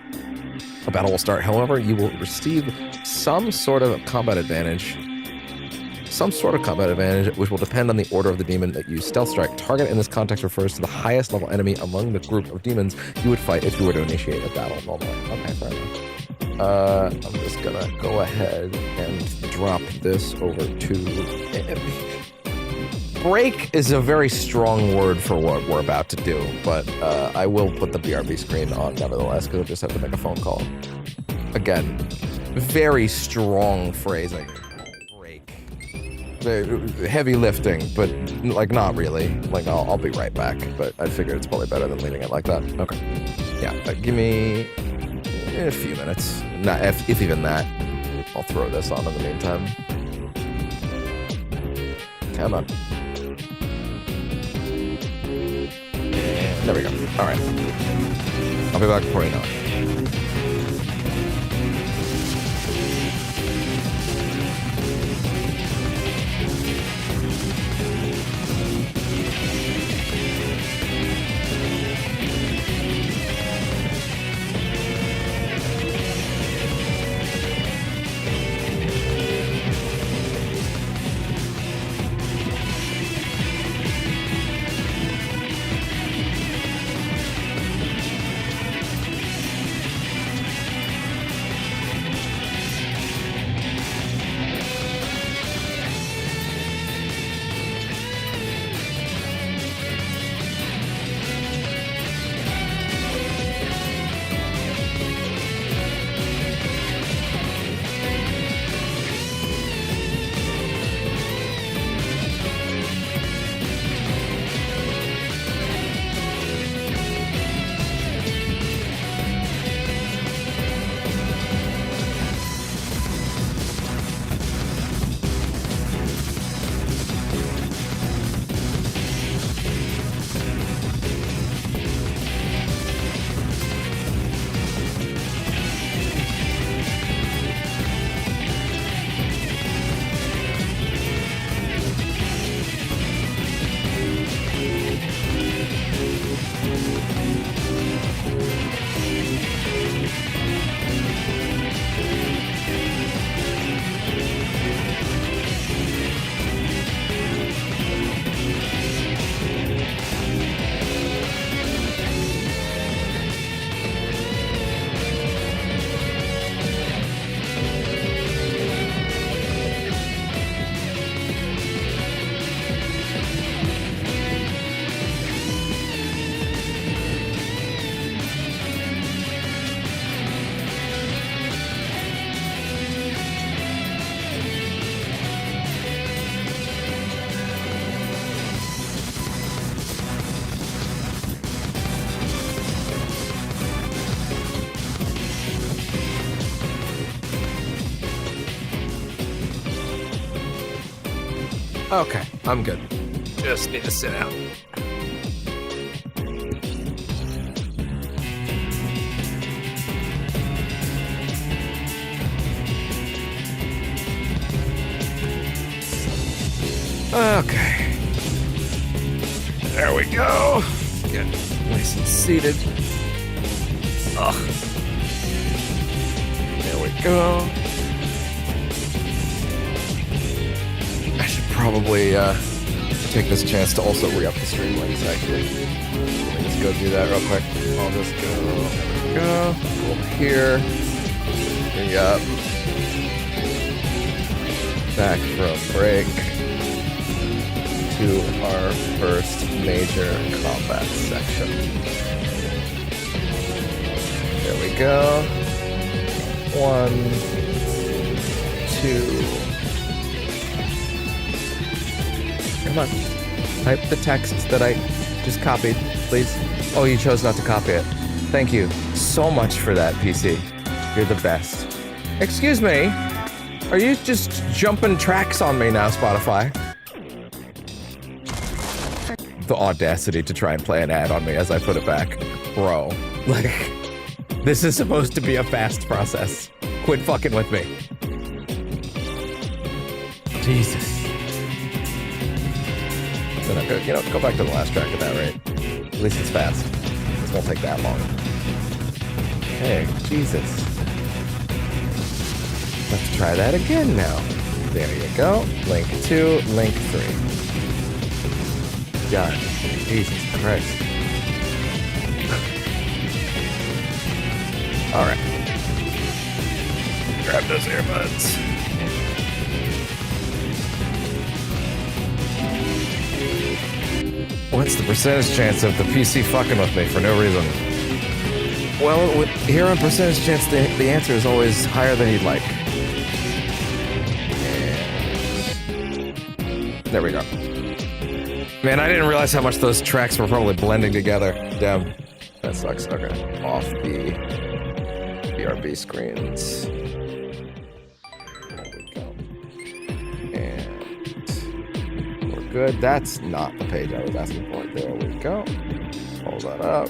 battle will start. However, you will receive some sort of combat advantage. Which will depend on the order of the demon that you stealth strike. Target in this context refers to the highest level enemy among the group of demons you would fight if you were to initiate a battle normally. Okay, fair enough. I'm just gonna go ahead and drop this over to break is a very strong word for what we're about to do, but I will put the BRB screen on nevertheless, because I just have to make a phone call. Again, very strong phrasing. Break. Heavy lifting, but like not really. Like I'll be right back, but I figured it's probably better than leaving it like that. Okay. Yeah, give me a few minutes. Not if even that. I'll throw this on in the meantime. Come on. And there we go. All right. I'll be back before you know it. Okay, I'm good. Just need to sit out. Okay. There we go. Get nice and seated. Ugh. There we go. I should probably take this chance to also re-up the stream links, actually. Let me just go do that real quick. I'll just go, there we go, go over here, re-up, back from break to our first major combat section. There we go. 1, 2. Come on. Type the text that I just copied, please. Oh, you chose not to copy it. Thank you so much for that, PC. You're the best. Excuse me? Are you just jumping tracks on me now, Spotify? The audacity to try and play an ad on me as I put it back. Bro, like, this is supposed to be a fast process. Quit fucking with me. Jesus. Go back to the last track at that rate. At least it's fast. This won't take that long. Hey, Jesus. Let's try that again now. There you go. Link 2, link 3. God, Jesus Christ. Alright. Grab those earbuds. What's the percentage chance of the PC fucking with me for no reason? Well, here on percentage chance, the answer is always higher than you'd like. And there we go. Man, I didn't realize how much those tracks were probably blending together. Damn. That sucks. Okay. Off the BRB screens. There we go. And we're good. That's not the page I was asking for. There we go. Hold that up.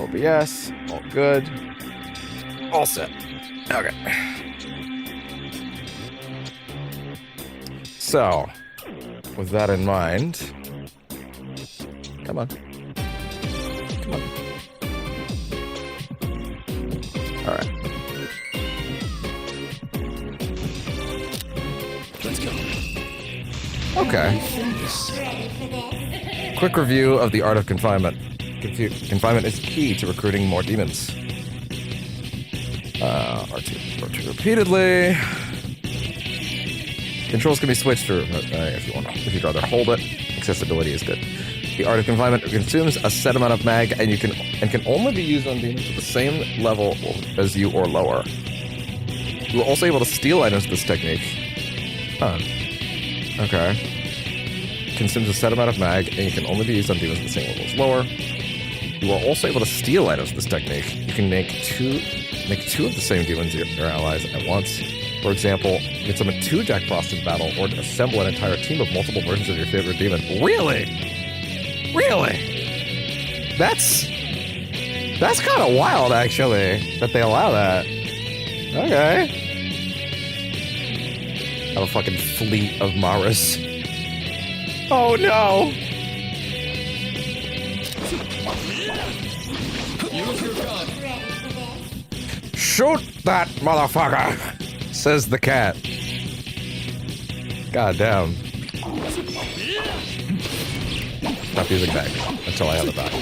OBS. All good. All set. Okay. So, with that in mind, come on. Come on. All right. Let's go. Okay. Quick review of the art of confinement. Confinement is key to recruiting more demons. R2 repeatedly. Controls can be switched to if you want. If you'd rather hold it, accessibility is good. The art of confinement consumes a set amount of mag, and can only be used on demons at the same level as you or lower. You are also able to steal items with this technique. Huh. Okay. Consumes a set amount of mag, and you can only be used on demons at the same level as lower. You are also able to steal items with this technique. You can make two of the same demons your allies at once. For example, you can summon 2 Jack Frost in battle, or assemble an entire team of multiple versions of your favorite demon. Really? Really? That's kind of wild, actually, that they allow that. Okay. Have a fucking fleet of Maras. Oh no! Shoot that motherfucker! Says the cat. God damn. Stop using back until I have it back.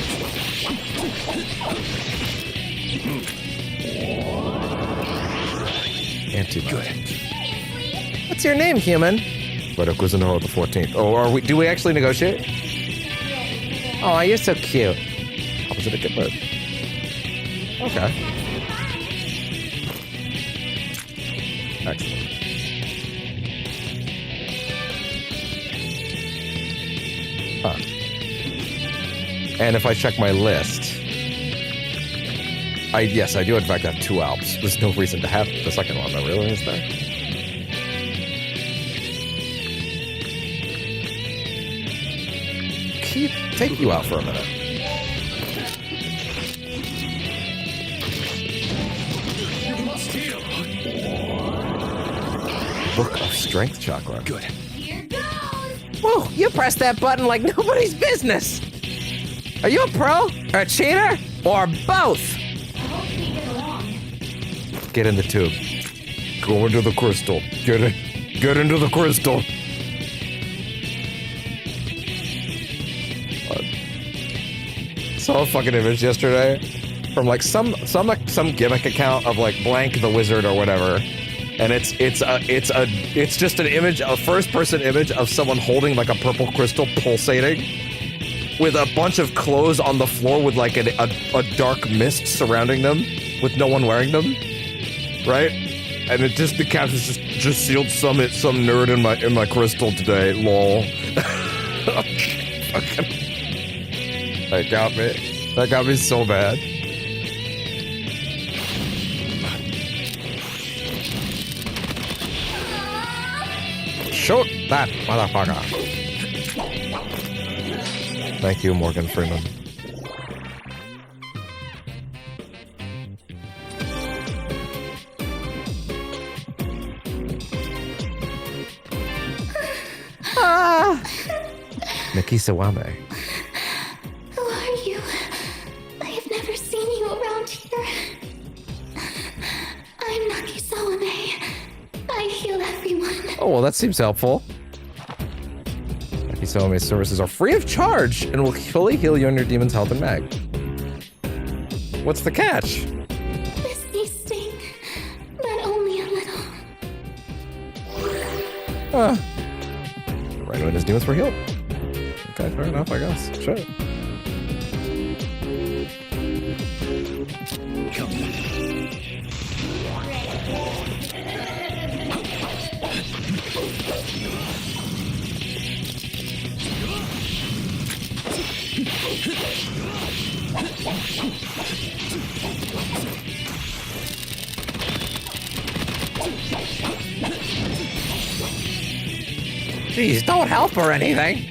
Anti-magic. What's your name, human? RAIDOU Kuzunoha the 14th. Oh, do we actually negotiate? Oh, you're so cute. Opposite a good bird. Okay. Excellent. Huh. And if I check my list, yes, I do in fact have 2 Alps. There's no reason to have the second one, though, really, is there? Take you out for a minute. Book of Strength Chakra. Good. Whoa, you pressed that button like nobody's business. Are you a pro? Or a cheater? Or both? Get in the tube. Go into the crystal. Get into the crystal. Saw a fucking image yesterday from like some gimmick account of like blank the wizard or whatever, and it's just an image, a first-person image of someone holding like a purple crystal pulsating with a bunch of clothes on the floor with like a dark mist surrounding them with no one wearing them, right? And it just, the caption just sealed some nerd in my crystal today, lol. That got me so bad. Shoot that motherfucker. Thank you, Morgan Freeman. Nikki Sawame. Who are you? I have never seen you around here. I'm Naki Sawame. I heal everyone. Oh, well, that seems helpful. Naki Sawame's services are free of charge and will fully heal you on your demon's health and mag. What's the catch? This may sting, but only a little. RAIDOU and his demons were healed. Okay, fair enough, I guess. Shit. Jeez, don't help or anything.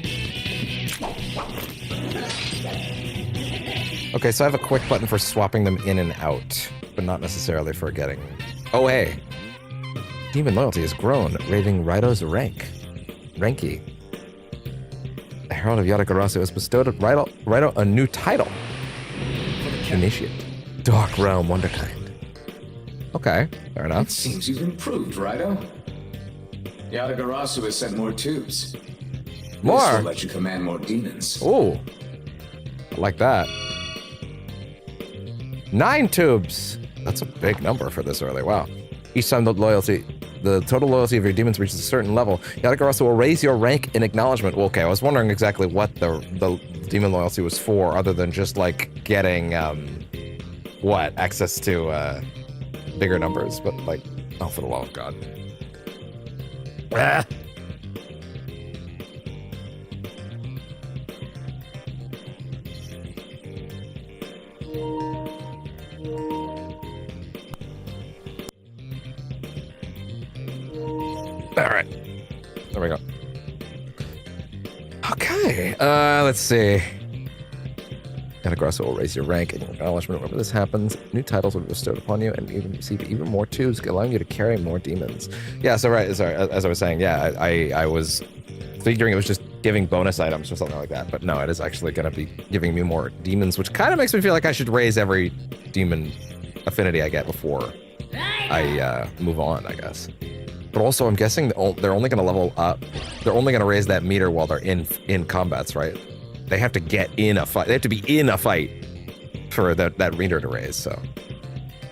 Okay, so I have a quick button for swapping them in and out, but not necessarily for getting... Oh, hey. Demon loyalty has grown, rating RAIDOU's ranky. The Herald of Yatagarasu has bestowed on RAIDOU a new title. Initiate. Dark Realm Wonderkind. Okay, fair enough. It seems you've improved, RAIDOU. Yatagarasu has sent more tubes. More? This will let you command more demons. Ooh. I like that. 9 tubes. That's a big number for this early. Wow. Each time the total loyalty of your demons reaches a certain level, Yatagarasu will raise your rank in acknowledgement. Well, okay, I was wondering exactly what the demon loyalty was for, other than just like getting access to bigger numbers. But like, oh, for the love of God. Ah. All right, there we go. Okay, let's see. Yatagarasu will raise your rank in acknowledgement. Whenever this happens, new titles will be bestowed upon you and even receive even more tubes, allowing you to carry more demons. Yeah, so right, sorry, as I was saying, yeah, I was figuring it was just giving bonus items or something like that, but no, it is actually going to be giving me more demons, which kind of makes me feel like I should raise every demon affinity I get before I move on, I guess. But also, I'm guessing they're only going to level up. They're only going to raise that meter while they're in combats, right? They have to get in a fight. They have to be in a fight for that meter to raise. So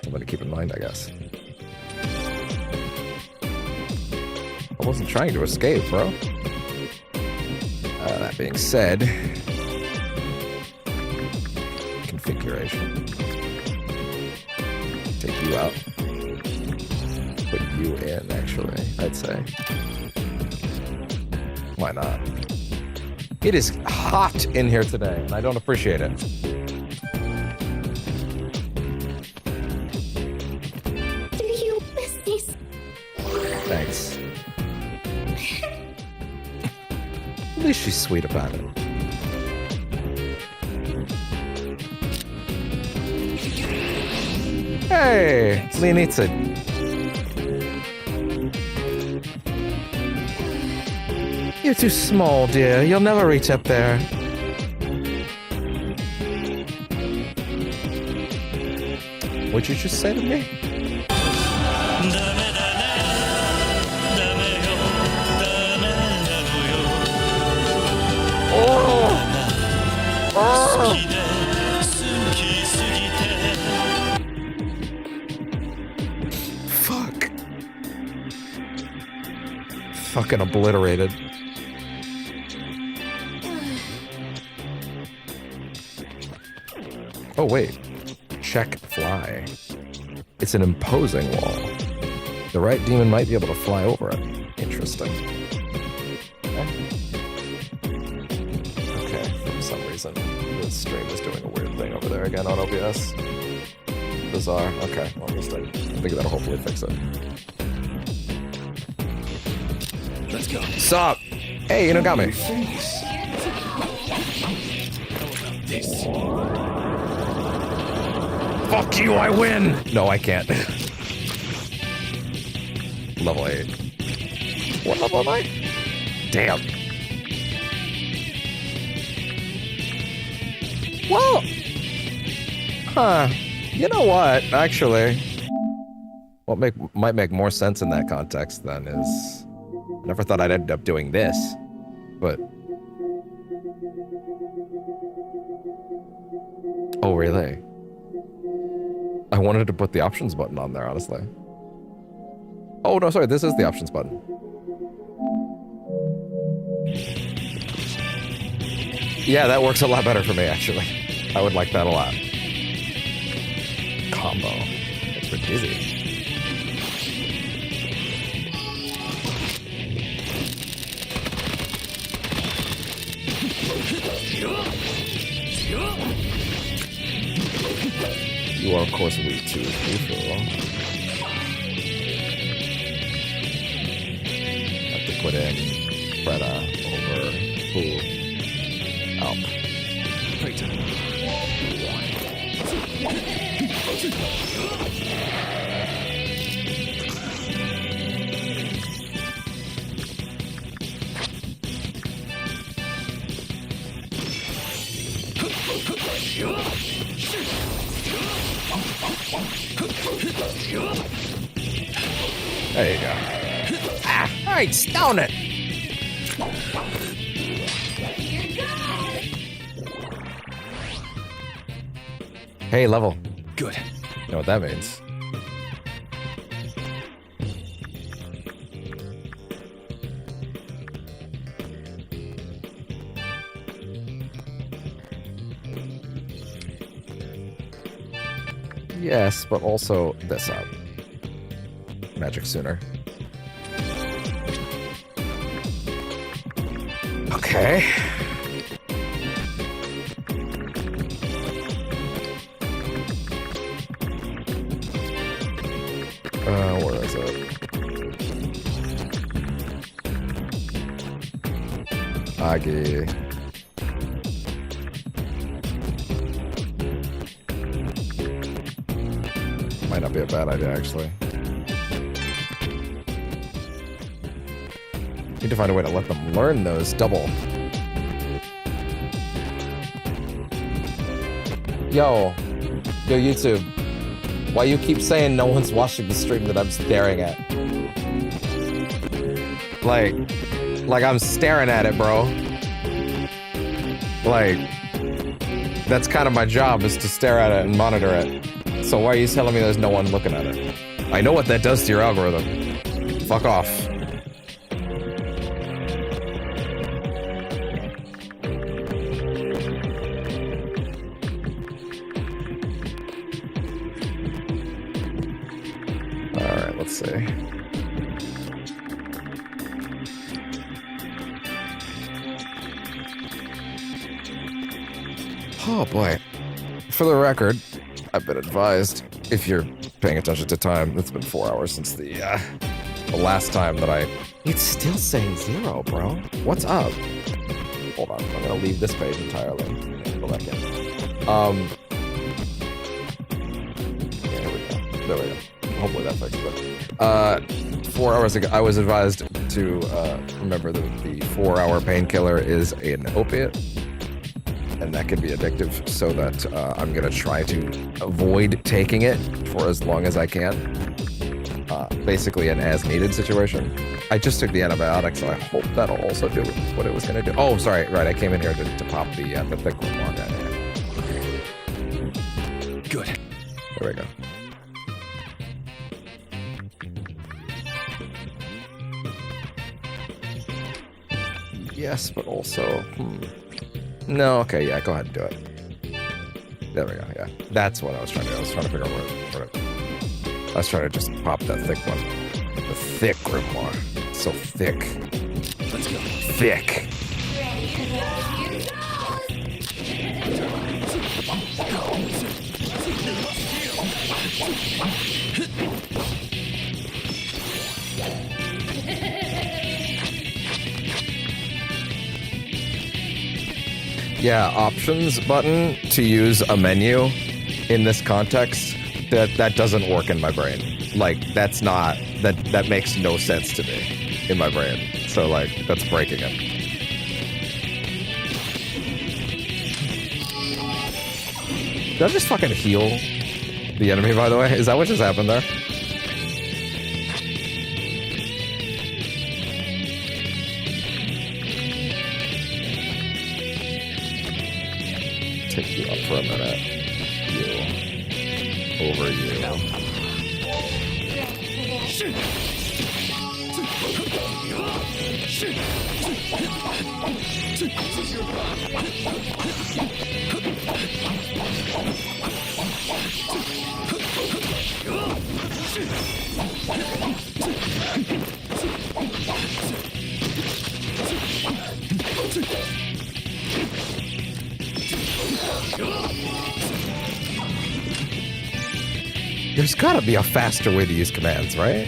something to keep in mind, I guess. I wasn't trying to escape, bro. That being said, configuration. Take you out. Put you in, actually, I'd say. Why not? It is hot in here today, and I don't appreciate it. Do you miss these? Thanks. At least she's sweet about it. Hey, Leonitsa. You're too small, dear. You'll never reach up there. What'd you just say to me? Fuck. Fucking obliterated. Oh, wait. Check fly. It's an imposing wall. The right demon might be able to fly over it. Interesting. Okay, for some reason, the stream is doing a weird thing over there again on OBS. Bizarre. Okay, well, I think that'll hopefully fix it. Let's go. Sup? Hey, Inogami. Fuck you, I win! No, I can't. Level 8. What level am I? Damn. Well, huh. You know what, actually. What might make more sense in that context, then, is... I never thought I'd end up doing this, but... Oh, really? I wanted to put the options button on there, honestly. Oh, no, sorry, this is the options button. Yeah, that works a lot better for me, actually. I would like that a lot. Combo. Makes me dizzy. You are, of course, weak too, have to put in Freda over who? Alp. There you go. Ah, alright, stone it! Hey, level. Good. You know what that means. Yes, but also this up. Magic sooner. Okay. Where is it? Agi. Might not be a bad idea, actually. Need to find a way to let them learn those double. Yo, YouTube. Why you keep saying no one's watching the stream that I'm staring at? Like I'm staring at it, bro. Like, that's kind of my job, is to stare at it and monitor it. So why are you telling me there's no one looking at it? I know what that does to your algorithm. Fuck off. Alright, let's see. Oh boy. For the record, I've been advised, if you're paying attention to time, it's been 4 hours since the last time that I... It's still saying 0, bro. What's up? Hold on, I'm gonna leave this page entirely. And go back in. Yeah, here we go. There we go. Hopefully that fixes it. 4 hours ago, I was advised to remember that the 4-hour painkiller is an opiate. And that can be addictive, so that I'm gonna try to avoid taking it for as long as I can. Basically an as-needed situation. I just took the antibiotic, so I hope that'll also do what it was gonna do. Oh, sorry, right, I came in here to pop the thick one more guy. Good. There we go. Yes, but also, No, okay, yeah, go ahead and do it. There we go, yeah. That's what I was trying to do. I was trying to figure out where I was trying to just pop that thick one. The thick grimoire. So thick. Let's go. Thick. Yeah, options button to use a menu in this context, that doesn't work in my brain. Like, that's not, that makes no sense to me in my brain. So, like, that's breaking it. Did I just fucking heal the enemy, by the way? Is that what just happened there? Take you up for a minute. You. Over you. There's gotta be a faster way to use commands, right?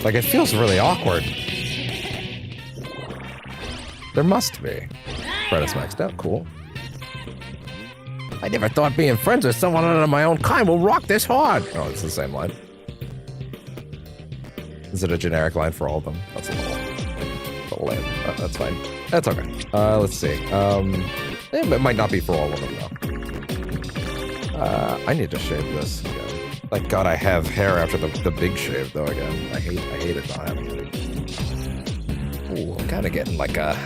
Like, it feels really awkward. There must be. Credits maxed out, cool. I never thought being friends with someone out of my own kind will rock this hard. Oh, it's the same line. Is it a generic line for all of them? That's a little lame. That's fine. That's okay. Let's see. It might not be for all of them, though. I need to shave this again. Thank God I have hair after the big shave, though, again. I hate it not having it. Ooh, I'm kind of getting like a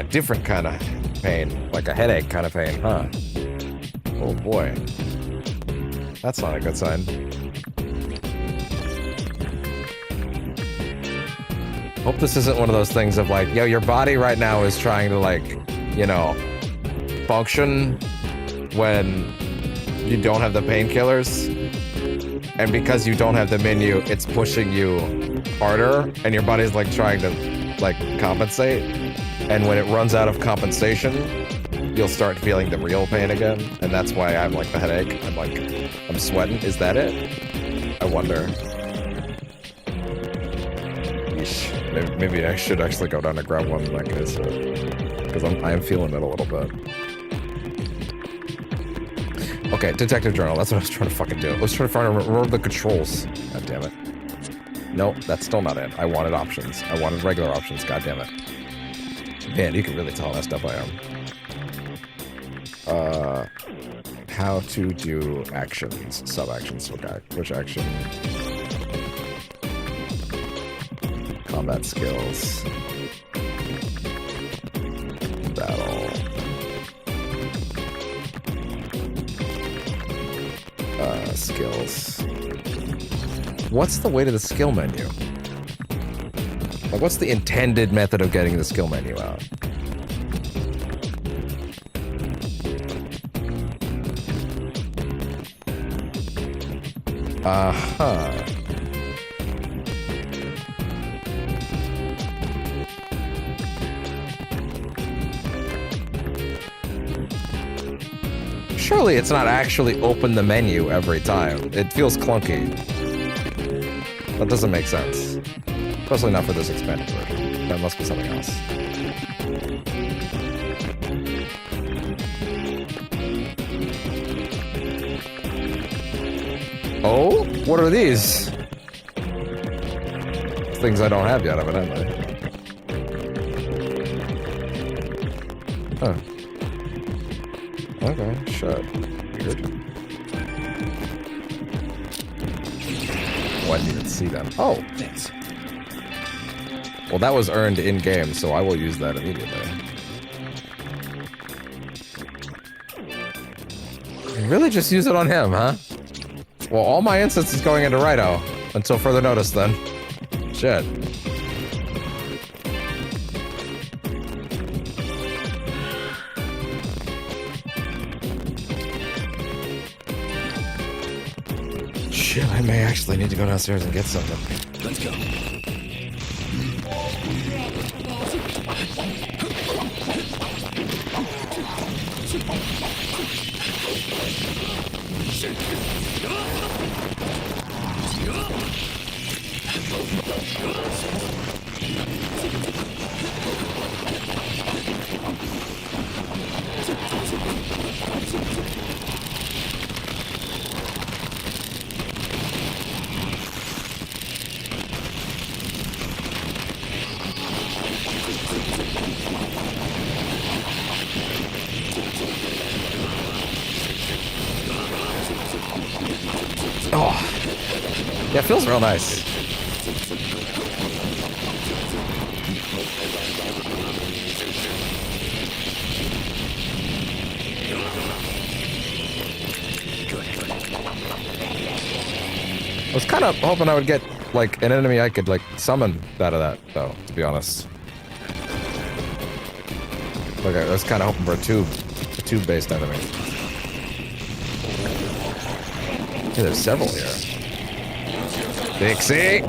different kind of pain, like a headache kind of pain, huh? Oh boy, that's not a good sign. Hope this isn't one of those things of like, yo, your body right now is trying to like, you know, function when you don't have the painkillers, and because you don't have the menu, it's pushing you harder, and your body's like trying to like compensate. And when it runs out of compensation, you'll start feeling the real pain again. And that's why I'm like the headache. I'm sweating. Is that it? I wonder. Yeesh. Maybe I should actually go down and grab one in that case. Because I am feeling it a little bit. Okay, detective journal. That's what I was trying to fucking do. I was trying to remember the controls. God damn it. Nope, that's still not it. I wanted options. I wanted regular options. God damn it. Man, you can really tell how stuff I am. How to do actions, sub-actions, okay. Which action? Combat skills. Battle. Skills. What's the way to the skill menu? Like, what's the intended method of getting the skill menu out? Uh-huh. Surely it's not actually open the menu every time. It feels clunky. That doesn't make sense. Especially not for this expanded version. That must be something else. Oh? What are these? Things I don't have yet, evidently. Huh. Okay, shit. Weird. Oh, I didn't even see them. Oh! Thanks. Well, that was earned in-game, so I will use that immediately. Really just use it on him, huh? Well, all my instance is going into RAIDOU. Until further notice, then. Shit. Shit, I may actually need to go downstairs and get something. Let's go. Oh, yeah, it feels real nice. was kind of hoping I would get, like, an enemy I could, like, summon out of that, though, to be honest. Like, I was kind of hoping for a tube-based enemy. Hey, there's several here. Dixie!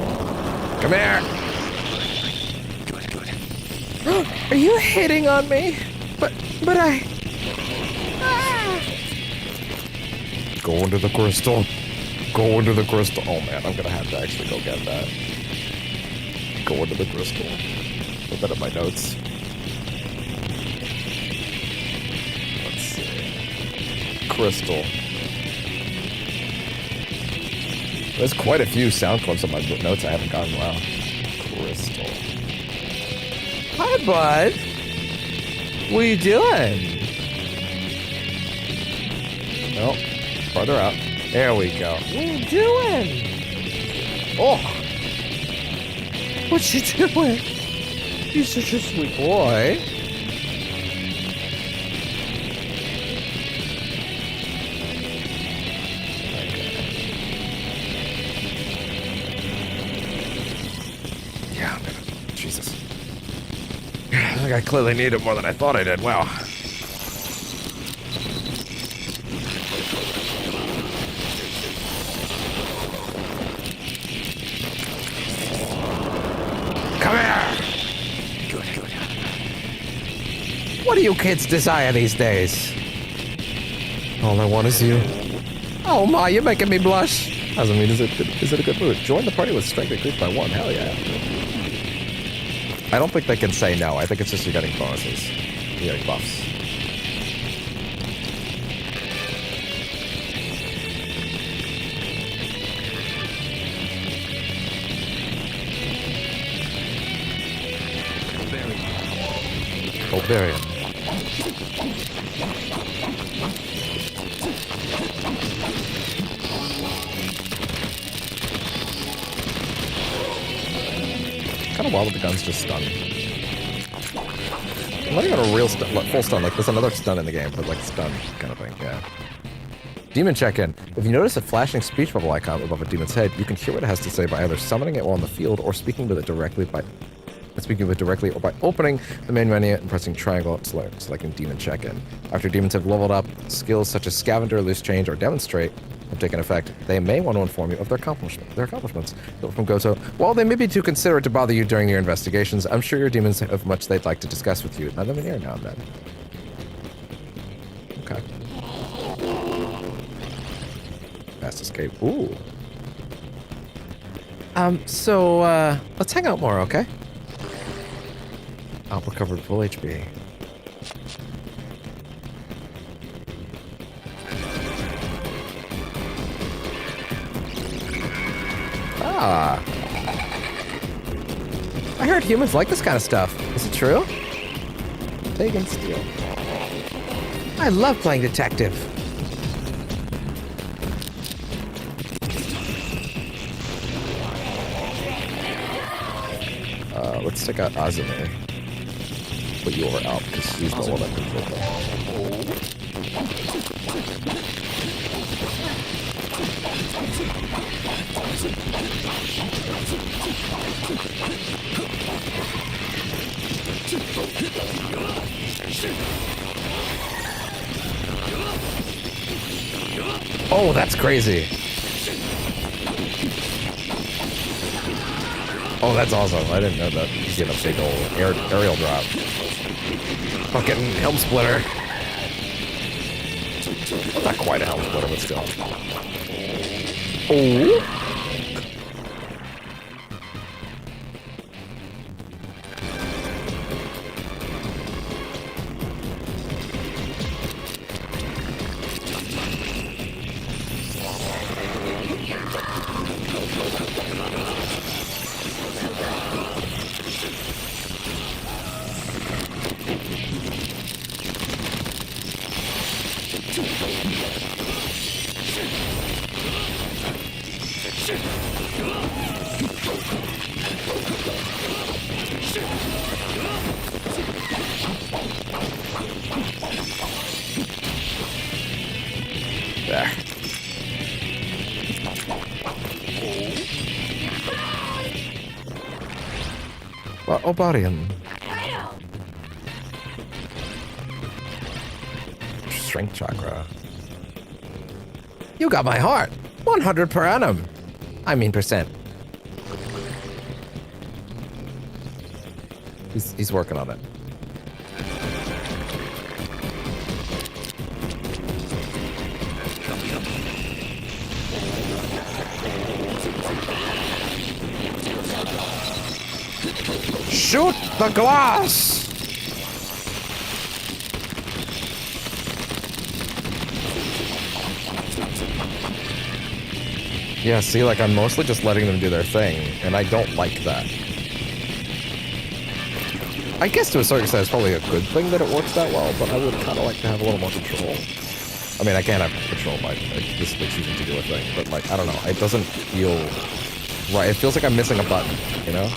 Come here! Are you hitting on me? But I... Go into the crystal. Go into the crystal. Oh man, I'm gonna have to actually go get that. Go into the crystal. Put that in my notes. Let's see. Crystal. There's quite a few sound clips on my notes I haven't gotten. Wow. Crystal. Hi, bud. What are you doing? Nope. Farther out. There we go. What are you doing? Oh. What you doing? You're such a sweet boy. Yeah, I'm gonna... Jesus. I think I clearly need it more than I thought I did. Wow. Come here! Good. What do you kids desire these days? All I want is you. Oh my, you're making me blush. Doesn't mean is it a good mood? Join the party with strength increased by 1. Hell yeah. I don't think they can say no. I think it's just you're getting bonuses. You're getting buffs. Oberian. Kind of wild that the gun's just stun. I'm not even a real stun, like full stun. Like there's another stun in the game, but like stun kind of thing. Yeah. Demon check-in. If you notice a flashing speech bubble icon above a demon's head, you can hear what it has to say by either summoning it while on the field or speaking with it directly or by opening the main menu and pressing triangle, selecting Demon Check-In. After demons have leveled up, skills such as Scavenger, Loose Change, or Demonstrate have taken effect, they may want to inform you of their accomplishments. Built from Goto. While they may be too considerate to bother you during your investigations, I'm sure your demons have much they'd like to discuss with you. Let them in here now and then. Okay. Fast escape. Ooh. So, let's hang out more, okay? I'll recovered full HP. Ah. I heard humans like this kind of stuff. Is it true? Take and steal. I love playing detective. Let's check out Azumi. Put you over out because she's the one that can kill them. Oh, that's crazy. Oh, that's awesome. I didn't know that you get a big old aerial drop. Fucking helm splitter. Well, not quite a helm splitter, but still. Oh. There. Obarian. Strength chakra. You got my heart. 100 per annum. I mean percent. He's working on it. Shoot the glass! Yeah, see, like, I'm mostly just letting them do their thing, and I don't like that. I guess to a certain extent it's probably a good thing that it works that well, but I would kind of like to have a little more control. I mean, I can't have control by just choosing to do a thing, but, like, I don't know. It doesn't feel right. It feels like I'm missing a button, you know?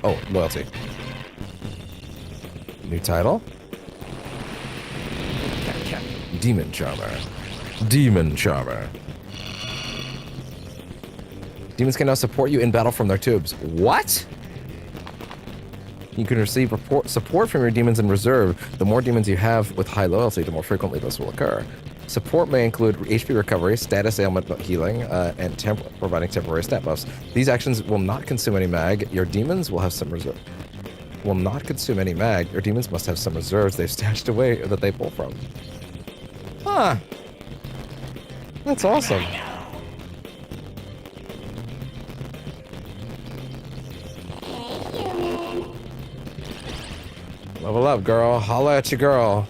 Oh, loyalty. New title? Demon Charmer. Demon Charmer. Demons can now support you in battle from their tubes. What? You can receive support from your demons in reserve. The more demons you have with high loyalty, the more frequently this will occur. Support may include HP recovery, status ailment healing, and providing temporary stat buffs. These actions will not consume any mag. Your demons will have some reserve. Will not consume any mag. Your demons must have some reserves they've stashed away or that they pull from. Huh. That's awesome. Level up, girl. Holla at your girl.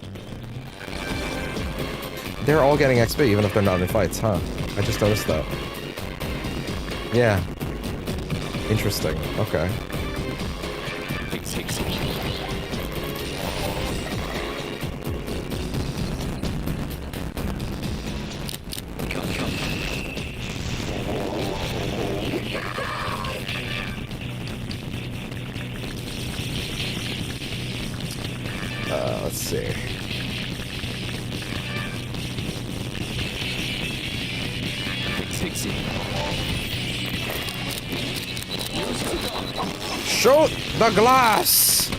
They're all getting XP, even if they're not in fights, huh? I just noticed that. Yeah. Interesting. Okay. Let's see. Shoot the glass!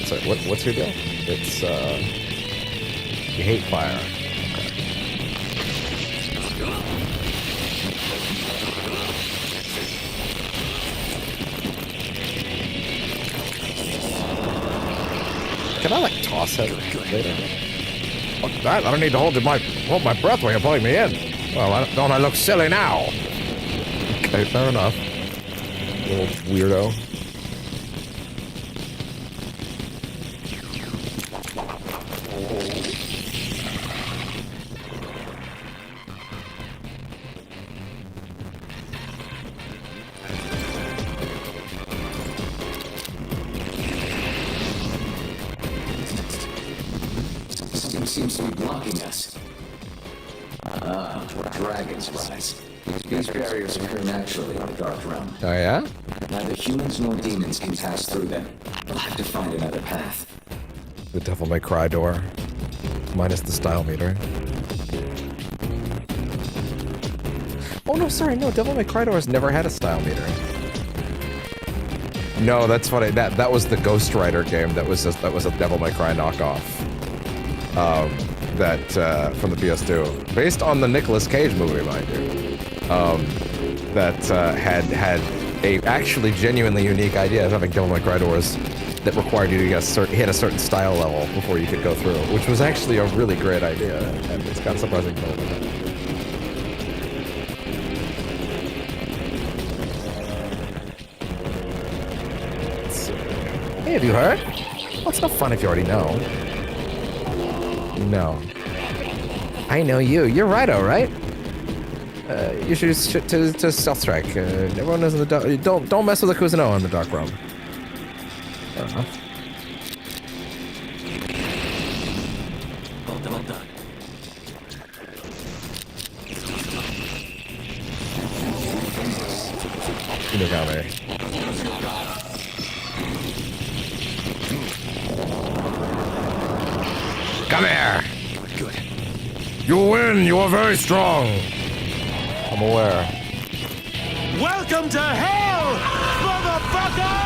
So what's your deal? It's you hate fire. Can I, like, toss it later? Fuck that, I don't need to hold my breath while you're pulling me in. Well, don't I look silly now? Okay, fair enough. Little weirdo. Seems to be blocking us. Dragon's rise. These barriers occur naturally in the Dark Realm. Oh, yeah? Neither humans nor demons can pass through them. We'll have to find another path. The Devil May Cry door. Minus the style meter. Oh, no, sorry, no. Devil May Cry door has never had a style meter. No, that's funny. That was the Ghost Rider game that was a Devil May Cry knockoff. From the PS2, based on the Nicolas Cage movie, mind you. that had a actually genuinely unique idea of having Devil May Cry doors that required you to hit a certain style level before you could go through, which was actually a really great idea, and it's got surprising development. Hey, have you heard? Well, it's no fun if you already know. No. I know you. You're RAIDOU, right? You should use shit to stealth strike. Everyone knows in the dark. Don't mess with the Kuzunoha in the dark realm. Fair enough. Well done. You look out there. Come here! Good. You win! You are very strong! I'm aware. Welcome to hell, motherfucker!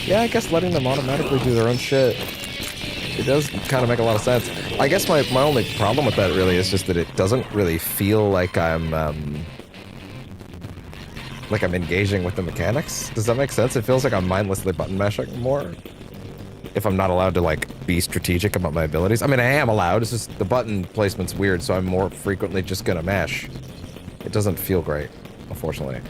Yeah, I guess letting them automatically do their own shit, it does kind of make a lot of sense. I guess my only problem with that really is just that it doesn't really feel like I'm engaging with the mechanics. Does that make sense? It feels like I'm mindlessly button mashing more. If I'm not allowed to like be strategic about my abilities. I mean, I am allowed. It's just the button placement's weird, so I'm more frequently just gonna mash. It doesn't feel great, unfortunately.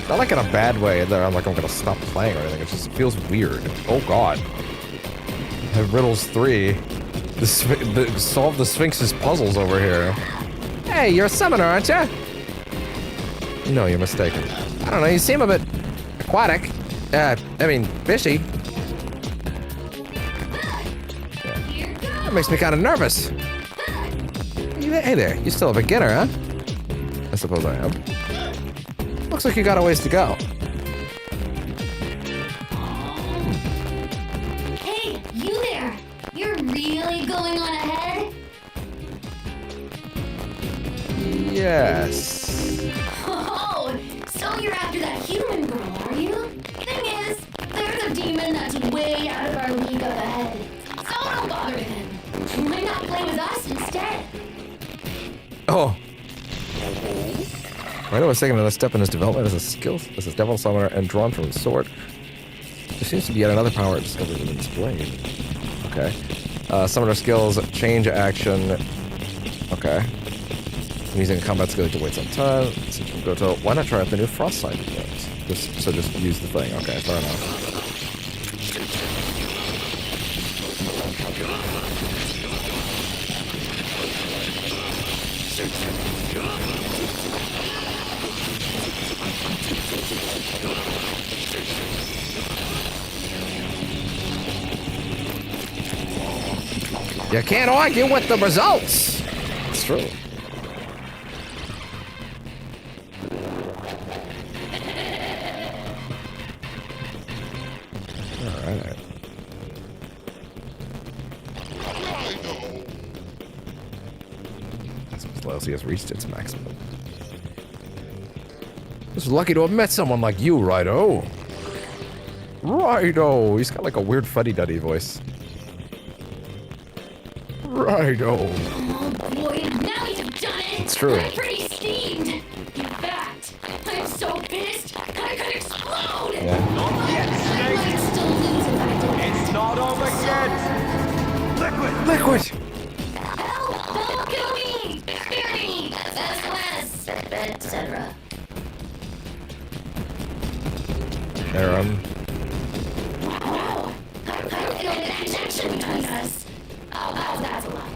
Not like in a bad way that I'm gonna stop playing or anything. It just feels weird. Oh god. Riddles 3. Solve the Sphinx's puzzles over here. Hey, you're a summoner, aren't you? No, you're mistaken. I don't know, you seem a bit aquatic. I mean, fishy. Yeah. That makes me kind of nervous. Hey there, you're still a beginner, huh? I suppose I am. Looks like you got a ways to go. Hey, you there! You're really going on ahead? Yes. Oh, so you're after that human girl, are you? Thing is, there's a demon that's way out of our league up ahead. So don't bother with him. Why not play with us instead? Oh. RAIDOU was taking another step in his development as a devil summoner and drawn from his sword. There seems to be yet another power discovered within his blade. Okay. Summoner skills, change action. Okay. Using combat skill to wait some time. Go to, why not try out the new frost sign abilities? Just use the thing. Okay, fair enough. You can't argue with the results. It's true. Alright. This loyalty has reached its maximum. Just lucky to have met someone like you, RAIDOU. RAIDOU! He's got like a weird fuddy-duddy voice. RAIDOU. Oh boy, now you've done it! It's true. I'm pretty steamed! In fact, I'm so pissed, I could explode! Yeah. Not yet, I Snake. might still lose if I do. It's not over yet. Liquid! Help! Don't kill me! Spare me! SOS! Etc. Aram. Wow! I don't feel an connection between us. Oh, that's a lot.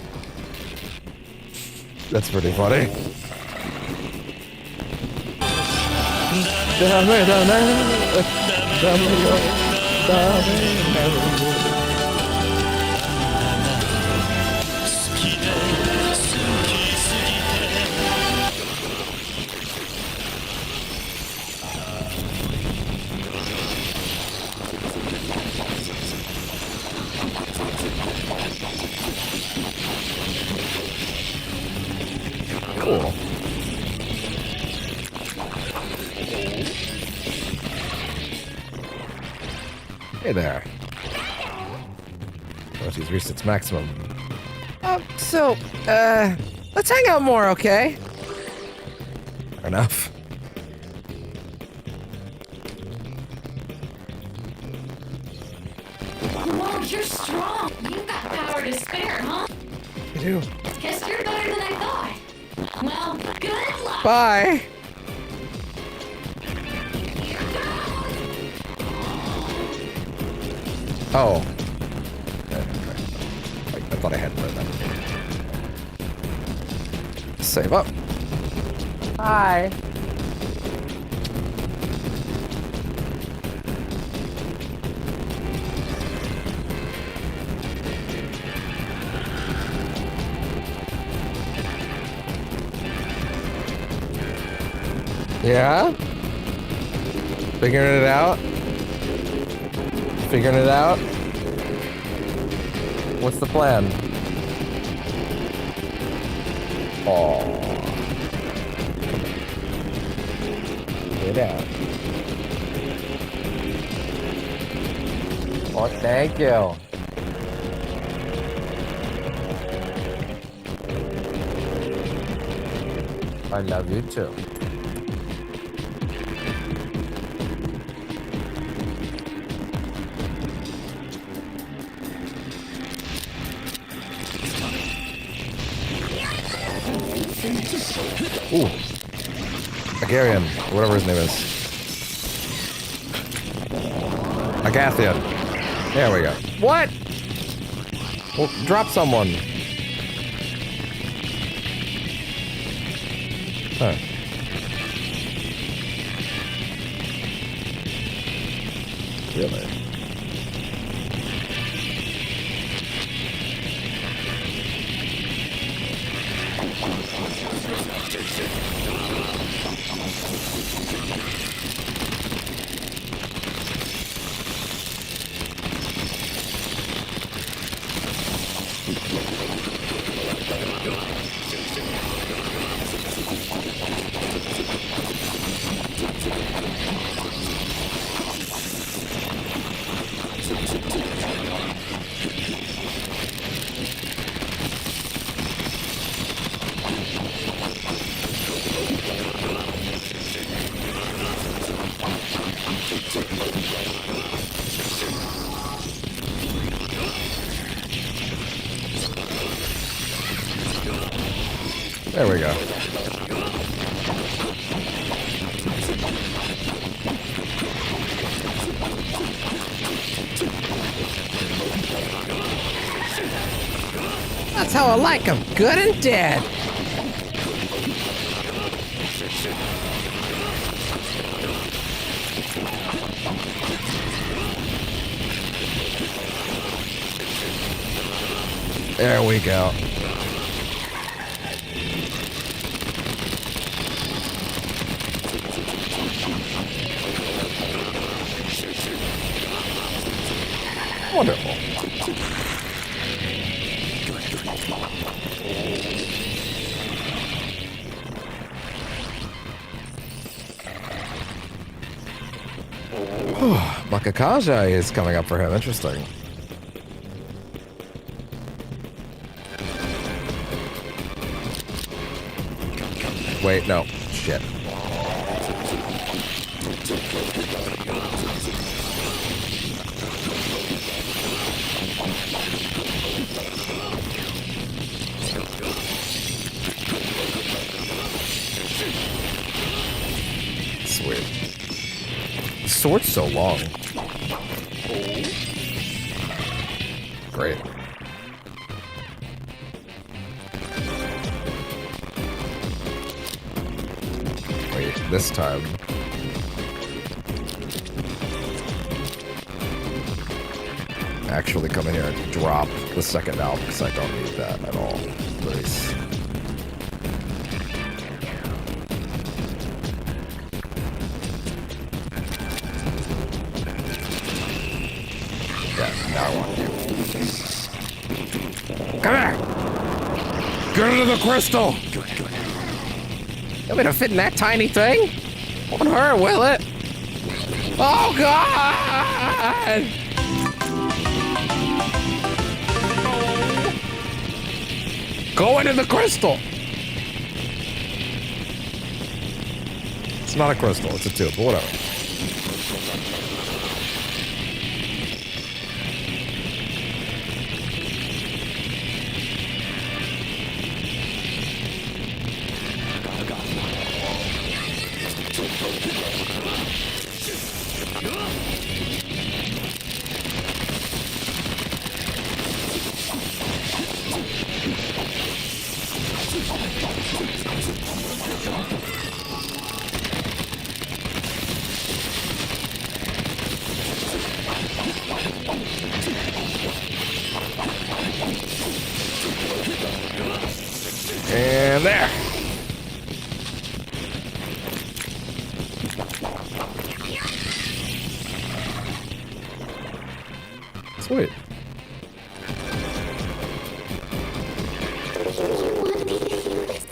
That's pretty funny. Cool. Hey there. Oh, she's reached its maximum. Let's hang out more, okay? Fair enough. Whoa, you're strong. You've got power to spare, huh? I do. Guess you're better than I thought. Well, good luck. Bye. Oh. Okay. I thought I hadn't read that. Save up. Bye. Yeah? Figuring it out? Figuring it out? What's the plan? Oh. Get out. Oh, thank you. I love you too. Ooh. Agarian, whatever his name is. Agathian. There we go. What? Well, drop someone. Huh. Really? There we go. That's how I like them, good and dead. There we go. Wonderful. Makakaja is coming up for him. Interesting. Wait, no. Shit. Sweet. The sword's so long. Great. Wait, this time. Actually come in here and drop the second out because I don't need that at all. Please. Yeah, now I want you. Come here! Get into the crystal! You want me to fit in that tiny thing? Hold won't hurt, will it? Oh, God! Go into the crystal! It's not a crystal, it's a tube, but whatever. And there. Sweet.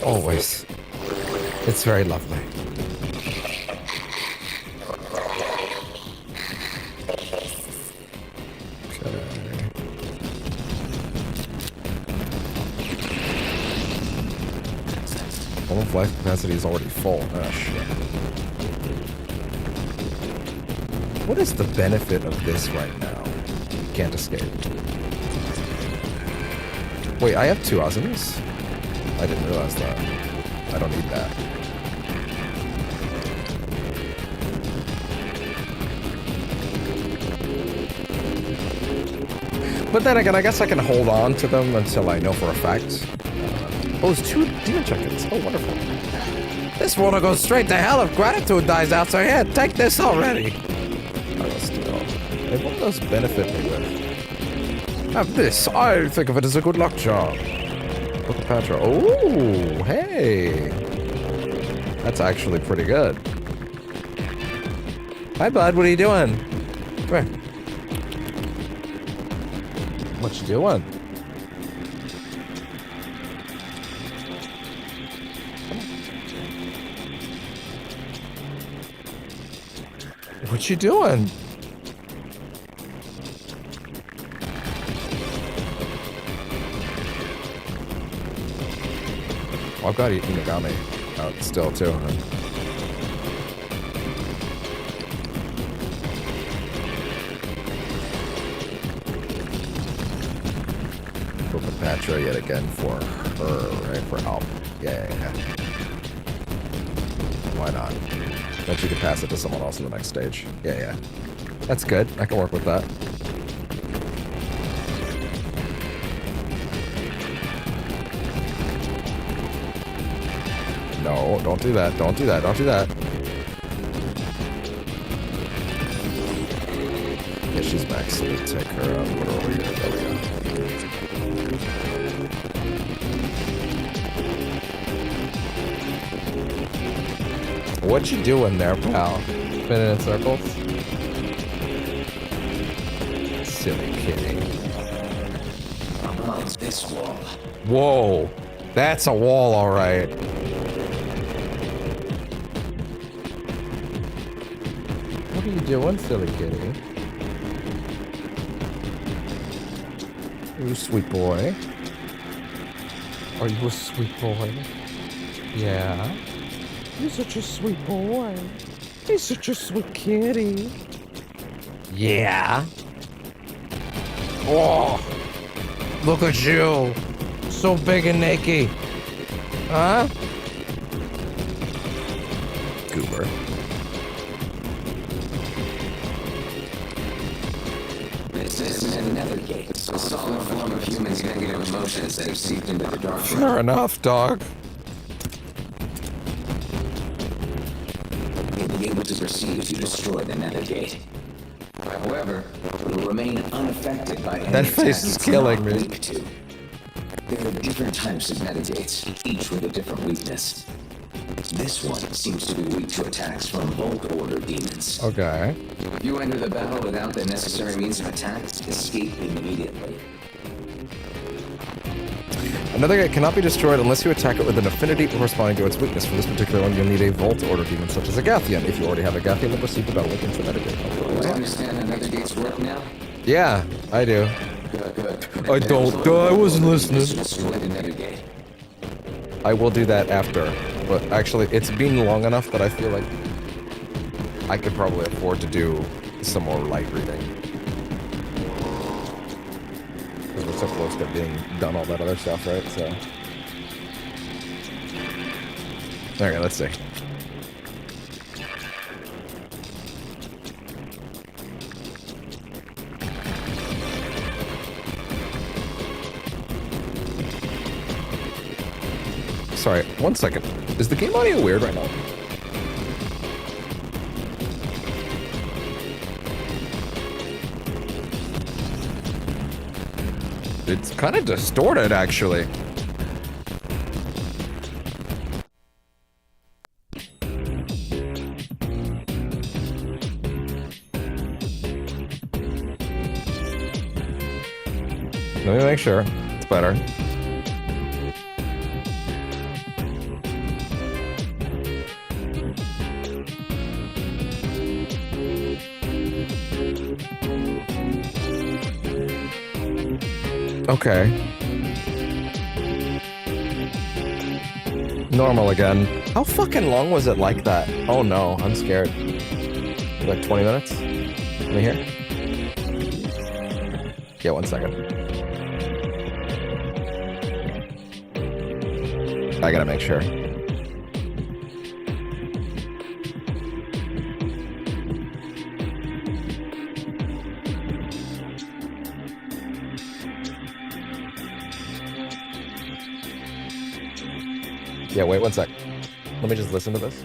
Always. It's very lovely. Life capacity is already full. Oh, shit. What is the benefit of this right now? You can't escape. Wait, I have 2 Osms? I didn't realize that. I don't need that. But then again, I guess I can hold on to them until I know for a fact. Oh, there's 2 demon chickens. Oh, wonderful. This water goes straight to hell if gratitude dies out, so here, take this already. Hey, what does benefit me with? Have this. I think of it as a good luck charm. Look at Patra. Oh, hey. That's actually pretty good. Hi, bud. What are you doing? Come here. What you doing? What you doing? Oh, I've got Inagami out still too. Go for Patra yet again for her, right? For help. Yeah. Why not? Then you can pass it to someone else in the next stage. Yeah. That's good. I can work with that. No, don't do that. Don't do that. Don't do that. Yeah, she's max. So we'll take her out. Put her over here. There we go. What you doing there, pal? Spinning in circles? Silly kitty. Oh, it's this wall. Whoa. That's a wall, alright. What are you doing, silly kitty? Are you a sweet boy? Are you a sweet boy? Yeah. You're such a sweet boy. He's such a sweet kitty. Yeah. Oh, look at you. So big and naked. Huh? Goober. This is another gate. A solid form of humans' negative emotions that have seeped into the dark. Fair enough, dog. Be able to proceed if you destroy the nether gate. However, it will remain unaffected by any that face is killing me. There are different types of nether gates, each with a different weakness. This one seems to be weak to attacks from Vault Order demons. Okay. If you enter the battle without the necessary means of attacks, escape immediately. Another gate cannot be destroyed unless you attack it with an affinity corresponding to its weakness. For this particular one, you'll need a Vault Order demon such as a Gathian. If you already have a Gathian, then proceed to battle against the metagate. Do you understand how nether gates work now? Yeah, I do. Good. I don't. I wasn't listening. Destroy the nether gate. I will do that after. But actually, it's been long enough that I feel like I could probably afford to do some more light reading. Because we're so close to being done all that other stuff, right? So. Okay, let's see. Sorry, 1 second. Is the game audio weird right now? It's kind of distorted, actually. Let me make sure. It's better. Okay. Normal again. How fucking long was it like that? Oh no, I'm scared. Like 20 minutes? Let me hear. Yeah, 1 second. I gotta make sure. Yeah, wait 1 sec. Let me just listen to this.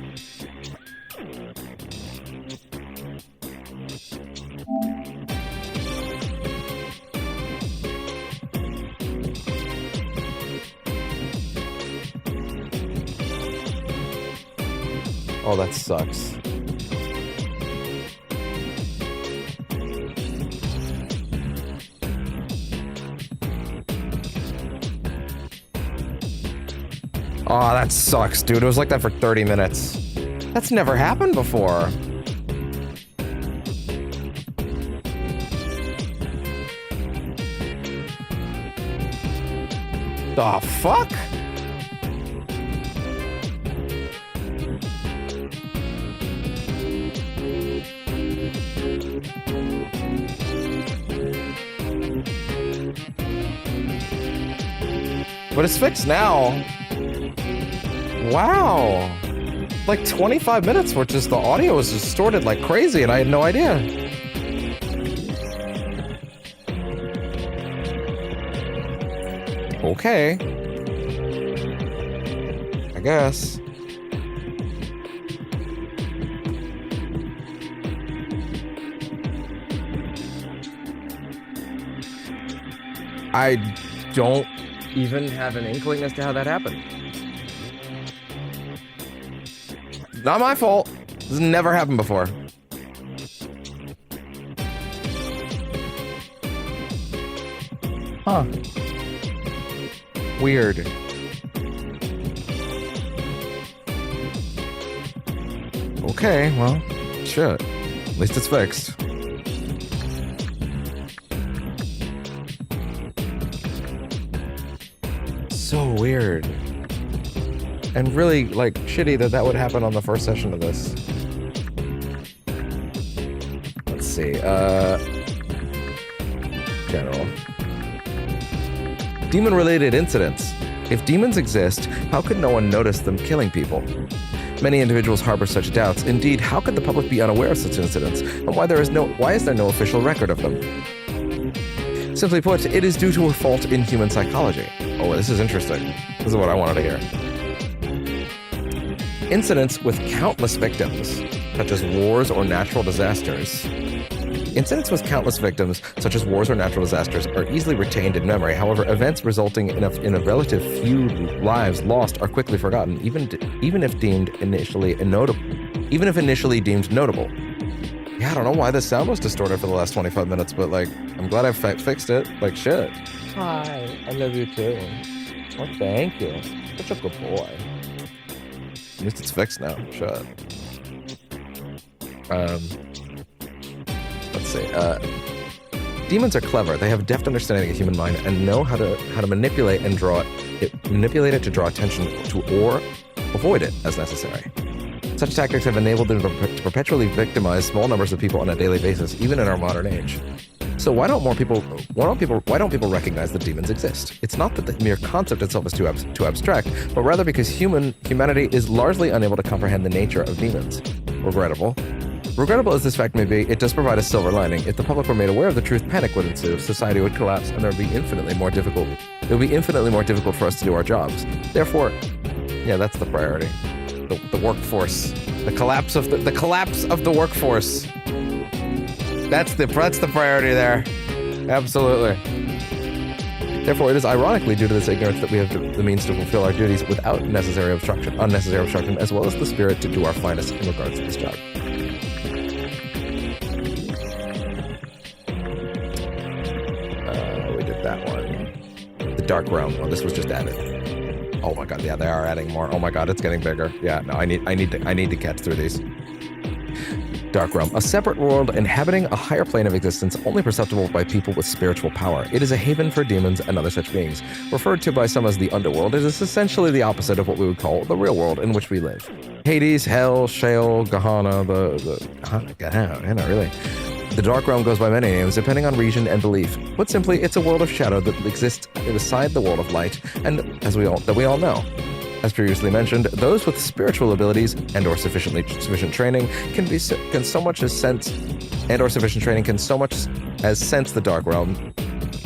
Oh, that sucks. Oh, that sucks, dude. It was like that for 30 minutes. That's never happened before. The fuck? But it's fixed now. Wow. Like 25 minutes where just the audio was distorted like crazy and I had no idea. Okay. I guess. I don't even have an inkling as to how that happened. Not my fault. This has never happened before. Huh. Weird. Okay, well, shit. At least it's fixed. So weird. And really, like, shitty that that would happen on the first session of this. Let's see, general. Demon-related incidents. If demons exist, how could no one notice them killing people? Many individuals harbor such doubts. Indeed, how could the public be unaware of such incidents? And why is there no official record of them? Simply put, it is due to a fault in human psychology. Oh, this is interesting. This is what I wanted to hear. Incidents with countless victims, such as wars or natural disasters. Incidents with countless victims, such as wars or natural disasters, are easily retained in memory. However, events resulting in a relative few lives lost are quickly forgotten, even if initially deemed notable. Yeah, I don't know why the sound was distorted for the last 25 minutes, but like, I'm glad I fixed it. Like, shit. Hi, I love you too. Oh, thank you. Such a good boy. At least it's fixed now. Shut. Let's see. Demons are clever. They have a deft understanding of the human mind and know how to manipulate and manipulate it to draw attention to or avoid it as necessary. Such tactics have enabled them to perpetually victimize small numbers of people on a daily basis, even in our modern age. So why don't people recognize that demons exist? It's not that the mere concept itself is too abstract, but rather because humanity is largely unable to comprehend the nature of demons. Regrettable. Regrettable as this fact may be, it does provide a silver lining. If the public were made aware of the truth, panic would ensue, society would collapse, and it would be infinitely more difficult for us to do our jobs. Therefore, yeah, that's the priority. The workforce. The collapse of the workforce. That's the priority there. Absolutely. Therefore, it is ironically due to this ignorance that we have the means to fulfill our duties without unnecessary obstruction, as well as the spirit to do our finest in regards to this job. We did that one. The Dark Realm. Well, this was just added. Oh my god, yeah, they are adding more. Oh my god, it's getting bigger. Yeah, no, I need to catch through these. Dark Realm, a separate world inhabiting a higher plane of existence only perceptible by people with spiritual power. It is a haven for demons and other such beings. Referred to by some as the underworld, it is essentially the opposite of what we would call the real world in which we live. Hades, Hell, Sheol, Gehenna, Gehenna, really. The Dark Realm goes by many names, depending on region and belief. Put simply, it's a world of shadow that exists beside the world of light, and that we all know. As previously mentioned, those with spiritual abilities and/or sufficient training can so much as sense the Dark Realm.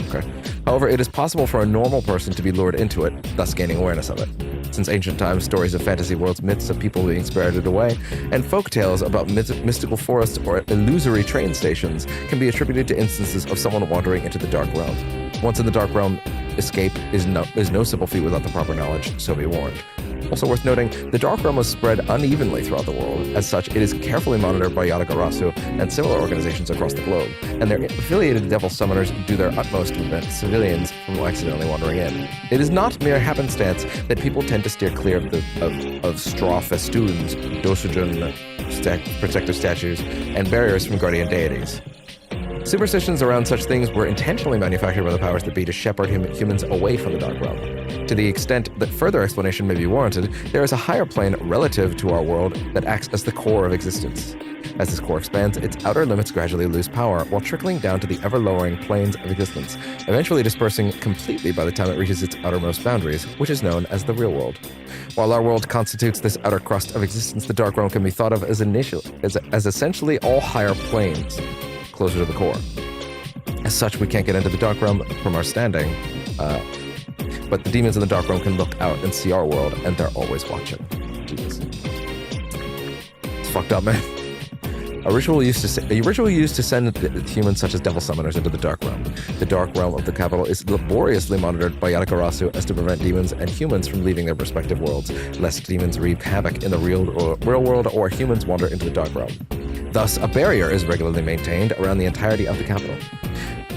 Okay. However, it is possible for a normal person to be lured into it, thus gaining awareness of it. Since ancient times, stories of fantasy worlds, myths of people being spirited away, and folk tales about mystical forests or illusory train stations can be attributed to instances of someone wandering into the Dark Realm. Once in the Dark Realm, escape is no simple feat without the proper knowledge, so be warned. Also worth noting, the Dark Realm was spread unevenly throughout the world. As such, it is carefully monitored by Yata-Garasu and similar organizations across the globe, and their affiliated devil summoners do their utmost to prevent civilians from accidentally wandering in. It is not mere happenstance that people tend to steer clear of straw festoons, dosagen, protective statues, and barriers from guardian deities. Superstitions around such things were intentionally manufactured by the powers that be to shepherd humans away from the Dark Realm. To the extent that further explanation may be warranted, there is a higher plane relative to our world that acts as the core of existence. As this core expands, its outer limits gradually lose power, while trickling down to the ever-lowering planes of existence, eventually dispersing completely by the time it reaches its outermost boundaries, which is known as the real world. While our world constitutes this outer crust of existence, the Dark Realm can be thought of as essentially all higher planes, closer to the core. As such, we can't get into the Dark Realm from our standing, but the demons in the Dark Realm can look out and see our world, and they're always watching. Jesus. It's fucked up, man. A ritual used to send humans such as devil summoners into the Dark Realm. The Dark Realm of the capital is laboriously monitored by Yata-Garasu as to prevent demons and humans from leaving their respective worlds, lest demons wreak havoc in the real world or humans wander into the Dark Realm. Thus, a barrier is regularly maintained around the entirety of the capital.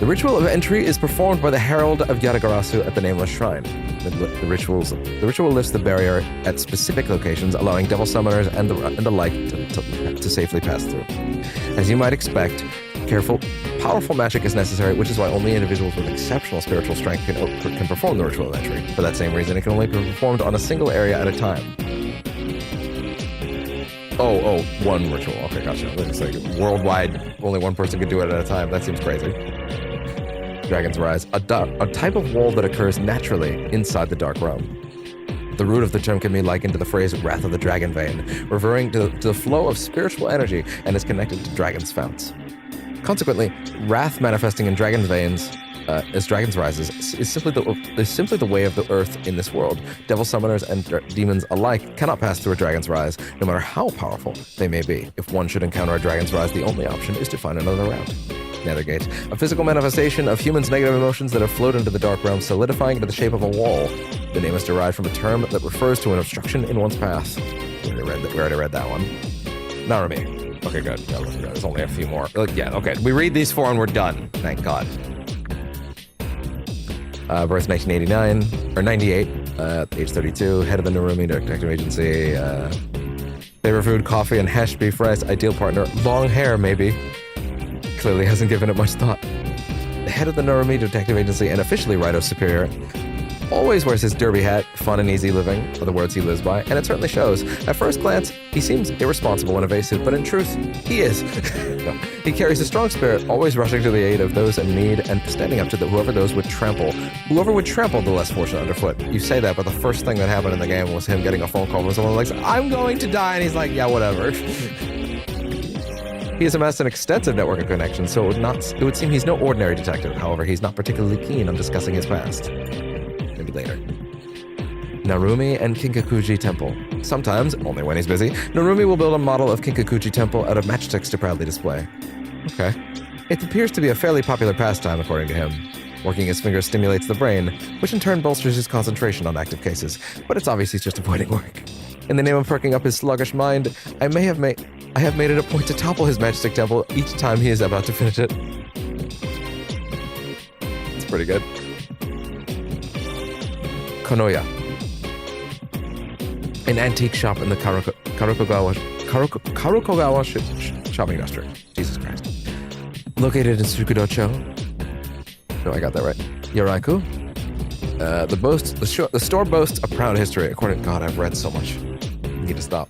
The ritual of entry is performed by the Herald of Yata-Garasu at the Nameless Shrine. The ritual lifts the barrier at specific locations, allowing devil summoners and the like to safely pass through. As you might expect, powerful magic is necessary, which is why only individuals with exceptional spiritual strength can perform the ritual of entry. For that same reason, it can only be performed on a single area at a time. Oh, one ritual. Okay, gotcha. It's like worldwide, only one person can do it at a time. That seems crazy. Dragon's Rise, a type of wall that occurs naturally inside the Dark Realm. The root of the term can be likened to the phrase Wrath of the Dragon Vein, referring to the flow of spiritual energy and is connected to dragon's founts. Consequently, wrath manifesting in dragon's veins as dragons rises is simply the way of the earth in this world. Devil summoners and demons alike cannot pass through a dragon's rise, no matter how powerful they may be. If one should encounter a dragon's rise, the only option is to find another route. Nethergate, a physical manifestation of humans' negative emotions that have flowed into the Dark Realm, solidifying into the shape of a wall. The name is derived from a term that refers to an obstruction in one's path. We already read that one. Narumi. Okay, good. There's only a few more. Okay. We read these 4 and we're done. Thank God. Birth 1989, or 98. Age 32, head of the Narumi Detective Agency. Favorite food, coffee and hash beef rice. Ideal partner, long hair maybe. Clearly hasn't given it much thought. The head of the Narumi Detective Agency and officially Raidou's superior. Always wears his derby hat, fun and easy living are the words he lives by, and it certainly shows. At first glance, he seems irresponsible and evasive, but in truth, he is. No. He carries a strong spirit, always rushing to the aid of those in need and standing up to whoever would trample the less fortunate underfoot. You say that, but the first thing that happened in the game was him getting a phone call from someone like, I'm going to die, and he's like, yeah, whatever. He has amassed an extensive network of connections, so it would seem he's no ordinary detective. However, he's not particularly keen on discussing his past. Maybe later. Narumi and Kinkakuji Temple. Sometimes, only when he's busy, Narumi will build a model of Kinkakuji Temple out of matchsticks to proudly display. Okay. It appears to be a fairly popular pastime, according to him. Working his fingers stimulates the brain, which in turn bolsters his concentration on active cases, but it's obvious he's just avoiding work. In the name of perking up his sluggish mind, I have made it a point to topple his matchstick temple each time he is about to finish it. It's pretty good. Konoya. An antique shop in the Karukogawa shopping district. Jesus Christ. Located in Sukudocho. No, I got that right. Yoraiku. The store boasts a proud history. According to God, I've read so much. I need to stop.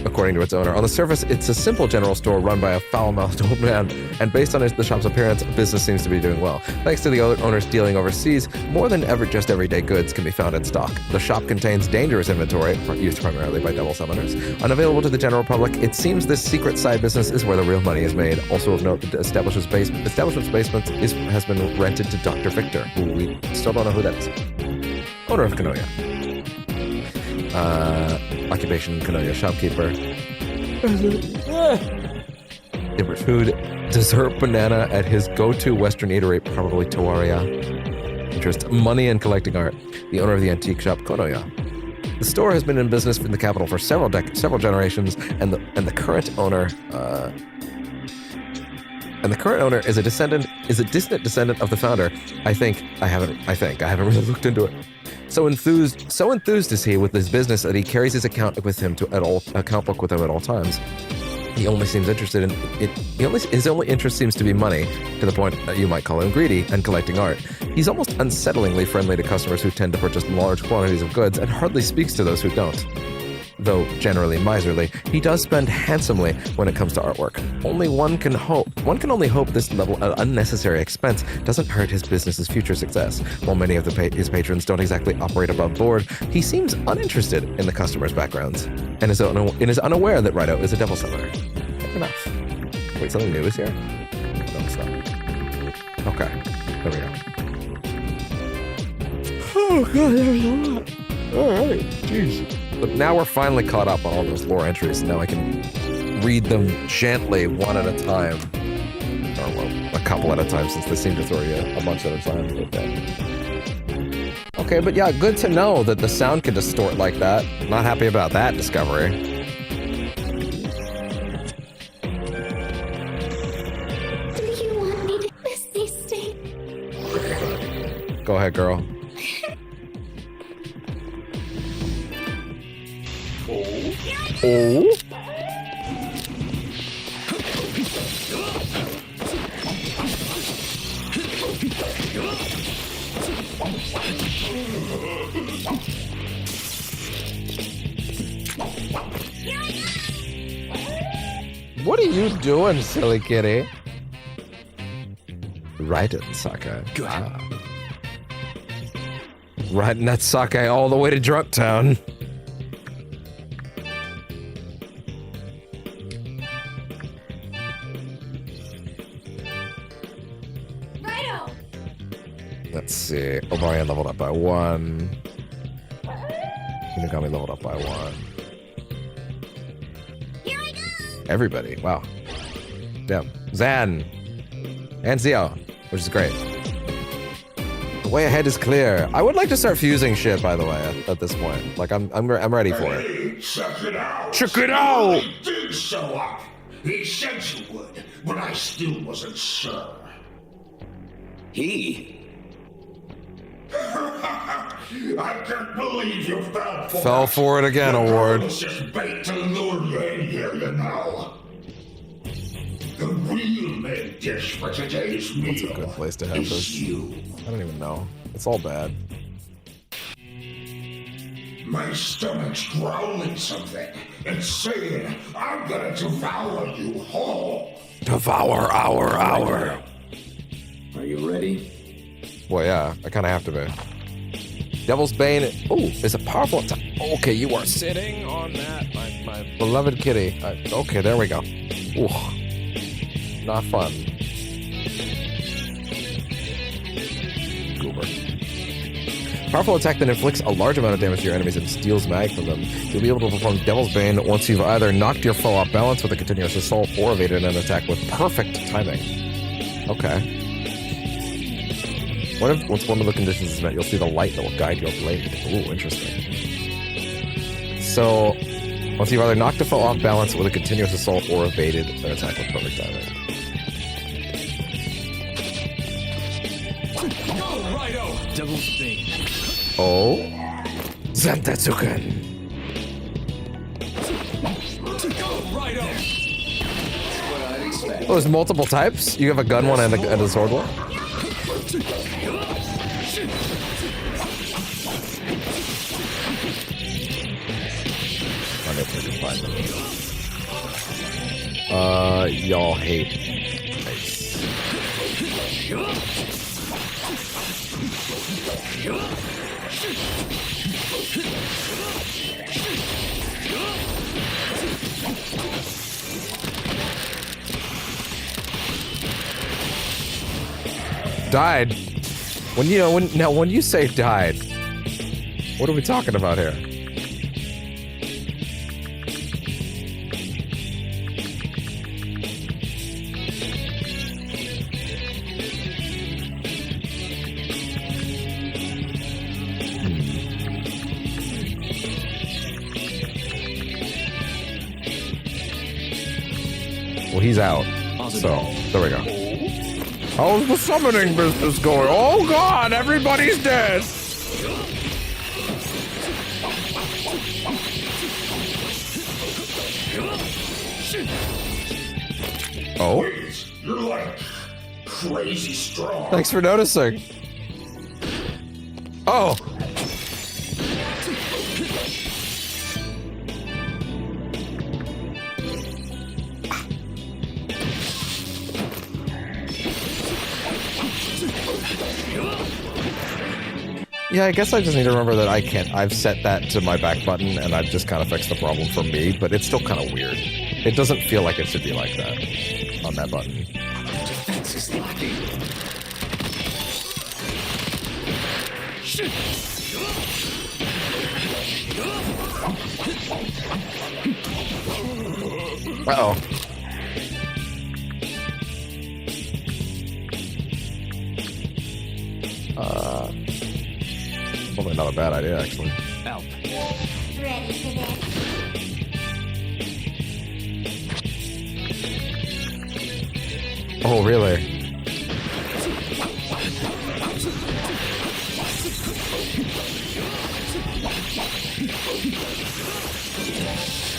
According to its owner. On the surface, it's a simple general store run by a foul-mouthed old man, and based on the shop's appearance, business seems to be doing well. Thanks to the owner's dealing overseas, more than ever just everyday goods can be found in stock. The shop contains dangerous inventory, used primarily by devil summoners. Unavailable to the general public, it seems this secret side business is where the real money is made. Also of note, the establishment's basement has been rented to Dr. Victor, who we still don't know who that is. Owner of Konoya. Occupation, Konoya shopkeeper. Favorite food, dessert banana at his go-to Western eatery, probably Tawaria. Interest, money and collecting art. The owner of the antique shop, Konoya. The store has been in business in the capital for several generations, and the current owner is a distant descendant of the founder. I haven't really looked into it. So enthused is he with his business that he carries his account book with him at all times. He only seems interested in it. His only interest seems to be money, to the point that you might call him greedy, and collecting art. He's almost unsettlingly friendly to customers who tend to purchase large quantities of goods, and hardly speaks to those who don't. Though generally miserly, he does spend handsomely when it comes to artwork. One can only hope this level of unnecessary expense doesn't hurt his business's future success. While many of his patrons don't exactly operate above board, he seems uninterested in the customers' backgrounds, and is unaware that Raidou is a devil summoner. Fair enough. Wait, something new is here? No, it's not. Okay, there we go. Oh god, there's a lot. Alright, jeez. But now we're finally caught up on all those lore entries, and now I can read them gently, one at a time. Or, well, a couple at a time, since they seem to throw you a bunch at a time. Okay, but yeah, good to know that the sound can distort like that. Not happy about that discovery. Do you want me to miss these things? Go ahead, girl. Oh. What are you doing, silly kitty? Riding sake. Ah. Riding that sake all the way to Drunk Town. Let's see. Obarian leveled up by 1. Hinagami leveled up by 1. Here I go! Everybody. Wow. Damn. Zan. And Zio, which is great. The way ahead is clear. I would like to start fusing shit, by the way, at this point. Like, I'm ready for it. Check it out. Check it out! He did show up. He said you would, but I still wasn't sure. He? I can't believe you fell for Fell for it again, The Award. girl was just bait to lure you in here, you know. The real main dish for today's meal. What's a good place to have this? I don't even know. It's all bad. My stomach's growling something. It's saying I'm gonna devour you whole. Devour our. Are you ready? Well, yeah, I kind of have to be. Devil's Bane. Oh, is a powerful attack. Okay, you are sitting on that, my beloved kitty. Okay, there we go. Ooh, not fun. Goober. Powerful attack that inflicts a large amount of damage to your enemies and steals mag from them. You'll be able to perform Devil's Bane once you've either knocked your foe off balance with a continuous assault or evaded an attack with perfect timing. Okay. What if, once one of the conditions is met, you'll see the light that will guide your blade? Ooh, interesting. So, once you've either knocked a foe off balance with a continuous assault or evaded an attack with perfect timing. Go, RAIDOU! Devil's Bane. Oh. Zantetsuken. Go, RAIDOU! What I'd expect. Oh, there's multiple types? You have a gun one and a sword one? I if I can find them. Y'all hate. Nice. Died. When you say died, what are we talking about here? Well, he's out. So, there we go. How's the summoning business going? Oh god, everybody's dead! Oh? Wait, you're like crazy strong. Thanks for noticing. Oh! Yeah, I guess I just need to remember that I've set that to my back button and I've just kind of fixed the problem for me, but it's still kind of weird. It doesn't feel like it should be like that on that button. Defense is lacking. Uh-oh. Probably not a bad idea, actually. Help. Ready for this? Oh, really?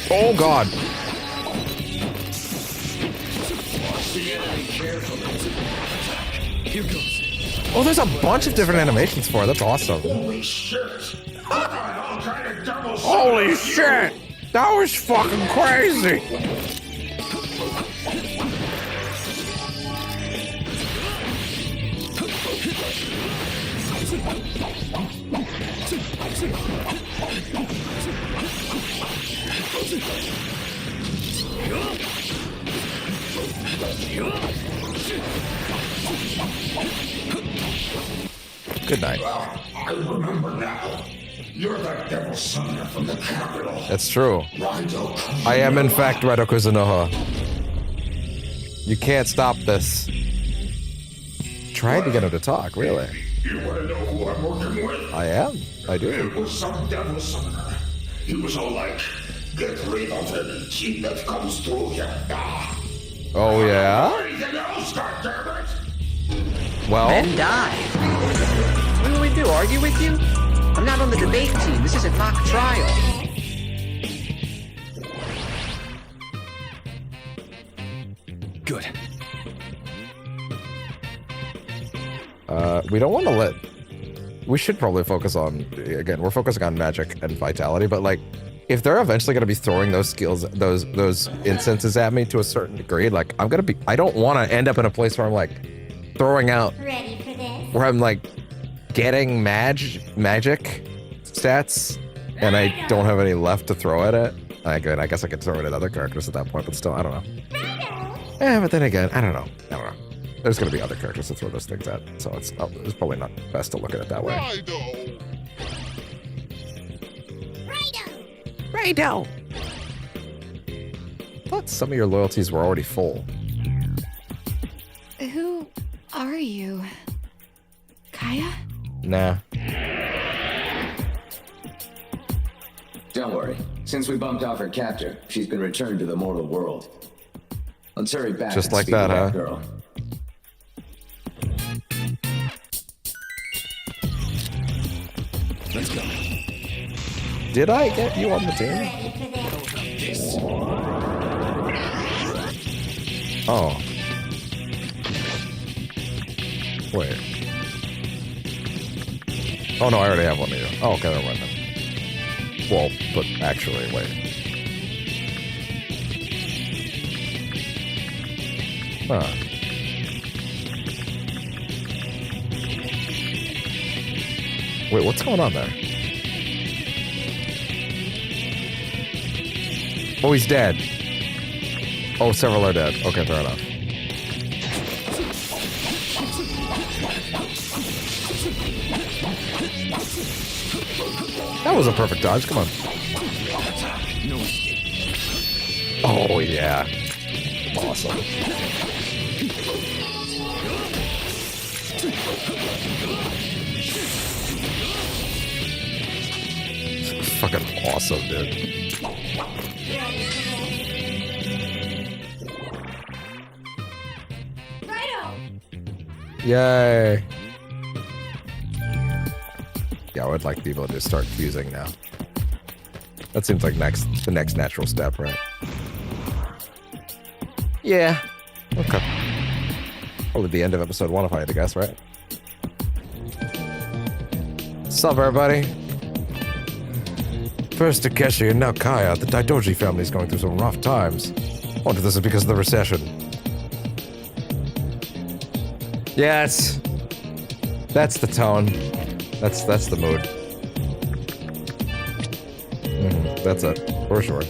Oh, God. Here goes. Oh, there's a bunch of different animations for it. That's awesome. Holy shit! I got all kind of double Holy shit! That was fucking crazy! Good night. I remember now. You're that devil summoner from the capital. That's true. RAIDOU. I am, in fact, RAIDOU Kuzunoha. You can't stop this. Tried to get him to talk, really. You want to know who I'm working with? I am. I do. It was some devil summoner. He was all like, get rid of any cheat that comes through here. Ah. Oh, yeah? Anything else, goddammit? Well, Men die. What do we do? Argue with you? I'm not on the debate team. This is a mock trial. Good. We don't want to let... We should probably focus on... Again, we're focusing on magic and vitality, but like, if they're eventually going to be throwing those skills, those instances at me to a certain degree, like, I'm going to be... I don't want to end up in a place where I'm like, throwing out... Ready for this? Where I'm like, getting magic stats, and I don't have any left to throw at it. I guess I could throw it at other characters at that point, but still, I don't know. Yeah, but then again, I don't know. There's going to be other characters to throw those things at, so it's probably not best to look at it that way. RAIDOU! I thought some of your loyalties were already full. Who are you? Kaya? Nah. Don't worry. Since we bumped off her captor, she's been returned to the mortal world. Let's hurry back. Just and like speak that, to huh? Girl. Let's go. Did I get you on the team? Oh. Wait. Oh no, I already have one of you. Oh, okay, never mind then. Well, but actually, wait. Huh. Wait, what's going on there? Oh, he's dead. Oh, several are dead. Okay, fair enough. That was a perfect dodge. Come on. Oh, yeah. Awesome. Fucking awesome, dude. Yay. Yeah, I would like people to just start fusing now. That seems like the next natural step, right? Yeah. Okay. Probably the end of episode 1 if I had to guess, right? What's up, everybody? First Takeshi and now Kaya, the Daidoji family is going through some rough times. I wonder if this is because of the recession. Yes. That's the tone. That's the mood. That's it, for sure.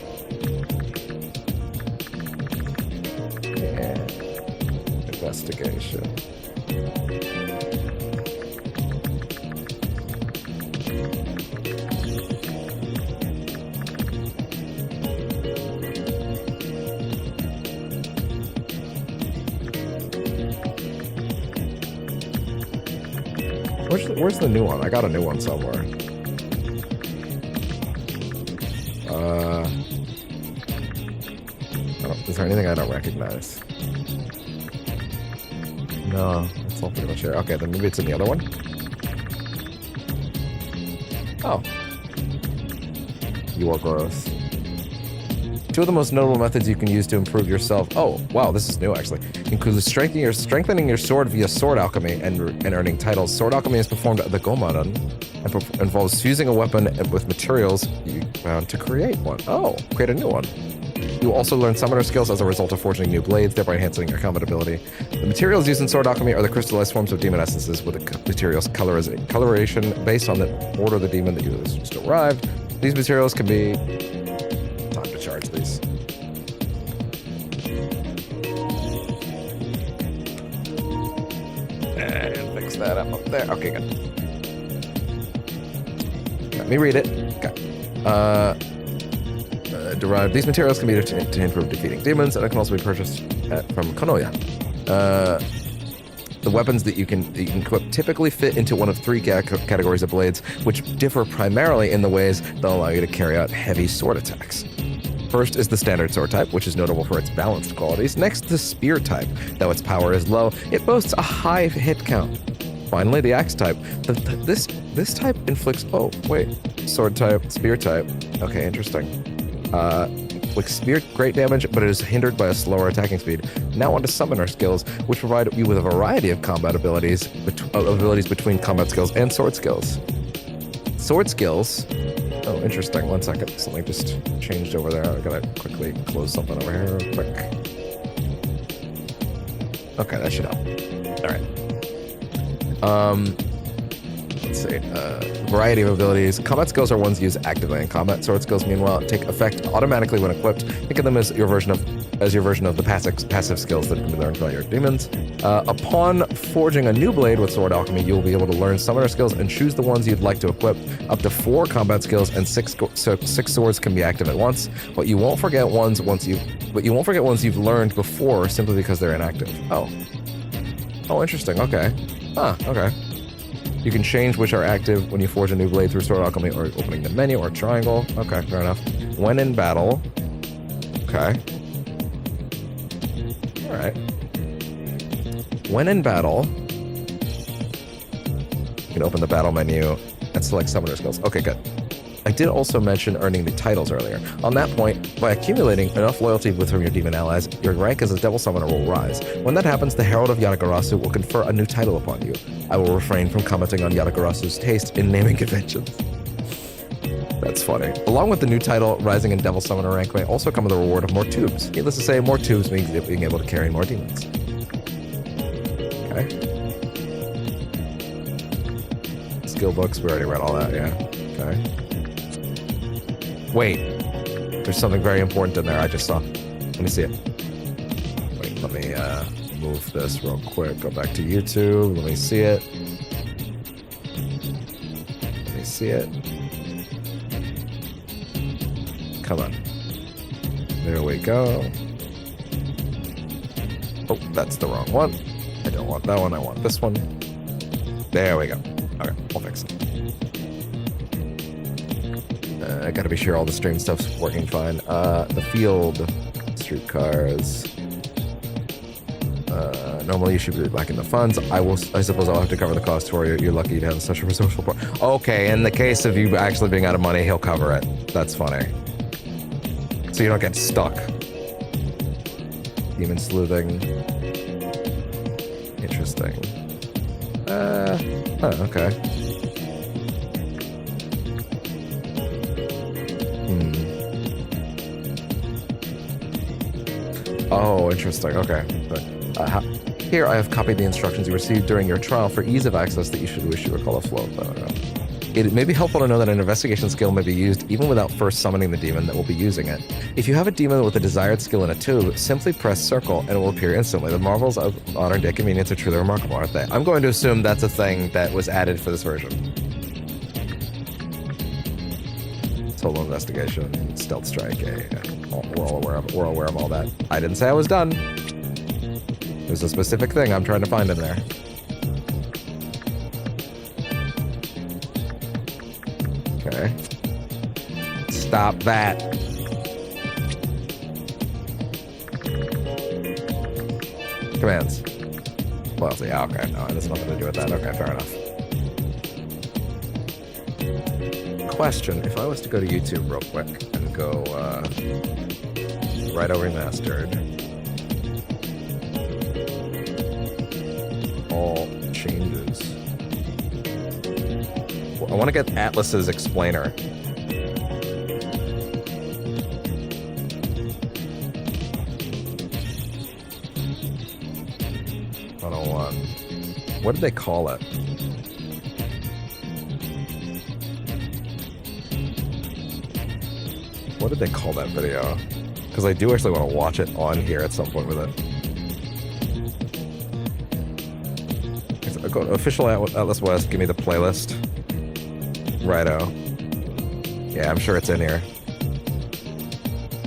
Yeah. Investigation. Where's the new one? I got a new one somewhere. Is there anything I don't recognize? No, that's all pretty much here. Okay, then maybe it's in the other one. Oh. You are gross. Two of the most notable methods you can use to improve yourself. Oh, wow, this is new actually. Includes strengthening your sword via sword alchemy and earning titles. Sword alchemy is performed at the Gomadan and involves fusing a weapon with materials you found to create one. Oh, create a new one. You also learn summoner skills as a result of forging new blades, thereby enhancing your combat ability. The materials used in sword alchemy are the crystallized forms of demon essences with the materials coloration based on the order of the demon that you just arrived. These materials can be... Time to charge these. And fix that up there. Okay, good. Let me read it. Okay. Derived. These materials can be obtained to improve defeating demons, and it can also be purchased from Konoya. The weapons that you can equip typically fit into one of 3 categories of blades, which differ primarily in the ways they'll allow you to carry out heavy sword attacks. First is the standard sword type, which is notable for its balanced qualities. Next, the spear type. Though its power is low, it boasts a high hit count. Finally, the axe type. This type inflicts. Oh wait, sword type, spear type. Okay, interesting. Inflicts spear great damage, but it is hindered by a slower attacking speed. Now on to summoner skills, which provide you with a variety of combat abilities, between combat skills and sword skills. Sword skills. Oh, interesting. 1 second. Something just changed over there. I gotta quickly close something over here real quick. Okay, that should help. All right. Let's see. Variety of abilities. Combat skills are ones used actively in combat. Sword skills, meanwhile, take effect automatically when equipped. Think of them as your version of the passive skills that can be learned by your demons. Upon forging a new blade with sword alchemy, you will be able to learn summoner skills and choose the ones you'd like to equip. Up to 4 combat skills and 6 swords can be active at once. But you won't forget ones you've learned before simply because they're inactive. Oh, interesting. Okay. Okay. You can change which are active when you forge a new blade through sword alchemy or opening the menu or triangle. Okay, fair enough. When in battle. Okay. Alright. When in battle, you can open the battle menu and select summoner skills. Okay, good. I did also mention earning the titles earlier. On that point, by accumulating enough loyalty from your demon allies, your rank as a devil summoner will rise. When that happens, the Herald of Yatagarasu will confer a new title upon you. I will refrain from commenting on Yatagarasu's taste in naming conventions. That's funny. Along with the new title, rising in devil summoner rank may also come with the reward of more tubes. Needless to say, more tubes means being able to carry more demons. Okay. Skill books, we already read all that, yeah. Okay. Wait, there's something very important in there I just saw. Let me see it. Wait, let me move this real quick. Go back to YouTube. Let me see it. Let me see it. Come on. There we go. Oh, that's the wrong one. I don't want that one. I want this one. There we go. Okay, I'll fix it. I gotta be sure all the stream stuff's working fine. The field, streetcars. Normally you should be back in the funds. I suppose I'll have to cover the cost for you. You're lucky to have such a resourceful partner. Okay, in the case of you actually being out of money, he'll cover it. That's funny. So you don't get stuck. Demon sleuthing. Interesting. Oh, okay. Oh, interesting. Okay. But, here I have copied the instructions you received during your trial for ease of access that you should wish to recall a flow. It may be helpful to know that an investigation skill may be used even without first summoning the demon that will be using it. If you have a demon with a desired skill in a tube, simply press circle and it will appear instantly. The marvels of modern day convenience are truly remarkable, aren't they? I'm going to assume that's a thing that was added for this version. Solo investigation, stealth strike, we're all aware of all that. I didn't say I was done. There's a specific thing I'm trying to find in there. Okay. Stop that. Commands. Well, yeah, okay. No, there's nothing to do with that. Okay, fair enough. Question. If I was to go to YouTube real quick and go, RAIDOU Remastered. All changes. I want to get ATLUS's explainer. What did they call it? What did they call that video? Because I do actually want to watch it on here at some point with it. Go to official ATLUS West, give me the playlist. RAIDOU. Yeah, I'm sure it's in here.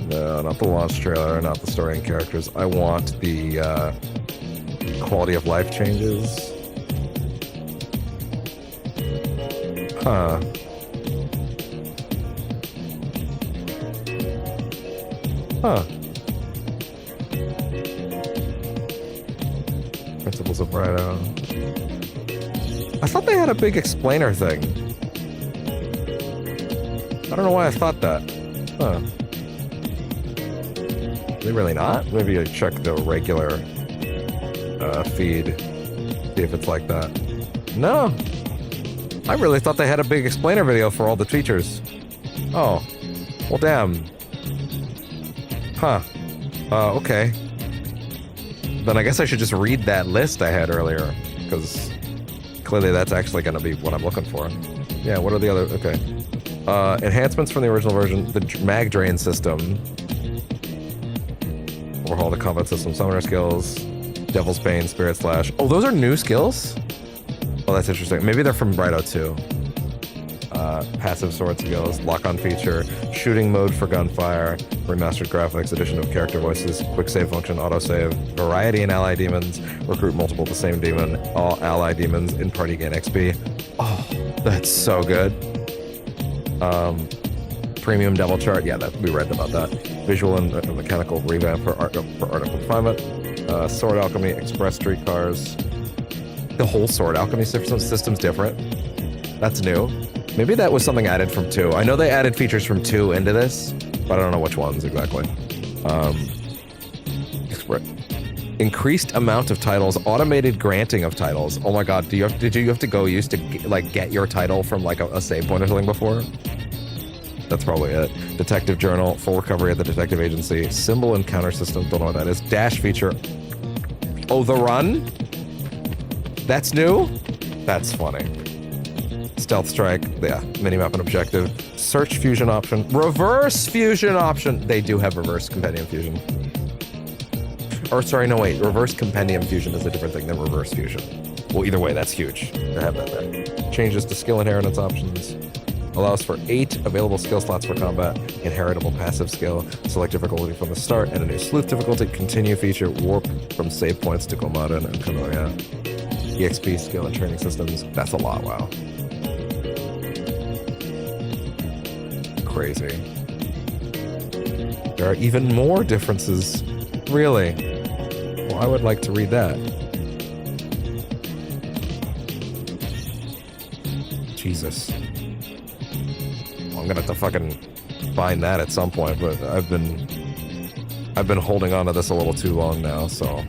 No, not the launch trailer, not the story and characters. I want the quality of life changes. Huh. Huh. Principles of RAIDOU. I thought they had a big explainer thing. I don't know why I thought that. Huh. Are they really not? Maybe I check the regular feed. See if it's like that. No. I really thought they had a big explainer video for all the features. Oh. Well, damn. Huh. Okay. Then I guess I should just read that list I had earlier, because clearly that's actually going to be what I'm looking for. Yeah, what are the other... Okay. Enhancements from the original version. The mag drain system. Overhaul the combat system. Summoner skills. Devil's Bane, Spirit Slash. Oh, those are new skills? Oh, that's interesting. Maybe they're from RAIDOU 2. Passive sword skills, lock-on feature, shooting mode for gunfire, remastered graphics, addition of character voices, quick save function, autosave, variety in ally demons, recruit multiple the same demon, all ally demons in party gain XP. Oh, that's so good. Premium devil chart, yeah, that we read about that. Visual and mechanical revamp for art of confinement. Sword alchemy, express streetcars. The whole sword alchemy system's different. That's new. Maybe that was something added from 2. I know they added features from 2 into this, but I don't know which ones exactly. Increased amount of titles, automated granting of titles. Oh my god, did you have to go used to like get your title from like a save point or something before? That's probably it. Detective journal, full recovery at the detective agency, symbol encounter system, don't know what that is. Dash feature. Oh, the run? That's new? That's funny. Stealth strike, yeah, minimap and objective. Search fusion option, reverse fusion option. They do have reverse compendium fusion. Or sorry, no wait, reverse compendium fusion is a different thing than reverse fusion. Well, either way, that's huge to have that there. Changes to skill inheritance options. Allows for 8 available skill slots for combat, inheritable passive skill, select difficulty from the start, and a new sleuth difficulty, continue feature, warp from save points to Komoda and Konoya. EXP skill and training systems, that's a lot, wow. Crazy. There are even more differences. Really? Well, I would like to read that. Jesus. Well, I'm gonna have to fucking find that at some point, but I've been holding on to this a little too long now, so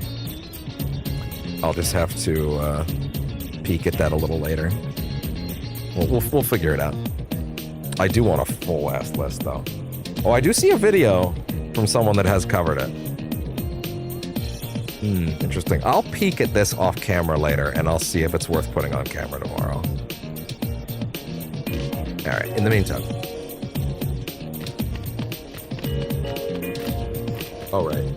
I'll just have to peek at that a little later. We'll figure it out. I do want a full-ass list, though. Oh, I do see a video from someone that has covered it. Interesting. I'll peek at this off camera later, and I'll see if it's worth putting on camera tomorrow. All right, in the meantime. All right.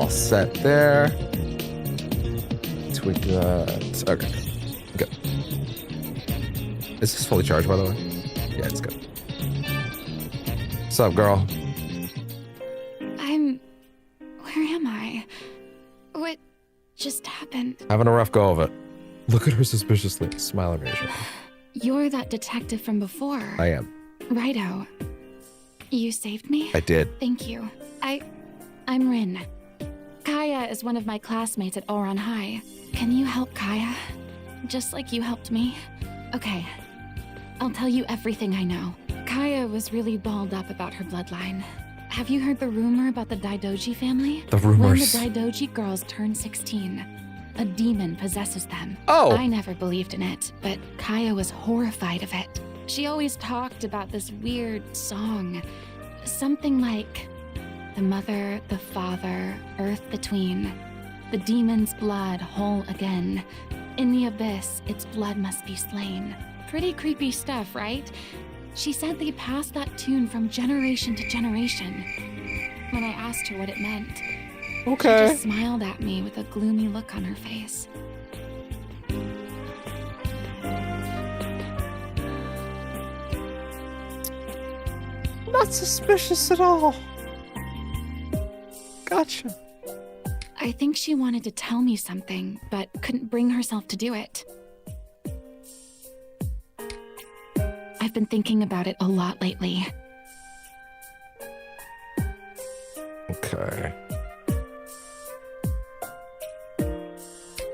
Set there. Tweak that. Okay. Good. Is this fully charged, by the way? Yeah, it's good. What's up, girl? Where am I? What just happened? Having a rough go of it. Look at her suspiciously. Smile at me. You're that detective from before. I am. RAIDOU. You saved me? I did. Thank you. I'm Rin. Kaya is one of my classmates at Oran High. Can you help Kaya? Just like you helped me? Okay. I'll tell you everything I know. Kaya was really balled up about her bloodline. Have you heard the rumor about the Daidoji family? The rumors. When the Daidoji girls turn 16, a demon possesses them. Oh! I never believed in it, but Kaya was horrified of it. She always talked about this weird song. Something like... the mother, the father, earth between. The demon's blood whole again. In the abyss, its blood must be slain. Pretty creepy stuff, right? She said they passed that tune from generation to generation. When I asked her what it meant, okay. She just smiled at me with a gloomy look on her face. Not suspicious at all. Gotcha. I think she wanted to tell me something, but couldn't bring herself to do it. I've been thinking about it a lot lately. Okay.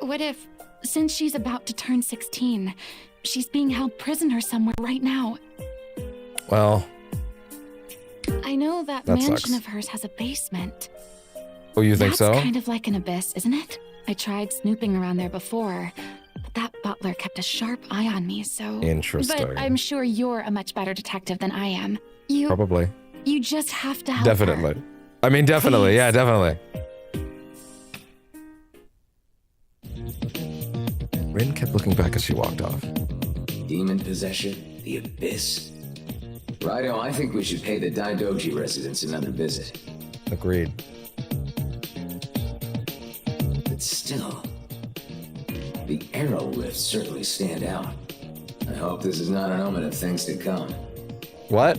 What if, since she's about to turn 16, she's being held prisoner somewhere right now? Well, I know that That mansion sucks. of hers has a basement. oh, you think so? That's kind of like an abyss, isn't it? I tried snooping around there before, but that butler kept a sharp eye on me, so... Interesting. But I'm sure you're a much better detective than I am. Probably. You just have to help her. Definitely. I mean, definitely. Yeah, definitely. Rin kept looking back as she walked off. Demon possession? The abyss? Raido, I think we should pay the Daidoji residents another visit. Agreed. But still, the arrow rifts certainly stand out. I hope this is not an omen of things to come. What?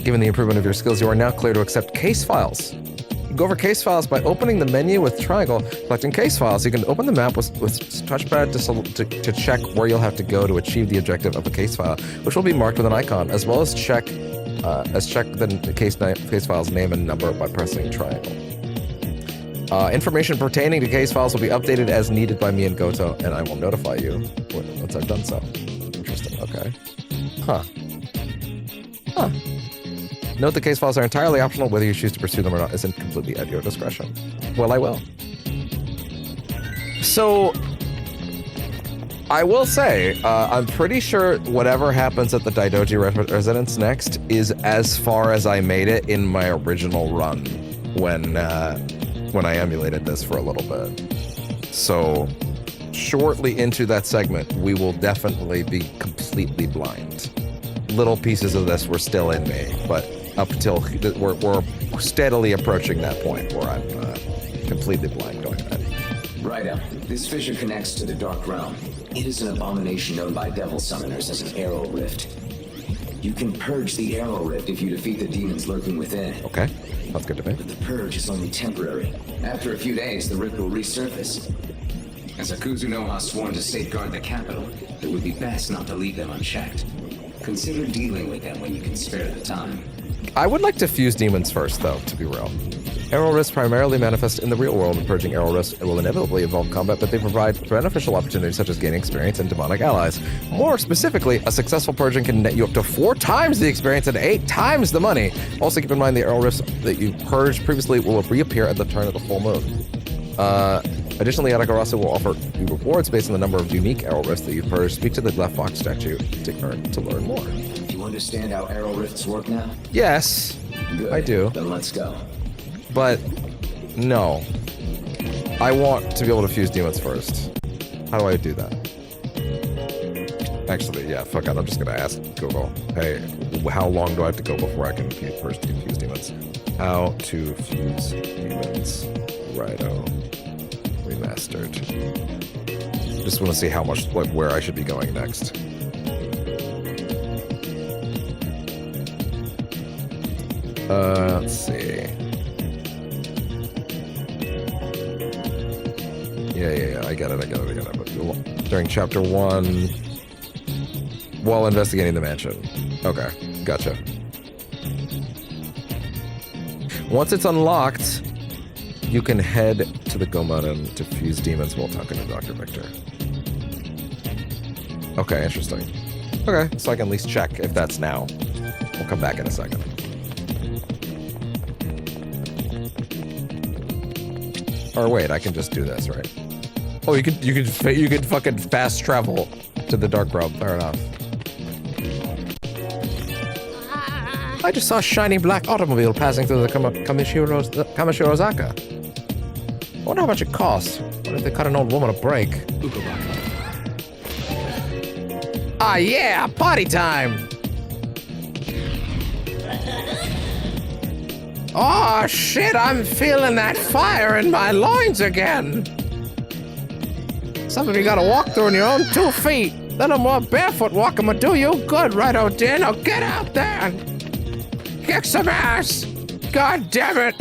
Given the improvement of your skills, you are now clear to accept case files. You go over case files by opening the menu with triangle, selecting case files. You can open the map with touchpad to check where you'll have to go to achieve the objective of a case file, which will be marked with an icon, as well as check the case file's name and number by pressing triangle. Information pertaining to case files will be updated as needed by me and Goto, and I will notify you once I've done so. Interesting. Okay. Huh. Note the case files are entirely optional. Whether you choose to pursue them or not isn't completely at your discretion. Well, I will. So, I will say, I'm pretty sure whatever happens at the Daidoji residence next is as far as I made it in my original run when I emulated this for a little bit. So, shortly into that segment, we will definitely be completely blind. Little pieces of this were still in me, but up until we're steadily approaching that point where I'm completely blind going ahead. Raido, this fissure connects to the Dark Realm. It is an abomination known by devil summoners as an arrow rift. You can purge the arrow rift if you defeat the demons lurking within. Okay, that's good to me. But the purge is only temporary. After a few days, the rift will resurface. As Akuzuno has sworn to safeguard the capital, it would be best not to leave them unchecked. Consider dealing with them when you can spare the time. I would like to fuse demons first, though, to be real. Arrow rifts primarily manifest in the real world, and purging arrow rifts will inevitably involve combat, but they provide beneficial opportunities such as gaining experience and demonic allies. More specifically, a successful purging can net you up to 4 times the experience and 8 times the money. Also keep in mind the arrow rifts that you purged previously will reappear at the turn of the full moon. Additionally, Yatagarasu will offer you rewards based on the number of unique arrow rifts that you purged. Speak to the left fox statue to learn more. Do you understand how arrow rifts work now? Yes, Good. I do. Then let's go. But no, I want to be able to fuse demons first. How do I do that? Actually, yeah, fuck it. I'm just gonna ask Google. Hey, how long do I have to go before I can fuse demons? How to fuse demons? Raido Remastered. Just want to see how much, where I should be going next. Let's see. Yeah, I got it. But during chapter 1, while investigating the mansion. Okay, gotcha. Once it's unlocked, you can head to the Gomaden to fuse demons while talking to Dr. Victor. Okay, interesting. Okay, so I can at least check if that's now. We'll come back in a second. Or wait, I can just do this, right? Oh, you could fucking fast travel to the Dark Realm. Fair enough. I just saw a shiny black automobile passing through the Kamishirozaka. I wonder how much it costs. What if they cut an old woman a break? Ah, yeah, party time! Oh, shit, I'm feeling that fire in my loins again. Something you gotta walk through on your own 2 feet. Little more barefoot walking will do you good, right, Odin? Now get out there and kick some ass. God damn it.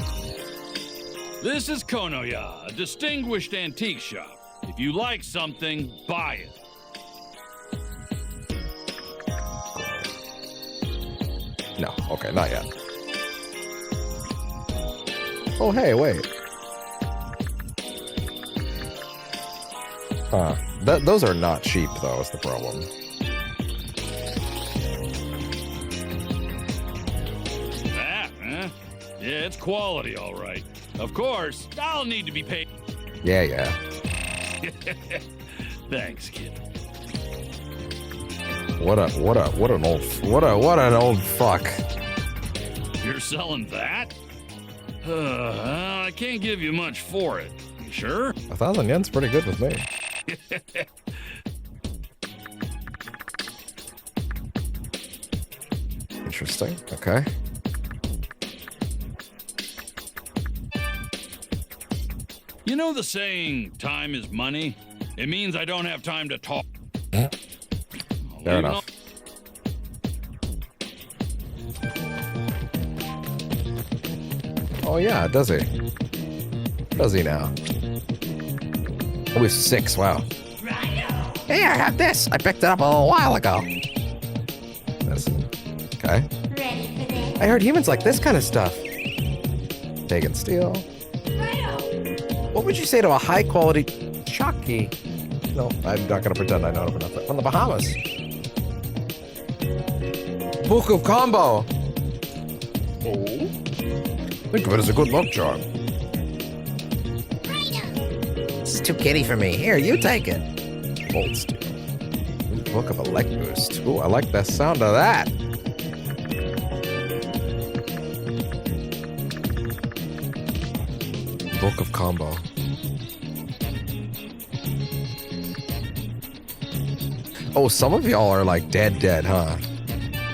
This is Konoya, a distinguished antique shop. If you like something, buy it. No, okay, not yet. Oh, hey, wait. Huh. Those are not cheap, though, is the problem. That, huh? Yeah, it's quality, all right. Of course, I'll need to be paid. Yeah, yeah. Thanks, kid. What an old fuck. You're selling that? I can't give you much for it. You sure? 1,000 yen's pretty good with me. Interesting. Okay. You know the saying, time is money? It means I don't have time to talk. Fair enough. Oh yeah, does he? Does he now? Oh, he's 6, wow. Hey, I have this. I picked it up a little while ago. Medicine. Okay. I heard humans like this kind of stuff. Pagan steel. What would you say to a high-quality Chucky? No, I'm not gonna pretend I know enough. From the Bahamas. Book of Combo. Oh. Think of it as a good luck charm. This is too kiddie for me. Here, you take it. Gold steel. Book of Elect Boost. Ooh, I like the sound of that. Book of Combo. Oh, some of y'all are like dead, huh?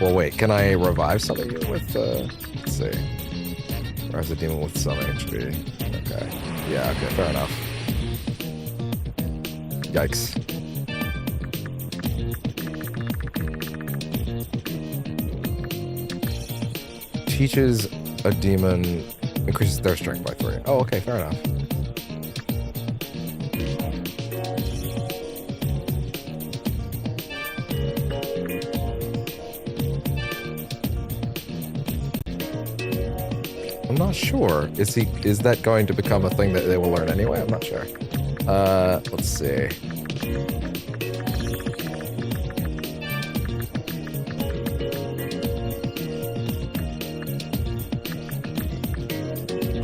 Well, wait, can I revive some of you with, let's see. Rise a demon with some HP. Okay. Yeah, okay, fair enough. Yikes. Teaches a demon, increases their strength by 3. Oh, okay, fair enough. I'm not sure. Is that going to become a thing that they will learn anyway? I'm not sure. Let's see.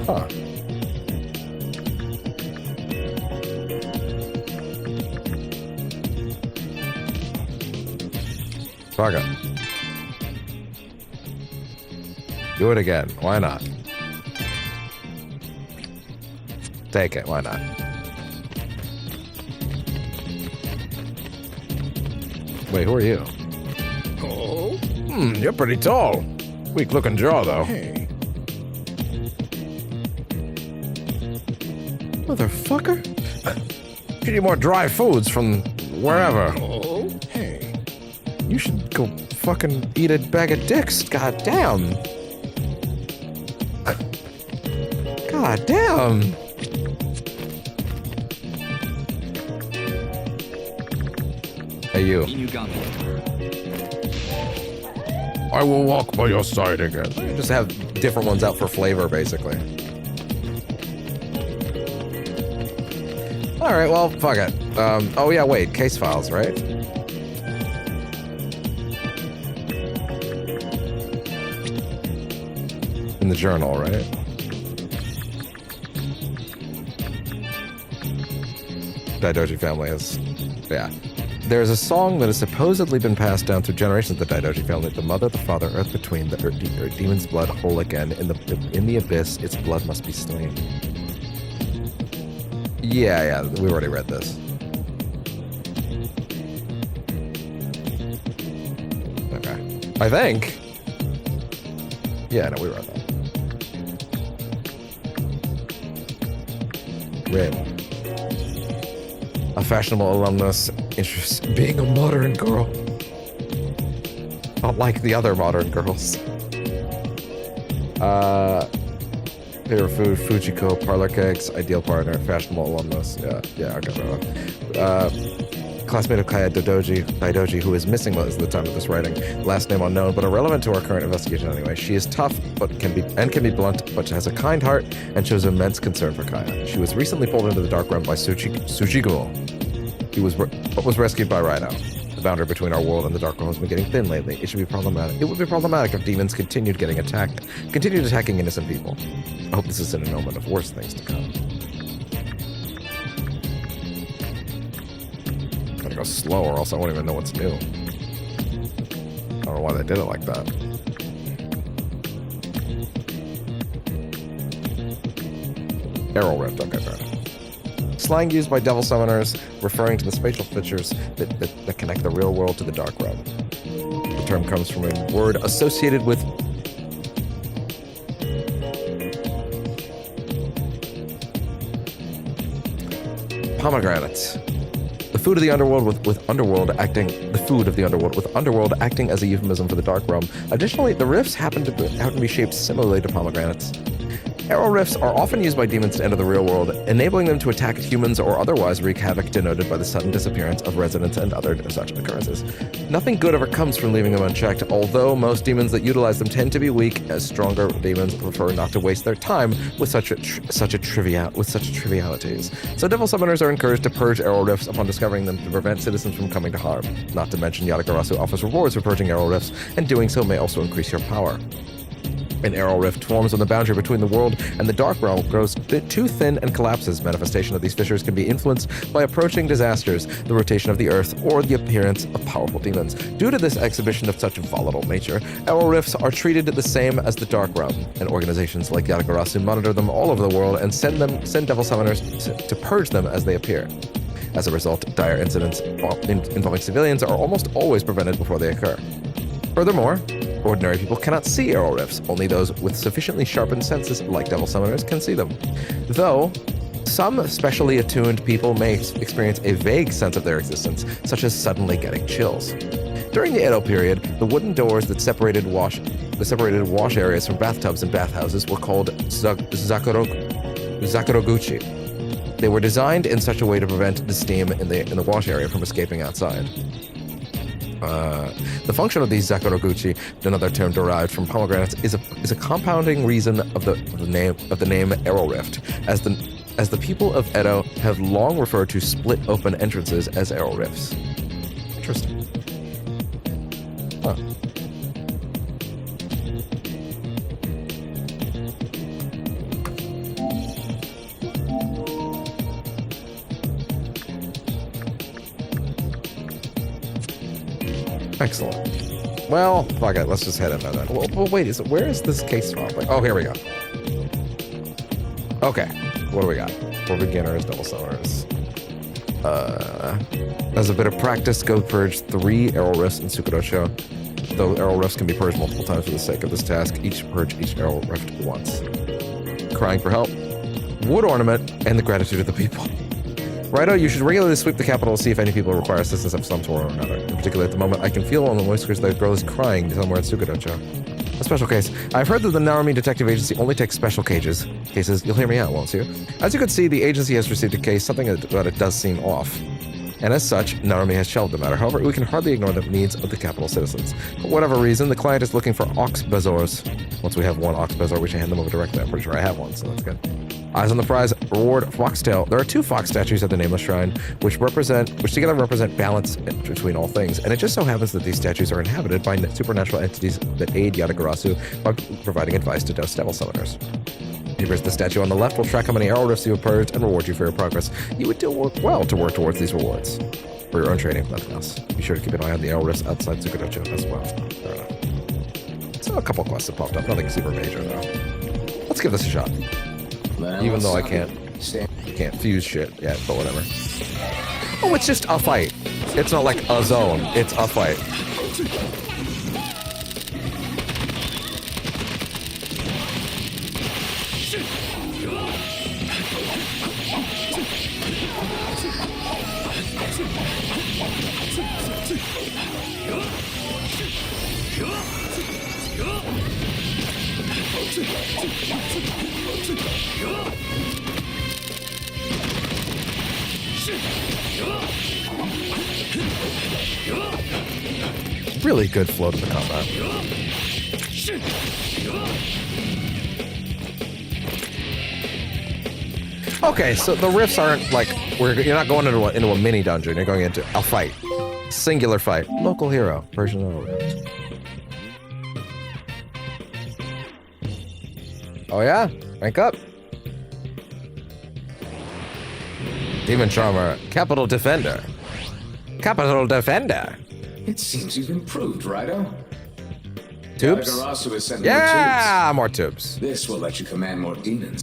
Huh. Fuck it. Do it again. Why not? Take it. Why not? Wait, who are you? Oh? You're pretty tall. Weak looking jaw, though. Hey. Motherfucker. You need more dry foods from wherever. Oh? Hey. You should go fucking eat a bag of dicks. God damn. God damn. Hey, you. You got me. I will walk by your side again. Just have different ones out for flavor, basically. All right, well, fuck it. Oh yeah, wait, case files, right? In the journal, right? Daidoji family is, yeah. There's a song that has supposedly been passed down through generations of the Daidoji family. The mother, the father, earth between, the demon's blood whole again. In the abyss, its blood must be slain. Yeah, we already read this. Okay. I think. Yeah, no, we read that. Rin. A fashionable alumnus interested in being a modern girl. Not like the other modern girls. Favorite food, Fujiko, parlor cakes, ideal partner, fashionable alumnus. Yeah, okay. Classmate of Kaya Daidoji, who is missing most of the time of this writing. Last name unknown, but irrelevant to our current investigation anyway. She is tough, but can be blunt, but has a kind heart and shows immense concern for Kaya. She was recently pulled into the dark realm by Tsuchigumo. He was rescued by RAIDOU. The boundary between our world and the dark realm has been getting thin lately. It would be problematic if demons continued attacking innocent people. I hope this isn't an omen of worse things to come. Gotta go slow or else I won't even know what's new. I don't know why they did it like that. Arrow rift, okay, fair enough. Slang used by devil summoners, referring to the spatial features that connect the real world to the dark realm. The term comes from a word associated with pomegranates. The food of the underworld with underworld acting as a euphemism for the dark realm. Additionally, the rifts happen to be shaped similarly to pomegranates. Arrow rifts are often used by demons to enter the real world, enabling them to attack humans or otherwise wreak havoc denoted by the sudden disappearance of residents and other such occurrences. Nothing good ever comes from leaving them unchecked, although most demons that utilize them tend to be weak, as stronger demons prefer not to waste their time with such trivialities. So devil summoners are encouraged to purge arrow rifts upon discovering them to prevent citizens from coming to harm. Not to mention Yatagarasu offers rewards for purging arrow rifts, and doing so may also increase your power. An arrow rift forms on the boundary between the world and the dark realm, grows too thin and collapses. Manifestation of these fissures can be influenced by approaching disasters, the rotation of the earth, or the appearance of powerful demons. Due to this exhibition of such volatile nature, arrow rifts are treated the same as the dark realm, and organizations like Yatagarasu monitor them all over the world and send devil summoners to purge them as they appear. As a result, dire incidents involving civilians are almost always prevented before they occur. Furthermore, ordinary people cannot see arrow rifts. Only those with sufficiently sharpened senses, like devil summoners, can see them. Though, some specially attuned people may experience a vague sense of their existence, such as suddenly getting chills. During the Edo period, the wooden doors that separated wash areas from bathtubs and bathhouses were called Zakoroguchi. They were designed in such a way to prevent the steam in the wash area from escaping outside. The function of these Zakoroguchi, another term derived from pomegranates, is a compounding reason of the name arrow rift, as the people of Edo have long referred to split open entrances as arrow rifts. Interesting. Huh. Excellent. Well, fuck it. Let's just head into that. Well, wait. Where is this case file? Oh, here we go. Okay. What do we got? For beginners, double summoners. As a bit of practice, go purge 3 arrow rifts in Sukudocho. Though arrow rifts can be purged multiple times for the sake of this task, purge each arrow rift once. Crying for help, wood ornament, and the gratitude of the people. RAIDOU, you should regularly sweep the capital to see if any people require assistance of some sort or another. In particular, at the moment, I can feel on the whiskers that a girl is crying somewhere in Sukudocho. A special case. I've heard that the Narumi Detective Agency only takes special cases. You'll hear me out, won't you? As you can see, the agency has received a case, something about it does seem off. And as such, Narumi has shelved the matter. However, we can hardly ignore the needs of the capital citizens. For whatever reason, the client is looking for ox bezors. Once we have one ox bezor, we should hand them over directly. I'm pretty sure I have one, so that's good. Eyes on the prize, reward, foxtail. There are 2 fox statues at the Nameless Shrine, which together represent balance between all things. And it just so happens that these statues are inhabited by supernatural entities that aid Yatagarasu by providing advice to devil summoners. Here's the statue on the left will track how many arrow rifts you have purged and reward you for your progress. You would do well to work towards these rewards. For your own training, if nothing else. Be sure to keep an eye on the arrow rifts outside Sukudocho as well. Fair enough. So a couple quests have popped up, nothing super major though. Let's give this a shot. Even though I can't fuse shit yet, but whatever. Oh, it's just a fight. It's not like a zone. It's a fight. Really good flow to the combat. Okay, so the riffs aren't like you're not going into a mini dungeon. You're going into a fight, singular fight. Local hero version of it. Oh yeah, rank up. Demon Charmer, Capital Defender. Capital Defender. It seems you've improved, Raido. Tubes? Yatagarasu has sent Yeah, more tubes. This will let you command more demons.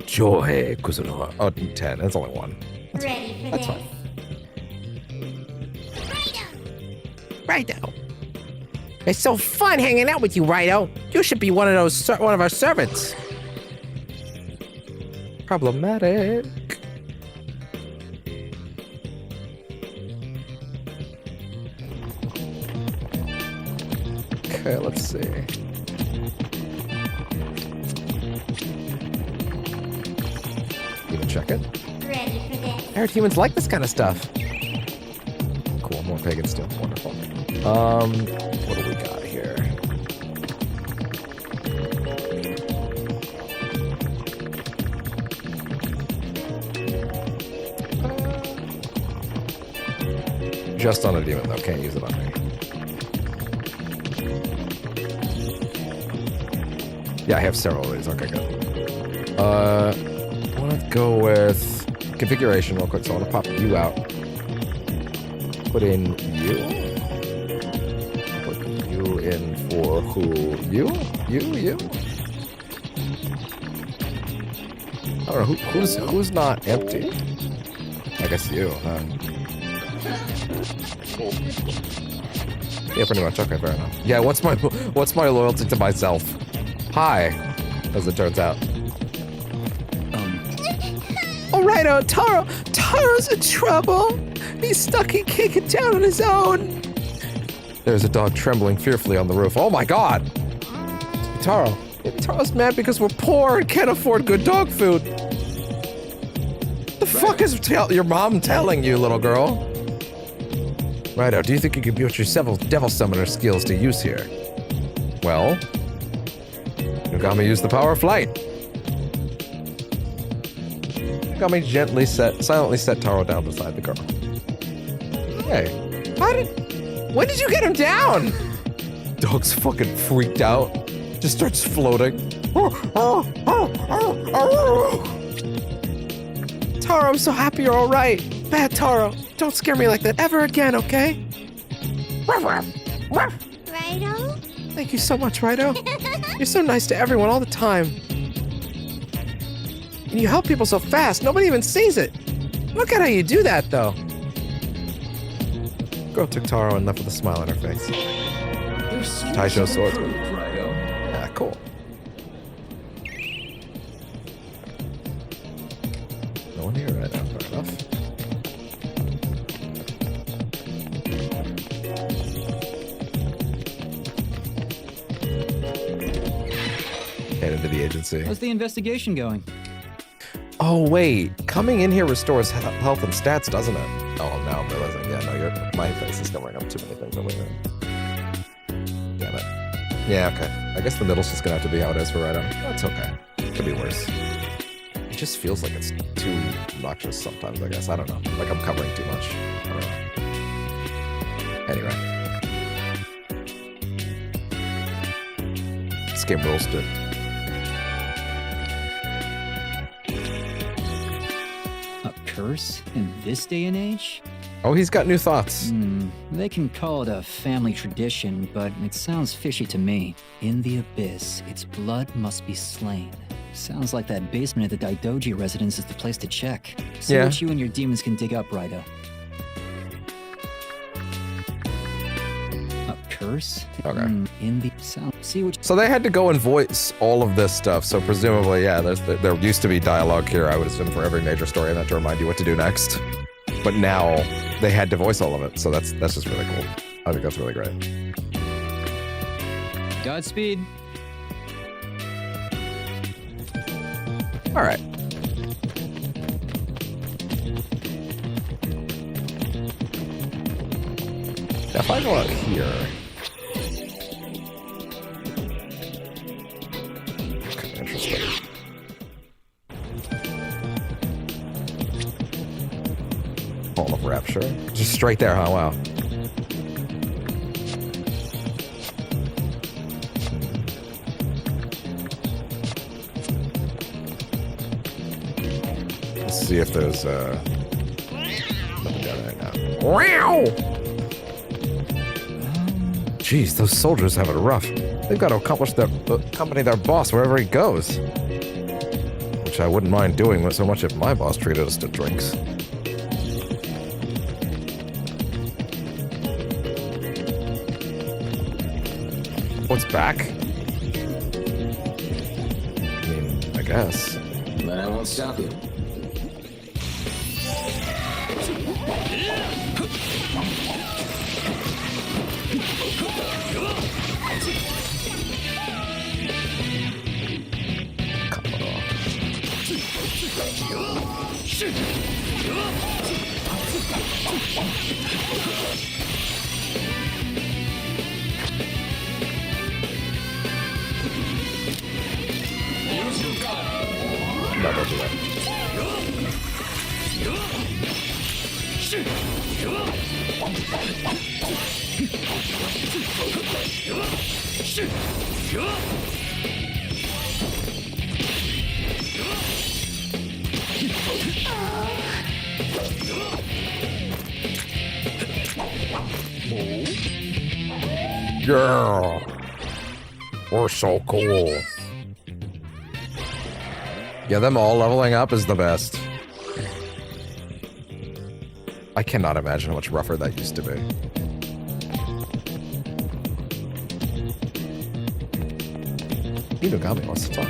Joy Kuzunoha. Oh, 10. That's only one. Ready for That's this? fine. Raido. It's so fun hanging out with you, Raido. You should be one of our servants. Problematic. Okay, let's see. Even check it. Ready for this? I heard humans like this kind of stuff. Cool, more pagan steel. Wonderful. What do we got here? Just on a demon, though. Can't use it on me. Yeah, I have several of these. Okay, good. I want to go with configuration real quick, so I want to pop you out. Put in you. Put you in for who? You? You? I don't know, who's not empty? I guess you, huh? Yeah, pretty much. Okay, fair enough. Yeah, what's my loyalty to myself? Hi, as it turns out. All right, Taro's in trouble. He's stuck. He can't get down on his own. There's a dog trembling fearfully on the roof. Oh my god! Taro. Taro's mad because we're poor and can't afford good dog food. The fuck is your mom telling you, little girl? Raido, do you think you can put your several devil summoner skills to use here? Well, Nogami used the power of flight. Nogami silently set Taro down beside the girl. Hey, when did you get him down? Dog's fucking freaked out. Just starts floating. Taro, I'm so happy you're all right. Bad Taro, don't scare me like that ever again, okay? Raido? Thank you so much, Raido. You're so nice to everyone all the time. And you help people so fast, nobody even sees it. Look at how you do that, though. Girl took Taro and left with a smile on her face. Taisho sword. Yeah, cool. No one here right now, fair enough. Head into the agency. How's the investigation going? Oh wait, coming in here restores health and stats, doesn't it? Oh, now I'm realizing. Yeah, no, my face is covering up too many things over there. Damn it. Yeah, okay. I guess the middle's just gonna have to be how it is for Raido. That's okay. Could be worse. It just feels like it's too obnoxious sometimes, I guess. I don't know. Like I'm covering too much. I don't know. Anyway. This game rules, dude. A curse in this day and age? Oh, he's got new thoughts. They can call it a family tradition, but it sounds fishy to me. In the abyss, its blood must be slain. Sounds like that basement at the Daidoji residence is the place to check. See what you and your demons can dig up, Raido. A curse? Okay. In the sound. See what. So they had to go and voice all of this stuff. So presumably, yeah, there used to be dialogue here, I would assume, for every major story, and that to remind you what to do next. But now they had to voice all of it, so that's just really cool. I think that's really great. Godspeed. All right. If I go out here, kind of interesting. Hall of Rapture, just straight there, huh? Wow. Let's see if there's nothing down there now. Wow! Jeez, those soldiers have it rough. They've got to accompany their boss wherever he goes. Which I wouldn't mind doing so much if my boss treated us to drinks. What's back? I mean, I guess. But I won't stop you. No, don't do that. Yeah. We're so cool. Yeah, them all leveling up is the best. I cannot imagine how much rougher that used to be. Inugami wants to talk.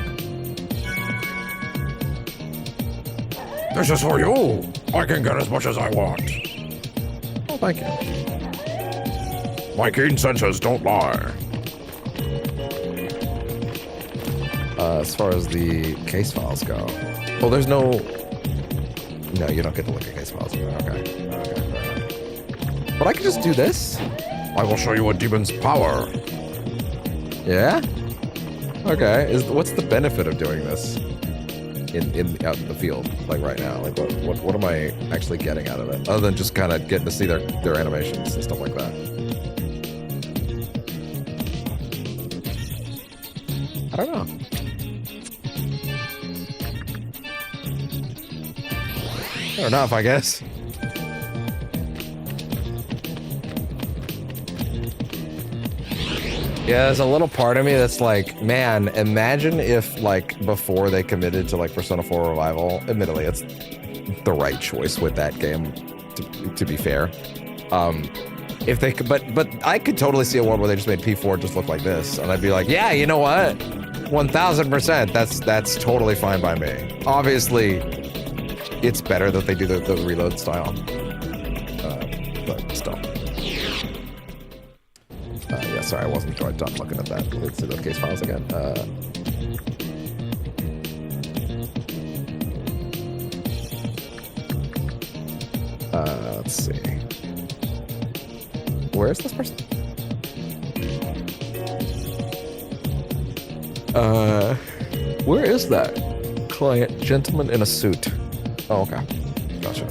This is for you. I can get as much as I want. Oh, thank you. My keen senses don't lie. As far as the case files go. Well, there's no... No, you don't get to look at case files. Okay. But I can just do this. I will show you a demon's power. Yeah? Okay. What's the benefit of doing this? Out in the field, like right now? Like what am I actually getting out of it? Other than just kind of getting to see their animations and stuff like that. I don't know. Fair enough, I guess. Yeah, there's a little part of me that's like, man, imagine if, like, before they committed to, like, Persona 4 Revival, admittedly, it's the right choice with that game, to be fair. If they could, but I could totally see a world where they just made P4 just look like this, and I'd be like, yeah, you know what? 1000%, that's totally fine by me. Obviously, it's better that they do the reload style, but still. Yeah, sorry, I wasn't quite done looking at that. Let's see the case files again. Let's see. Where is this person? Where is that client? Gentleman in a suit. Oh, okay. Gotcha.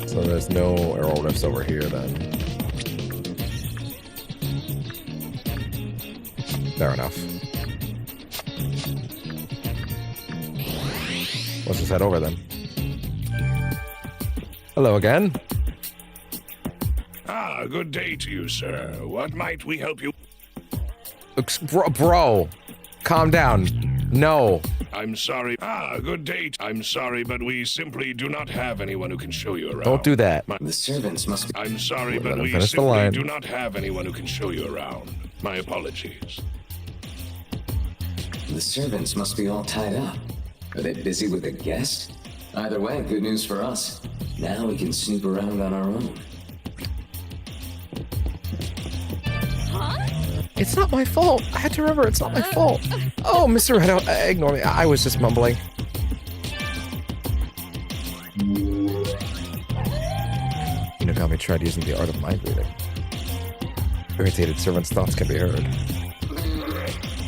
So there's no arrow rifts over here then. Fair enough. Let's just head over then. Hello again. Ah, good day to you, sir. What might we help you? Bro, calm down. No. I'm sorry. Good date. I'm sorry, but we simply do not have anyone who can show you around. Don't do that. The servants must be... I'm sorry, but Let him we finish the simply line. do not have anyone who can show you around. My apologies. The servants must be all tied up. Are they busy with a guest? Either way, good news for us. Now we can snoop around on our own. It's not my fault. I had to remember it's not my fault. Oh, Mr. Redo, ignore me. I was just mumbling. Inugami tried using the art of mind reading. Irritated servants' thoughts can be heard.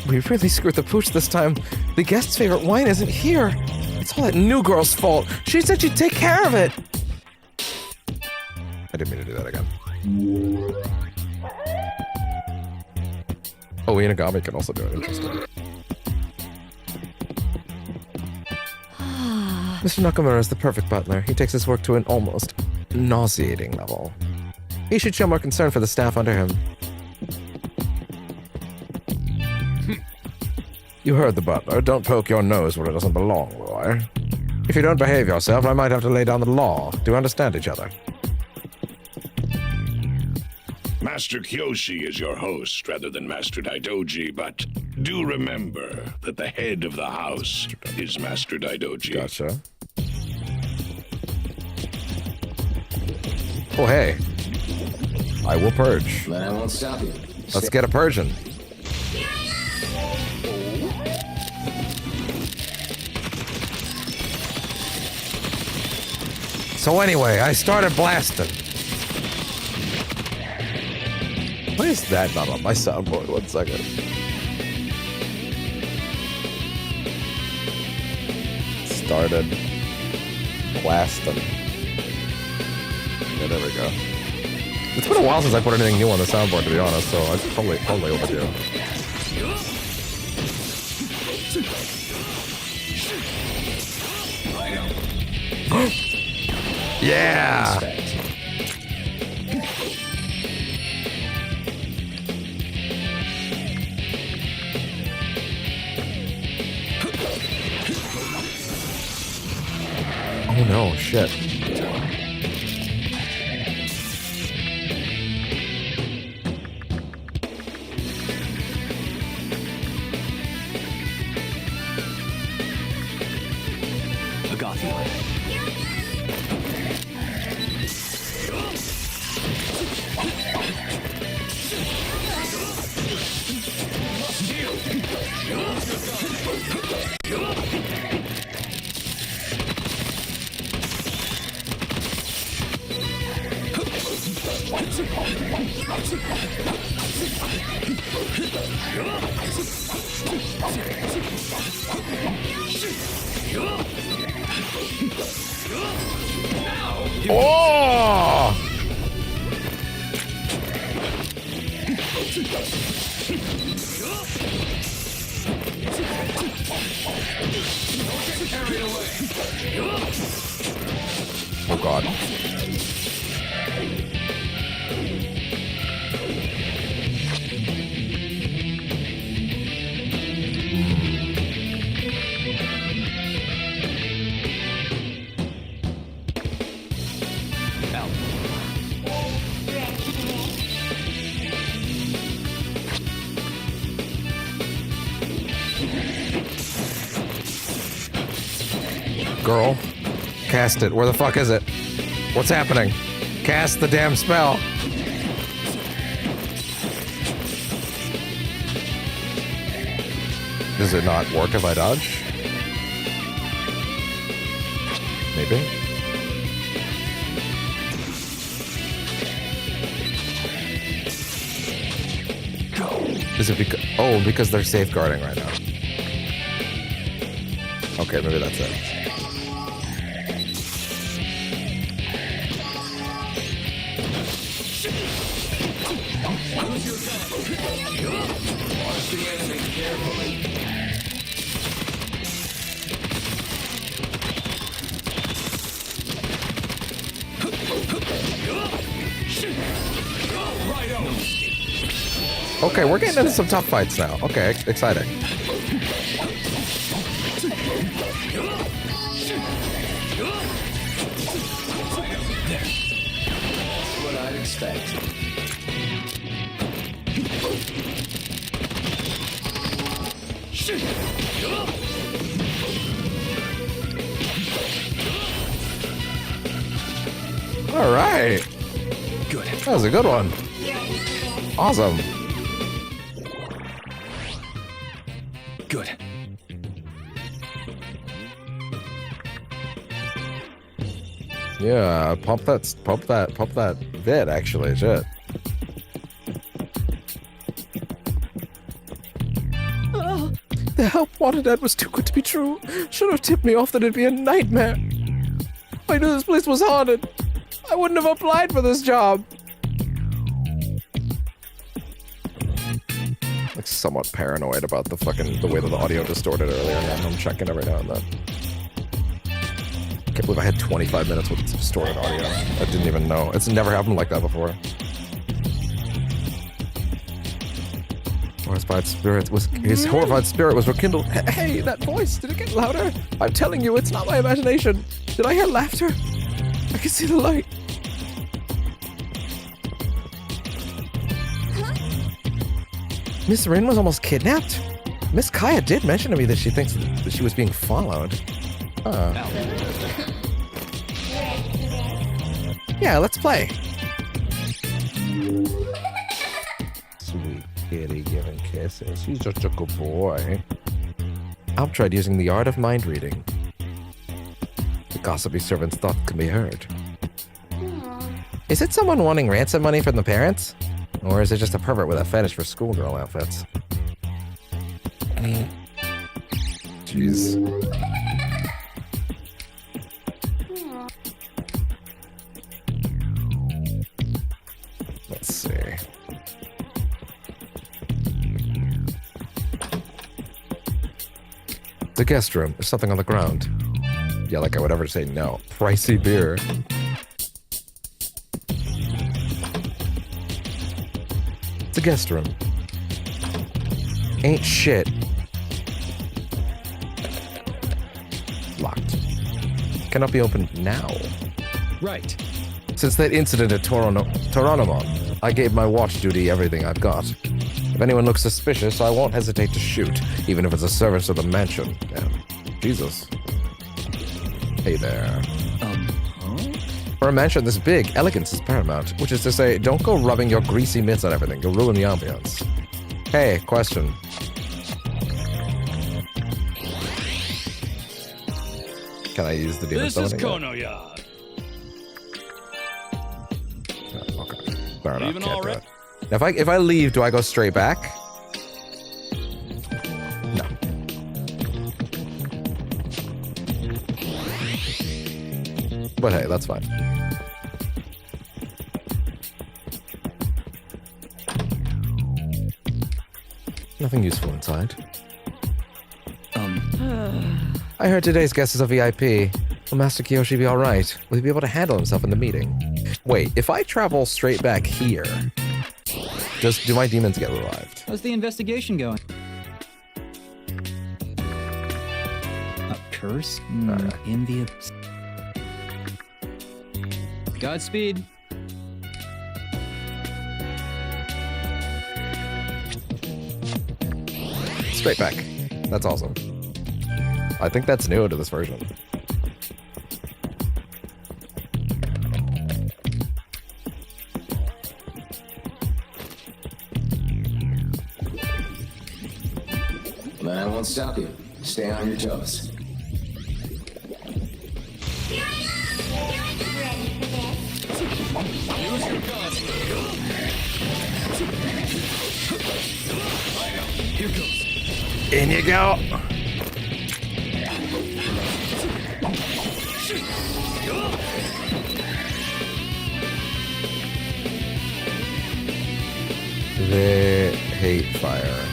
We really screwed the pooch this time. The guest's favorite wine isn't here. It's all that new girl's fault. She said she'd take care of it. I didn't mean to do that again. Oh, Inugami can also do it. Interesting. Mr. Nakamura is the perfect butler. He takes his work to an almost nauseating level. He should show more concern for the staff under him. You heard the butler. Don't poke your nose where it doesn't belong, boy. If you don't behave yourself, I might have to lay down the law. Do we understand each other? Master Kyoshi is your host rather than Master Daidoji, but do remember that the head of the house is Master Daidoji. Gotcha. Oh, hey. I will purge. But I won't stop you. Let's get a purging. So anyway, I started blasting. Why is that not on my soundboard? 1 second. Started blasting. Yeah, there we go. It's been a while since I put anything new on the soundboard, to be honest, so I probably overdue. Yeah! Oh no, shit. Oh! Oh god. Girl, cast it. Where the fuck is it? What's happening? Cast the damn spell. Does it not work if I dodge? Maybe. Is it because... Oh, because they're safeguarding right now. Okay, maybe that's it. Okay, we're getting into some tough fights now. Okay, exciting. expect. All right. Good. That was a good one. Awesome. Good. Yeah, pump that vid, actually, shit. The help wanted ad was too good to be true. Should have tipped me off that it'd be a nightmare. I knew this place was haunted. I wouldn't have applied for this job. Like somewhat paranoid about the way that the audio distorted earlier, and I'm checking every now and then. I can't believe I had 25 minutes with distorted audio. I didn't even know. It's never happened like that before. His horrified spirit was rekindled. Hey, that voice, did it get louder? I'm telling you, it's not my imagination. Did I hear laughter? I can see the light. Miss Rin was almost kidnapped? Miss Kaya did mention to me that she thinks that she was being followed. Yeah, let's play. Sweet kitty giving kisses. He's just a good boy. Alp tried using the art of mind reading. The gossipy servant's thought can be heard. Is it someone wanting ransom money from the parents? Or is it just a pervert with a fetish for schoolgirl outfits? Jeez. Let's see. The guest room. There's something on the ground. Yeah, like I would ever say no. Pricey beer. It's a guest room. Ain't shit. Locked. Cannot be opened now. Right. Since that incident at Toronimon, I gave my watch duty everything I've got. If anyone looks suspicious, I won't hesitate to shoot, even if it's a service to the mansion. Damn. Jesus. Hey there. For a mansion this big, elegance is paramount, which is to say, don't go rubbing your greasy mitts on everything. You'll ruin the ambiance. Hey, question. Can I use the demon This is summoning? Konoya. Oh, okay. Fair enough. Leaving Can't do already? it. Now, if I leave, do I go straight back? No. But hey, that's fine. Nothing useful inside. I heard today's guest is a VIP. Will Master Kiyoshi be alright? Will he be able to handle himself in the meeting? Wait, if I travel straight back here, do my demons get revived? How's the investigation going? A curse? In the... Godspeed. Straight back. That's awesome. I think that's new to this version. I won't stop you. Stay on your toes. Use your guns. Here goes. In you go. They hate fire.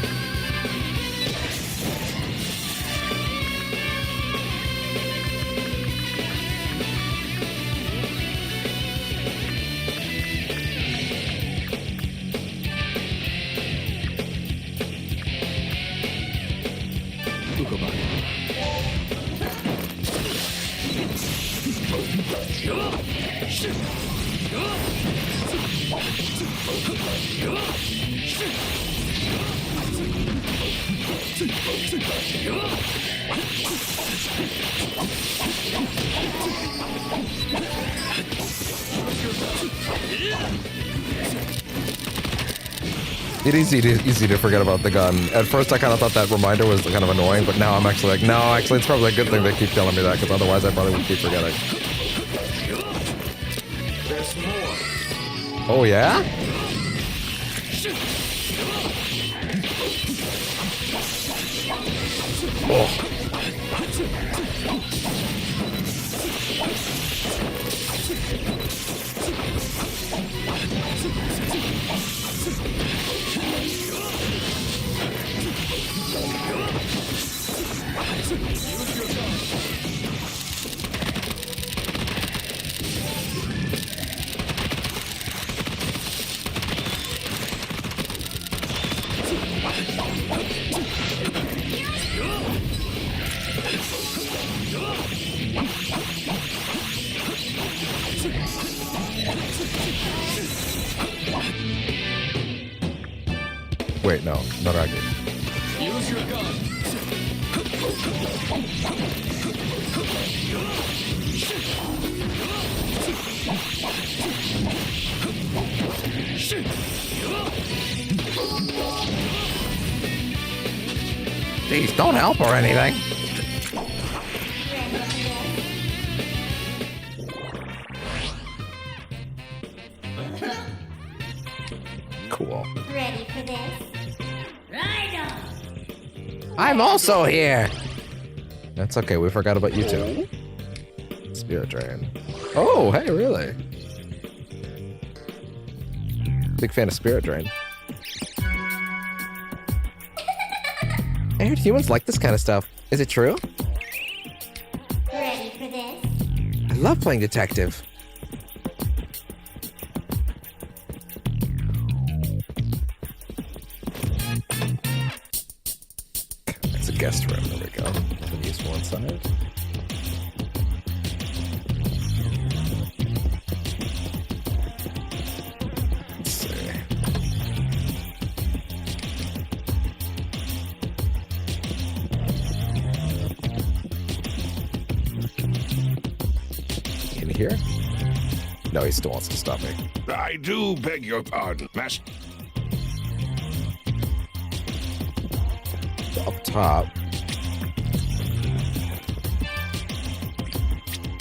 It is easy to forget about the gun. At first, I kind of thought that reminder was kind of annoying, but now I'm actually like, no, actually, it's probably a good thing they keep telling me that, because otherwise I probably would keep forgetting. There's more. Oh, yeah? Oh. Wait, no, not Aggie. Use your gun. Jeez, don't help or anything. Cool. Ready for this? RAIDOU! I'm also here. That's okay. We forgot about you too. Spirit Drain. Oh, hey, really? Big fan of Spirit Drain. I heard humans like this kind of stuff. Is it true? Ready for this? I love playing detective. It's a guest room. There we go. Nothing useful inside. Let's see. In here? No, he still wants to stop me. I do beg your pardon, Master. Up top.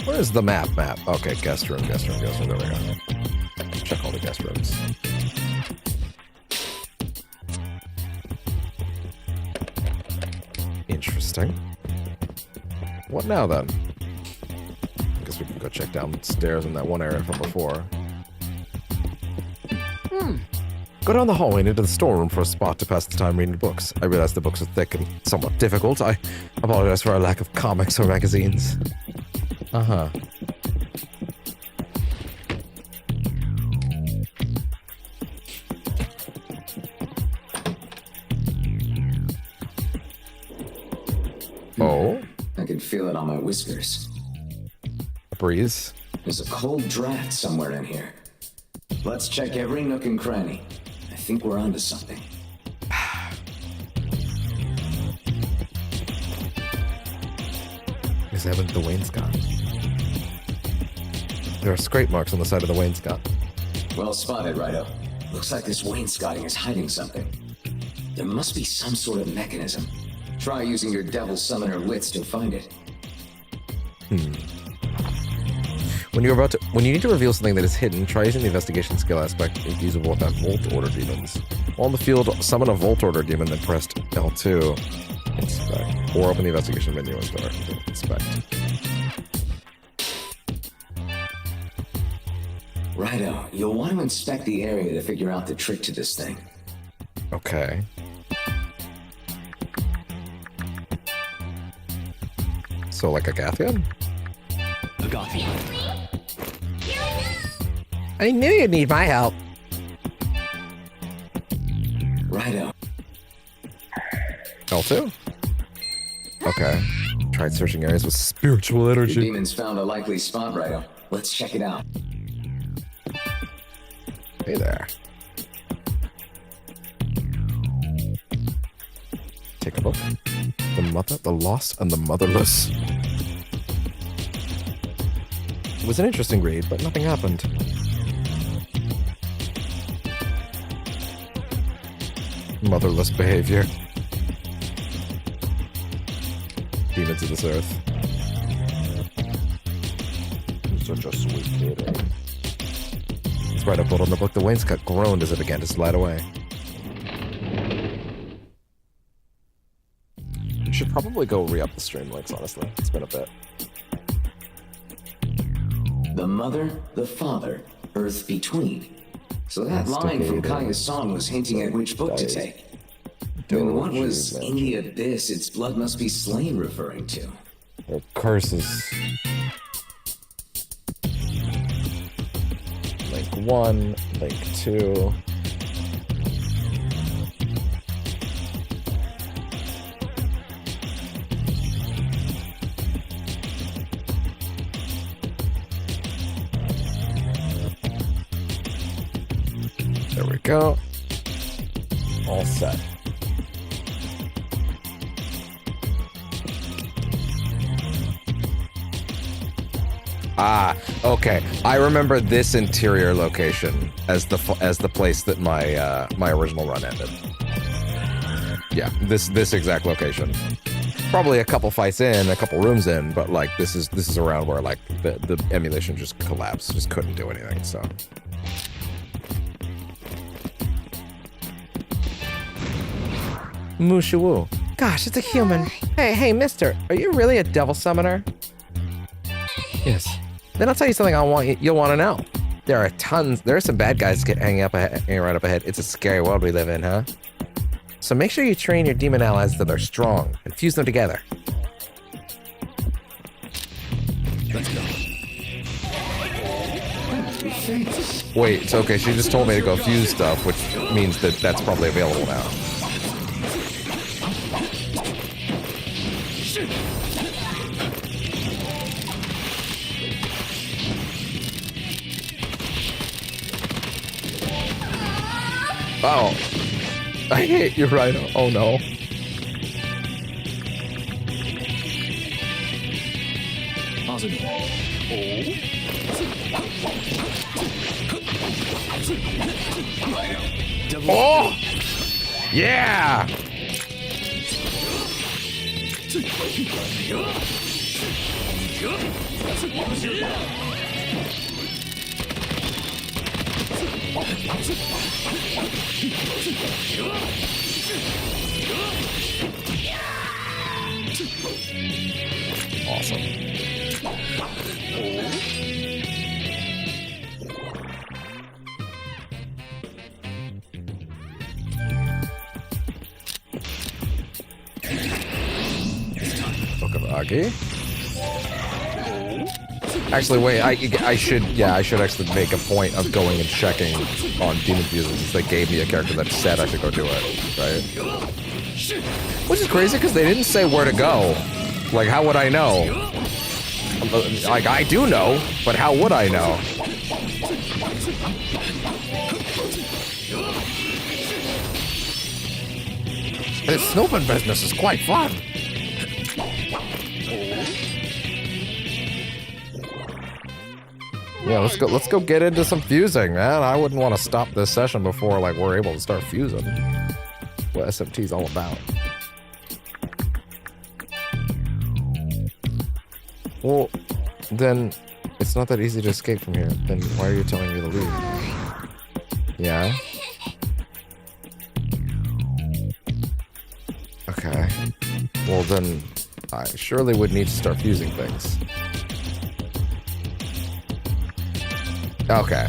Where's the map? Okay, guest room. There we go. Check all the guest rooms. Interesting. What now then? I guess we can go check downstairs in that one area from before. Go down the hallway and into the storeroom for a spot to pass the time reading books. I realize the books are thick and somewhat difficult. I apologize for our lack of comics or magazines. Uh-huh. Oh? I can feel it on my whiskers. A breeze. There's a cold draft somewhere in here. Let's check every nook and cranny. I think we're onto something. Examine the wainscot. There are scrape marks on the side of the wainscot. Well spotted, Raido. Looks like this wainscoting is hiding something. There must be some sort of mechanism. Try using your devil summoner wits to find it. When you need to reveal something that is hidden, try using the investigation skill aspect usable with Vault Order demons. While in the field, summon a Vault Order demon and press L2. Inspect. Or open the investigation menu and start inspect. Raido, you'll want to inspect the area to figure out the trick to this thing. Okay. So like a Gathian? A Gathian. I knew you'd need my help. Raido. L2? Okay. Tried searching areas with spiritual Your energy. demons found a likely spot, Raido. Let's check it out. Hey there. Take a look. The mother, the lost, and the motherless. It was an interesting read, but nothing happened. Motherless behavior. Demons of this earth. You're such a sweet kid. That's right, I pulled on the book. The wainscot groaned as it began to slide away. We should probably go re-up the stream links, honestly. It's been a bit. The mother, the father, earth between. So that line from Kaya's song was hinting at which book to take. And what was in the abyss its blood must be slain referring to? Or curses. Link 1, link 2. There we go. All set. Ah, okay. I remember this interior location as the place that my my original run ended. Yeah, this exact location. Probably a couple fights in, a couple rooms in, but like this is around where like the emulation just collapsed, just couldn't do anything. So. Mushu. Gosh, it's a human. Hey, mister, are you really a devil summoner? Yes. Then I'll tell you something you'll want to know. There are some bad guys hanging right up ahead. It's a scary world we live in, huh? So make sure you train your demon allies so they're strong and fuse them together. Let's go. Wait, it's okay. She just told me to go fuse stuff, which means that that's probably available now. Oh, I hate you, Rhino. Oh no. Oh! Yeah! Awesome. Book of Agi. Actually, wait. I should actually make a point of going and checking on Demon Fuses since they gave me a character that said I should go do it, right? Which is crazy because they didn't say where to go. Like, how would I know? Like, I do know, but how would I know? This snooping business is quite fun. Yeah, let's go get into some fusing, man. I wouldn't want to stop this session before like we're able to start fusing. What SMT's all about. Well, then it's not that easy to escape from here. Then why are you telling me to leave? Yeah? Okay. Well then, I surely would need to start fusing things. Okay.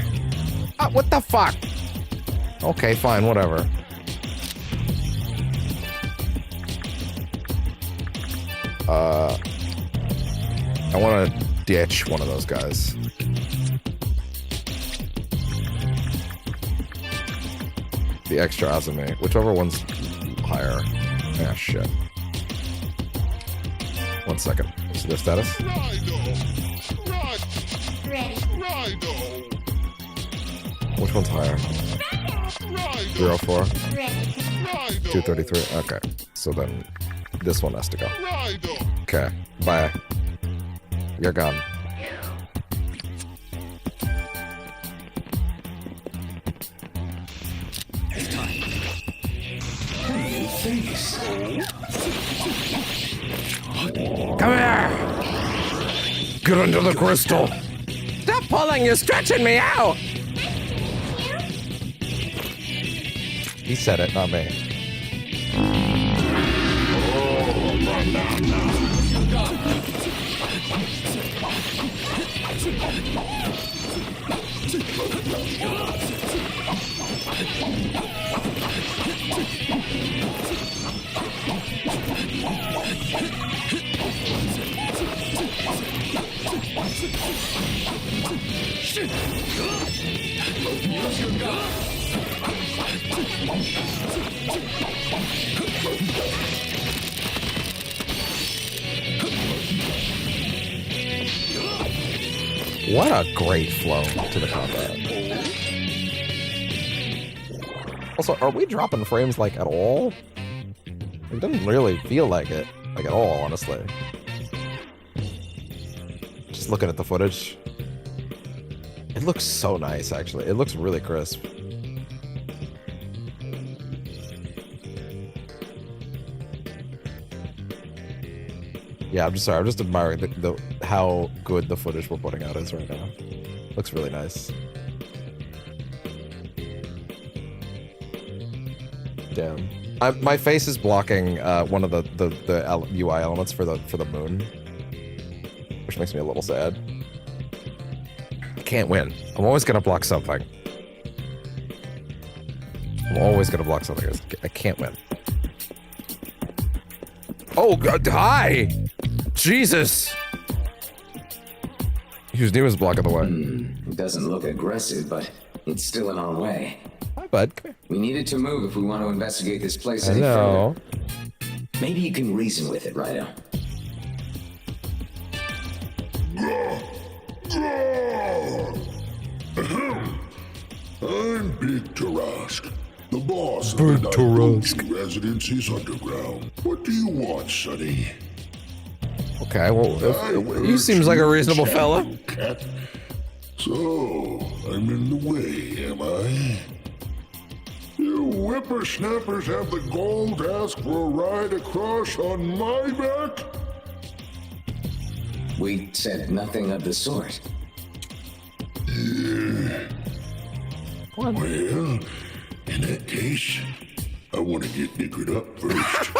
What the fuck? Okay, fine, whatever. I want to ditch one of those guys. The extra Azumi. Whichever one's higher. Ah, shit. 1 second. See their status? RAIDOU! Which one's higher? 04? 233. Okay. So then this one has to go. Okay. Bye. You're gone. Come here! Get into the crystal! Stop pulling, you're stretching me out! He said it, not me. What a great flow to the combat. Also, are we dropping frames like at all? It doesn't really feel like it, like at all, honestly. Just looking at the footage. It looks so nice, actually. It looks really crisp. Yeah, I'm just sorry. I'm just admiring the how good the footage we're putting out is right now. Looks really nice. Damn. My face is blocking one of the UI elements for the moon, which makes me a little sad. I can't win. I'm always gonna block something. I'm always gonna block something. I can't win. Oh God! Hi! Jesus! Whose name is blocking the way? It doesn't look aggressive, but it's still in our way. Hi, bud. We needed to move if we want to investigate this place I any know. further. Maybe you can reason with it, RAIDOU. I'm Big Tarask, the boss of Big the Tarask. Daidoji Residences underground. What do you want, Sonny? Okay, well, he seems like a reasonable fella. Cat. So, I'm in the way, am I? You whippersnappers have the gall to ask for a ride across on my back? We said nothing of the sort. Yeah. Well, in that case, I want to get niggered up first.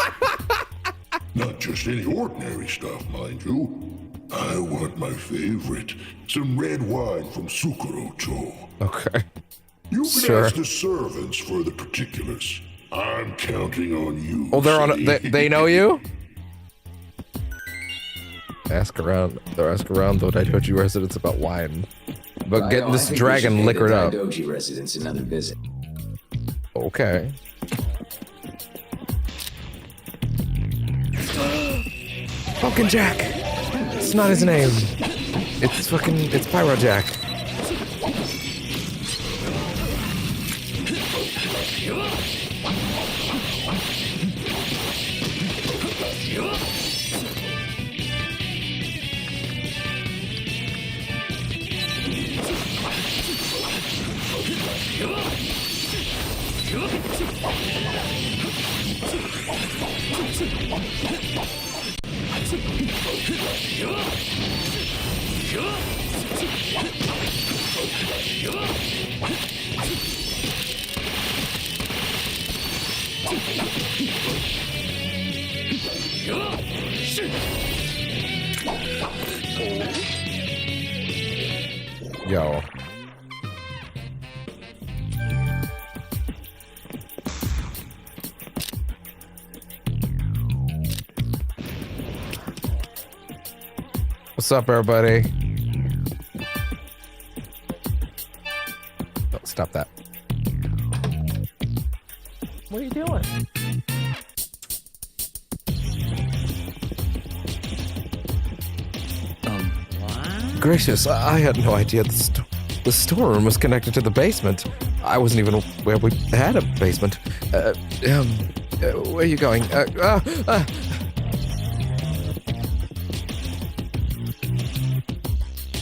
Not just any ordinary stuff, mind you. I want my favorite, some red wine from Sukurocho. Okay. You can Sure. ask the servants for the particulars. I'm counting on you. Oh, they're on. Sonny. They know you. Ask around. They're ask around the Daidoji residents about wine, but RAIDOU, getting I this think we dragon should pay liquored the up. Daidoji residents another visit. Okay. Fucking Jack. It's not his name. It's Pyro Jack. Yo. What's up, everybody? Oh, stop that. What are you doing? Gracious, I had no idea the The storeroom was connected to the basement. I wasn't even aware we had a basement. Where are you going?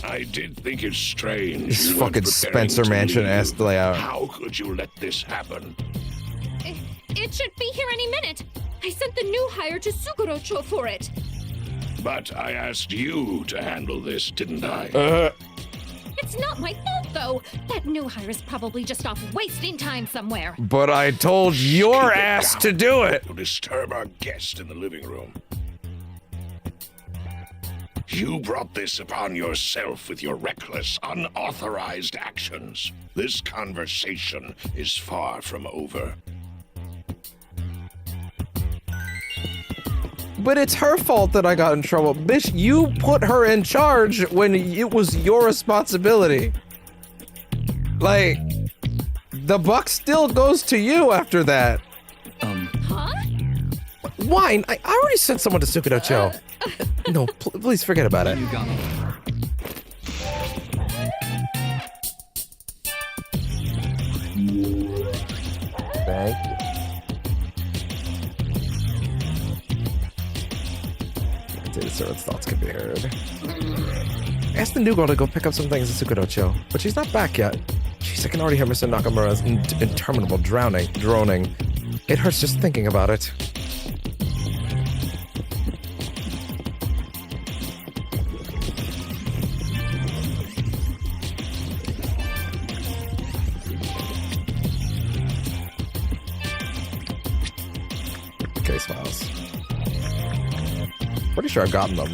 I did think it's strange. This you weren't fucking preparing Spencer to Mansion-esque leave. layout. How could you let this happen? It should be here any minute. I sent the new hire to Sugorocho for it. But I asked you to handle this, didn't I? It's not my fault, though. That new hire is probably just off wasting time somewhere. But I told your Keep it ass down. to do it. You'll disturb our guest in the living room. You brought this upon yourself with your reckless, unauthorized actions. This conversation is far from over. But it's her fault that I got in trouble. Bitch, you put her in charge when it was your responsibility. Like, the buck still goes to you after that. Huh? Wine, I already sent someone to Sukinocho. No, please forget about it. You got me. Thank you. Data servant's thoughts can be heard. Ask the new girl to go pick up some things at Sukinocho, but she's not back yet. Jeez, I can already hear Mr. Nakamura's interminable droning. It hurts just thinking about it. Case files. Pretty sure I've gotten them.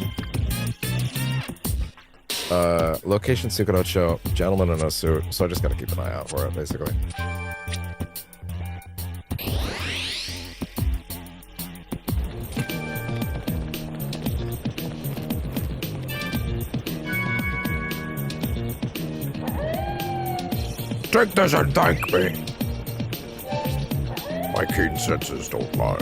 Location Sukinocho, gentleman in a suit, so I just gotta keep an eye out for it, basically. Take this and thank me. My keen senses don't lie.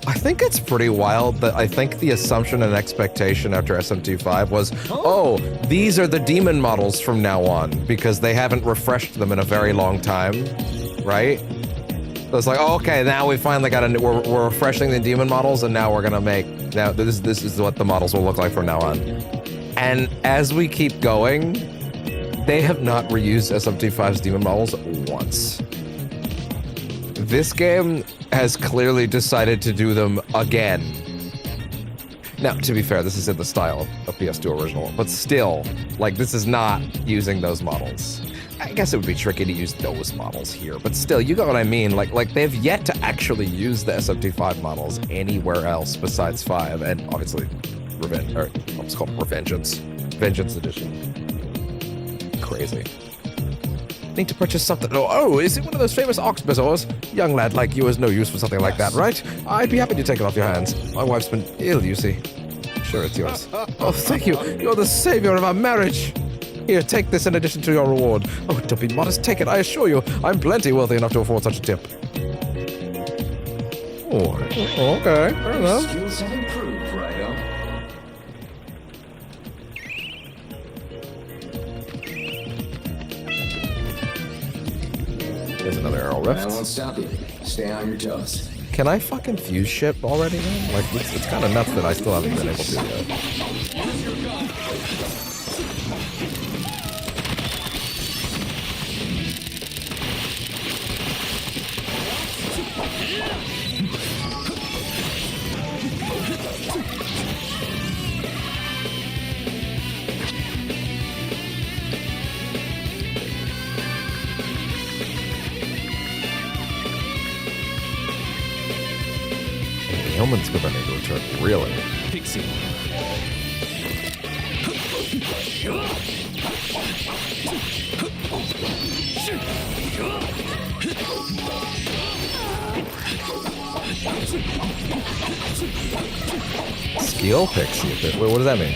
I think it's pretty wild that I think the assumption and expectation after SMT5 was, oh, these are the demon models from now on because they haven't refreshed them in a very long time, right? So it's like, oh, okay, now we finally got we're refreshing the demon models, and now we're gonna make this is what the models will look like from now on. And as we keep going, they have not reused SMT5's demon models once. This game has clearly decided to do them again. Now, to be fair, this is in the style of PS2 original, but still, like, this is not using those models. I guess it would be tricky to use those models here, but still, you got what I mean. Like they've yet to actually use the SMT5 models anywhere else besides 5, and obviously, what's called Vengeance Edition. Crazy. Need to purchase something. Oh, is it one of those famous ox bazaars? Young lad like you has no use for something like that, right? I'd be happy to take it off your hands. My wife's been ill, you see. Sure, it's yours. Oh, thank you. You're the savior of our marriage. Here, take this in addition to your reward. Oh, don't be modest. Take it, I assure you. I'm plenty wealthy enough to afford such a tip. Oh, okay. Fair enough. Skills have improved, Raido. There's another arrow rift. I won't stop you. Stay on your toes. Can I fucking fuse ship already, man? Like, it's kind of nuts that I still haven't been able to yet. Hillman's going into a turn, really? Pixie. Skill pixie. Wait, what does that mean?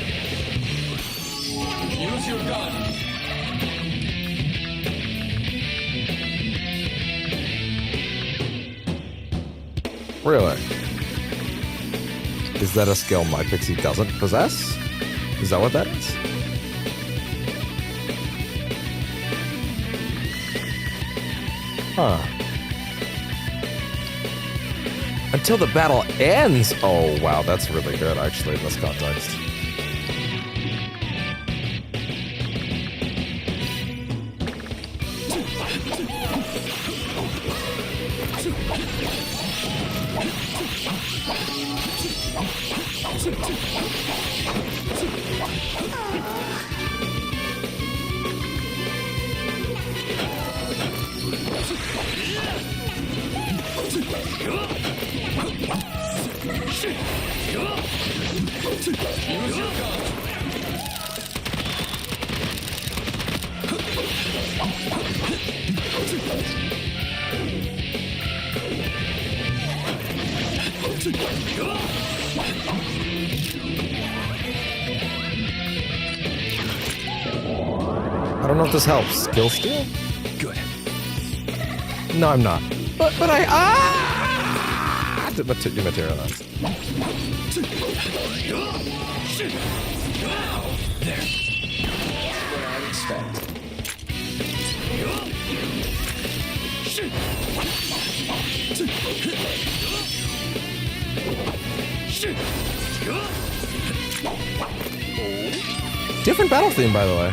Use your gun. Really? Is that a skill my pixie doesn't possess? Is that what that is? Huh. Until the battle ends! Oh, wow, that's really good, actually, in this context. I don't know if this helps. Skill steal? Good. No, I'm not. But I did materialize. There. What I'd expect. Different battle theme, by the way.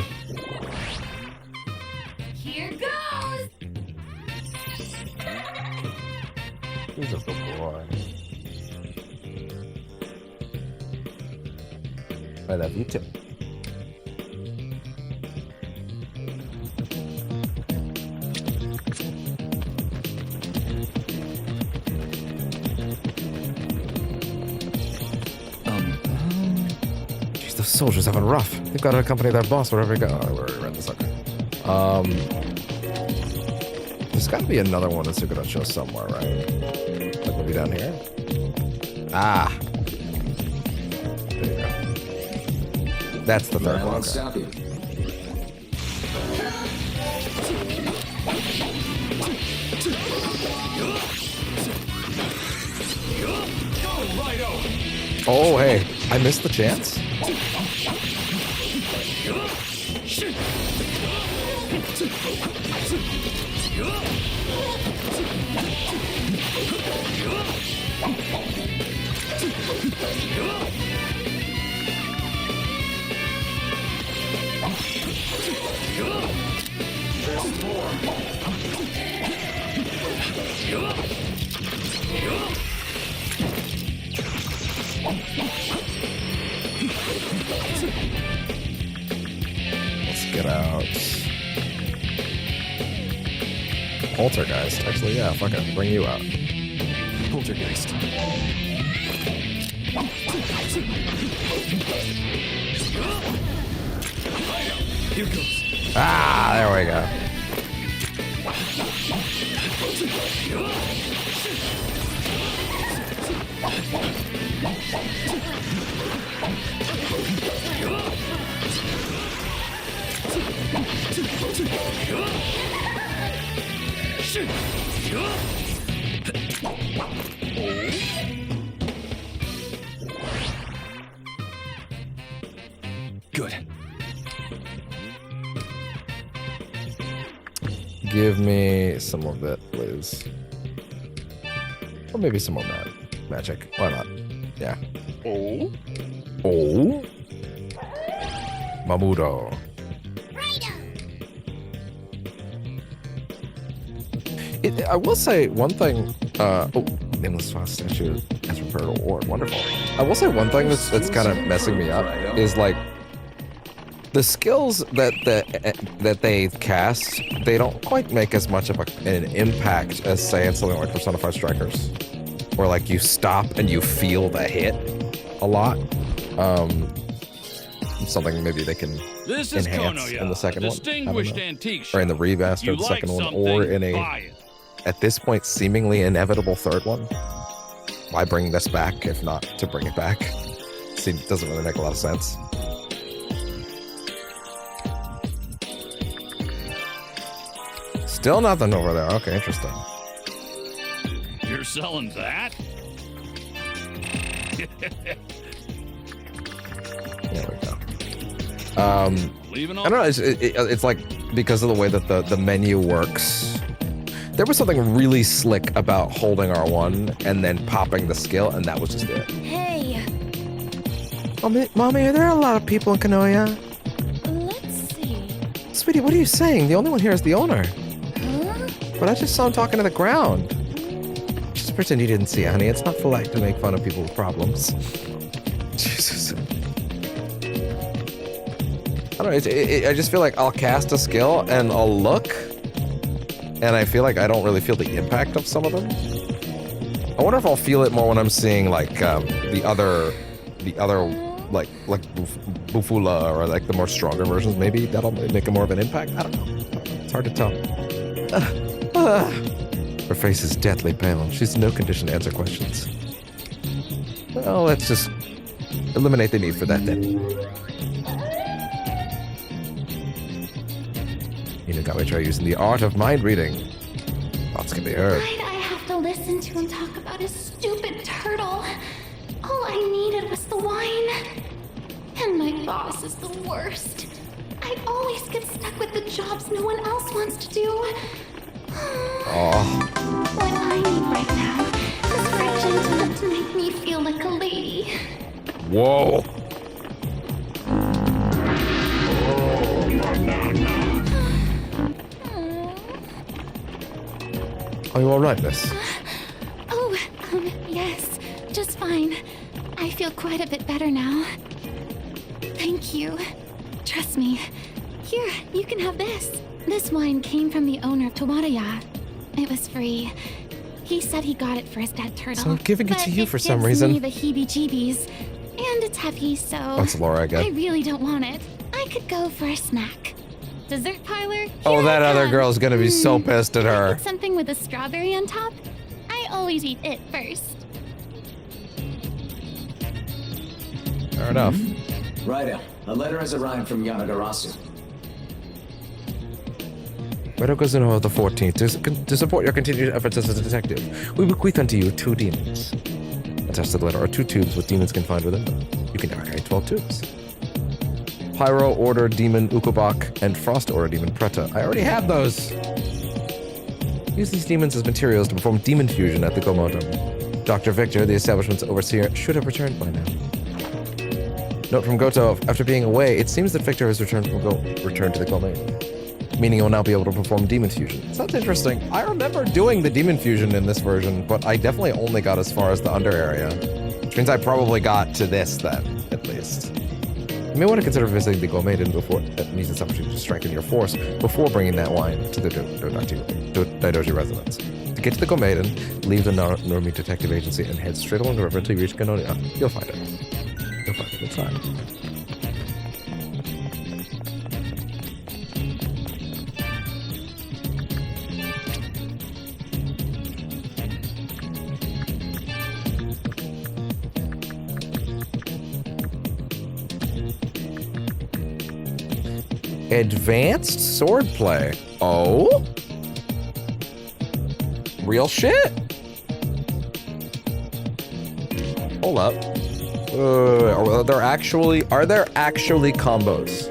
Here goes! He's a good boy. I love you too. Jeez, those soldiers having rough. They've got to accompany their boss wherever he goes. Oh, I already read this. Okay. There's got to be another one that's going to show somewhere, right? Like maybe down here. Ah. There you go. That's the third I one. won't Okay. stop you. Oh, hey, I missed the chance. Let's get out. Poltergeist. Actually, yeah, fuck it. Bring you out. Poltergeist. Here goes. Ah, there we go. Good. Give me some of it, please. Or maybe some more magic. Why not? Yeah. Oh. Oh. Mamudo. I will say one thing. Nameless Fox statue has prepared an award. Wonderful. I will say one thing that's kind of messing me up is like the skills that they cast. They don't quite make as much of an impact as say in something like Personified Strikers, where like you stop and you feel the hit a lot. Something maybe they can enhance in the second one. Distinguished antique or in the remaster of the second one, or in a at this point seemingly inevitable third one. Why bring this back if not to bring it back? Doesn't really make a lot of sense. Still nothing over there. Okay, interesting. You're selling that? There we go. I don't know. It's like because of the way that the menu works. There was something really slick about holding R1 and then popping the skill, and that was just it. Hey. Mommy, are there a lot of people in Kanoya? Let's see. Sweetie, what are you saying? The only one here is the owner. Huh? But I just saw him talking to the ground. Just pretend you didn't see it, honey. It's not polite to make fun of people with problems. Jesus. I don't know. I just feel like I'll cast a skill and I'll look, and I feel like I don't really feel the impact of some of them. I wonder if I'll feel it more when I'm seeing like the other like Bufula or like the more stronger versions. Maybe that'll make more of an impact. I don't know. It's hard to tell. Her face is deathly pale. She's in no condition to answer questions. Well, let's just eliminate the need for that then. Inugami try using the art of mind reading. Thoughts can be heard. Why'd I have to listen to him talk about his stupid turtle? All I needed was the wine. And my boss is the worst. I always get stuck with the jobs no one else wants to do. Oh. What I need right now is for a gentleman to make me feel like a lady. Whoa. Are you alright, miss? Yes, just fine. I feel quite a bit better now. Thank you. Trust me. Here, you can have this. This wine came from the owner of Tawadaya. It was free. He said he got it for his dead turtle. So I'm giving it to you for some gives reason. me the heebie-jeebies. And it's heavy, so... Oh, it's Laura again. I really don't want it. I could go for a snack. Dessert parlor? Oh, that other girl's gonna be so pissed at her. Get something with a strawberry on top? I always eat it first. Fair enough. RAIDOU, a letter has arrived from Yanagarasu. RAIDOU Kazuno of the 14th, to support your continued efforts as a detective, we bequeath unto you 2 demons. Attached to the letter are 2 tubes with demons confined within them. You can now carry 12 tubes. Pyro Order Demon Ukobak and Frost Order Demon Preta. I already have those! Use these demons as materials to perform demon fusion at the Gomodum. Dr. Victor, the establishment's overseer, should have returned by now. Note from Goto, after being away, it seems that Victor has returned to the Gomodum, meaning he will now be able to perform demon fusion. Sounds interesting. I remember doing the demon fusion in this version, but I definitely only got as far as the under area, which means I probably got to this then, at least. You may want to consider visiting the Gomaiden before that needs this opportunity to strengthen your force before bringing that wine to the Daidoji residence. To get to the Gomaiden, leave the Narumi Detective Agency and head straight along the river until you reach Kanoya. You'll find it. You'll find it. It's fine. Advanced swordplay. Oh? Real shit? Hold up. Are there actually combos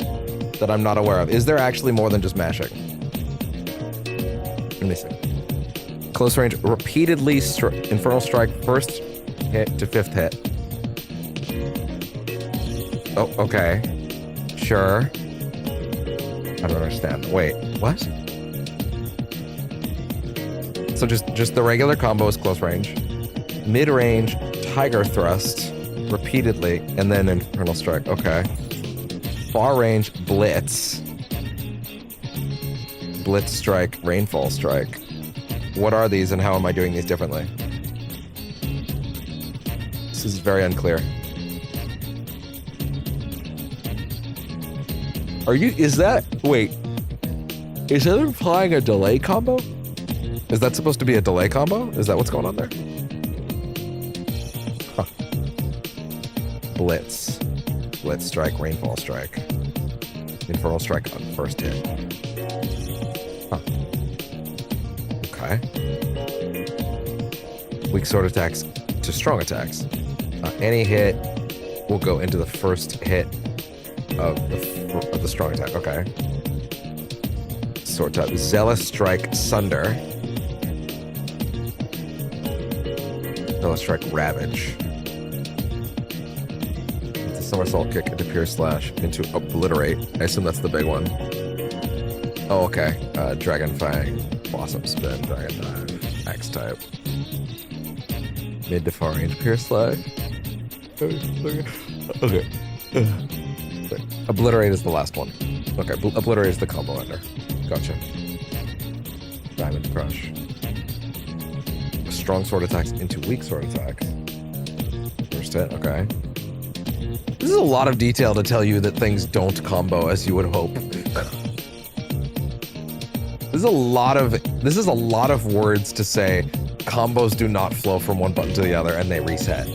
that I'm not aware of? Is there actually more than just mashing? Let me see. Close range, repeatedly Infernal Strike, first hit to 5th hit. Oh, okay. Sure. I don't understand. Wait, what? So just the regular combo is close range, mid-range, Tiger Thrust, repeatedly, and then Infernal Strike. Okay. Far range, Blitz. Blitz Strike, Rainfall Strike. What are these and how am I doing these differently? This is very unclear. Is that implying a delay combo? Is that supposed to be a delay combo? Is that what's going on there? Huh. Blitz Strike, Rainfall Strike. Infernal Strike on first hit. Huh. Okay. Weak sword attacks to strong attacks. Any hit will go into the first hit of the strong attack. Okay. Sword type. Zealous Strike Sunder. Zealous Strike Ravage. The somersault kick into Pierce Slash into Obliterate. I assume that's the big one. Oh, okay. Dragon Fang. Blossom Spin. Dragon Dive. Axe type. Mid to far range Pierce Slash. Okay. Obliterate is the last one. Okay, Obliterate is the combo ender. Gotcha. Diamond Crush. Strong sword attacks into weak sword attacks. First hit, okay. This is a lot of detail to tell you that things don't combo as you would hope. This is a lot of words to say combos do not flow from one button to the other and they reset.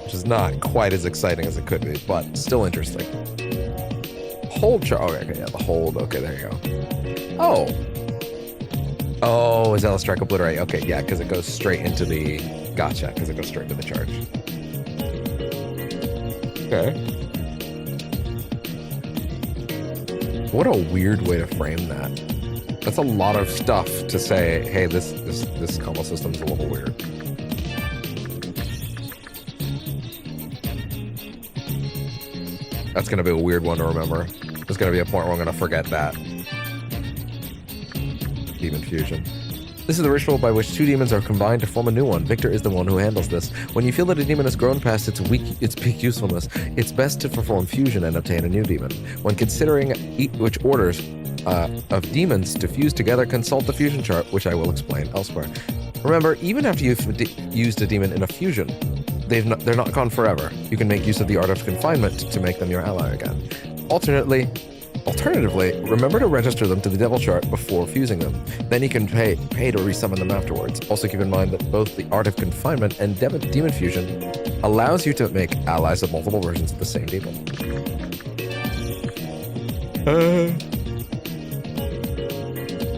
Which is not quite as exciting as it could be, but still interesting. Hold charge. Oh, okay, yeah, the hold. Okay, there you go. Oh, Zealous Strike Obliterate. Okay, yeah, because it goes straight into the... Gotcha, because it goes straight to the charge. Okay. What a weird way to frame that. That's a lot of stuff to say, hey, this combo system's a little weird. That's going to be a weird one to remember. There's going to be a point where I'm going to forget that. Demon Fusion. This is the ritual by which two demons are combined to form a new one. Victor is the one who handles this. When you feel that a demon has grown past its peak usefulness, it's best to perform fusion and obtain a new demon. When considering which orders of demons to fuse together, consult the fusion chart, which I will explain elsewhere. Remember, even after you've used a demon in a fusion, they're not gone forever. You can make use of the Art of Confinement to make them your ally again. Alternatively, remember to register them to the Devil Chart before fusing them. Then you can pay to resummon them afterwards. Also keep in mind that both the Art of Confinement and Demon Fusion allows you to make allies of multiple versions of the same demon.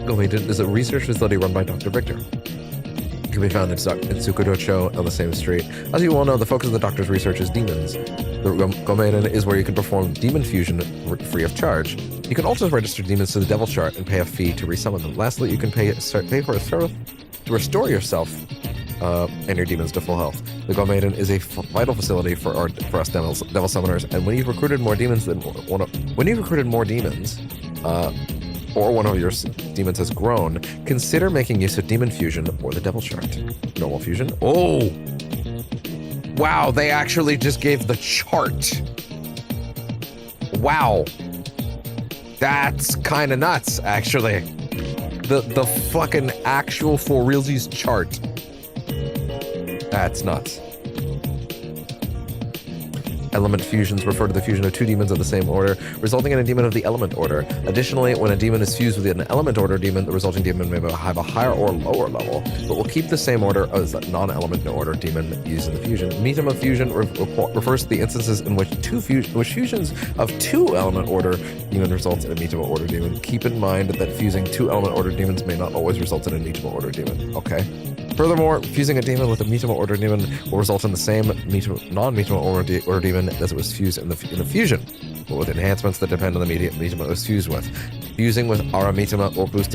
Gomaiden is a research facility run by Dr. Victor. It can be found in Tsukudocho on the same street. As you all know, the focus of the doctor's research is demons. The Gomaiden is where you can perform demon fusion free of charge. You can also register demons to the Devil Chart and pay a fee to resummon them. Lastly, you can pay for a service to restore yourself and your demons to full health. The Gomaiden is a vital facility for us devil summoners, and when you've recruited more demons or one of your demons has grown, consider making use of Demon Fusion or the Devil Chart. Normal Fusion. Oh! Wow, they actually just gave the chart. Wow. That's kind of nuts, actually. The fucking actual for realsies chart. That's nuts. Element fusions refer to the fusion of two demons of the same order, resulting in a demon of the element order. Additionally, when a demon is fused with an element order demon, the resulting demon may have a higher or lower level, but will keep the same order as a non-element order demon used in the fusion. Metama fusion refers to the instances in which fusions of two element order demon results in a Metama order demon. Keep in mind that fusing two element order demons may not always result in a Metama order demon. Okay. Furthermore, fusing a demon with a Metama order demon will result in the same non-Metama order demon as it was fused in the fusion, but with enhancements that depend on the Metama it was fused with. Fusing with Ara Metama will result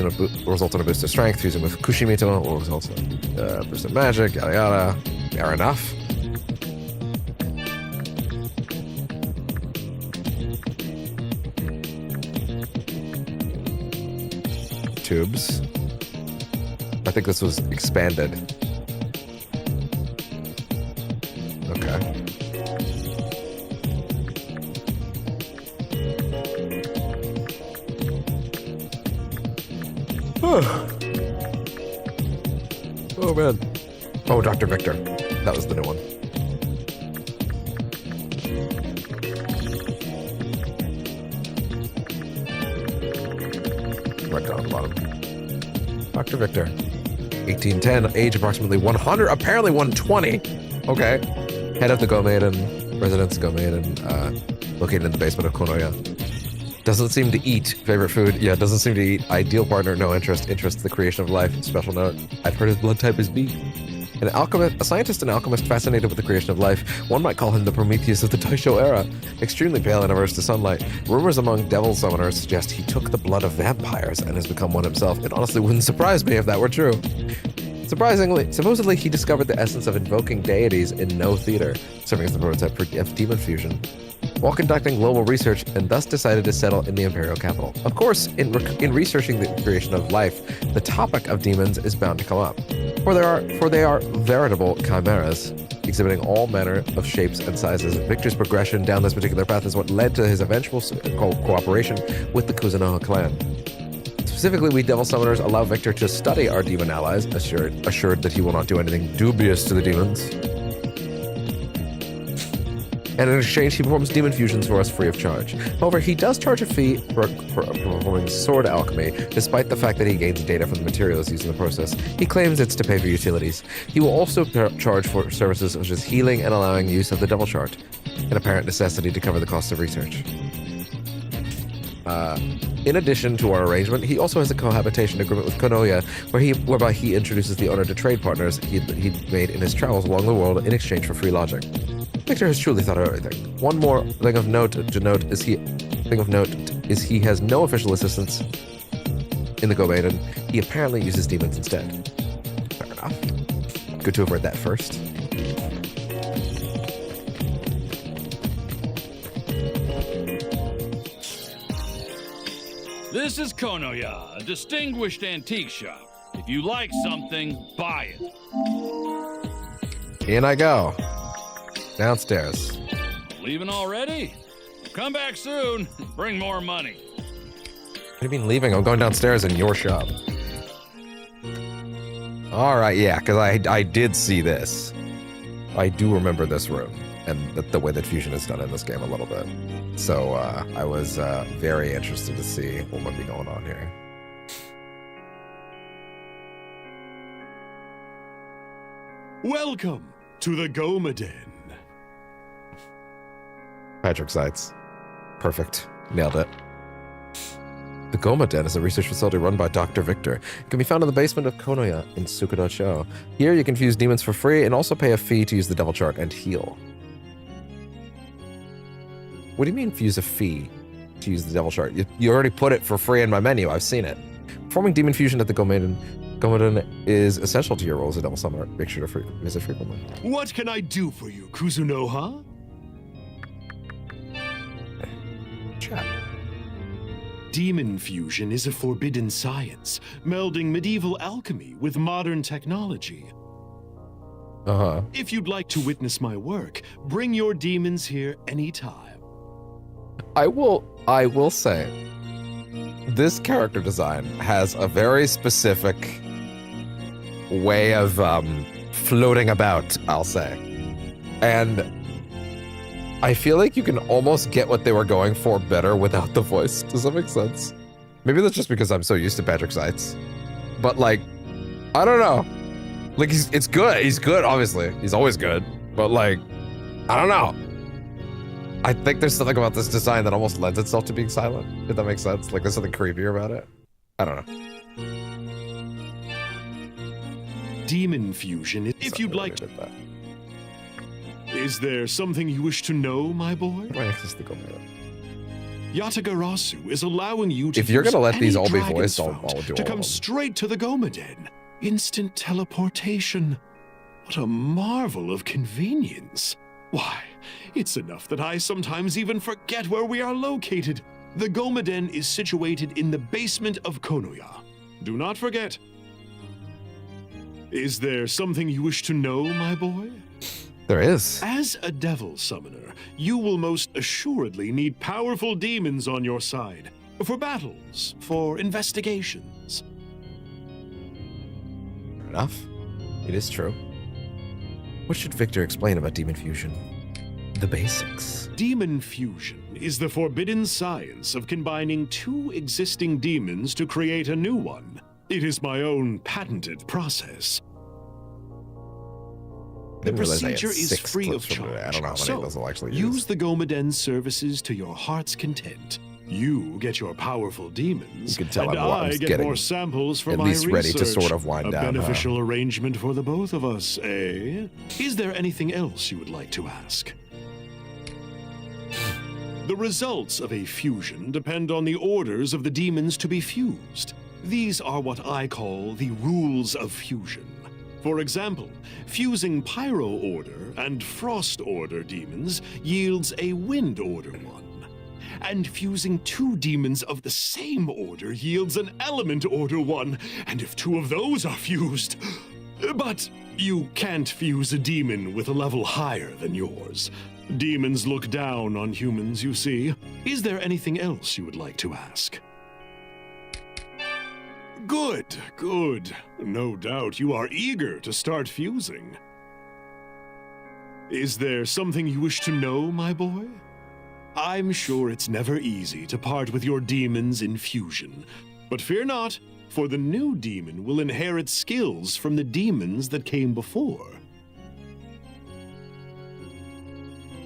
in a boost of strength. Fusing with Kushi Metama will result in a boost of magic, yada yada. Fair enough. Tubes. I think this was expanded. Okay. Oh man. Oh, Dr. Victor. That was the new one. Right down the bottom. Dr. Victor. 1810, age approximately 100, apparently 120. Okay. Head of the Gomaiden, residence Gomaiden, located in the basement of Konoya. Doesn't seem to eat. Favorite food? Yeah, doesn't seem to eat. Ideal partner, no interest. Interest, the creation of life. Special note, I've heard his blood type is B. An alchemist, a scientist and alchemist fascinated with the creation of life. One might call him the Prometheus of the Taisho era. Extremely pale and averse to sunlight. Rumors among devil summoners suggest he took the blood of vampires and has become one himself. It honestly wouldn't surprise me if that were true. Supposedly he discovered the essence of invoking deities in No Theater, serving as the prototype for demon fusion, while conducting global research, and thus decided to settle in the Imperial capital. Of course, in researching the creation of life, the topic of demons is bound to come up, for they are veritable chimeras, exhibiting all manner of shapes and sizes. Victor's progression down this particular path is what led to his eventual cooperation with the Kuzunoha clan. Specifically, we Devil Summoners allow Victor to study our demon allies, assured that he will not do anything dubious to the demons. And in exchange, he performs demon fusions for us free of charge. However, he does charge a fee for performing sword alchemy, despite the fact that he gains data from the materials used in the process. He claims it's to pay for utilities. He will also charge for services such as healing and allowing use of the Devil Chart, an apparent necessity to cover the cost of research. In addition to our arrangement, he also has a cohabitation agreement with Konoya, whereby he introduces the owner to trade partners he'd made in his travels along the world in exchange for free lodging. Victor has truly thought of everything. One more thing of note is he has no official assistance in the Go Maiden. He apparently uses demons instead. Fair enough. Good to have read that first. This is Konoya, a distinguished antique shop. If you like something, buy it. In I go. Downstairs. Leaving already? Come back soon. Bring more money. What do you mean leaving? I'm going downstairs in your shop. Alright, yeah, because I did see this. I do remember this room and the way that fusion is done in this game a little bit. So I was very interested to see what might be going on here. Welcome to the Goma Den. Patrick Seitz. Perfect. Nailed it. The Goma Den is a research facility run by Dr. Victor. It can be found in the basement of Konoya in Sukudo-cho. Here you can fuse demons for free and also pay a fee to use the Devil Chart and heal. What do you mean fuse a fee to use the Devil Chart? You already put it for free in my menu. I've seen it. Performing demon fusion at the Goma Den is essential to your role as a Devil Summoner. Make sure to visit frequently. What can I do for you, Kuzunoha? Chat. Demon fusion is a forbidden science, melding medieval alchemy with modern technology. Uh-huh. If you'd like to witness my work, bring your demons here anytime. I will say, this character design has a very specific way of floating about, I'll say. And I feel like you can almost get what they were going for better without the voice. Does that make sense? Maybe that's just because I'm so used to Patrick Seitz. But like, I don't know. Like, it's good. He's good, obviously. He's always good. But like, I don't know. I think there's something about this design that almost lends itself to being silent, if that makes sense. Like, there's something creepier about it. I don't know. Demon fusion, if you'd like to... Is there something you wish to know, my boy? Yatagarasu is allowing you to if you're gonna let any these all be dragon's voiced, I'll fount do to all come of them. straight to the Goma Den. Instant teleportation. What a marvel of convenience. Why, it's enough that I sometimes even forget where we are located. The Goma Den is situated in the basement of Konoya. Do not forget. Is there something you wish to know, my boy? There is. As a devil summoner, you will most assuredly need powerful demons on your side. For battles, for investigations. Fair enough. It is true. What should Victor explain about demon fusion? The basics. Demon fusion is the forbidden science of combining two existing demons to create a new one. It is my own patented process. The procedure is free of charge, I don't know how many of those will actually use the Goma Den services to your heart's content. You get your powerful demons, You can tell and I'm I get getting more samples for at my least ready to research. sort of wind A down, huh? beneficial arrangement for the both of us, eh? Is there anything else you would like to ask? The results of a fusion depend on the orders of the demons to be fused. These are what I call the rules of fusion. For example, fusing Pyro Order and Frost Order demons yields a Wind Order one. And fusing two demons of the same order yields an Element Order one. And if two of those are fused... But you can't fuse a demon with a level higher than yours. Demons look down on humans, you see. Is there anything else you would like to ask? Good, good. No doubt you are eager to start fusing. Is there something you wish to know, my boy? I'm sure it's never easy to part with your demons in fusion. But fear not, for the new demon will inherit skills from the demons that came before.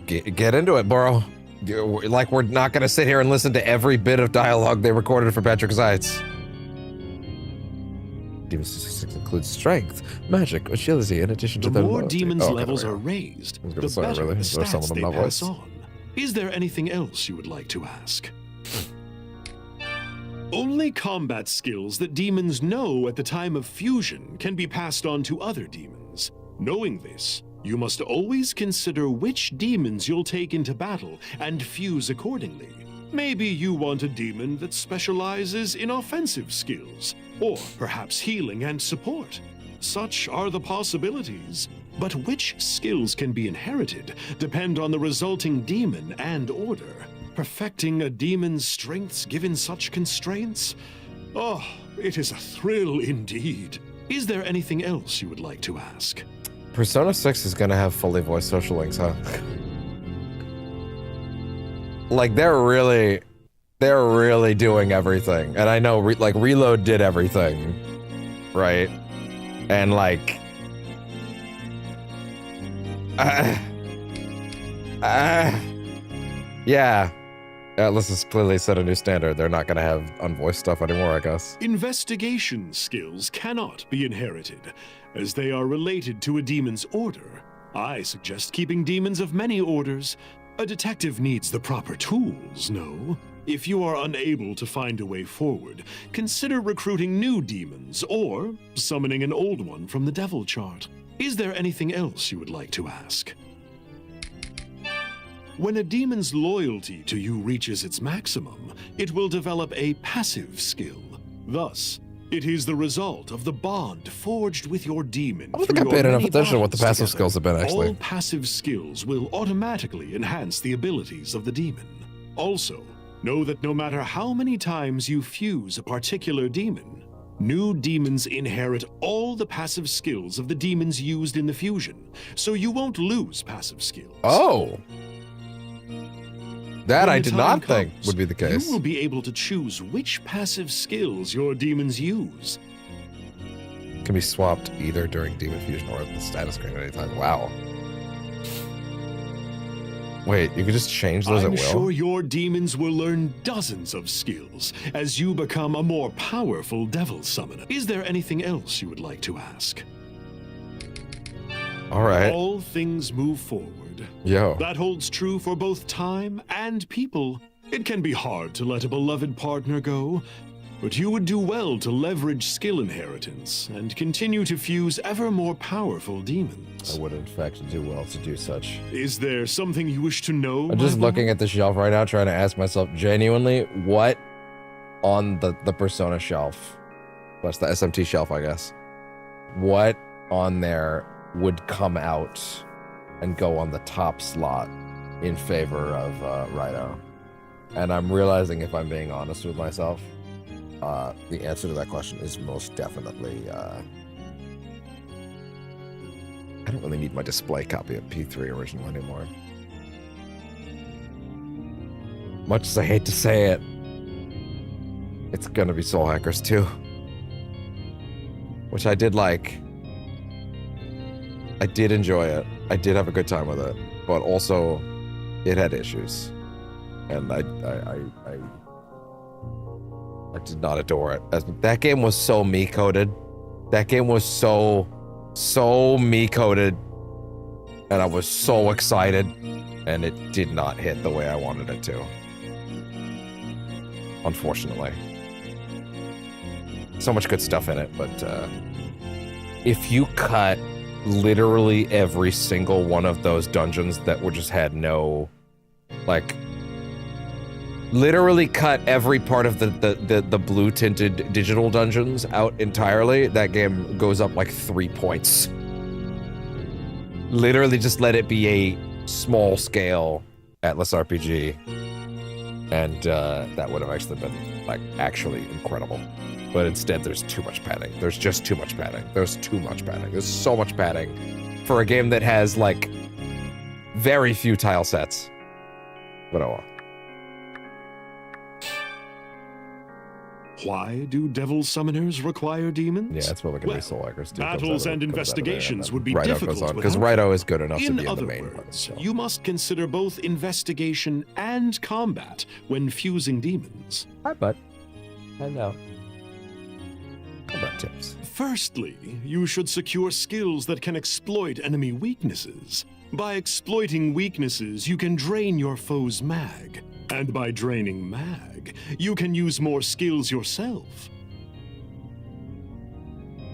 Get into it, bro. Like, we're not going to sit here and listen to every bit of dialogue they recorded for Patrick Zeitz. Demon statistics include strength, magic, agility, in addition to the their more loyalty. demons' Okay, levels there we are go. raised, I was the gonna say, better really? the Is there some stats of them they not pass voiced? on. Is there anything else you would like to ask? Only combat skills that demons know at the time of fusion can be passed on to other demons. Knowing this, you must always consider which demons you'll take into battle and fuse accordingly. Maybe you want a demon that specializes in offensive skills, or perhaps healing and support. Such are the possibilities. But which skills can be inherited depend on the resulting demon and order. Perfecting a demon's strengths given such constraints? Oh, it is a thrill indeed. Is there anything else you would like to ask? Persona 6 is going to have fully voiced social links, huh? Like, they're really doing everything. And I know, like, Reload did everything, right? And, like... yeah. ATLUS has clearly set a new standard. They're not going to have unvoiced stuff anymore, I guess. Investigation skills cannot be inherited, as they are related to a demon's order. I suggest keeping demons of many orders. A detective needs the proper tools, no? If you are unable to find a way forward, consider recruiting new demons or summoning an old one from the devil chart. Is there anything else you would like to ask? When a demon's loyalty to you reaches its maximum, it will develop a passive skill. Thus, it is the result of the bond forged with your demon. I don't think I paid enough attention to what the passive skills have been, actually. All passive skills will automatically enhance the abilities of the demon. Also, know that no matter how many times you fuse a particular demon, new demons inherit all the passive skills of the demons used in the fusion, so you won't lose passive skills. Oh! That When I the did time not think comes, would be the case. You will be able to choose which passive skills your demons use. Can be swapped either during Demon Fusion or the status screen at any time. Wow. Wait, you can just change those at I'm will? sure your demons will learn dozens of skills as you become a more powerful devil summoner. Is there anything else you would like to ask? All right. All things move forward. Yo. That holds true for both time and people. It can be hard to let a beloved partner go, but you would do well to leverage skill inheritance and continue to fuse ever more powerful demons. I would, in fact, do well to do such. Is there something you wish to know? I'm just my looking at the shelf right now, trying to ask myself genuinely what on the Persona shelf, that's the SMT shelf, I guess, what on there would come out and go on the top slot in favor of RAIDOU. And I'm realizing, if I'm being honest with myself, the answer to that question is most definitely... I don't really need my display copy of P3 original anymore. Much as I hate to say it, it's gonna be Soul Hackers 2. Which I did like. I did enjoy it. I did have a good time with it. But also, it had issues. And I I did not adore it. That game was so me-coded. That game was so me-coded. And I was so excited. And it did not hit the way I wanted it to. Unfortunately. So much good stuff in it, but if you cut literally every single one of those dungeons that were just had no, like, literally cut every part of the blue tinted digital dungeons out entirely, that game goes up like 3 points. Literally just let it be a small scale ATLUS RPG, and that would have actually been like actually incredible. But instead there's too much padding. There's just too much padding. There's too much padding. There's so much padding for a game that has like very few tile sets. But oh well. Why do devil summoners require demons? Yeah, that's what we can do. Soul Hackers do. Battles and investigations would be RAIDOU difficult because RAIDOU is good enough to be in the other main words, one. So. You must consider both investigation and combat when fusing demons. Hi, bud. I know. Combat tips. Firstly, you should secure skills that can exploit enemy weaknesses. By exploiting weaknesses, you can drain your foe's mag. And by draining mag, you can use more skills yourself.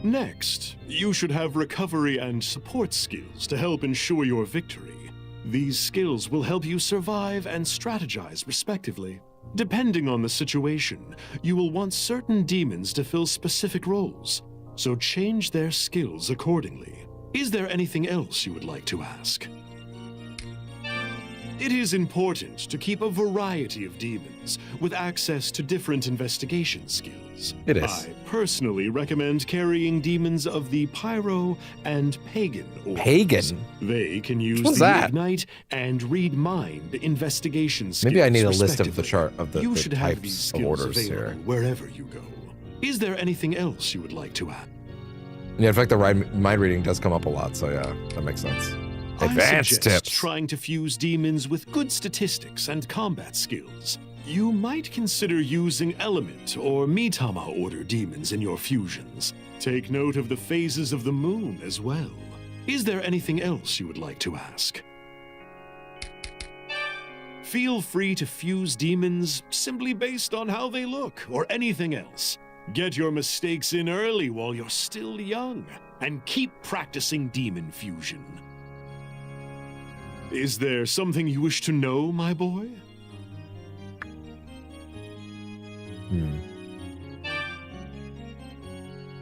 Next, you should have recovery and support skills to help ensure your victory. These skills will help you survive and strategize respectively. Depending on the situation, you will want certain demons to fill specific roles, so change their skills accordingly. Is there anything else you would like to ask? It is important to keep a variety of demons with access to different investigation skills. It is. I personally recommend carrying demons of the Pyro and Pagan orders. Pagan? They can use What's the that? Ignite and Read Mind investigation skills. Maybe I need a list of the respectively. chart of the You should have these types of skills orders available here. wherever you go. Is there anything else you would like to add? Yeah, in fact, the mind reading does come up a lot, so yeah, that makes sense. Advanced I suggest tips. trying to fuse demons with good statistics and combat skills. You might consider using Element or Mitama order demons in your fusions. Take note of the phases of the moon as well. Is there anything else you would like to ask? Feel free to fuse demons simply based on how they look or anything else. Get your mistakes in early while you're still young, and keep practicing demon fusion. Is there something you wish to know, my boy?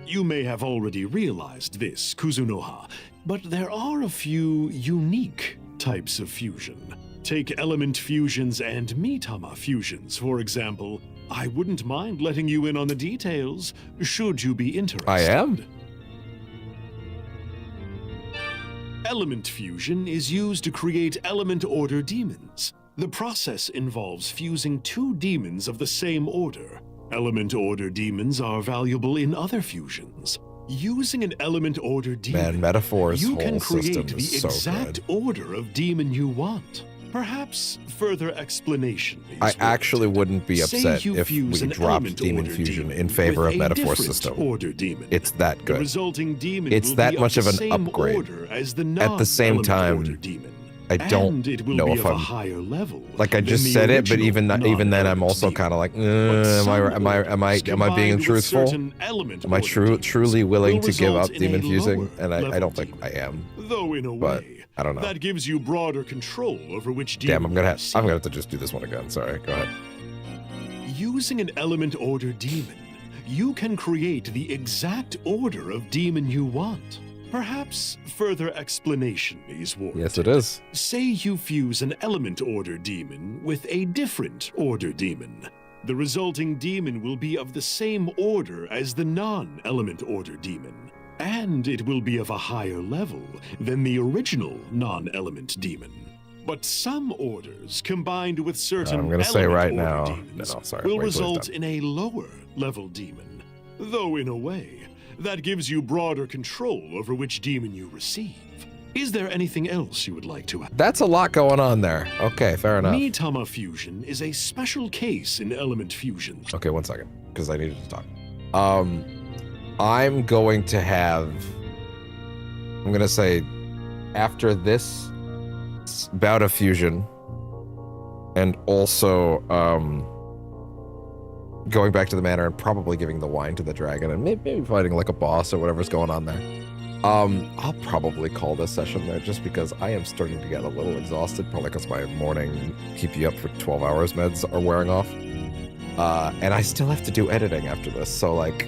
You may have already realized this, Kuzunoha, but there are a few unique types of fusion. Take element fusions and Mitama fusions, for example. I wouldn't mind letting you in on the details, should you be interested. I am. Element fusion is used to create element order demons. The process involves fusing two demons of the same order. Element order demons are valuable in other fusions. Using an element order demon, Man, Metaphor's you whole can create system the is so exact order of demon you want. Perhaps further explanation is I actually wouldn't be Say upset you if we fuse an dropped element Demon order Fusion demon in favor with of a Metaphor's different system. order demon. It's that The good. resulting demon It's will that be much of of the an same upgrade. order as the At the same non-element order time, demon. I don't And it will know be if of a I'm higher level like I than just the said it, but original even then I'm non-element also demon. kind of like, But am I being combined with truthful? certain element Am I order truly willing will to give result up in demon a fusing? lower And I level don't think I am. Though in a But way, I don't know. that gives you broader control over which Damn, demon I'm gonna have to just do this one again. Sorry, go ahead. Using an element order demon, you can create the exact order of demon you want. Perhaps further explanation is warranted. Yes, it is. Say you fuse an element order demon with a different order demon. The resulting demon will be of the same order as the non-element order demon, and it will be of a higher level than the original non-element demon. But some orders, combined with certain I'm gonna say element right order now. demons, No, sorry. will wait till result it's done. in a lower level demon. Though in a way, that gives you broader control over which demon you receive. Is there anything else you would like to add? That's a lot going on there. Okay, fair enough. Mitama fusion is a special case in element fusion. Okay, 1 second, because I needed to talk. I'm going to have... I'm going to say, after this bout of fusion, and also going back to the manor and probably giving the wine to the dragon, and maybe fighting like a boss or whatever's going on there, I'll probably call this session there, just because I am starting to get a little exhausted, probably because my morning keep you up for 12 hours meds are wearing off. And I still have to do editing after this, so like,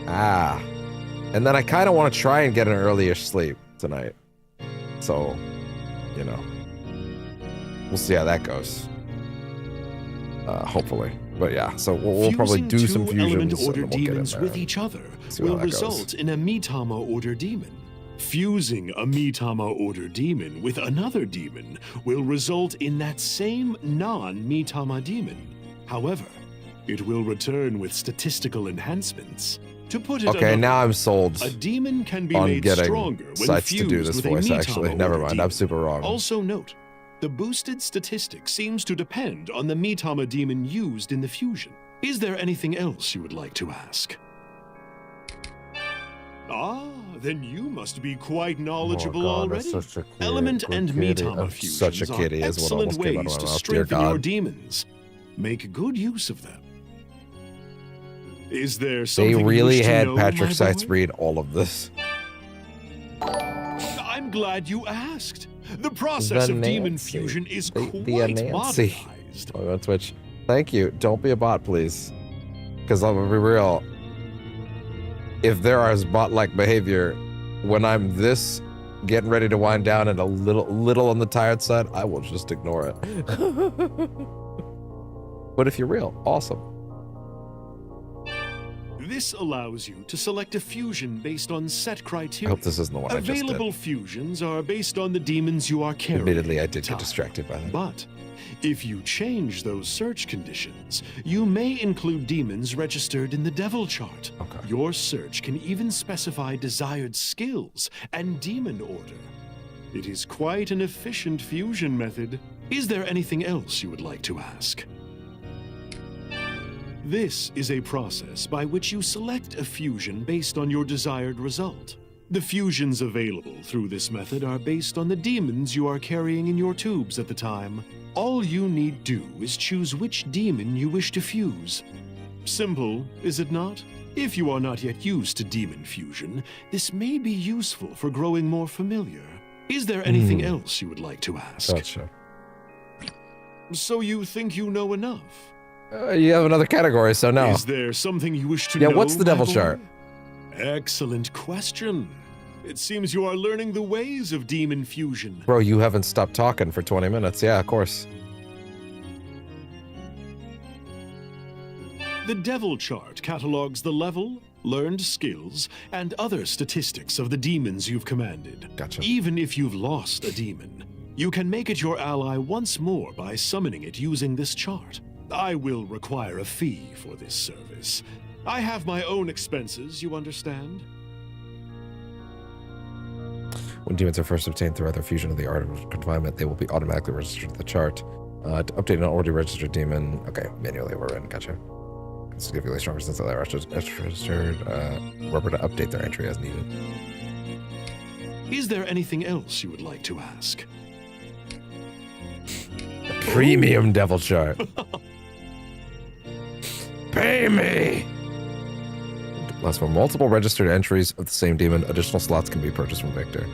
And then I kind of want to try and get an early-ish sleep tonight. So, you know, we'll see how that goes. Hopefully. But yeah, so we'll probably do some fusions. Fusing two element order demons with each other will result in a Mitama order demon. Fusing a Mitama order demon with another demon will result in that same non-Mitama demon. However, it will return with statistical enhancements. To put it okay, now I'm sold a demon can be on made getting stronger when sites fused to do this with voice, a Mitama actually. Never order mind, demon. I'm super wrong. Also note, the boosted statistic seems to depend on the Mitama demon used in the fusion. Is there anything else you would like to ask? Then you must be quite knowledgeable already. Such a Element and Mitama fusions such a kitty are is what excellent almost came out ways of to my mouth. Dear strengthen your God. demons. Make good use of them. Is there They something you really wish to had know, Patrick my Seitz boy? read all of this. I'm glad you asked. The process of demon fusion is quite Nancy. modernized. Oh, on Twitch. Thank you. Don't be a bot, please. Because I'll be real. If there is bot-like behavior, when I'm this getting ready to wind down and a little on the tired side, I will just ignore it. But if you're real, awesome. This allows you to select a fusion based on set criteria. I hope this isn't the one I just did. Available fusions are based on the demons you are carrying. Admittedly, I did get distracted by that. But if you change those search conditions, you may include demons registered in the devil chart. Okay. Your search can even specify desired skills and demon order. It is quite an efficient fusion method. Is there anything else you would like to ask? This is a process by which you select a fusion based on your desired result. The fusions available through this method are based on the demons you are carrying in your tubes at the time. All you need do is choose which demon you wish to fuse. Simple, is it not? If you are not yet used to demon fusion, this may be useful for growing more familiar. Is there anything else you would like to ask? Gotcha. So you think you know enough? You have another category, so no. Is there something you wish to know? Yeah, what's the my devil boy? chart? Excellent question. It seems you are learning the ways of demon fusion. Bro, you haven't stopped talking for 20 minutes. Yeah, of course. The devil chart catalogs the level, learned skills, and other statistics of the demons you've commanded. Gotcha. Even if you've lost a demon, you can make it your ally once more by summoning it using this chart. I will require a fee for this service. I have my own expenses, you understand? When demons are first obtained through either fusion or the art of confinement, they will be automatically registered to the chart. To update an already registered demon, okay, manually we're in, gotcha. Significantly stronger since they're registered. Remember to update their entry as needed. Is there anything else you would like to ask? Premium devil chart. Pay me! As for multiple registered entries of the same demon, additional slots can be purchased from Victor.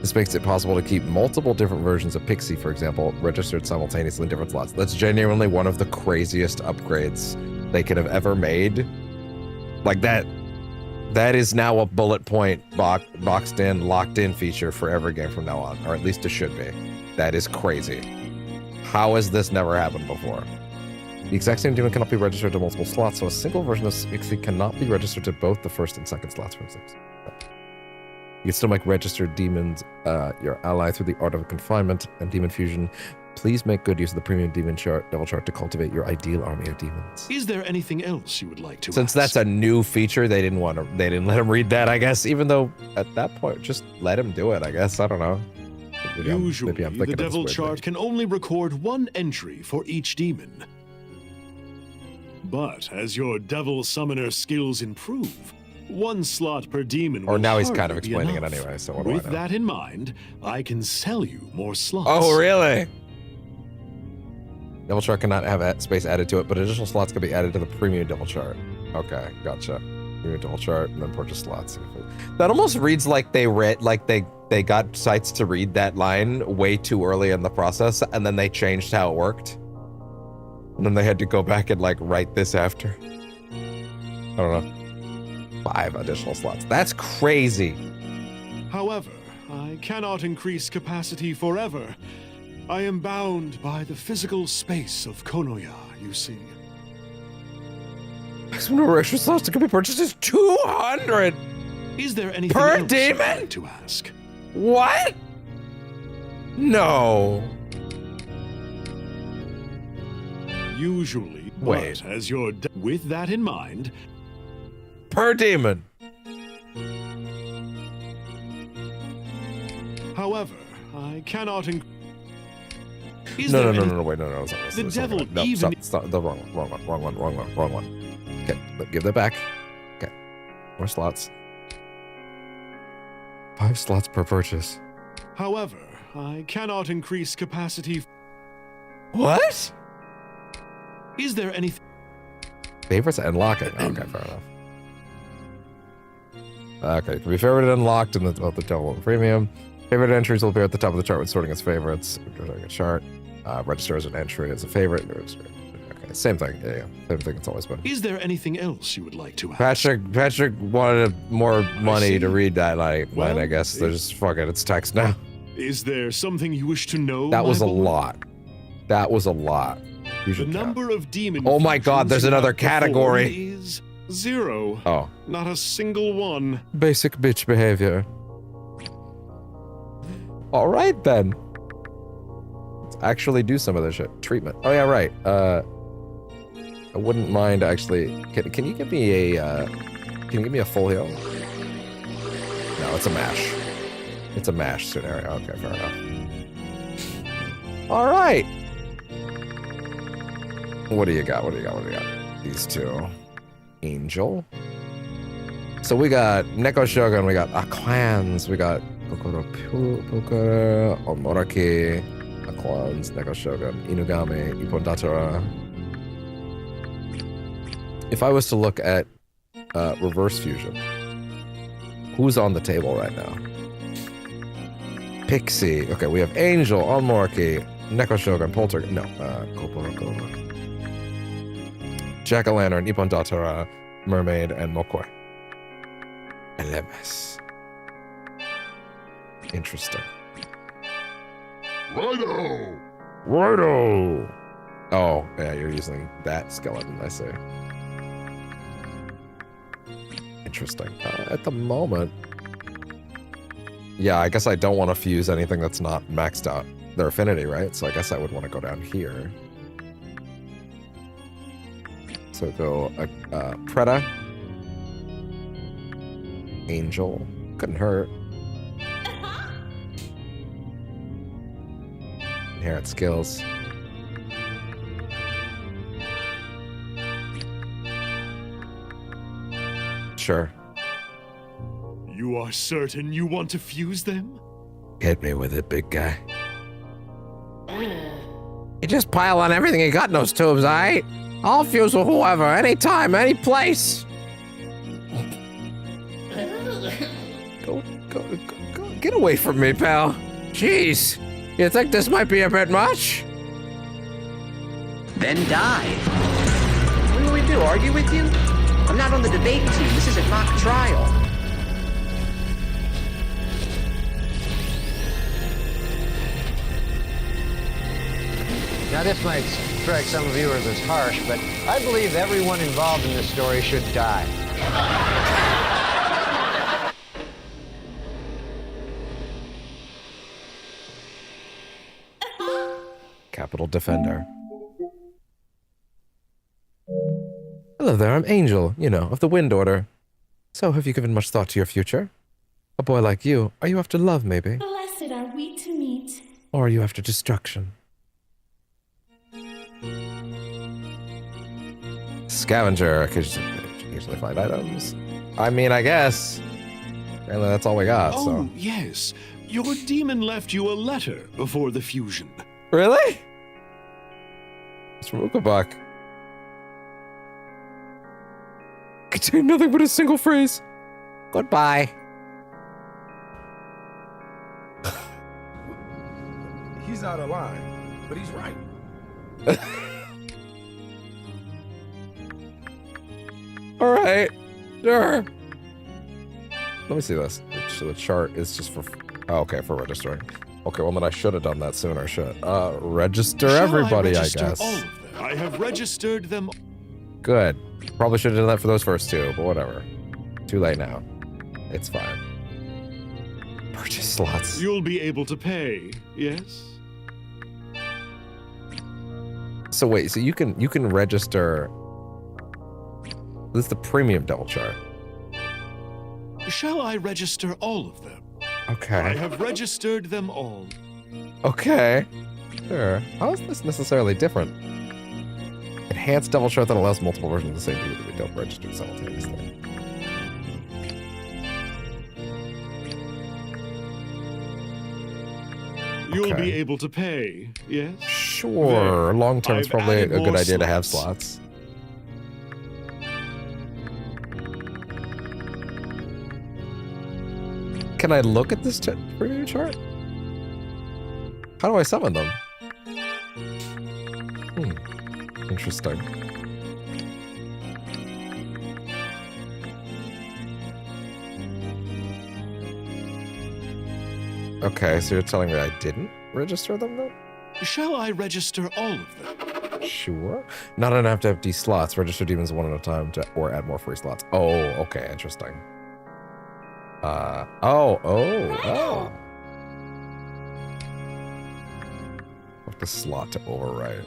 This makes it possible to keep multiple different versions of Pixie, for example, registered simultaneously in different slots. That's genuinely one of the craziest upgrades they could have ever made. Like that is now a bullet point boxed in, locked in feature for every game from now on, or at least it should be. That is crazy. How has this never happened before? The exact same demon cannot be registered to multiple slots, so a single version of Pixie cannot be registered to both the first and second slots, for instance. You can still make registered demons your ally through the art of confinement and demon fusion Please make good use of the premium devil chart to cultivate your ideal army of demons. Is there anything else you would like to Since ask? that's a new feature, they didn't let him read that, I guess, even though at that point, just let him do it, I guess. I don't know. Usually, maybe I'm the thinking of this devil weird chart can only record one entry for each demon. But as your devil summoner skills improve, one slot per demon will Or now he's kind of hardly be explaining it enough. anyway, so what do I With know? that in mind, I can sell you more slots. Oh, really? Devil chart cannot have space added to it, but additional slots can be added to the premium devil chart. Okay, gotcha. Premium devil chart and then purchase slots. That almost reads like they got sites to read that line way too early in the process, and then they changed how it worked. And then they had to go back and like write this after. I don't know. 5 additional slots. That's crazy. However, I cannot increase capacity forever. I am bound by the physical space of Konoya, you see. Maximum number of extra slots that can be purchased is 200! Is there anything per else demon? you'd like to ask? What? No. Usually, Wait. but as your with that in mind, Per demon. however, I cannot No, Is no, there no, any- no, no, wait, no, no. The devil no, even- stop, the wrong one. Okay, give that back. Okay, more slots. 5 slots per purchase. However, I cannot increase capacity. What? Is there anything? Favorites and locking. Okay, fair enough. Okay, can be favorited and locked in the devil premium. Favorite entries will appear at the top of the chart when sorting its favorites. Sorting a chart. Register as an entry as a favorite. Okay, same thing. Yeah, same thing. It's always been. Is there anything else you would like to ask? Patrick wanted more money to read that line. Well, I guess there's fuck it. It's text now. Is there something you wish to know? That was my a boy? lot. That was a lot. You The should count. number of demon. Oh my God! There's fusions you another have performed category. Is 0. Oh. Not a single one. Basic bitch behavior. All right then. Let's actually do some of this shit. Treatment. Oh yeah, right. I wouldn't mind actually. Can you give me a? Can you give me a full heal? No, it's a mash. It's a mash scenario. Okay, fair enough. All right. What do you got? What do you got? What do you got? These two. Angel. So we got Neko Shogun, we got Aquans, we got Kokoro Pukara, Omoraki, Aquans, Neko Shogun, Inugami, Ippondatara. If I was to look at reverse fusion, who's on the table right now? Pixie. Okay, we have Angel, Omoraki, Neko Shogun, Poltergeist. No, Koporoko. Jack-o'-lantern, Ippondatara, Mermaid, and Mokoi. LMS. Interesting. RAIDOU! Oh, yeah, you're using that skeleton, I see. Interesting. At the moment... Yeah, I guess I don't want to fuse anything that's not maxed out their affinity, right? So I guess I would want to go down here. So go Preda. Angel. Couldn't hurt. Inherit skills. Sure. You are certain you want to fuse them? Hit me with it, big guy. You just pile on everything you got in those tubes, alright? I'll fuse with whoever, anytime, any place. Go, get away from me, pal. Jeez, you think this might be a bit much? Then die. What do we do, argue with you? I'm not on the debate team. This isn't mock trial. Now, this might strike some viewers as harsh, but I believe everyone involved in this story should die. Capital Defender. Hello there, I'm Angel, you know, of the Wind Order. So, have you given much thought to your future? A boy like you, are you after love, maybe? Blessed are we to meet. Or are you after destruction? Scavenger, occasionally find items. I mean, I guess. Apparently that's all we got, Oh, so. yes. Your demon left you a letter before the fusion. Really? It's from Ukabak. Contain nothing but a single phrase. Goodbye. He's out of line, but he's right. All right, sure. Let me see this. So the chart is just for, oh, okay, for registering. Okay, well then I should have done that sooner, shit. Register everybody, I guess. All of them? I have registered them. Good. Probably should have done that for those first two, but whatever. Too late now. It's fine. Purchase slots. You'll be able to pay, yes? So wait, so you can register. This is the premium devil chart. Shall I register all of them? Okay. I have registered them all. Okay. Sure. How is this necessarily different? Enhanced devil chart that allows multiple versions of the same view that we don't register simultaneously. You'll be able to pay, yes? Sure. Long term, it's probably a good idea to have slots. Can I look at this premium chart? How do I summon them? Interesting. Okay, so you're telling me I didn't register them then? Shall I register all of them? Sure. Not enough to have D slots. Register demons one at a time or add more free slots. Oh, okay, interesting. Oh. What the slot to overwrite?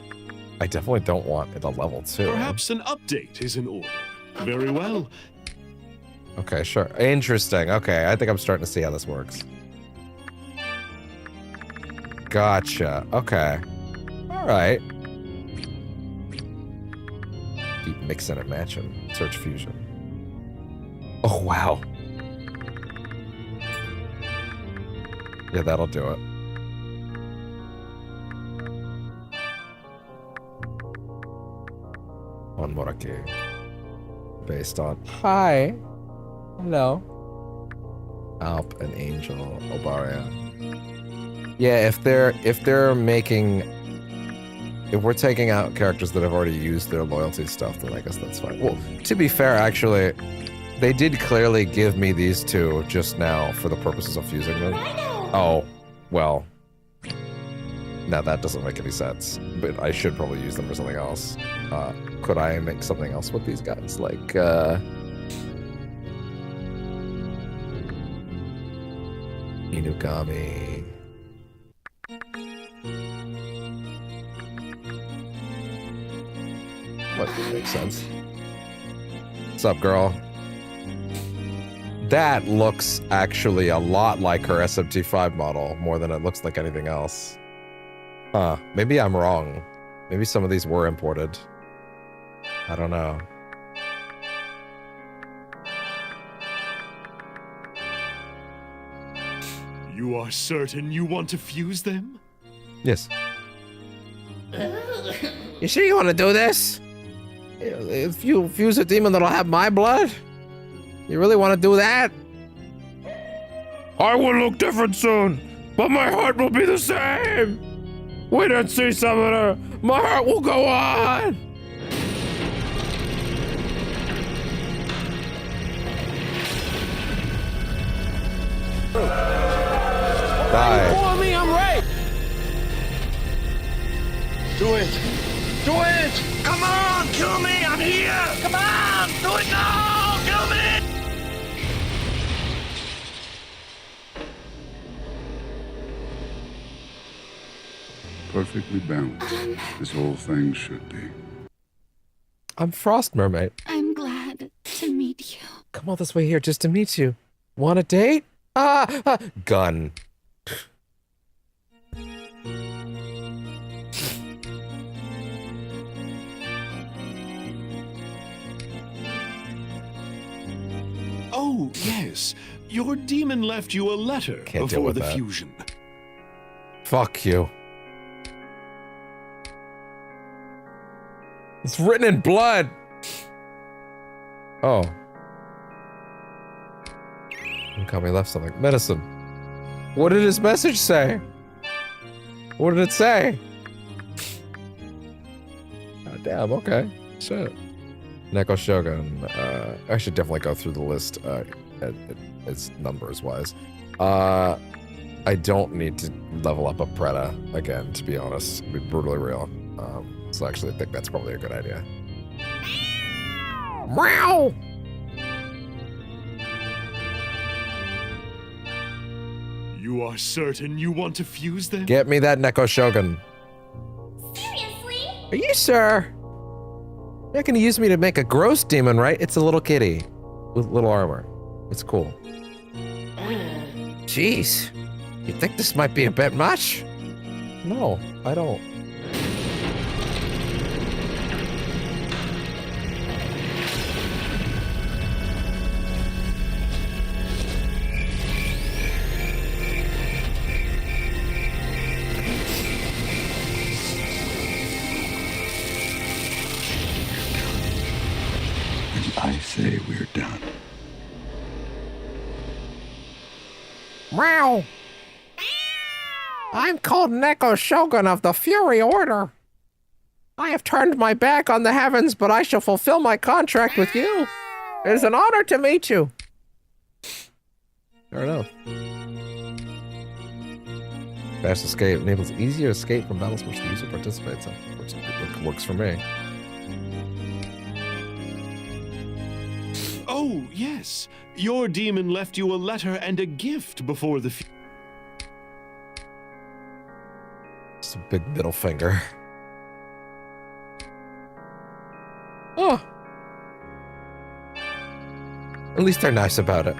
I definitely don't want it a level 2. Perhaps an update is in order. Very well. Okay, sure. Interesting. Okay, I think I'm starting to see how this works. Gotcha. Okay. All right. Keep mixing and matching. Search fusion. Oh, wow. Yeah, that'll do it. On Moraki. Based on hi. Hello. Alp and Angel. Obaria. Yeah, if we're taking out characters that have already used their loyalty stuff, then I guess that's fine. Well, to be fair, actually, they did clearly give me these two just now for the purposes of fusing them. Oh, well. Now that doesn't make any sense, but I should probably use them for something else. Could I make something else with these guys? Like, Inugami. What would make sense? What's up, girl? That looks actually a lot like her SMT5 model, more than it looks like anything else. Huh, maybe I'm wrong. Maybe some of these were imported. I don't know. You are certain you want to fuse them? Yes. You sure you want to do this? If you fuse a demon that'll have my blood? You really want to do that? I will look different soon, but my heart will be the same. Wait and see, Summoner. My heart will go on. Die. For me, I'm ready. Do it! Do it! Come on, kill me. I'm here. Come on, do it now. Kill me. perfectly balanced. This whole thing should be. I'm Frost Mermaid. I'm glad to meet you. Come all this way here just to meet you. Want a date? Gun. Oh, yes. Your demon left you a letter Can't deal before with the that. fusion. Fuck you. It's written in blood. Oh. You caught me left something. Medicine. What did his message say? What did it say? Oh, damn, okay. Shit. Neko Shogun. I should definitely go through the list as numbers wise. I don't need to level up a Preda again, to be honest. To be brutally real. So actually I think that's probably a good idea. Meow! You are certain you want to fuse them? Get me that Neko Shogun. Seriously? Are you sure? You're not gonna use me to make a gross demon, right? It's a little kitty with little armor. It's cool. Jeez. You think this might be a bit much? No, I don't. I say we're done. Meow. I'm called Neko Shogun of the Fury Order. I have turned my back on the heavens, but I shall fulfill my contract with you. It is an honor to meet you. Fair enough. Fast escape enables easier escape from battles which the user participates in. Which works for me. Oh, yes. Your demon left you a letter and a gift before the fusion. Just a big middle finger. Oh. At least they're nice about it.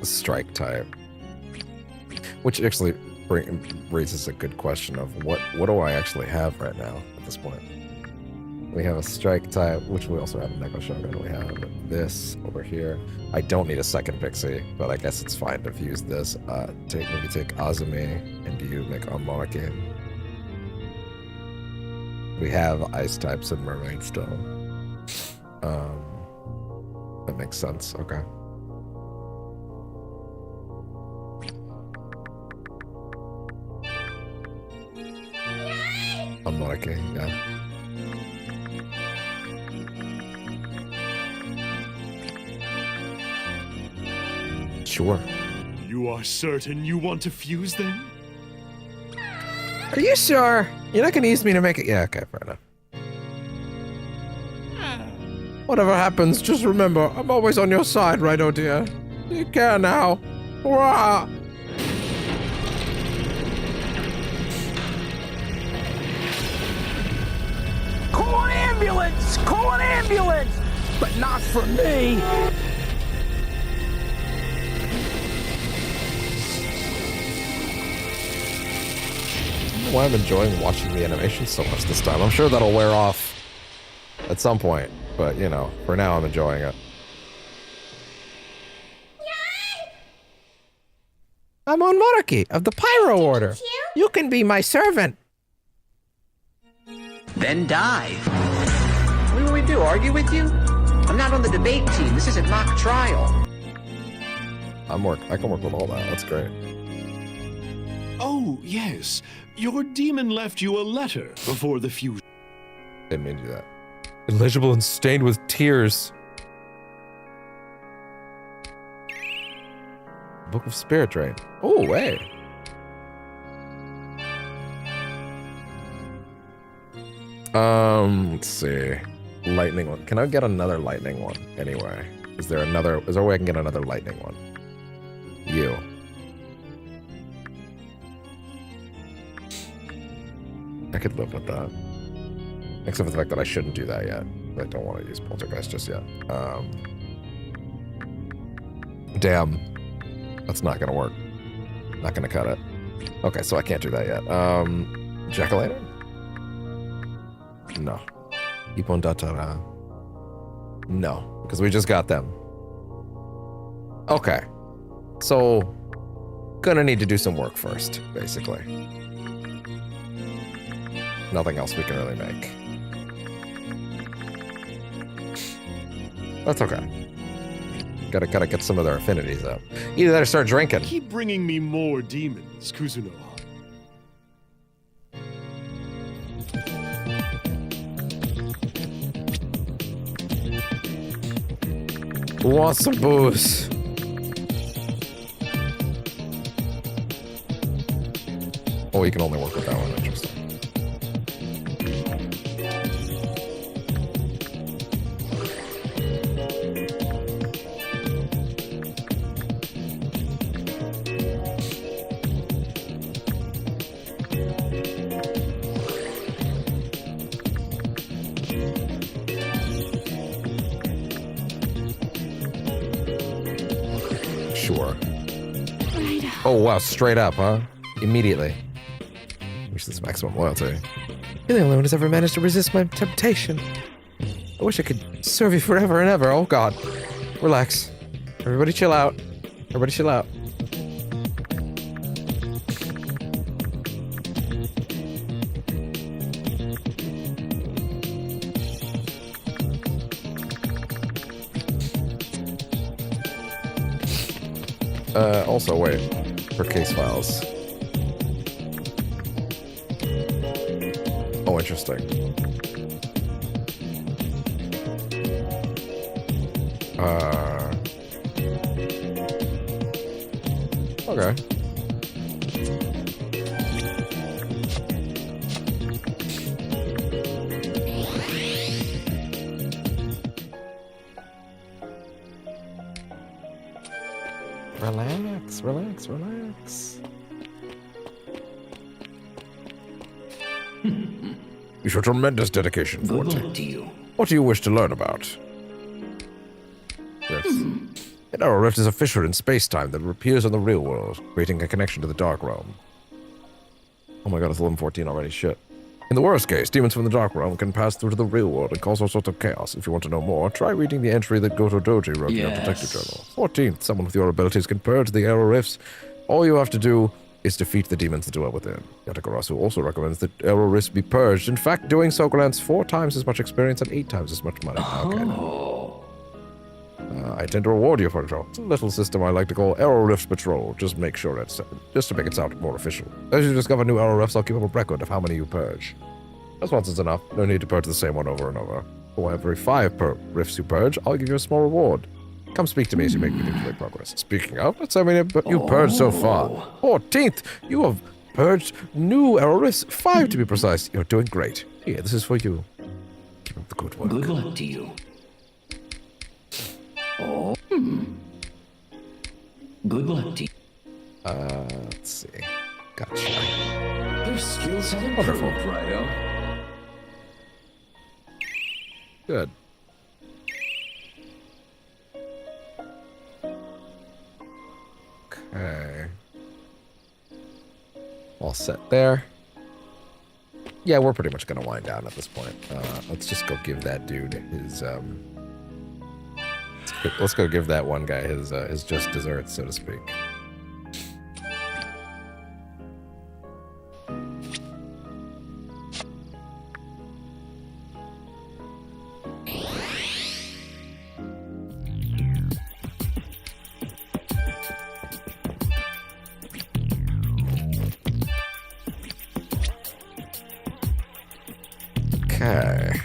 Strike type. Which actually raises a good question of what do I actually have right now at this point? We have a strike type, which we also have a Neko Shogun. We have this over here. I don't need a second pixie, but I guess it's fine to use this. Maybe take Azumi and you make Monarchy. We have ice types and mermaid still. That makes sense. Okay. Monarchy, yeah. Sure. You are certain you want to fuse them? Are you sure? You're not gonna use me to make it. Yeah, okay, fair enough. Whatever happens, just remember, I'm always on your side, right, oh dear? Take care now. Wah! Call an ambulance! Call an ambulance! But not for me! I don't know why I'm enjoying watching the animation so much this time. I'm sure that'll wear off at some point, but you know, for now I'm enjoying it. I'm on Monarchy of the Pyro Order. You can be my servant. Then dive. What do we do, argue with you? I'm not on the debate team. This isn't mock trial. I can work with all that. That's great. Oh, yes. Your demon left you a letter before the fusion. Didn't mean to do that. Illegible and stained with tears. Book of Spirit Drain. Oh, wait. Let's see. Lightning one. Can I get another lightning one anyway? Is there a way I can get another lightning one? You. I could live with that. Except for the fact that I shouldn't do that yet. I don't want to use Poltergeist just yet. Damn. That's not gonna work. Not gonna cut it. Okay, so I can't do that yet. Jack-o'-lantern? No. Ipon Datara. No, because we just got them. Okay. So, gonna need to do some work first, basically. Nothing else we can really make. That's okay. Gotta get some of their affinities up. Either that or start drinking. Keep bringing me more demons, Kuzunoha. Who wants some booze? Oh, you can only work with that one. Interesting. Sure. Oh wow, straight up, huh? Immediately. Wish this maximum loyalty. You're the only one who's ever managed to resist my temptation. I wish I could serve you forever and ever. Oh god. Relax. Everybody chill out. Everybody chill out. Also, wait. For case files. Oh, interesting. Okay. Relax, relax, relax. You show tremendous dedication, Forte. What do you wish to learn about? Rifts. An arrow rift is a fissure in space-time that appears in the real world, creating a connection to the Dark Realm. Oh my god, it's 11:14 already, shit. In the worst case, demons from the Dark Realm can pass through to the real world and cause all sorts of chaos. If you want to know more, try reading the entry that Goto Doji wrote in your detective journal. 14th, someone with your abilities can purge the arrow rifts. All you have to do is defeat the demons that dwell within. Yatagarasu also recommends that arrow rifts be purged. In fact, doing so grants 4 times as much experience and 8 times as much money. Okay. I tend to reward you for it. It's a little system I like to call Arrow Rift Patrol. Just to make it sound more official. As you discover new arrow rifts, I'll keep up a record of how many you purge. Just once is enough. No need to purge the same one over and over. For every 5 rifts you purge, I'll give you a small reward. Come speak to me as you make meaningful progress. Speaking of, let's how many you purged so far. 14th, you have purged new arrow rifts, 5 to be precise. You're doing great. Here, this is for you. Keep up the good work. Good luck to you. Oh. Good luck to you. Let's see. Gotcha. Your skills have Wonderful. improved, Raido. Good. Okay. All set there. Yeah, we're pretty much gonna wind down at this point. Let's just go give that dude his let's go give that one guy his just desserts, so to speak. Okay.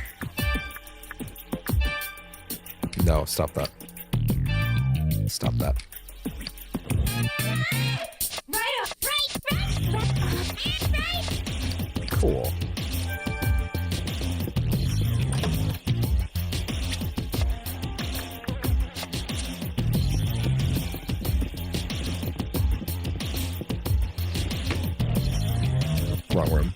No, stop that. Stop that. Cool. Wrong room.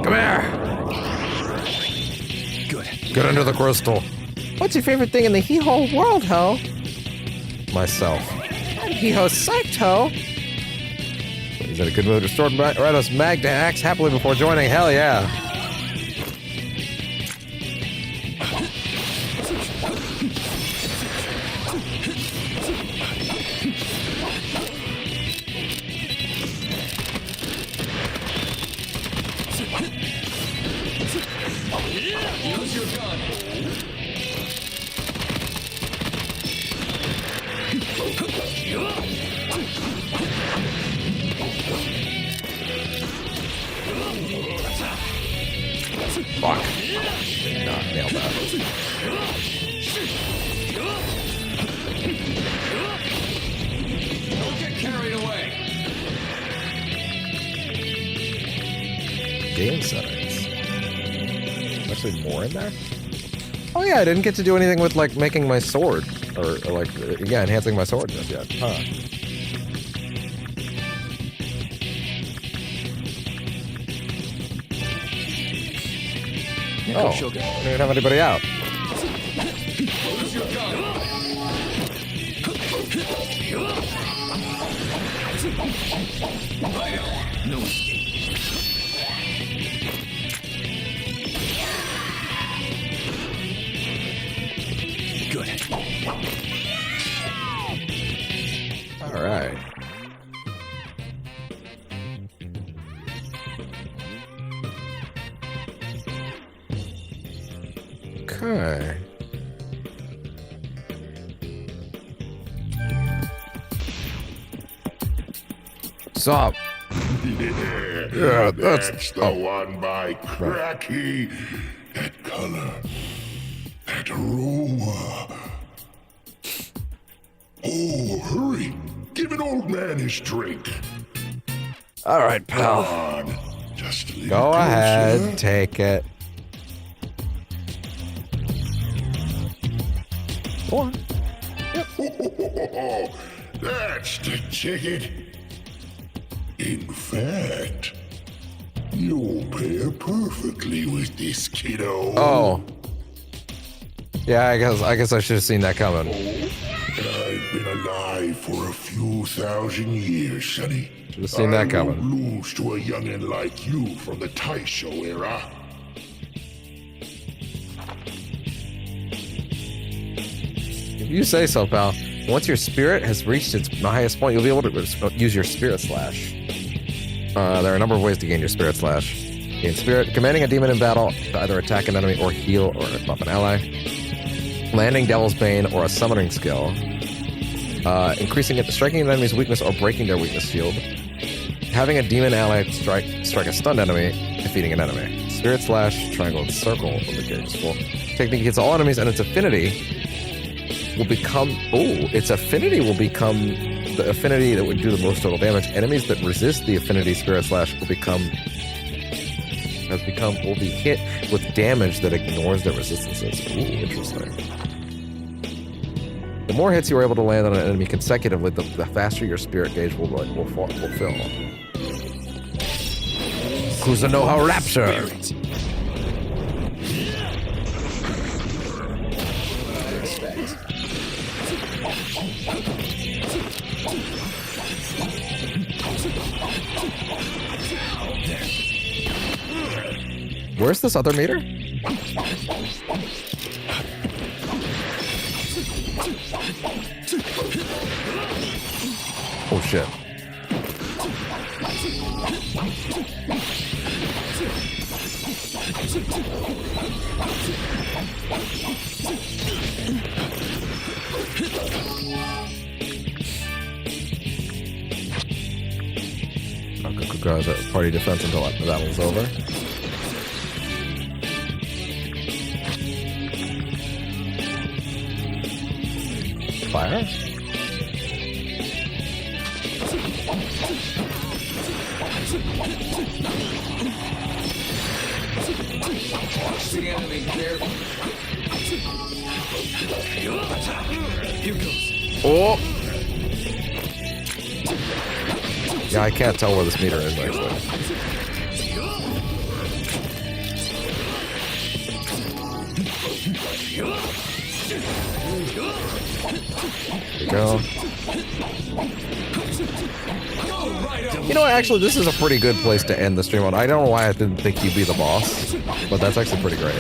Come here! Good. Get under the crystal. What's your favorite thing in the hee-ho world, ho? Myself. I'm hee-ho psyched, ho. Is it a good mood? Restored Raidou's mag to axe happily before joining? Hell yeah. Use your gun. Fuck. Did not nail that. Don't get carried away. Game settings. Actually more in there? Oh yeah, I didn't get to do anything with like making my sword. Or like, yeah, enhancing my sword just yet. Huh. Oh, I didn't have anybody out. Use your gun. No. Good. All right. Okay. Stop. Yeah, that's the one by Cracky. That color. That aroma. Oh, hurry. Give an old man his drink. All right, pal. Come on. Just a little Go closer. ahead, take it. Go on. Oh, that's the ticket. In fact, you'll pair perfectly with this kiddo. Oh. Yeah, I guess I should have seen that coming. I've been alive for a few thousand years, Sonny. Should have seen that coming. I won't lose to a youngin' like you from the Taisho era. If you say so, pal. Once your spirit has reached its highest point, you'll be able to use your spirit slash. There are a number of ways to gain your spirit slash. Gain spirit, commanding a demon in battle to either attack an enemy or heal or buff an ally. Landing Devil's Bane or a summoning skill. Increasing it, striking an enemy's weakness or breaking their weakness shield. Having a demon ally strike a stunned enemy, defeating an enemy. Spirit slash, triangle, and circle when the character's full. Technique hits all enemies and its affinity will become... Oh, its affinity will become the affinity that would do the most total damage. Enemies that resist the affinity Spirit slash will be hit with damage that ignores their resistances. Ooh, interesting. The more hits you are able to land on an enemy consecutively, the faster your spirit gauge will fill. Kuzunoha Rapture! Where's this other meter? Oh shit. Garage party defense until the battle's over. Fire? Watch the enemy carefully. Here goes. Oh! Yeah, I can't tell where this meter is, actually. There we go. You know what, actually, this is a pretty good place to end the stream on. I don't know why I didn't think you'd be the boss, but that's actually pretty great.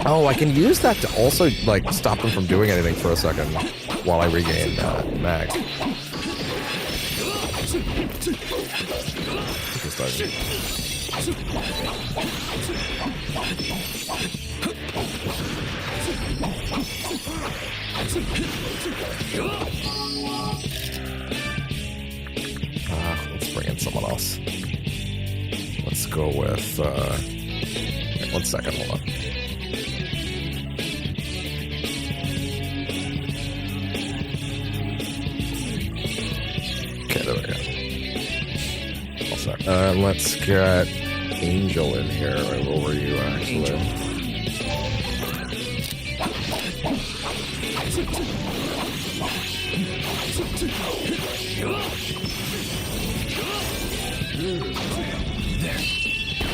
Oh, I can use that to also, like, stop them from doing anything for a second while I regain mag. Let's bring in someone else. Let's go with, wait, 1 second, hold on. Okay, there we go. All set. Let's get Angel in here. Where were you, actually?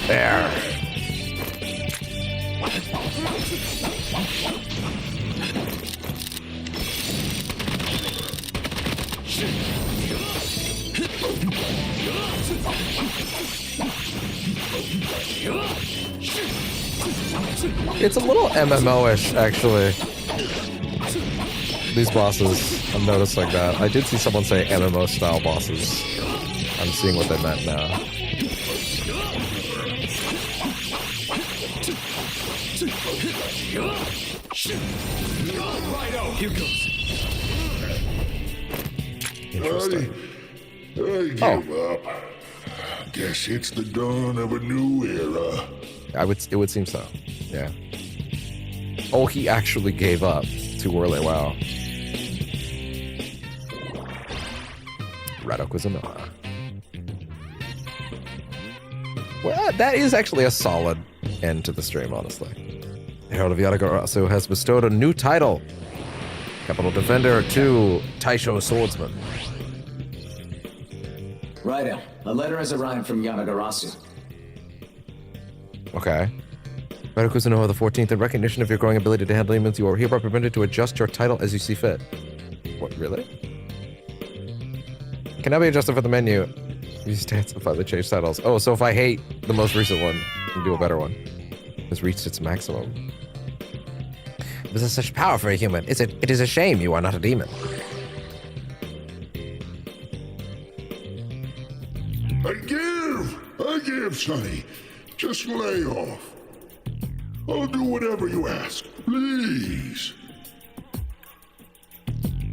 There. It's a little MMO-ish, actually. These bosses, I've noticed like that. I did see someone say MMO-style bosses. I'm seeing what they meant now. Here goes. Interesting. I give up. Guess it's the dawn of a new era. It would seem so. Yeah. Oh, he actually gave up too early. Wow. RAIDOU Kuzunoha. Well, that is actually a solid end to the stream, honestly. Herald of Yatagarasu has bestowed a new title. Capital Defender to Taisho Swordsman. RAIDOU, a letter has arrived from Yatagarasu. Okay. RAIDOU Kuzunoha the 14th, in recognition of your growing ability to handle demons, you are hereby permitted to adjust your title as you see fit. What, really? Can now be adjusted for the menu. Use stats to finally change titles. Oh, so if I hate the most recent one, I can do a better one. It's reached its maximum. It possesses such power for a human. It is a shame you are not a demon. I give, Sonny. Just lay off. I'll do whatever you ask, please.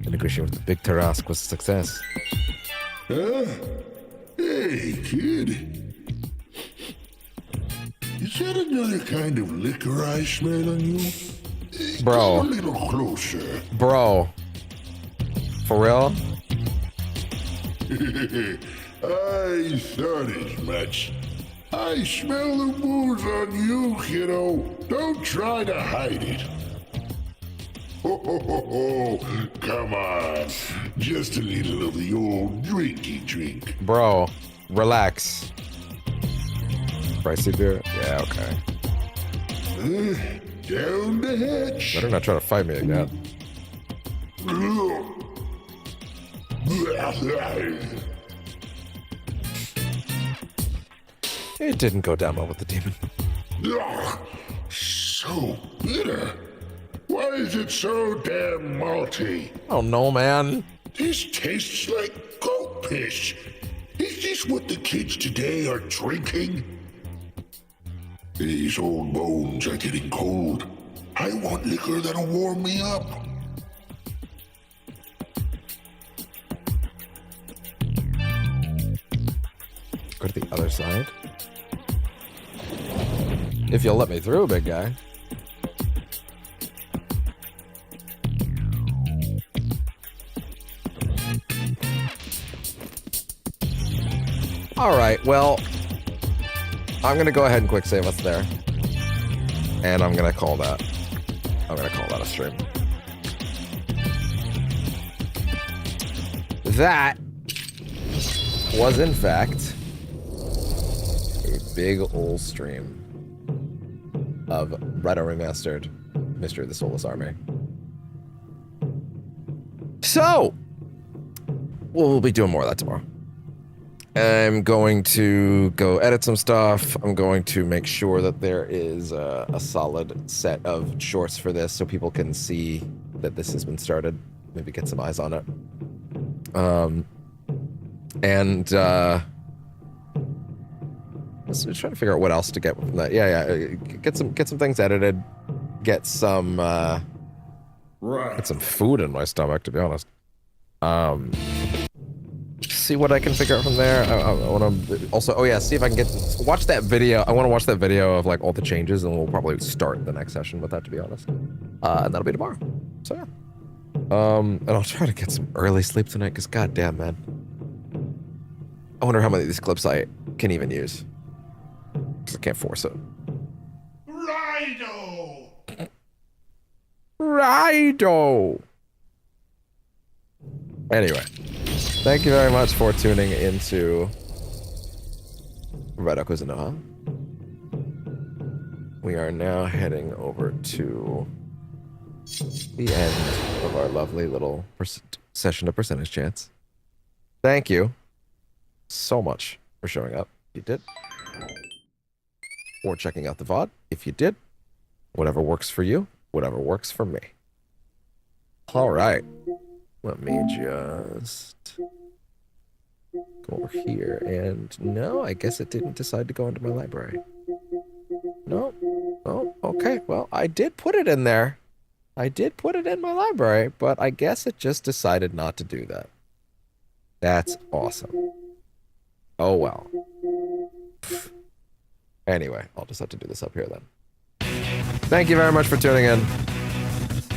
The negotiation with the big Tarask was a success. Huh? Hey, kid. Is that another kind of liquor I smell on you? Bro. Come a little closer. Bro. For real? I thought as much. I smell the booze on you, kiddo. Don't try to hide it. Ho, come on. Just a little of the old drinky drink. Bro, relax. Pricey beer? Yeah, okay. Down the hatch. Better not try to fight me again. It didn't go down well with the demon. So bitter. Why is it so damn malty? Oh no, man. This tastes like goat piss. Is this what the kids today are drinking? These old bones are getting cold. I want liquor that'll warm me up. Go to the other side. If you'll let me through, big guy. All right, well, I'm gonna go ahead and quick save us there. And I'm gonna call that a stream. That was, in fact, a big old stream of RAIDOU Remastered Mystery of the Soulless Army. So, we'll be doing more of that tomorrow. I'm going to go edit some stuff. I'm going to make sure that there is a solid set of shorts for this so people can see that this has been started. Maybe get some eyes on it. Let's try to figure out what else to get from that. Yeah. Get some things edited. Get some get some food in my stomach, to be honest. See what I can figure out from there. I want to also, see if I can watch that video. I want to watch that video of like all the changes, and we'll probably start the next session with that, to be honest. And that'll be tomorrow. So yeah. And I'll try to get some early sleep tonight, because goddamn, man. I wonder how many of these clips I can even use. Because I can't force it. RAIDOU! Anyway, thank you very much for tuning into RAIDOU Kuzunoha. We are now heading over to the end of our lovely little session of Percentage Chance. Thank you so much for showing up, if you did. Or checking out the VOD, if you did. Whatever works for you, whatever works for me. Alright. Let me just go over here, and no, I guess it didn't decide to go into my library. No. Oh, okay. Well, I did put it in there. I did put it in my library, but I guess it just decided not to do that. That's awesome. Oh, well. Anyway, I'll just have to do this up here then. Thank you very much for tuning in.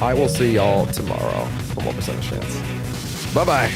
I will see y'all tomorrow for more Percentage Chance. Bye-bye.